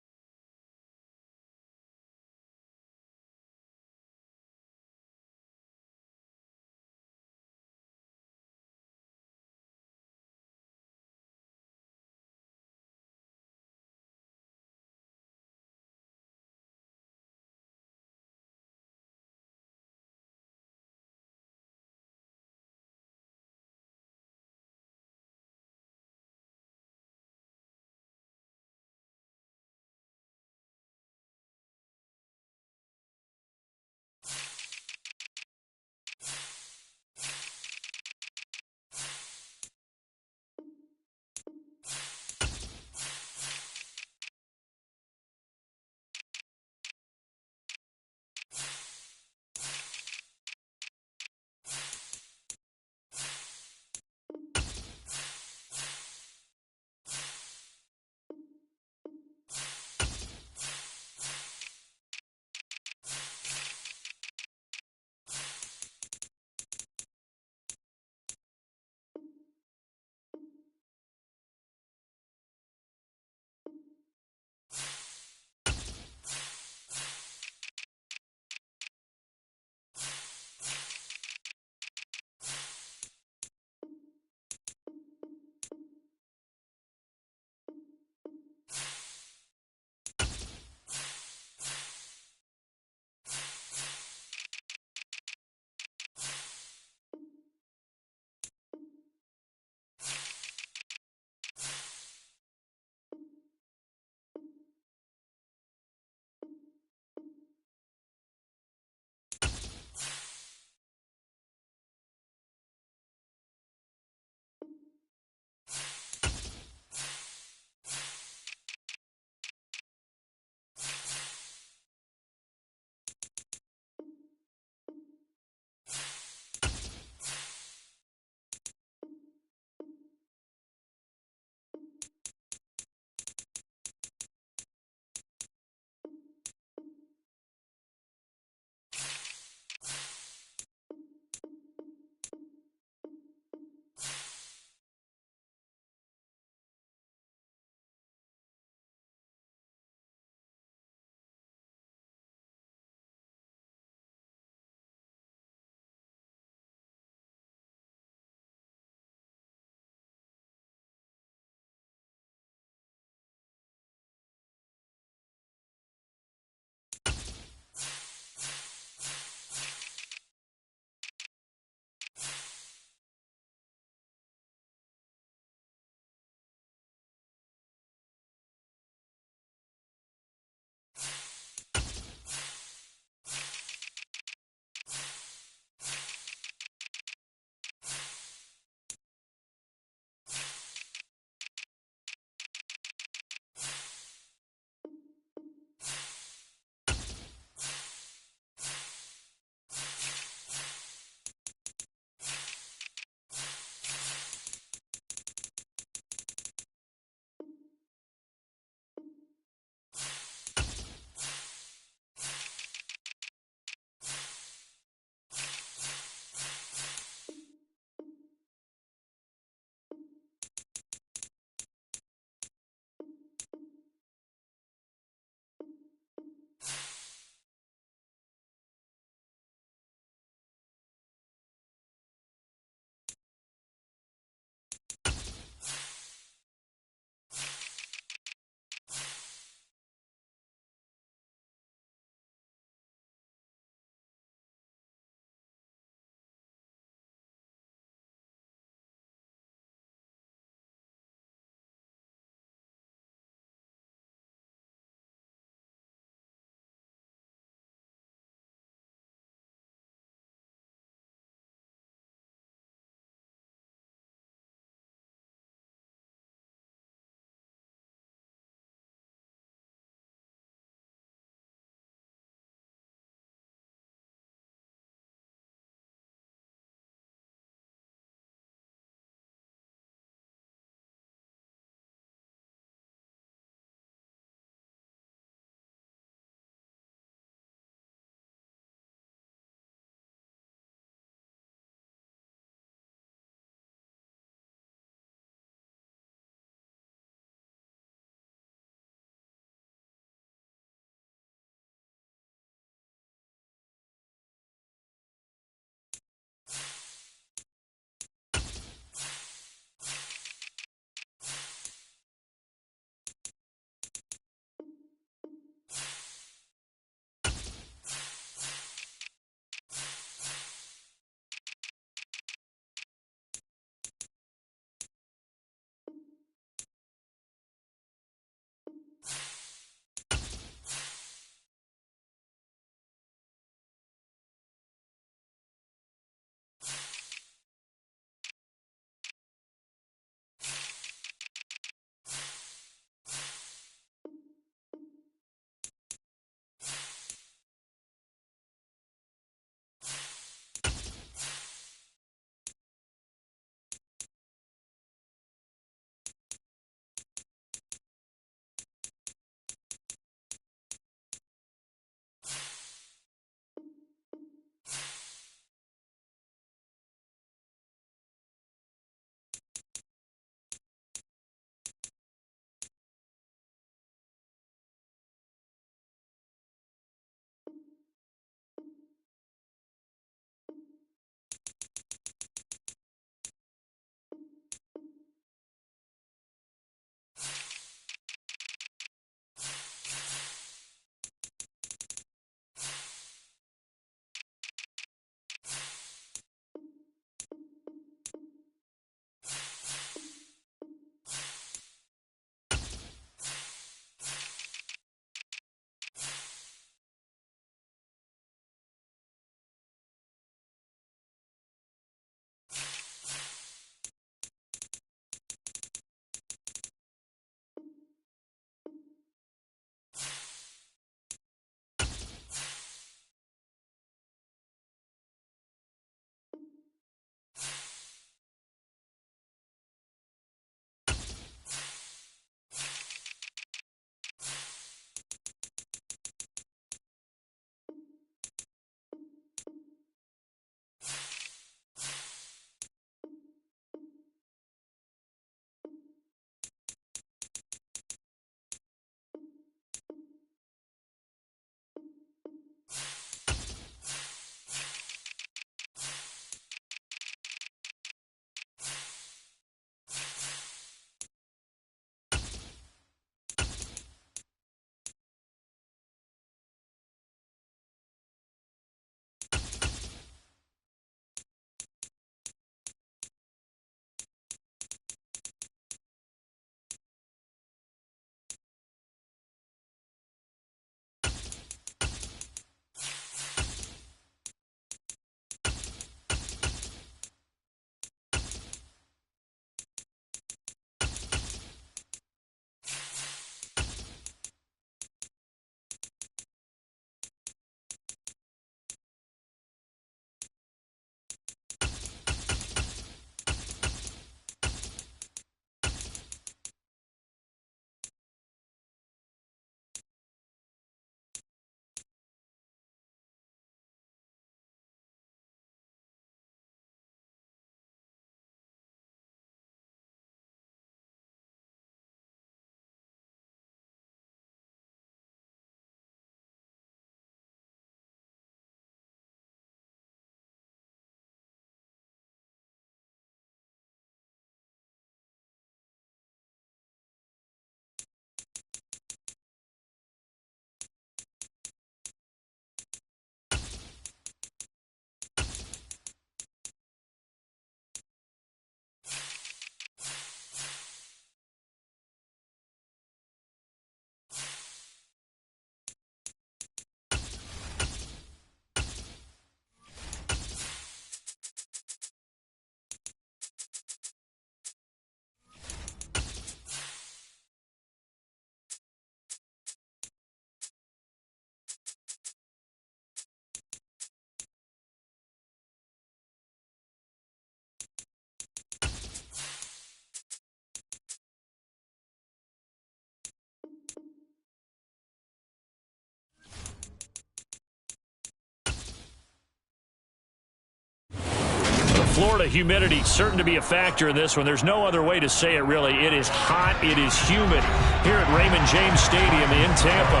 S1: Florida humidity certain to be a factor in this one. There's no other way to say it, really. It is hot. It is humid here at Raymond James Stadium in Tampa.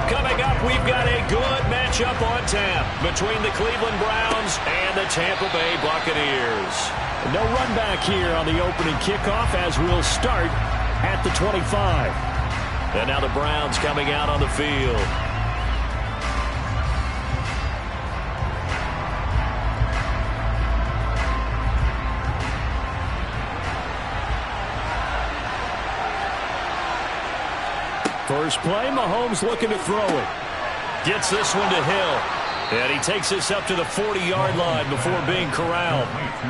S1: Coming up, we've got a good matchup on tap between the Cleveland Browns and the Tampa Bay Buccaneers.
S3: No run back here on the opening kickoff as we'll start at the 25.
S1: And now the Browns coming out on the field.
S3: First play, Mahomes looking to throw it.
S1: Gets this one to Hill. And he takes this up to the 40-yard line before being corralled.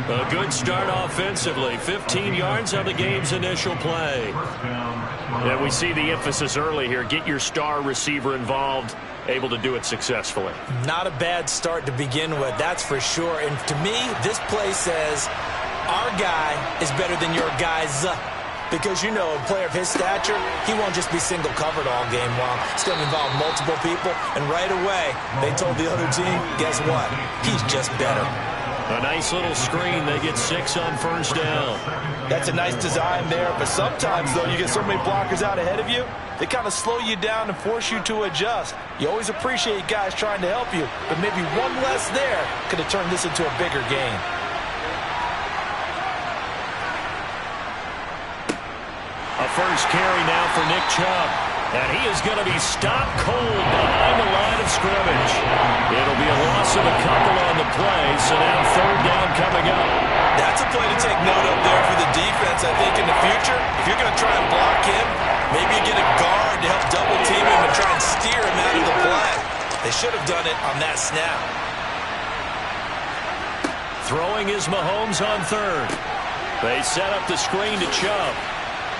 S1: A good start offensively. 15 yards on the game's initial play.
S3: And we see the emphasis early here. Get your star receiver involved. Able to do it successfully.
S7: Not a bad start to begin with, that's for sure. And to me, this play says our guy is better than your guy's. Because, you know, a player of his stature, he won't just be single covered all game long. It's going to involve multiple people. And right away, they told the other team, guess what? He's just better.
S1: A nice little screen. They get 6 on first down.
S2: That's a nice design there. But sometimes, though, you get so many blockers out ahead of you, they kind of slow you down and force you to adjust. You always appreciate guys trying to help you. But maybe one less there could have turned this into a bigger game.
S1: A first carry now for Nick Chubb. And he is going to be stopped cold behind the line of scrimmage. It'll be a loss of a couple on the play, so now third down coming up.
S6: That's a play to take note of there for the defense, I think, in the future. If you're going to try and block him, maybe you get a guard to help double team him and try and steer him out of the play. They should have done it on that snap.
S1: Throwing is Mahomes on third. They set up the screen to Chubb.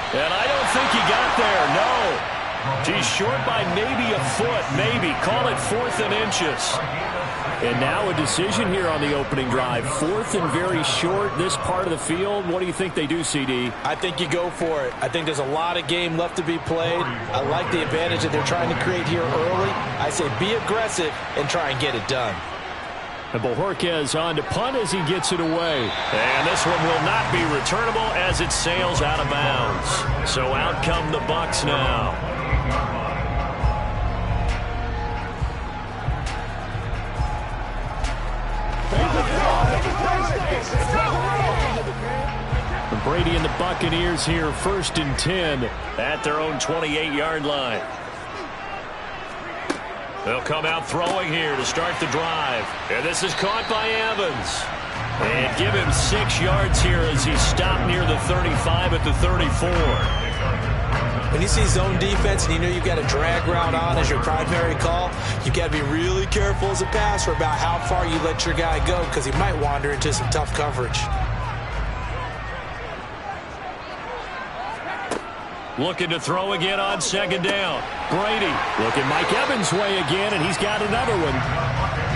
S1: And I don't think he got there, no. He's short by maybe a foot, maybe. Call it 4th and inches.
S3: And now a decision here on the opening drive. 4th and very short, this part of the field. What do you think they do, CD?
S2: I think you go for it. I think there's a lot of game left to be played. I like the advantage that they're trying to create here early. I say be aggressive and try and get it done.
S3: And Bojorquez on to punt as he gets it away.
S1: And this one will not be returnable as it sails out of bounds. So out come the Bucs now.
S3: Brady and the Buccaneers here, 1st and 10
S1: at their own 28-yard line. They'll come out throwing here to start the drive. And this is caught by Evans. And give him 6 yards here as he's stopped near the 35 at the 34.
S7: When you see zone defense and you know you've got a drag route on as your primary call, you've got to be really careful as a passer about how far you let your guy go because he might wander into some tough coverage.
S1: Looking to throw again on 2nd down. Brady
S3: looking Mike Evans' way again, and he's got another one.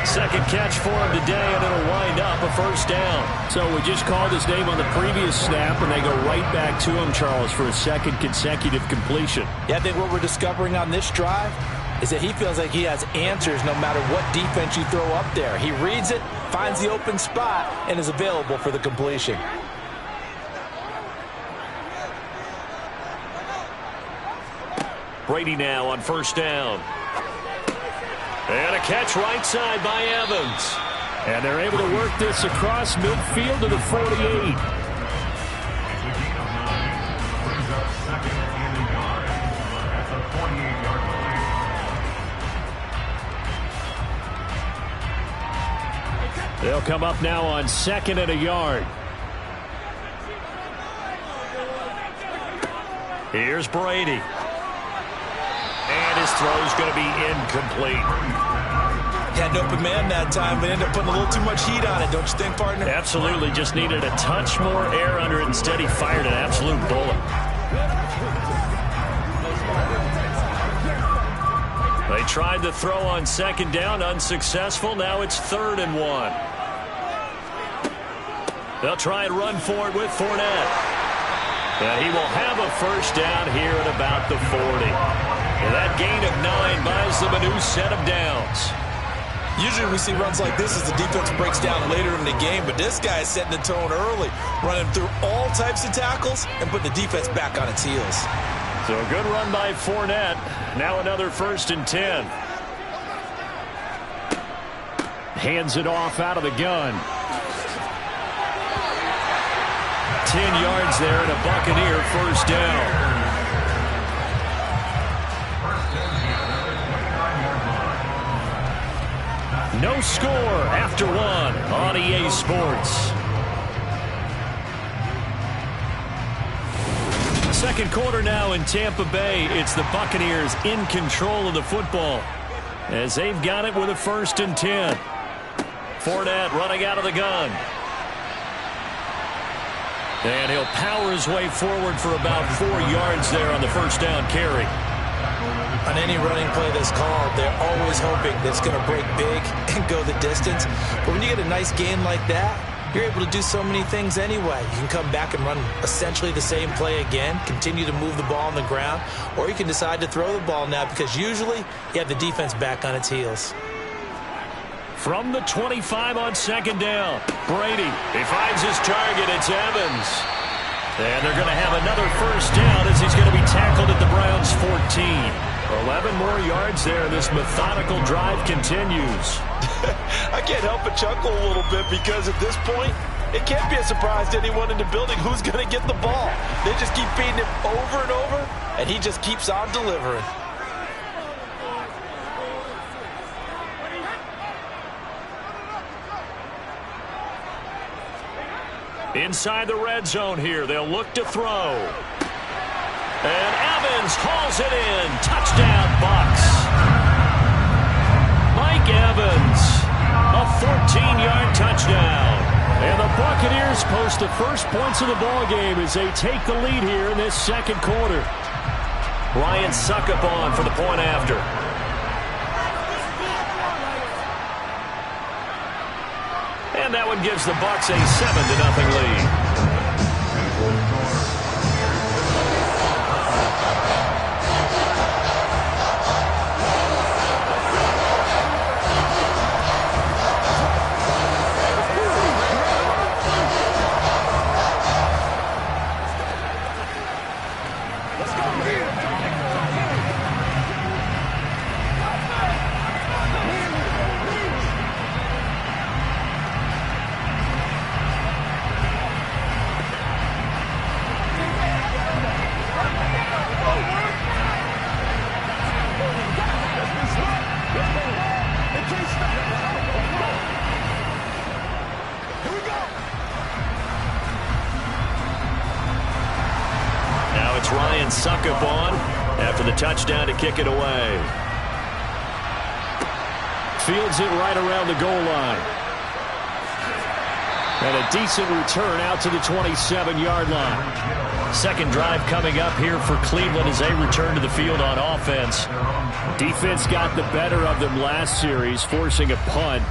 S1: 2nd catch for him today, and it'll wind up a 1st down.
S3: So we just called his name on the previous snap, and they go right back to him, Charles, for a 2nd consecutive completion.
S2: Yeah, I think what we're discovering on this drive is that he feels like he has answers no matter what defense you throw up there. He reads it, finds the open spot, and is available for the completion.
S1: Brady now on 1st down. And a catch right side by Evans.
S3: And they're able to work this across midfield to the 48. They'll come up now on 2nd and a yard.
S1: Here's Brady. And his throw's going to be incomplete.
S2: Had an open man that time, but ended up putting a little too much heat on it, don't you think, partner?
S1: Absolutely. Just needed a touch more air under it. Instead, he fired an absolute bullet. They tried to throw on 2nd down, unsuccessful. Now it's 3rd and 1. They'll try and run for it with Fournette. And he will have a 1st down here at about the 40. And that gain of 9 buys them a new set of downs.
S7: Usually we see runs like this as the defense breaks down later in the game, but this guy is setting the tone early, running through all types of tackles and putting the defense back on its heels.
S1: So a good run by Fournette. Now another 1st and 10. Hands it off out of the gun. 10 yards there and a Buccaneer 1st down. No score after 1 on EA Sports. Second quarter now in Tampa Bay. It's the Buccaneers in control of the football as they've got it with a 1st and 10. Fournette running out of the gun. And he'll power his way forward for about 4 yards there on the 1st down carry.
S7: On any running play that's called, they're always hoping that it's going to break big and go the distance. But when you get a nice gain like that, you're able to do so many things anyway. You can come back and run essentially the same play again, continue to move the ball on the ground, or you can decide to throw the ball now because usually you have the defense back on its heels.
S1: From the 25 on 2nd down, Brady. He finds his target. It's Evans. And they're going to have another 1st down as he's going to be tackled at the Browns' 14. 11 more yards there. This methodical drive continues.
S2: I can't help but chuckle a little bit because at this point, it can't be a surprise to anyone in the building who's going to get the ball. They just keep feeding him over and over, and he just keeps on delivering.
S1: Inside the red zone here. They'll look to throw. And Evans hauls it in. Touchdown, Bucs. Mike Evans, a 14-yard touchdown. And the Buccaneers post the first points of the ball game as they take the lead here in this 2nd quarter. Ryan Suckup on for the point after. And that one gives the Bucs a 7-0 lead. Ryan Suckup on after the touchdown to kick it away. Fields it right around the goal line. And a decent return out to the 27-yard line. Second drive coming up here for Cleveland as they return to the field on offense. Defense got the better of them last series, forcing a punt.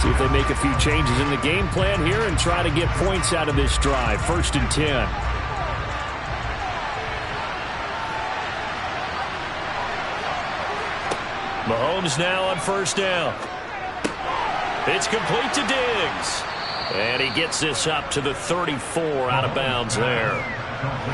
S1: See if they make a few changes in the game plan here and try to get points out of this drive. 1st and 10. Mahomes now on 1st down. It's complete to Diggs. And he gets this up to the 34 out of bounds there.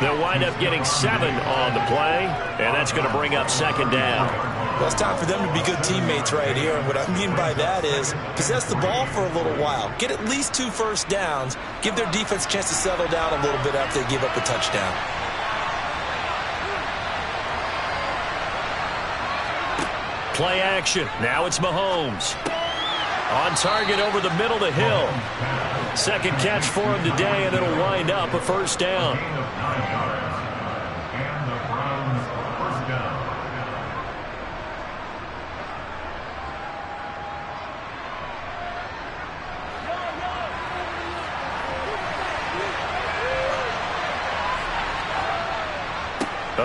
S1: They'll wind up getting 7 on the play, and that's going to bring up 2nd down.
S7: Well, it's time for them to be good teammates right here. And what I mean by that is possess the ball for a little while. Get at least 2 first downs. Give their defense a chance to settle down a little bit after they give up a touchdown.
S1: Play action. Now it's Mahomes. On target over the middle to Hill. Second catch for him today, and it'll wind up a 1st down.
S4: And the Browns' 1st down.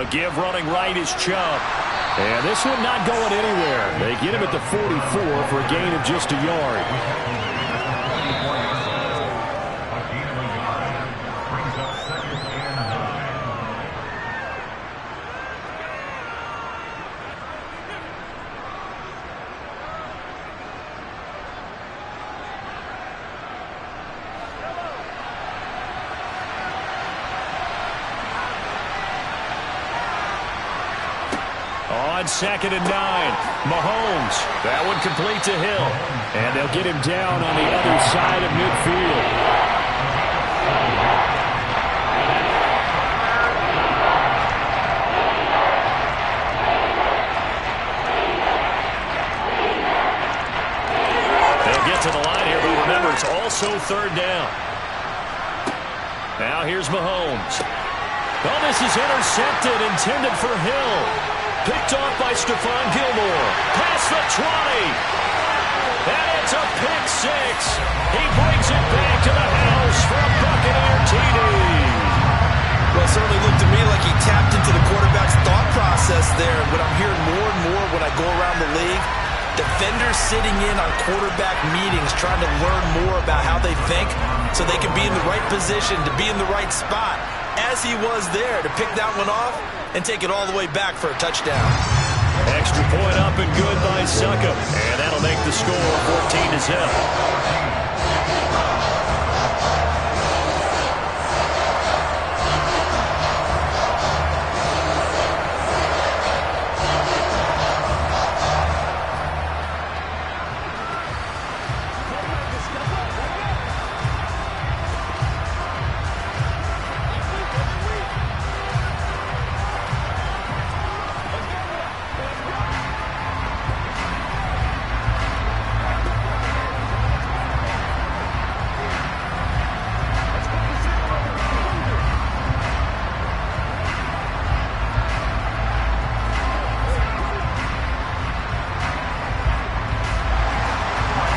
S1: A give running right is Chubb. And this one not going anywhere. They get him at the 44 for a gain of just a yard.
S4: A gain of a yard brings up 2nd and 9.
S1: On 2nd and 9, Mahomes. That one complete to Hill.
S3: And they'll get him down on the other side of midfield.
S1: To the line here, but remember, it's also 3rd down. Now here's Mahomes. Oh, this is intercepted, intended for Hill. Picked off by Stephon Gilmore. Past the 20. And it's a pick 6. He brings it back to the house for a Buccaneer TD.
S6: Well, it certainly looked to me like he tapped into the quarterback's thought process there. What I'm hearing more and more when I go around the league, defenders sitting in on quarterback meetings trying to learn more about how they think so they can be in the right position to be in the right spot, as he was there to pick that one off and take it all the way back for a touchdown.
S1: Extra point up and good by Succop. And that'll make the score 14-0.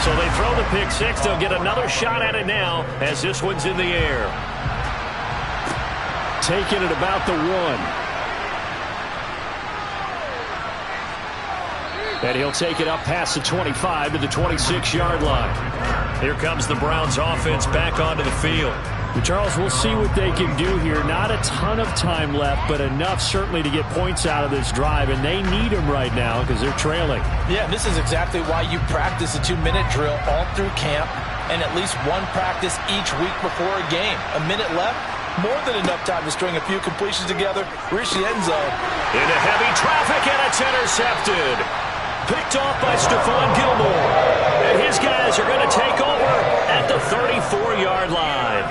S1: So they throw the pick 6. They'll get another shot at it now as this one's in the air.
S3: Taking it about the 1. And he'll take it up past the 25 to the 26-yard line.
S1: Here comes the Browns offense back onto the field.
S3: Charles, we'll see what they can do here. Not a ton of time left, but enough certainly to get points out of this drive, and they need them right now because they're trailing.
S2: Yeah, and this is exactly why you practice a 2-minute drill all through camp and at least one practice each week before a game. A minute left, more than enough time to string a few completions together, reach the end zone.
S1: Into heavy traffic, and it's intercepted. Picked off by Stephon Gilmore. And his guys are going to take over at the 34-yard line.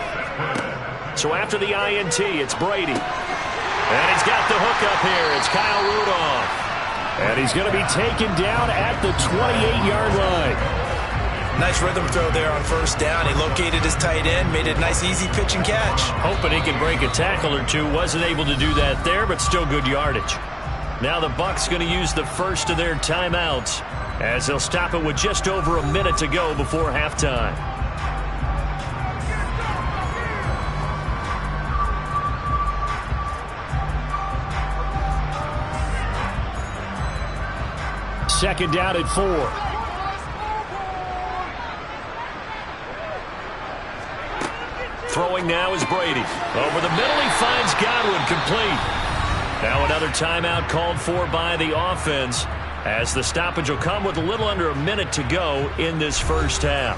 S1: So after the INT, it's Brady. And he's got the hook up here. It's Kyle Rudolph.
S3: And he's going to be taken down at the 28-yard line.
S7: Nice rhythm throw there on 1st down. He located his tight end, made a nice easy pitch and catch.
S1: Hoping he could break a tackle or two. Wasn't able to do that there, but still good yardage. Now the Bucs going to use the first of their timeouts as they'll stop it with just over a minute to go before halftime.
S3: Second down at 4.
S1: Throwing now is Brady. Over the middle, he finds Godwin, complete. Now another timeout called for by the offense as the stoppage will come with a little under a minute to go in this first half.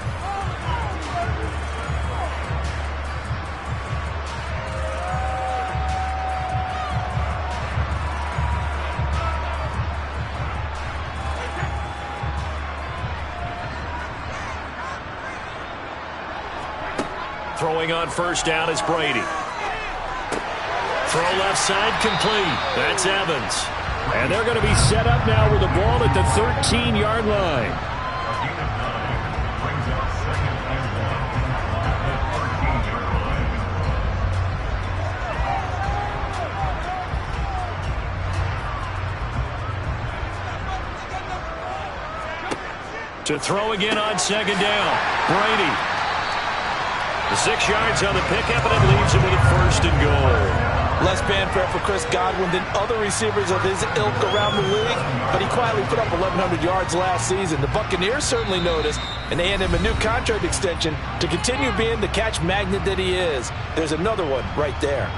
S1: Throwing on 1st down is Brady. Throw left side, complete. That's Evans.
S3: And they're going to be set up now with the ball at the 13-yard line.
S4: Brings up 2nd and 13-yard line.
S1: To throw again on 2nd down. Brady. The 6 yards on the pickup, and it leaves him with a 1st and goal.
S2: Less fanfare for Chris Godwin than other receivers of his ilk around the league, but he quietly put up 1,100 yards last season. The Buccaneers certainly noticed, and they hand him a new contract extension to continue being the catch magnet that he is. There's another one right there.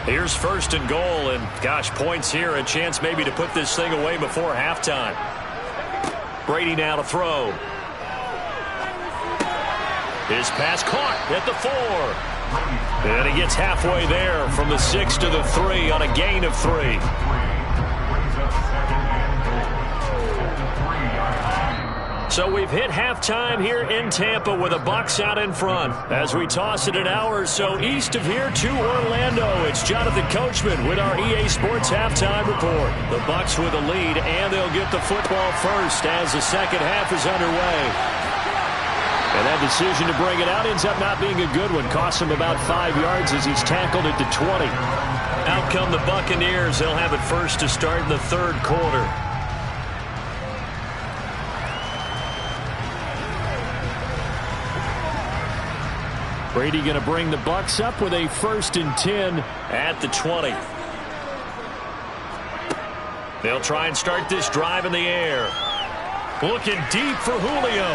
S1: Here's first and goal, and gosh, points here, a chance maybe to put this thing away before halftime. Brady now to throw. His pass caught at the 4. And he gets halfway there from the 6 to the 3 on a gain of 3. So we've hit halftime here in Tampa with the Bucs out in front. As we toss it an hour or so east of here to Orlando, it's Jonathan Coachman with our EA Sports Halftime Report. The Bucs with a lead, and they'll get the football first as the second half is underway. And that decision to bring it out ends up not being a good one. Costs him about 5 yards as he's tackled at the 20. Out come the Buccaneers. They'll have it first to start in the third quarter. Brady going to bring the Bucs up with a 1st and 10 at the 20. They'll try and start this drive in the air. Looking deep for Julio.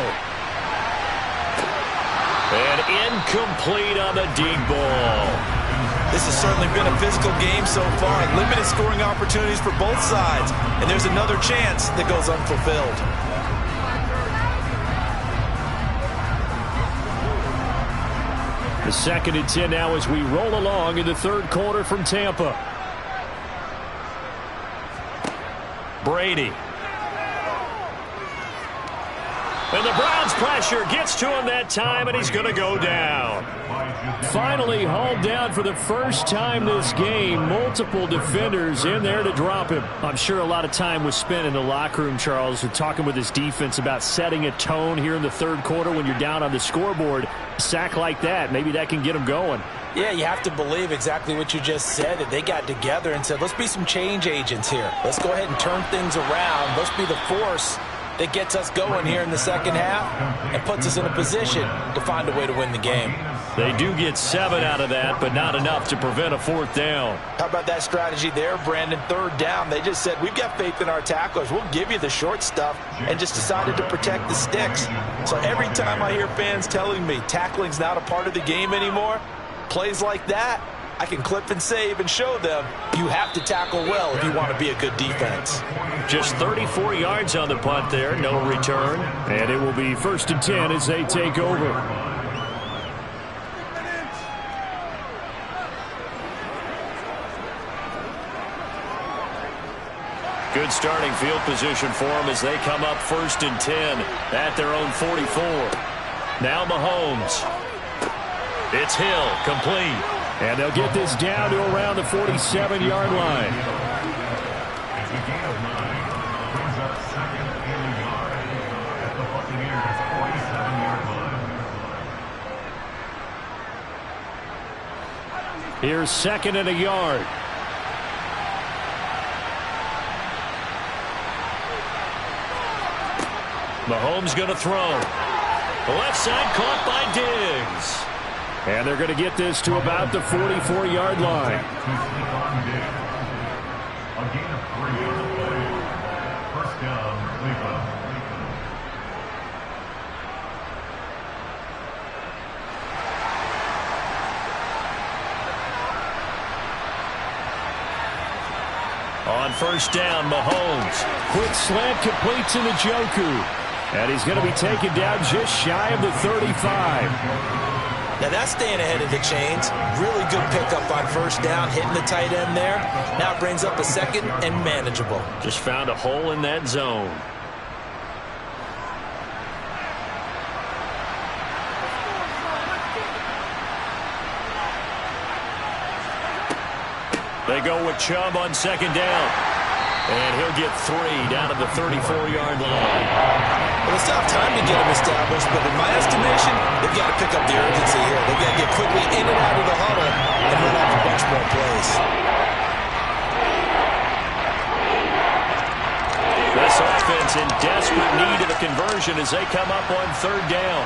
S1: And incomplete on the deep ball.
S6: This has certainly been a physical game so far. Limited scoring opportunities for both sides. And there's another chance that goes unfulfilled.
S3: The 2nd and 10 now as we roll along in the third quarter from Tampa.
S1: Brady. And the Browns pressure gets to him that time, and he's going to go down.
S3: Finally hauled down for the first time this game. Multiple defenders in there to drop him. I'm sure a lot of time was spent in the locker room, Charles, talking with his defense about setting a tone here in the third quarter when you're down on the scoreboard. A sack like that, maybe that can get him going.
S7: Yeah, you have to believe exactly what you just said, that they got together and said, let's be some change agents here. Let's go ahead and turn things around. Let's be the force that gets us going here in the second half and puts us in a position to find a way to win the game.
S1: They do get 7 out of that, but not enough to prevent a 4th down.
S7: How about that strategy there, Brandon? 3rd down, they just said, we've got faith in our tacklers. We'll give you the short stuff, and just decided to protect the sticks. So every time I hear fans telling me tackling's not a part of the game anymore, plays like that, I can clip and save and show them you have to tackle well if you want to be a good defense.
S1: Just 34 yards on the punt there, no return.
S3: And it will be 1st and 10 as they take over.
S1: Good starting field position for them as they come up 1st and 10 at their own 44. Now Mahomes. It's Hill, complete.
S3: And they'll get this down to around the 47-yard line.
S4: It's a gain of 9. Brings up 2nd and a yard at the Buccaneers' 47-yard line.
S3: Here's 2nd and a yard.
S1: Mahomes going to throw. The left side caught by Diggs.
S3: And they're going to get this to about the 44-yard line.
S4: A gain of 3 on the play. 1st down, Cleveland.
S1: On 1st down, Mahomes.
S3: Quick slant completes in the Njoku. And he's going to be taken down just shy of the 35.
S7: Now that's staying ahead of the chains. Really good pickup on 1st down, hitting the tight end there. Now it brings up a 2nd and manageable.
S1: Just found a hole in that zone. They go with Chubb on 2nd down. And he'll get 3 down to the 34-yard line.
S7: Well, it's not time to get them established, but in my estimation, they've got to pick up the urgency here. They've got to get quickly in and out of the huddle and run off a bunch more plays.
S1: This offense in desperate need of a conversion as they come up on 3rd down.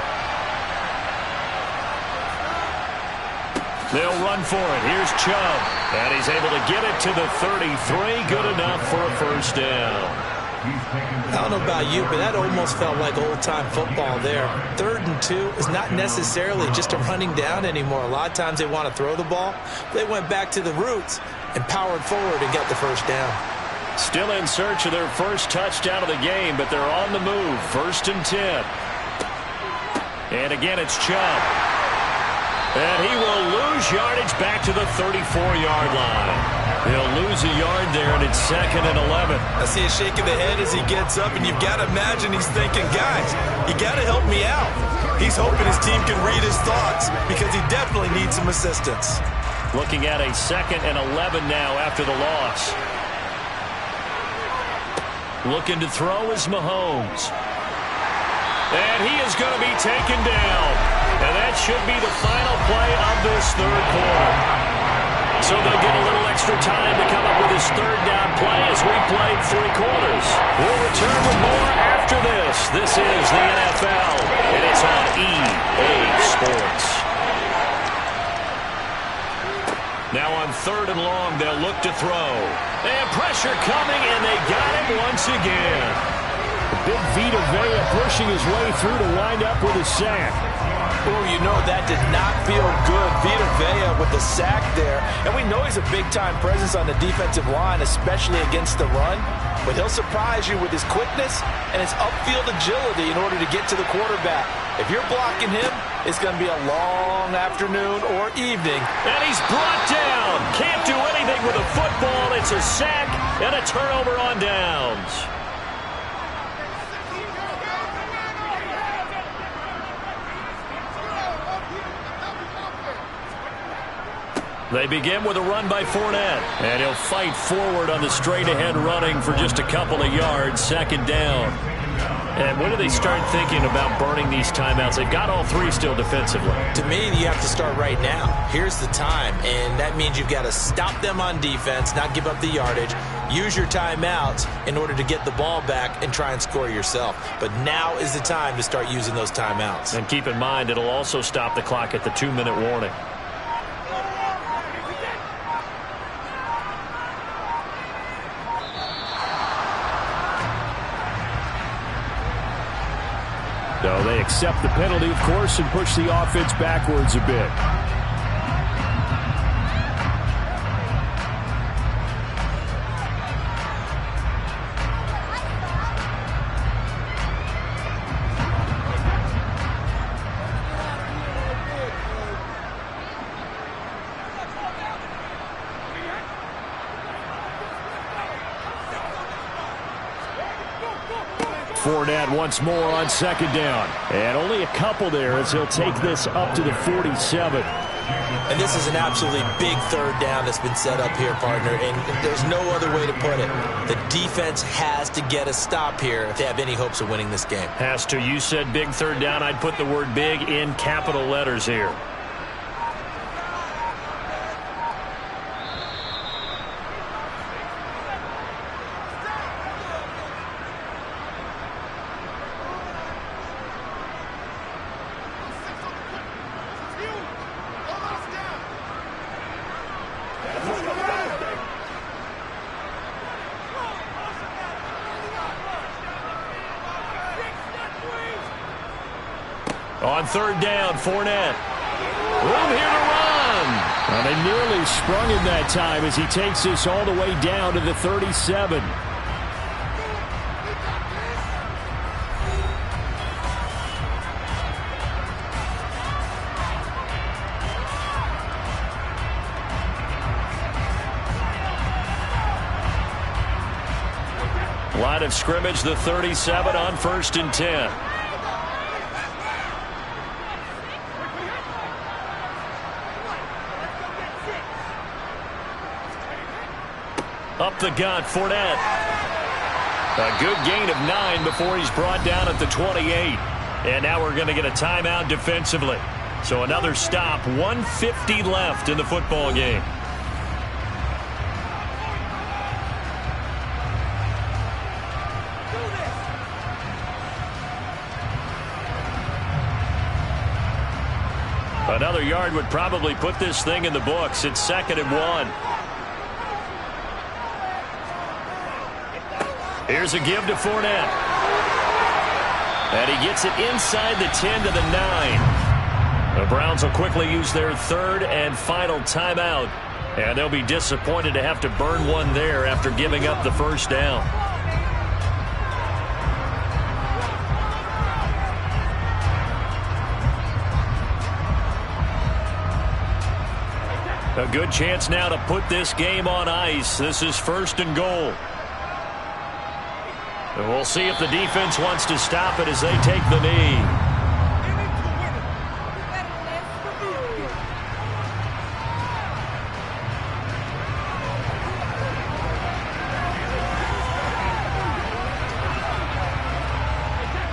S1: They'll run for it. Here's Chubb. And he's able to get it to the 33. Good enough for a 1st down.
S7: I don't know about you, but that almost felt like old-time football there. 3rd and 2 is not necessarily just a running down anymore. A lot of times they want to throw the ball. They went back to the roots and powered forward and got the first down.
S1: Still in search of their first touchdown of the game, but they're on the move. 1st and 10. And again, it's Chubb. And he will lose yardage back to the 34-yard line. He'll lose a yard there, and it's 2nd and 11.
S6: I see him shaking the head as he gets up, and you've got to imagine he's thinking, guys, you got to help me out. He's hoping his team can read his thoughts because he definitely needs some assistance.
S1: Looking at a 2nd and 11 now after the loss. Looking to throw is Mahomes. And he is going to be taken down. And that should be the final play of this 3rd quarter. So they'll get a little extra time to come up with his 3rd down play as we played 3 quarters. We'll return with more after this. This is the NFL, and it's on EA Sports. Now on 3rd and long, they'll look to throw. They have pressure coming, and they got him once again.
S3: Big Vita Vea pushing his way through to wind up with a sack.
S2: Oh, you know that did not feel good. Vita Vea with the sack there. And we know he's a big-time presence on the defensive line, especially against the run. But he'll surprise you with his quickness and his upfield agility in order to get to the quarterback. If you're blocking him, it's going to be a long afternoon or evening.
S1: And he's brought down. Can't do anything with a football. It's a sack and a turnover on downs. They begin with a run by Fournette. And he'll fight forward on the straight-ahead running for just a couple of yards. 2nd down. And when do they start thinking about burning these timeouts? They've got all 3 still defensively.
S7: To me, you have to start right now. Here's the time, and that means you've got to stop them on defense, not give up the yardage, use your timeouts in order to get the ball back and try and score yourself. But now is the time to start using those timeouts.
S1: And keep in mind, it'll also stop the clock at the 2-minute warning.
S3: So they accept the penalty, of course, and push the offense backwards a bit. Fournette once more on 2nd down. And only a couple there as he'll take this up to the 47.
S7: And this is an absolutely big 3rd down that's been set up here, partner, and there's no other way to put it. The defense has to get a stop here if they have any hopes of winning this game.
S1: Has to. You said big 3rd down. I'd put the word big in capital letters here. On 3rd down, Fournette. Room here to run.
S3: Well, they nearly sprung him that time as he takes this all the way down to the 37.
S1: Line of scrimmage, the 37 on 1st and 10. Up the gut, Fournette. A good gain of 9 before he's brought down at the 28. And now we're going to get a timeout defensively. So another stop, 1:50 left in the football game. Another yard would probably put this thing in the books. It's 2nd and 1. Here's a give to Fournette. And he gets it inside the 10 to the 9. The Browns will quickly use their third and final timeout. And they'll be disappointed to have to burn one there after giving up the first down. A good chance now to put this game on ice. This is 1st and goal. And we'll see if the defense wants to stop it as they take the knee.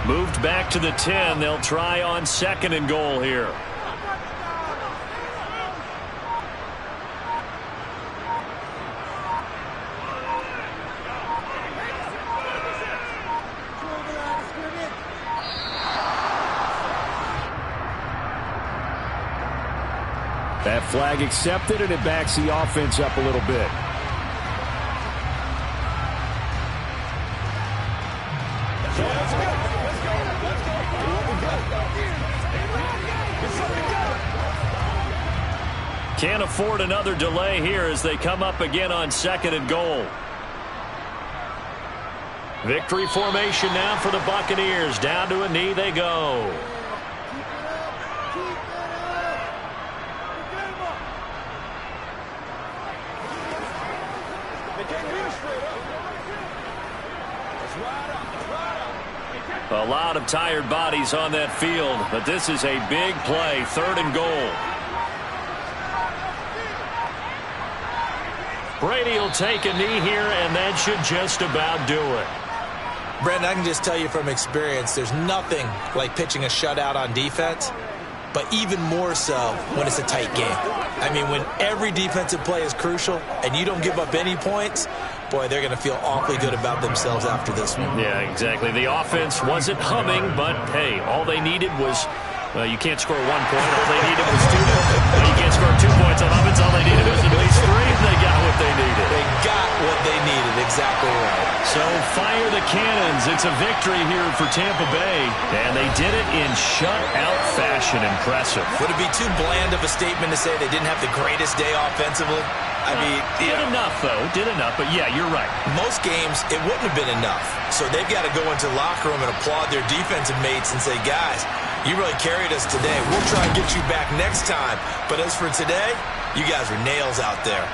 S1: Moved back to the 10. They'll try on 2nd and goal here.
S3: That flag accepted, and it backs the offense up a little bit.
S1: Can't afford another delay here as they come up again on 2nd and goal. Victory formation now for the Buccaneers. Down to a knee they go. A lot of tired bodies on that field, but this is a big play. 3rd and goal. Brady will take a knee here, and that should just about do it.
S7: Brandon, I can just tell you from experience, there's nothing like pitching a shutout on defense, but even more so when it's a tight game. I mean, when every defensive play is crucial and you don't give up any points, boy, they're going to feel awfully good about themselves after this one.
S1: Yeah, exactly. The offense wasn't humming, but, hey, all they needed was, well, you can't score 1 point. All they needed was 2. Well, you can't score 2 points on offense. All they needed was at least 3. They got what they needed.
S7: They got what they needed. Exactly right.
S1: So fire the cannons. It's a victory here for Tampa Bay, and they did it in shutout fashion. Impressive.
S7: Would it be too bland of a statement to say they didn't have the greatest day offensively? I mean,
S1: did enough, though. Did enough, but yeah, you're right.
S7: Most games, it wouldn't have been enough. So they've got to go into the locker room and applaud their defensive mates and say, guys, you really carried us today. We'll try and get you back next time. But as for today, you guys are nails out there.